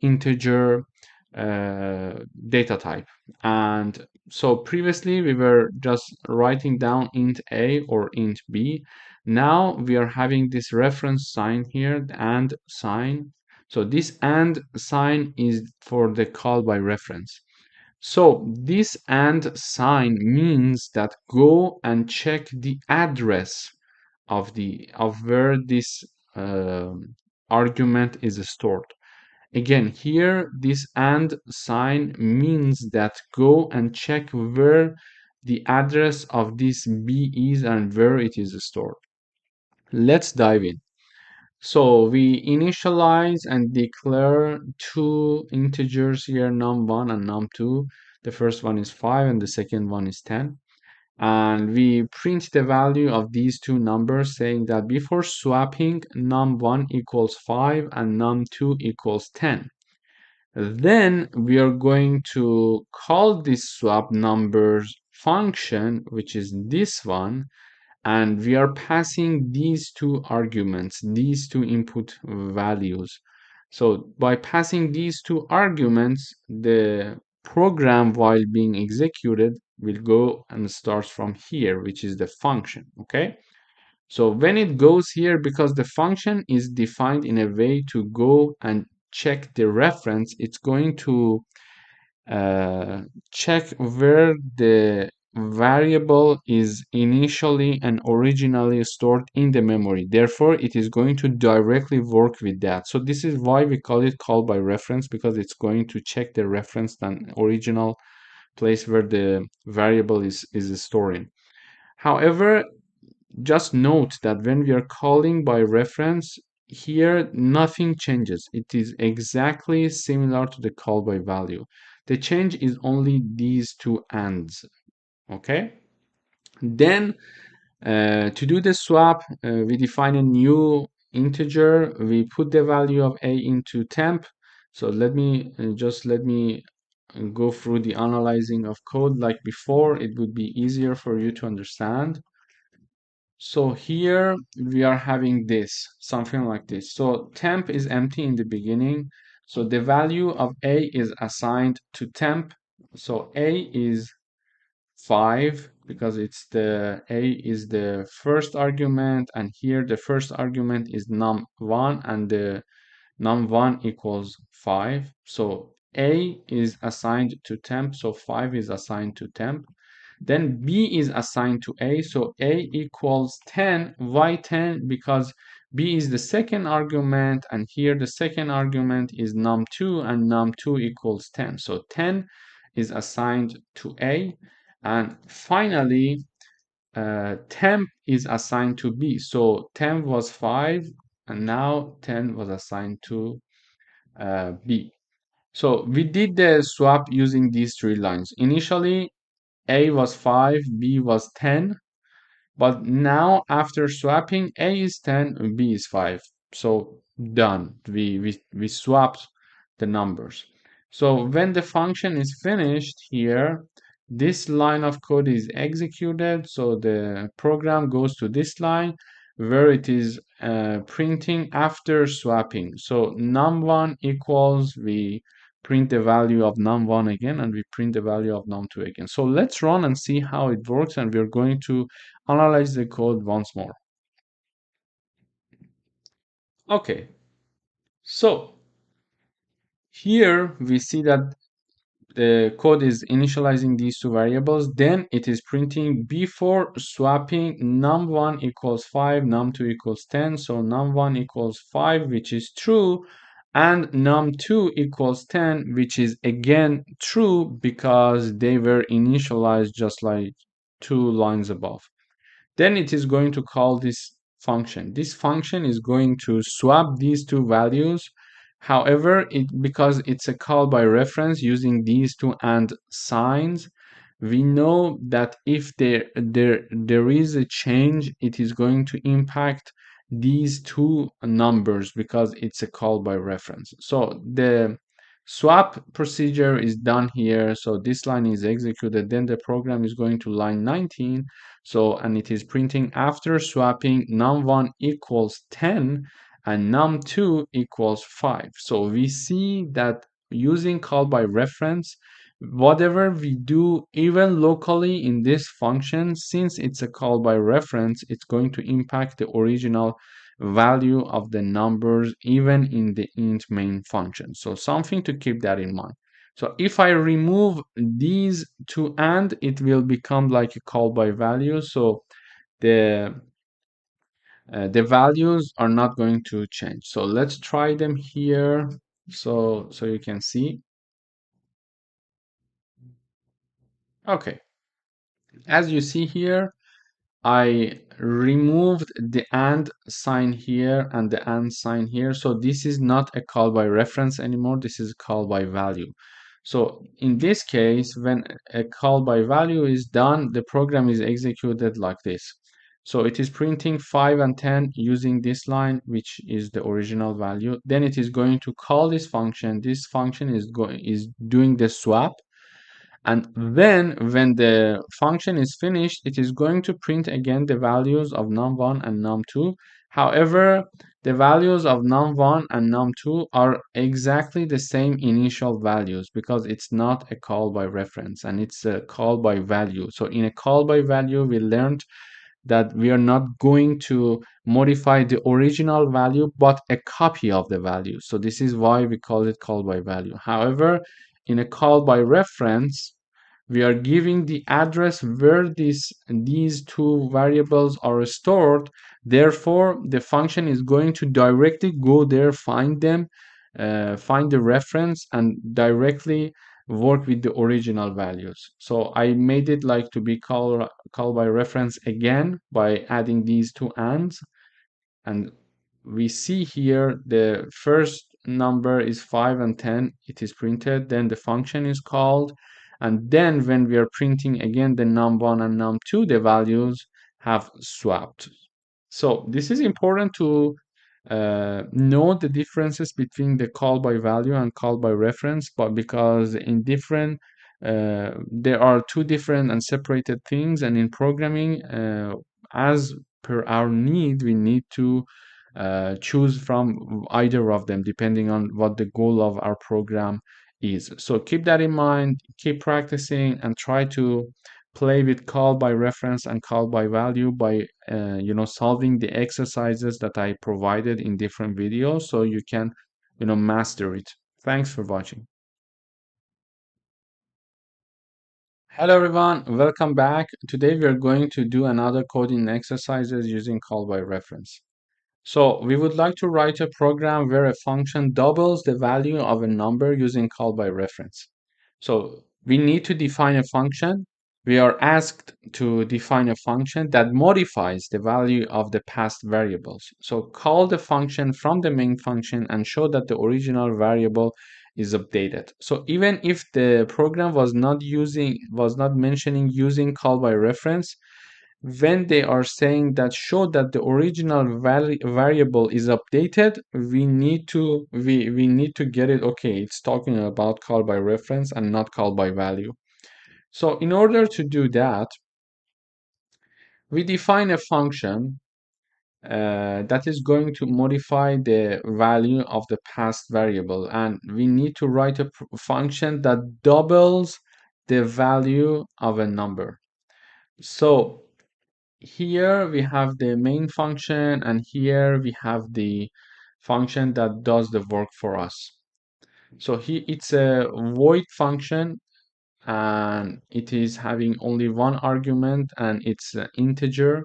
integer data type. And so previously we were just writing down int a or int b. Now we are having this reference sign here, the and sign. So this and sign is for the call by reference. So this and sign means that go and check the address of where this argument is stored. Again, here this and sign means that go and check where the address of this b is and where it is stored. Let's dive in. So we initialize and declare two integers here, num1 and num2. The first one is 5 and the second one is 10. And we print the value of these two numbers, saying that before swapping, num1 equals 5 and num2 equals 10. Then we are going to call this swap numbers function, which is this one, and we are passing these two arguments, these two input values. So by passing these two arguments, the program, while being executed, will go and starts from here, which is the function, okay? So when it goes here, because the function is defined in a way to go and check the reference, it's going to check where the variable is initially and originally stored in the memory. Therefore, it is going to directly work with that. So this is why we call it call by reference, because it's going to check the reference and original place where the variable is storing. However, just note that when we are calling by reference, here nothing changes. It is exactly similar to the call by value. The change is only these two ands, okay? Then to do the swap, we define a new integer. We put the value of a into temp. So let me go through the analyzing of code like before. It would be easier for you to understand. So here we are having this, something like this. So temp is empty in the beginning. So the value of a is assigned to temp. So a is 5 because a is the first argument, and here the first argument is num1 and the num1 equals 5. So a is assigned to temp, so 5 is assigned to temp. Then b is assigned to a, so a equals 10. Why 10? Because b is the second argument, and here the second argument is num2, and num2 equals 10. So 10 is assigned to a. And finally, temp is assigned to B. So temp was 5, and now 10 was assigned to B. So we did the swap using these three lines. Initially, A was 5, B was 10, but now after swapping, A is 10, B is 5. So done. We swapped the numbers. So when the function is finished here, this line of code is executed. So the program goes to this line where it is printing after swapping. So num1 equals, we print the value of num1 again, and we print the value of num2 again. So let's run and see how it works, and we're going to analyze the code once more. Okay, so here we see that the code is initializing these two variables, then it is printing before swapping num1 equals 5, num2 equals 10, so num1 equals 5, which is true, and num2 equals 10, which is again true because they were initialized just like two lines above. Then it is going to call this function. This function is going to swap these two values. However, because it's a call by reference using these two and signs, we know that if there is a change, it is going to impact these two numbers because it's a call by reference. So the swap procedure is done here. So this line is executed, then the program is going to line 19. So, and it is printing after swapping num1 equals 10 and num2 equals 5. So we see that using call by reference, whatever we do, even locally in this function, since it's a call by reference, it's going to impact the original value of the numbers even in the int main function. So something to keep that in mind. So if I remove these two and, it will become like a call by value. So the the values are not going to change. So let's try them here. So you can see. Okay, as you see here, I removed the and sign here and the and sign here. So this is not a call by reference anymore. This is a call by value. So in this case, when a call by value is done, the program is executed like this. So it is printing 5 and 10 using this line, which is the original value. Then it is going to call this function. This function is doing the swap, and then when the function is finished, it is going to print again the values of num1 and num2. However, the values of num1 and num2 are exactly the same initial values because it's not a call by reference and it's a call by value. So in a call by value, we learned that we are not going to modify the original value, but a copy of the value. So this is why we call it call by value. However, in a call by reference, we are giving the address where these two variables are stored. Therefore, the function is going to directly go there, find them, find the reference, and directly work with the original values. So I made it like to be call by reference again by adding these two ands. And we see here the first number is 5 and 10. It is printed. Then the function is called. And then when we are printing again the num1 and num2, the values have swapped. So this is important to know the differences between the call by value and call by reference, but because in different there are two different and separated things, and in programming, as per our need, we need to choose from either of them depending on what the goal of our program is. So keep that in mind, keep practicing, and try to play with call by reference and call by value by solving the exercises that I provided in different videos so you can master it. Thanks for watching. Hello everyone, welcome back. Today we are going to do another coding exercises using call by reference. So we would like to write a program where a function doubles the value of a number using call by reference. So we need to define a function. we are asked to define a function that modifies the value of the past variables. So call the function from the main function and show that the original variable is updated. So even if the program was not mentioning using call by reference, when they are saying that show that the original variable is updated, we need to get it, okay, it's talking about call by reference and not call by value. So in order to do that, we define a function that is going to modify the value of the past variable, and we need to write a function that doubles the value of a number. So here we have the main function, and here we have the function that does the work for us. So here it's a void function, and it is having only one argument, and it's an integer.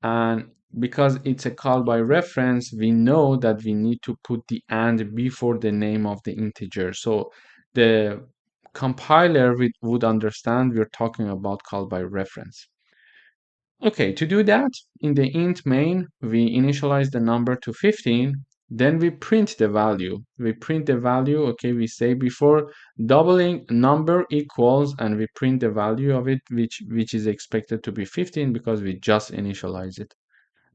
And because it's a call by reference, we know that we need to put the and before the name of the integer. So the compiler would understand we're talking about call by reference. Okay, to do that, in the int main, we initialize the number to 15, then we print the value. We print the value, okay, we say before doubling number equals, and we print the value of it, which is expected to be 15 because we just initialize it.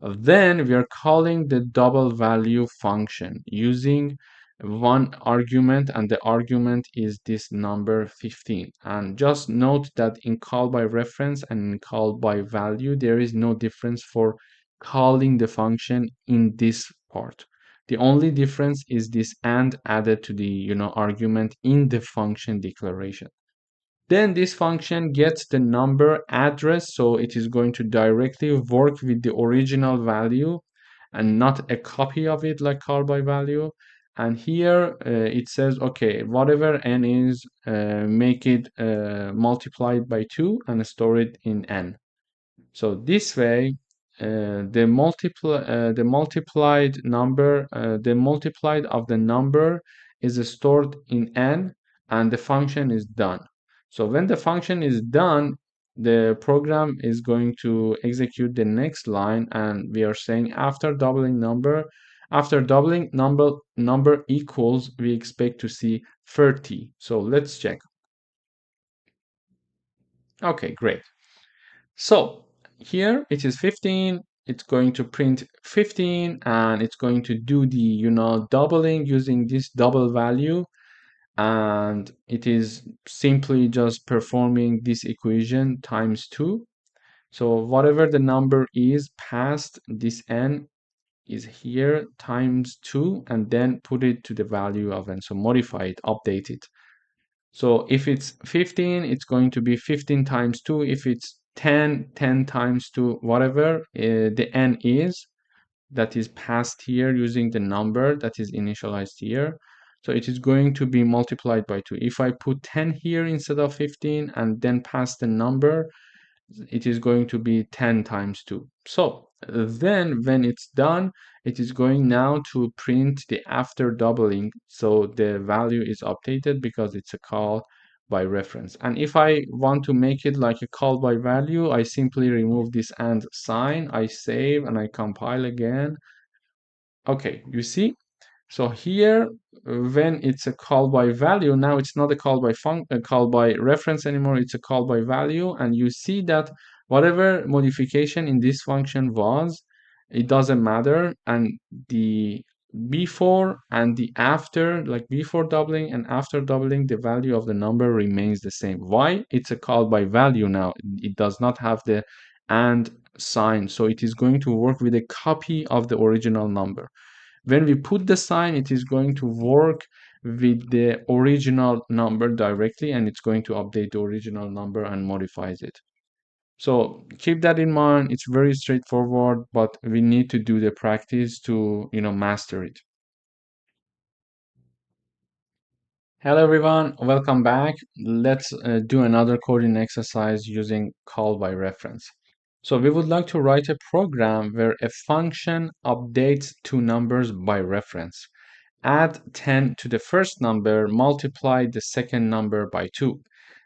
Then we are calling the double value function using one argument, and the argument is this number 15. And just note that in call by reference and in call by value, there is no difference for calling the function in this part. The only difference is this and added to the argument in the function declaration. Then this function gets the number address, so it is going to directly work with the original value and not a copy of it like call by value. And here it says, okay, whatever n is, make it multiplied by 2 and store it in n. So this way, the multiplied number, the multiplied of the number is stored in n, and the function is done. So when the function is done, the program is going to execute the next line, and we are saying after doubling number equals, we expect to see 30. So let's check. Okay, great. So here it is 15. It's going to print 15, and it's going to do the doubling using this double value, and it is simply just performing this equation times 2. So whatever the number is past this n is here times 2, and then put it to the value of n. So modify it, update it. So if it's 15, it's going to be 15 times 2. If it's 10, 10 times 2, whatever the n is, that is passed here using the number that is initialized here. So it is going to be multiplied by 2. If I put 10 here instead of 15 and then pass the number, it is going to be 10 times 2. So then when it's done, it is going now to print the after doubling. So the value is updated because it's a call by reference. And if I want to make it like a call by value, I simply remove this and sign, I save, and I compile again. Okay, you see? So here, when it's a call by value, now it's not a call by reference anymore, it's a call by value. And you see that whatever modification in this function was, it doesn't matter. And the before and the after, like before doubling and after doubling, the value of the number remains the same. Why? It's a call by value now. It does not have the and sign. So it is going to work with a copy of the original number. When we put the sign, it is going to work with the original number directly, and it's going to update the original number and modifies it. So keep that in mind. It's very straightforward, but we need to do the practice to master it. Hello everyone, welcome back. Let's do another coding exercise using call by reference. So we would like to write a program where a function updates two numbers by reference. Add 10 to the first number, multiply the second number by 2.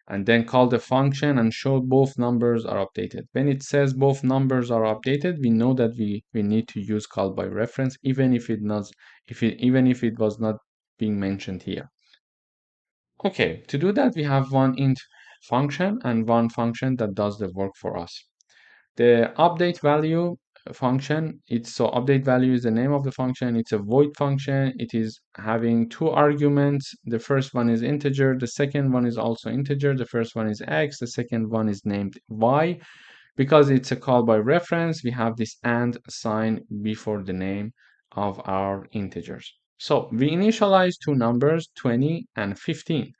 and then call the function and show both numbers are updated. When it says both numbers are updated, we know that we need to use call by reference, even if even if it was not being mentioned here. Okay, to do that, we have one int function and one function that does the work for us. The update value function, update value is the name of the function. It's a void function. It is having two arguments. The first one is integer. The second one is also integer. The first one is x. The second one is named y. Because it's a call by reference, we have this and sign before the name of our integers. So we initialize two numbers, 20 and 15.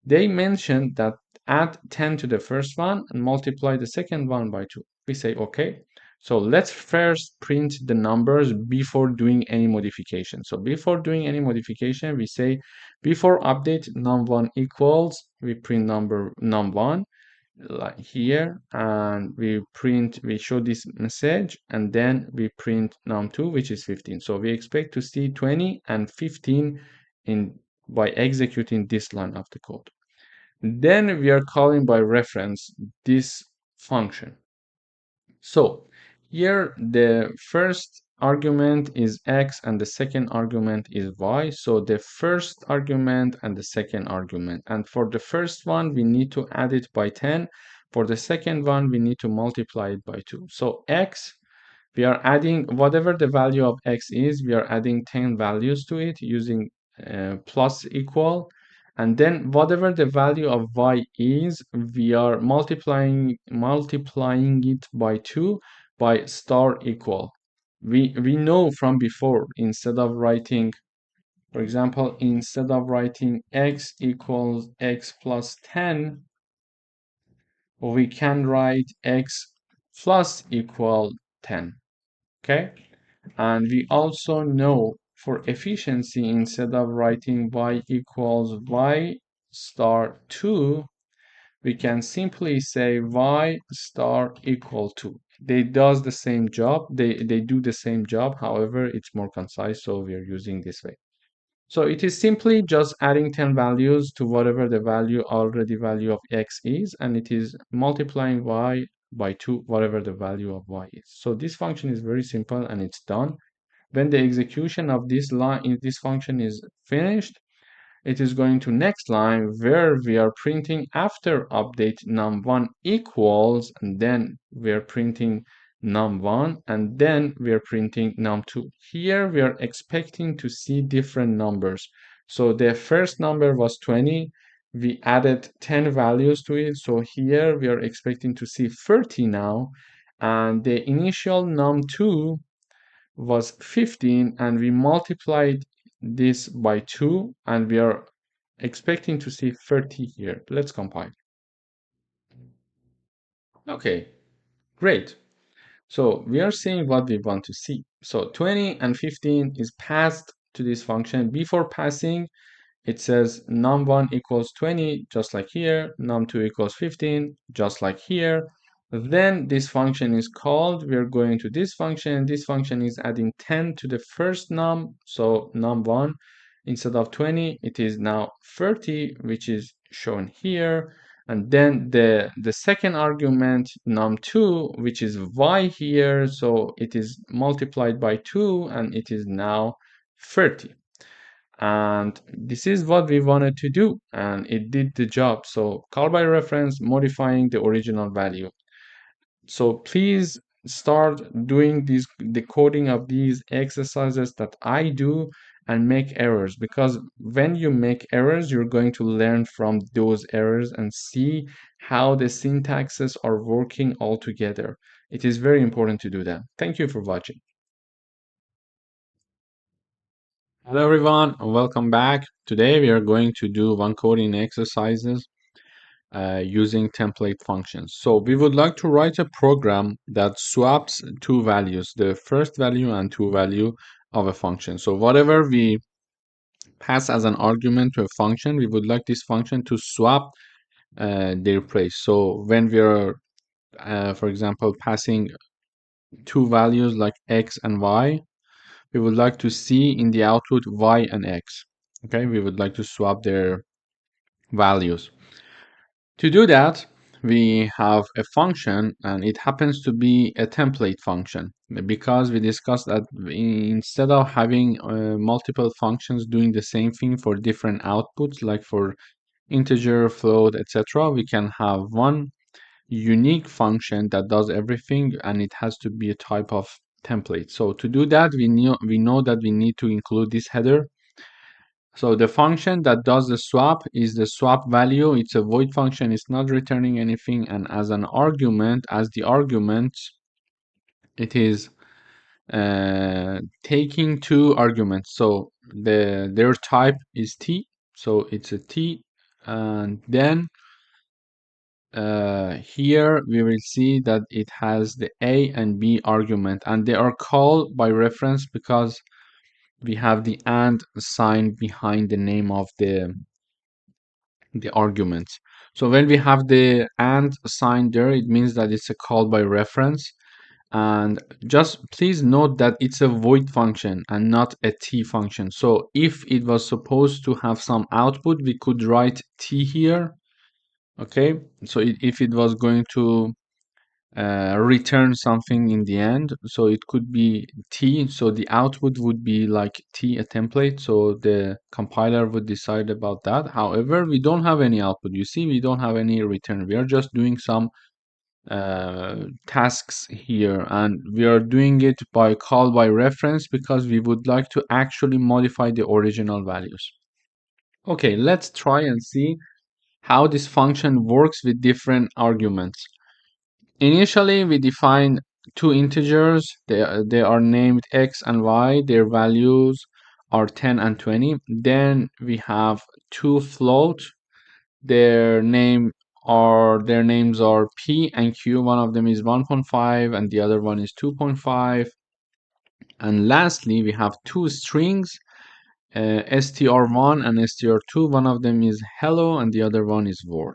They mentioned that add 10 to the first one and multiply the second one by 2. We say, okay, so let's first print the numbers before doing any modification. So before doing any modification, we say before update num1 equals, we print number num1 like here, and we show this message, and then we print num2, which is 15. So we expect to see 20 and 15 by executing this line of the code. Then we are calling by reference this function. So here the first argument is x and the second argument is y. So the first argument and the second argument. And for the first one, we need to add it by 10. For the second one, we need to multiply it by 2. So x, we are adding whatever the value of x is, we are adding 10 values to it using plus equal. And then whatever the value of y is, we are multiplying it by 2 by star equal. We know from before, instead of writing, for example, instead of writing x equals x plus 10, we can write x plus equal 10. Okay, and we also know for efficiency, instead of writing y equals y star 2, we can simply say y star equal to. They do the same job, however, it's more concise, so we are using this way. So it is simply just adding 10 values to whatever the value of x is, and it is multiplying y by 2, whatever the value of y is. So this function is very simple and it's done. When the execution of this function is finished, it is going to next line where we are printing after update num1 equals, and then we are printing num1, and then we are printing num2. Here we are expecting to see different numbers. So the first number was 20. We added 10 values to it. So here we are expecting to see 30 now. And the initial num2 was 15, and we multiplied this by 2, and we are expecting to see 30 here. Let's compile. Okay, great. So we are seeing what we want to see. So 20 and 15 is passed to this function. Before passing, it says num1 equals 20, just like here, num2 equals 15, just like here. Then this function is called. We are going to this function. This function is adding 10 to the first num, so num1, instead of 20, it is now 30, which is shown here. And then the second argument, num2, which is y here, so it is multiplied by 2, and it is now 30. And this is what we wanted to do, and it did the job. So call by reference, modifying the original value. So please start doing the coding of these exercises that I do, and make errors, because when you make errors, you're going to learn from those errors and see how the syntaxes are working all together. It is very important to do that. Thank you for watching. Hello everyone, and welcome back. Today we are going to do one coding exercises using template functions. So we would like to write a program that swaps two values, the first value and two value of a function. So whatever we pass as an argument to a function, we would like this function to swap their place. So when we are, for example, passing two values like x and y, we would like to see in the output y and x. Okay, we would like to swap their values. To do that, we have a function, and it happens to be a template function because we discussed that instead of having multiple functions doing the same thing for different outputs, like for integer, float, etc., we can have one unique function that does everything, and it has to be a type of template. So to do that, we know that we need to include this header. So the function that does the swap is the swap value. It's a void function. It's not returning anything. And as an argument, as the argument, it is taking two arguments. So their type is t. So it's a t. And then here we will see that it has the a and b argument. And they are called by reference because we have the and sign behind the name of the arguments. So when we have the and sign there, it means that it's a call by reference. And just please note that it's a void function and not a t function. So if it was supposed to have some output, we could write t here. Okay, so if it was going to return something in the end, so it could be t, so the output would be like t, a template, so the compiler would decide about that. However, we don't have any output. You see, we don't have any return. We are just doing some tasks here, and we are doing it by call by reference because we would like to actually modify the original values. Okay, let's try and see how this function works with different arguments. Initially, we define two integers. They are named x and y. Their values are 10 and 20. Then we have two float. Their names are p and q. One of them is 1.5 and the other one is 2.5. And lastly, we have two strings, str1 and str2. One of them is hello and the other one is word.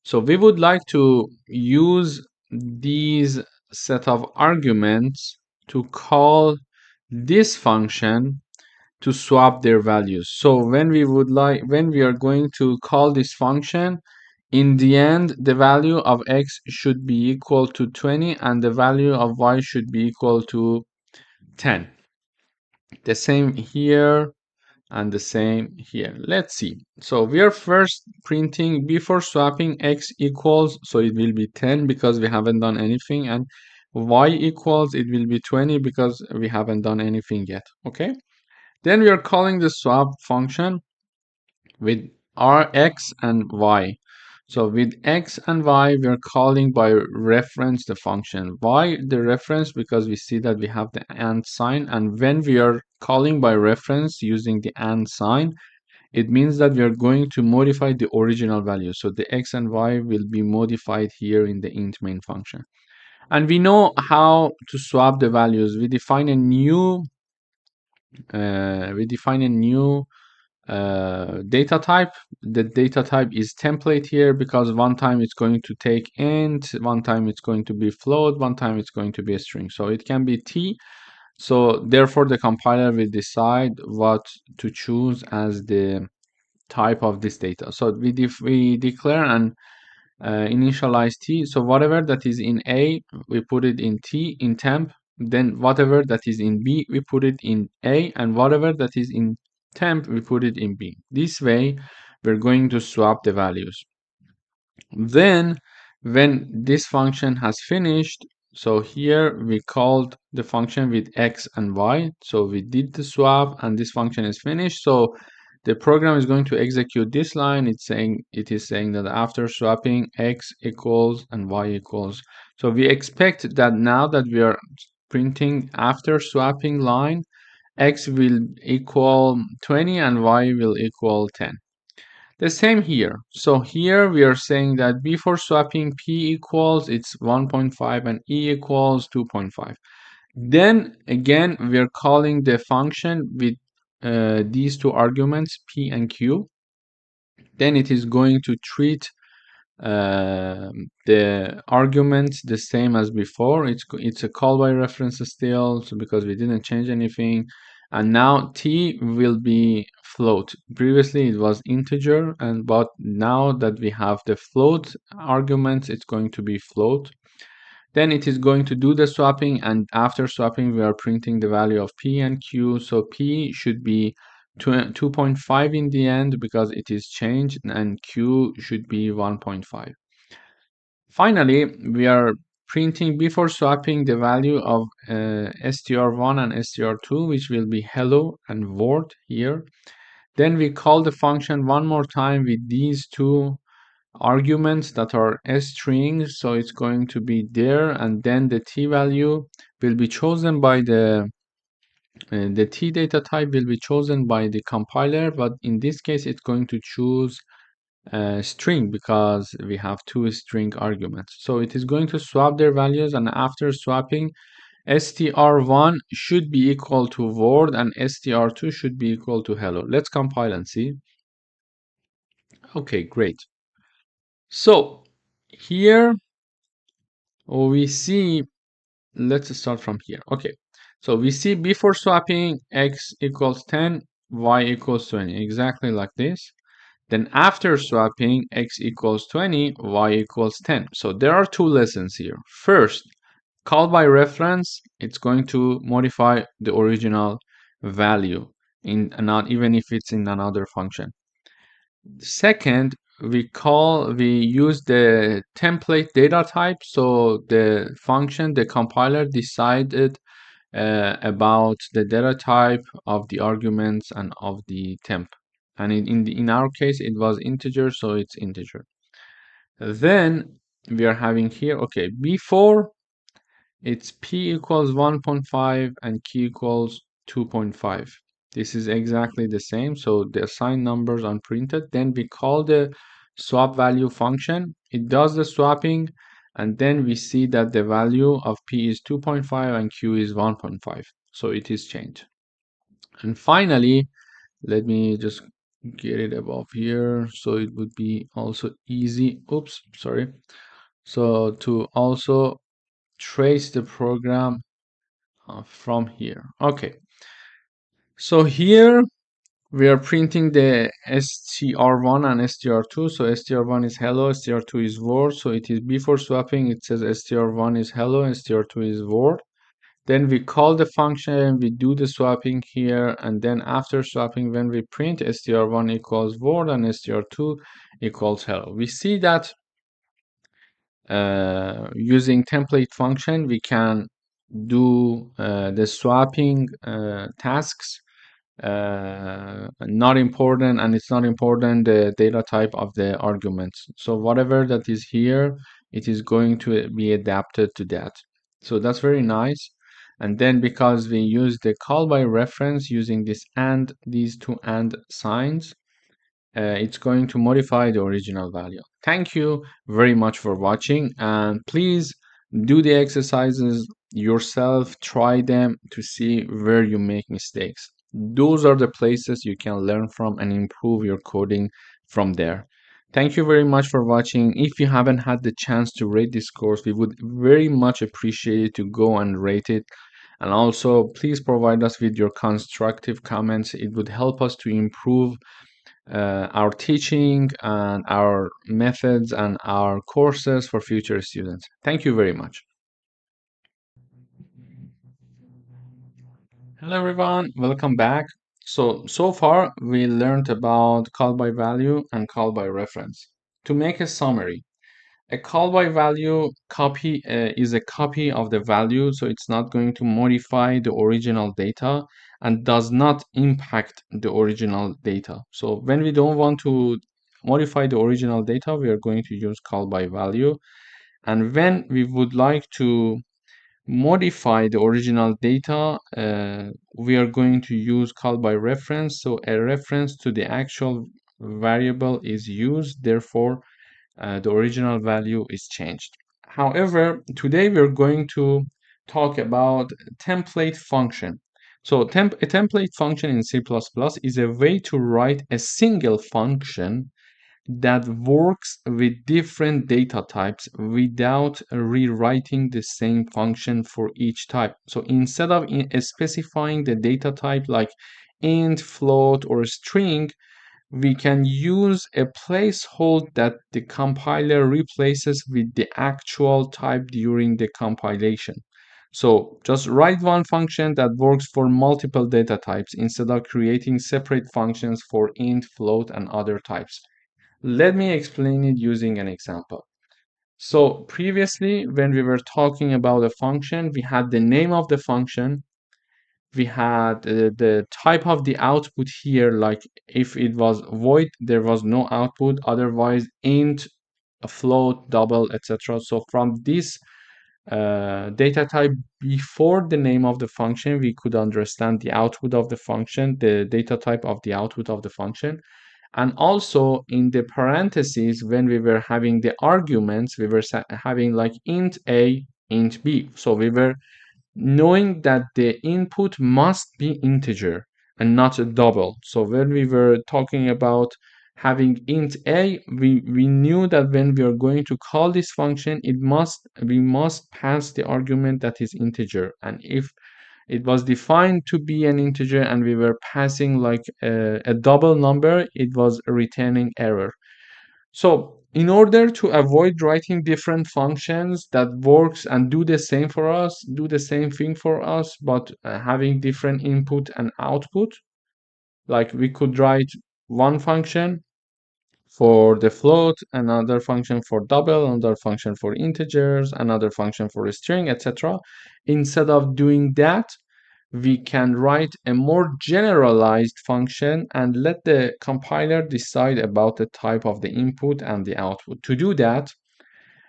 So we would like to use these set of arguments to call this function to swap their values. So when we are going to call this function, in the end, the value of x should be equal to 20 and the value of y should be equal to 10. The same here and the same here. Let's see. So we are first printing before swapping x equals, so it will be 10 because we haven't done anything, and y equals, it will be 20 because we haven't done anything yet. Okay. Then we are calling the swap function with x and y. So with x and y, we are calling by reference the function. Why the reference? Because we see that we have the and sign, and when we are calling by reference using the and sign, it means that we are going to modify the original value. So the x and y will be modified here in the int main function. And we know how to swap the values. We define a new data type. The data type is template here because one time it's going to take int, one time it's going to be float, one time it's going to be a string. So it can be t. So therefore the compiler will decide what to choose as the type of this data. So we declare and initialize t. So whatever that is in a, we put it in t, in temp. Then whatever that is in b, we put it in a, and whatever that is in temp, we put it in b. This way, we're going to swap the values. Then, when this function has finished, so here we called the function with x and y. So we did the swap, and this function is finished. So the program is going to execute this line. It is saying that after swapping x equals and y equals. So we expect that now that we are printing after swapping line, x will equal 20 and y will equal 10. The same here. So here we are saying that before swapping p equals, it's 1.5 and e equals 2.5. Then again, we are calling the function with these two arguments, p and q. Then it is going to treat the arguments the same as before. It's a call by reference still, so because we didn't change anything. And now t will be float. Previously it was integer, but now that we have the float arguments, it's going to be float. Then it is going to do the swapping, and after swapping we are printing the value of p and q. So p should be 2.5 in the end because it is changed, and q should be 1.5. Finally, we are printing before swapping the value of str1 and str2, which will be hello and word here. Then we call the function one more time with these two arguments that are strings, so it's going to be there, and then the t value will be chosen by the t data type will be chosen by the compiler, but in this case it's going to choose string because we have two string arguments. So it is going to swap their values, and after swapping, str1 should be equal to word and str2 should be equal to hello. Let's compile and see. Okay, great. So here we see, let's start from here. Okay, so we see before swapping x equals 10, y equals 20, exactly like this. Then after swapping, x equals 20, y equals 10. So there are two lessons here. First, call by reference, it's going to modify the original value, not even if it's in another function. Second, we use the template data type. So the function, the compiler decided about the data type of the arguments and of the temp. And in our case, it was integer, so it's integer. Then we are having here, okay, before it's p equals 1.5 and q equals 2.5. This is exactly the same, so the assigned numbers unprinted. Then we call the swap value function. It does the swapping, and then we see that the value of p is 2.5 and q is 1.5. So it is changed. And finally, let me just get it above here so it would be also easy. Oops, sorry. So to also trace the program from here. Okay. So here we are printing the str1 and str2. So str1 is hello, str2 is word. So it is before swapping, it says str1 is hello and str2 is word. Then we call the function, we do the swapping here, and then after swapping, when we print str1 equals word and str2 equals hello. We see that using template function, we can do the swapping tasks. Not important, and it's not important the data type of the arguments. So whatever that is here, it is going to be adapted to that. So that's very nice. And then because we use the call by reference using this and, these two and signs, it's going to modify the original value. Thank you very much for watching, and please do the exercises yourself, try them to see where you make mistakes. Those are the places you can learn from and improve your coding from there. Thank you very much for watching. If you haven't had the chance to rate this course, we would very much appreciate it to go and rate it. And also, please provide us with your constructive comments. It would help us to improve our teaching and our methods and our courses for future students. Thank you very much. Hello everyone, welcome back. So far we learned about call by value and call by reference. To make a summary, a call by value copy is a copy of the value, so it's not going to modify the original data and does not impact the original data. So when we don't want to modify the original data, we are going to use call by value. And when we would like to modify the original data, we are going to use call by reference. So a reference to the actual variable is used, therefore the original value is changed. However, today we're going to talk about template function. So a template function in C++ is a way to write a single function that works with different data types without rewriting the same function for each type. So instead of specifying the data type like int, float, or string, we can use a placeholder that the compiler replaces with the actual type during the compilation. So just write one function that works for multiple data types instead of creating separate functions for int, float, and other types. Let me explain it using an example. So previously, when we were talking about a function, we had the name of the function, we had the type of the output here, like if it was void, there was no output, otherwise int, a float, double, etc. So from this data type before the name of the function, we could understand the output of the function, the data type of the output of the function. And also in the parentheses, when we were having the arguments, we were having like int a, int b. So we were knowing that the input must be integer and not a double. So when we were talking about having int a, we knew that when we are going to call this function, we must pass the argument that is integer. And if it was defined to be an integer and we were passing like a double number, it was returning error. So in order to avoid writing different functions that works and do the same for us, do the same thing for us, but having different input and output, like we could write one function for the float, another function for double, another function for integers, another function for a string, etc. Instead of doing that, we can write a more generalized function and let the compiler decide about the type of the input and the output. To do that,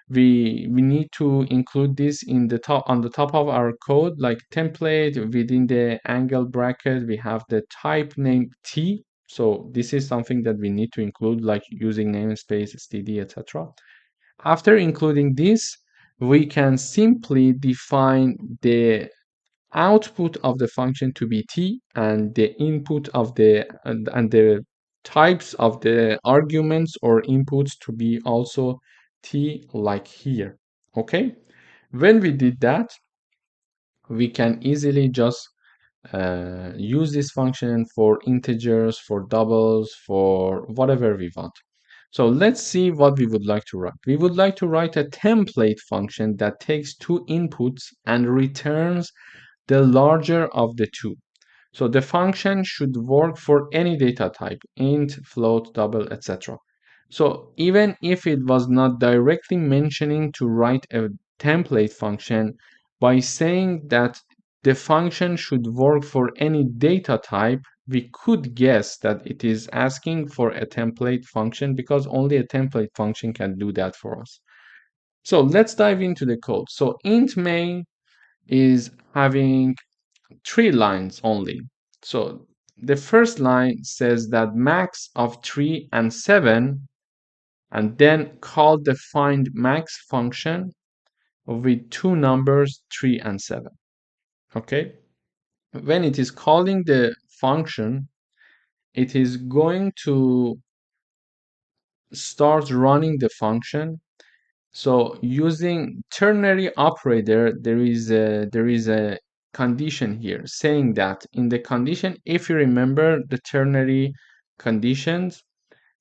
we need to include this in the top on the top of our code, like template. Within the angle bracket, we have the type name t. So this is something that we need to include, like using namespace, std, etc. After including this, we can simply define the output of the function to be t and the input of and the types of the arguments or inputs to be also t, like here. Okay, when we did that, we can easily just use this function for integers, for doubles, for whatever we want. So let's see what we would like to write. We would like to write a template function that takes two inputs and returns the larger of the two. So the function should work for any data type, int, float, double, etc. So even if it was not directly mentioning to write a template function, by saying that the function should work for any data type, we could guess that it is asking for a template function because only a template function can do that for us. So let's dive into the code. So int main is having 3 lines only. So the first line says that max of 3 and 7, and then call the find max function with two numbers 3 and 7. Okay, when it is calling the function, it is going to start running the function. So using ternary operator, there is a condition here saying that in the condition, if you remember the ternary conditions,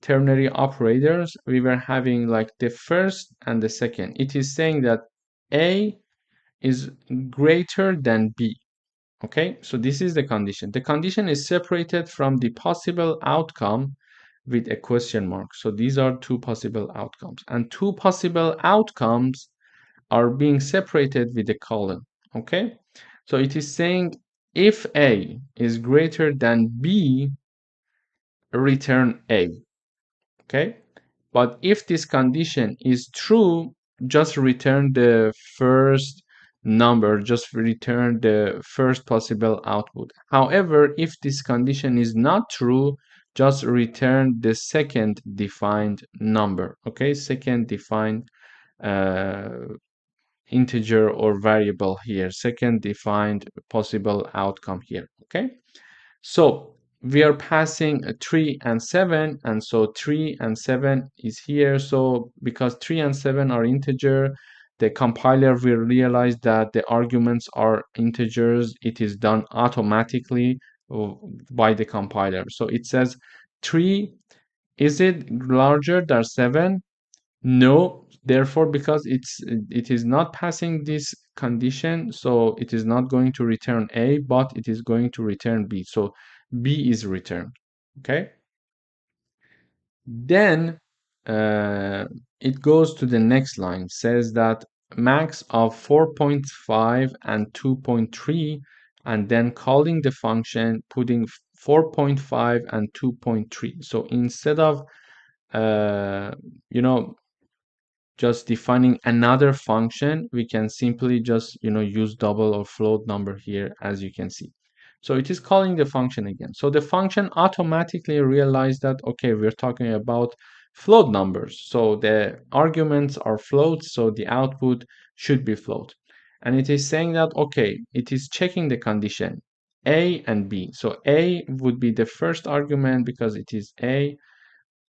ternary operators, we were having like the first and the second. It is saying that A is greater than B. Okay, so this is the condition. The condition is separated from the possible outcome with a question mark. So these are two possible outcomes, and two possible outcomes are being separated with a colon. Okay, so it is saying if A is greater than B, return A. Okay, but if this condition is true, just return the first number, just return the first possible output. However, if this condition is not true, just return the second defined number. Okay, second defined integer or variable here, second defined possible outcome here. Okay, so we are passing 3 and 7, and so 3 and 7 is here. So because 3 and 7 are integer, the compiler will realize that the arguments are integers. It is done automatically, by the compiler. So it says 3, is it larger than 7? No, therefore, because it is not passing this condition, so it is not going to return A, but it is going to return B. So B is returned. Okay. Then it goes to the next line, says that max of 4.5 and 2.3, and then calling the function, putting 4.5 and 2.3. So instead of you know, just defining another function, we can simply just, use double or float number here, as you can see. So it is calling the function again. So the function automatically realized that, okay, we're talking about float numbers. So the arguments are floats, so the output should be float. And it is saying that, okay, it is checking the condition A and B. So A would be the first argument because it is A,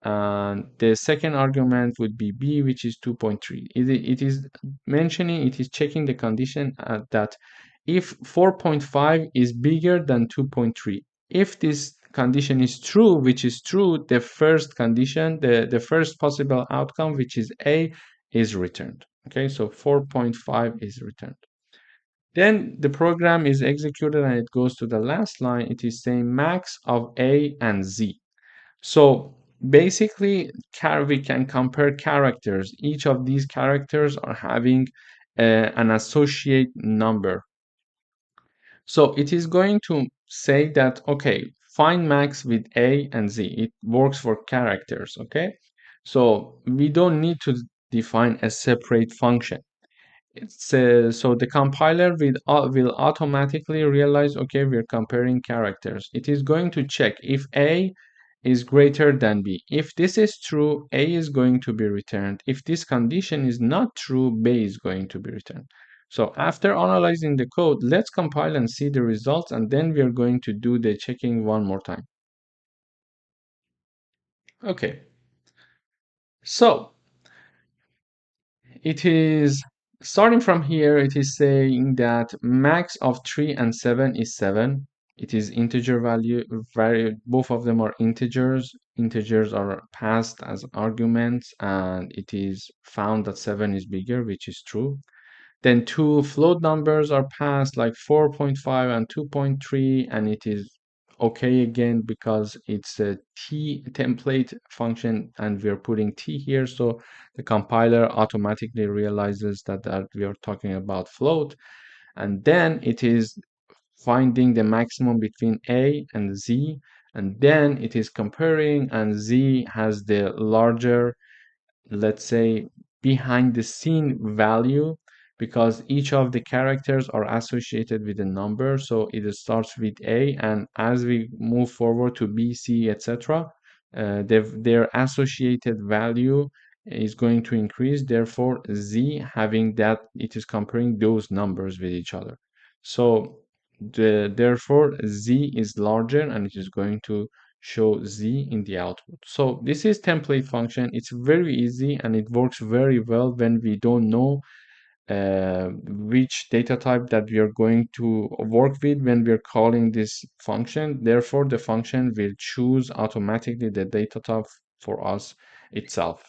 and the second argument would be B, which is 2.3. It is mentioning, it is checking the condition that if 4.5 is bigger than 2.3, if this condition is true, which is true, the first condition, the first possible outcome, which is A, is returned. Okay, so 4.5 is returned. Then the program is executed and it goes to the last line. It is saying max of A and Z. So basically, we can compare characters. Each of these characters are having an associate number. So it is going to say that, okay, find max with A and Z. It works for characters, okay? So we don't need to define a separate function. So the compiler will automatically realize, okay, we're comparing characters. It is going to check if A is greater than B. If this is true, A is going to be returned. If this condition is not true, B is going to be returned. So after analyzing the code, let's compile and see the results, and then we are going to do the checking one more time. Okay. So it is starting from here, it is saying that max of 3 and 7 is 7. It is integer value, both of them are integers. Integers are passed as arguments, and it is found that 7 is bigger, which is true. Then two float numbers are passed, like 4.5 and 2.3, and it is okay again because it's a T template function and we're putting T here. So the compiler automatically realizes that we are talking about float. And then it is finding the maximum between A and Z. And then it is comparing, and Z has the larger, let's say, behind the scene value, because each of the characters are associated with a number. So it starts with A, and as we move forward to B, C, etc., their associated value is going to increase. Therefore, Z having that, it is comparing those numbers with each other. So therefore Z is larger, and it is going to show Z in the output. So this is template function. It's very easy and it works very well when we don't know which data type that we are going to work with when we're calling this function. Therefore, the function will choose automatically the data type for us itself.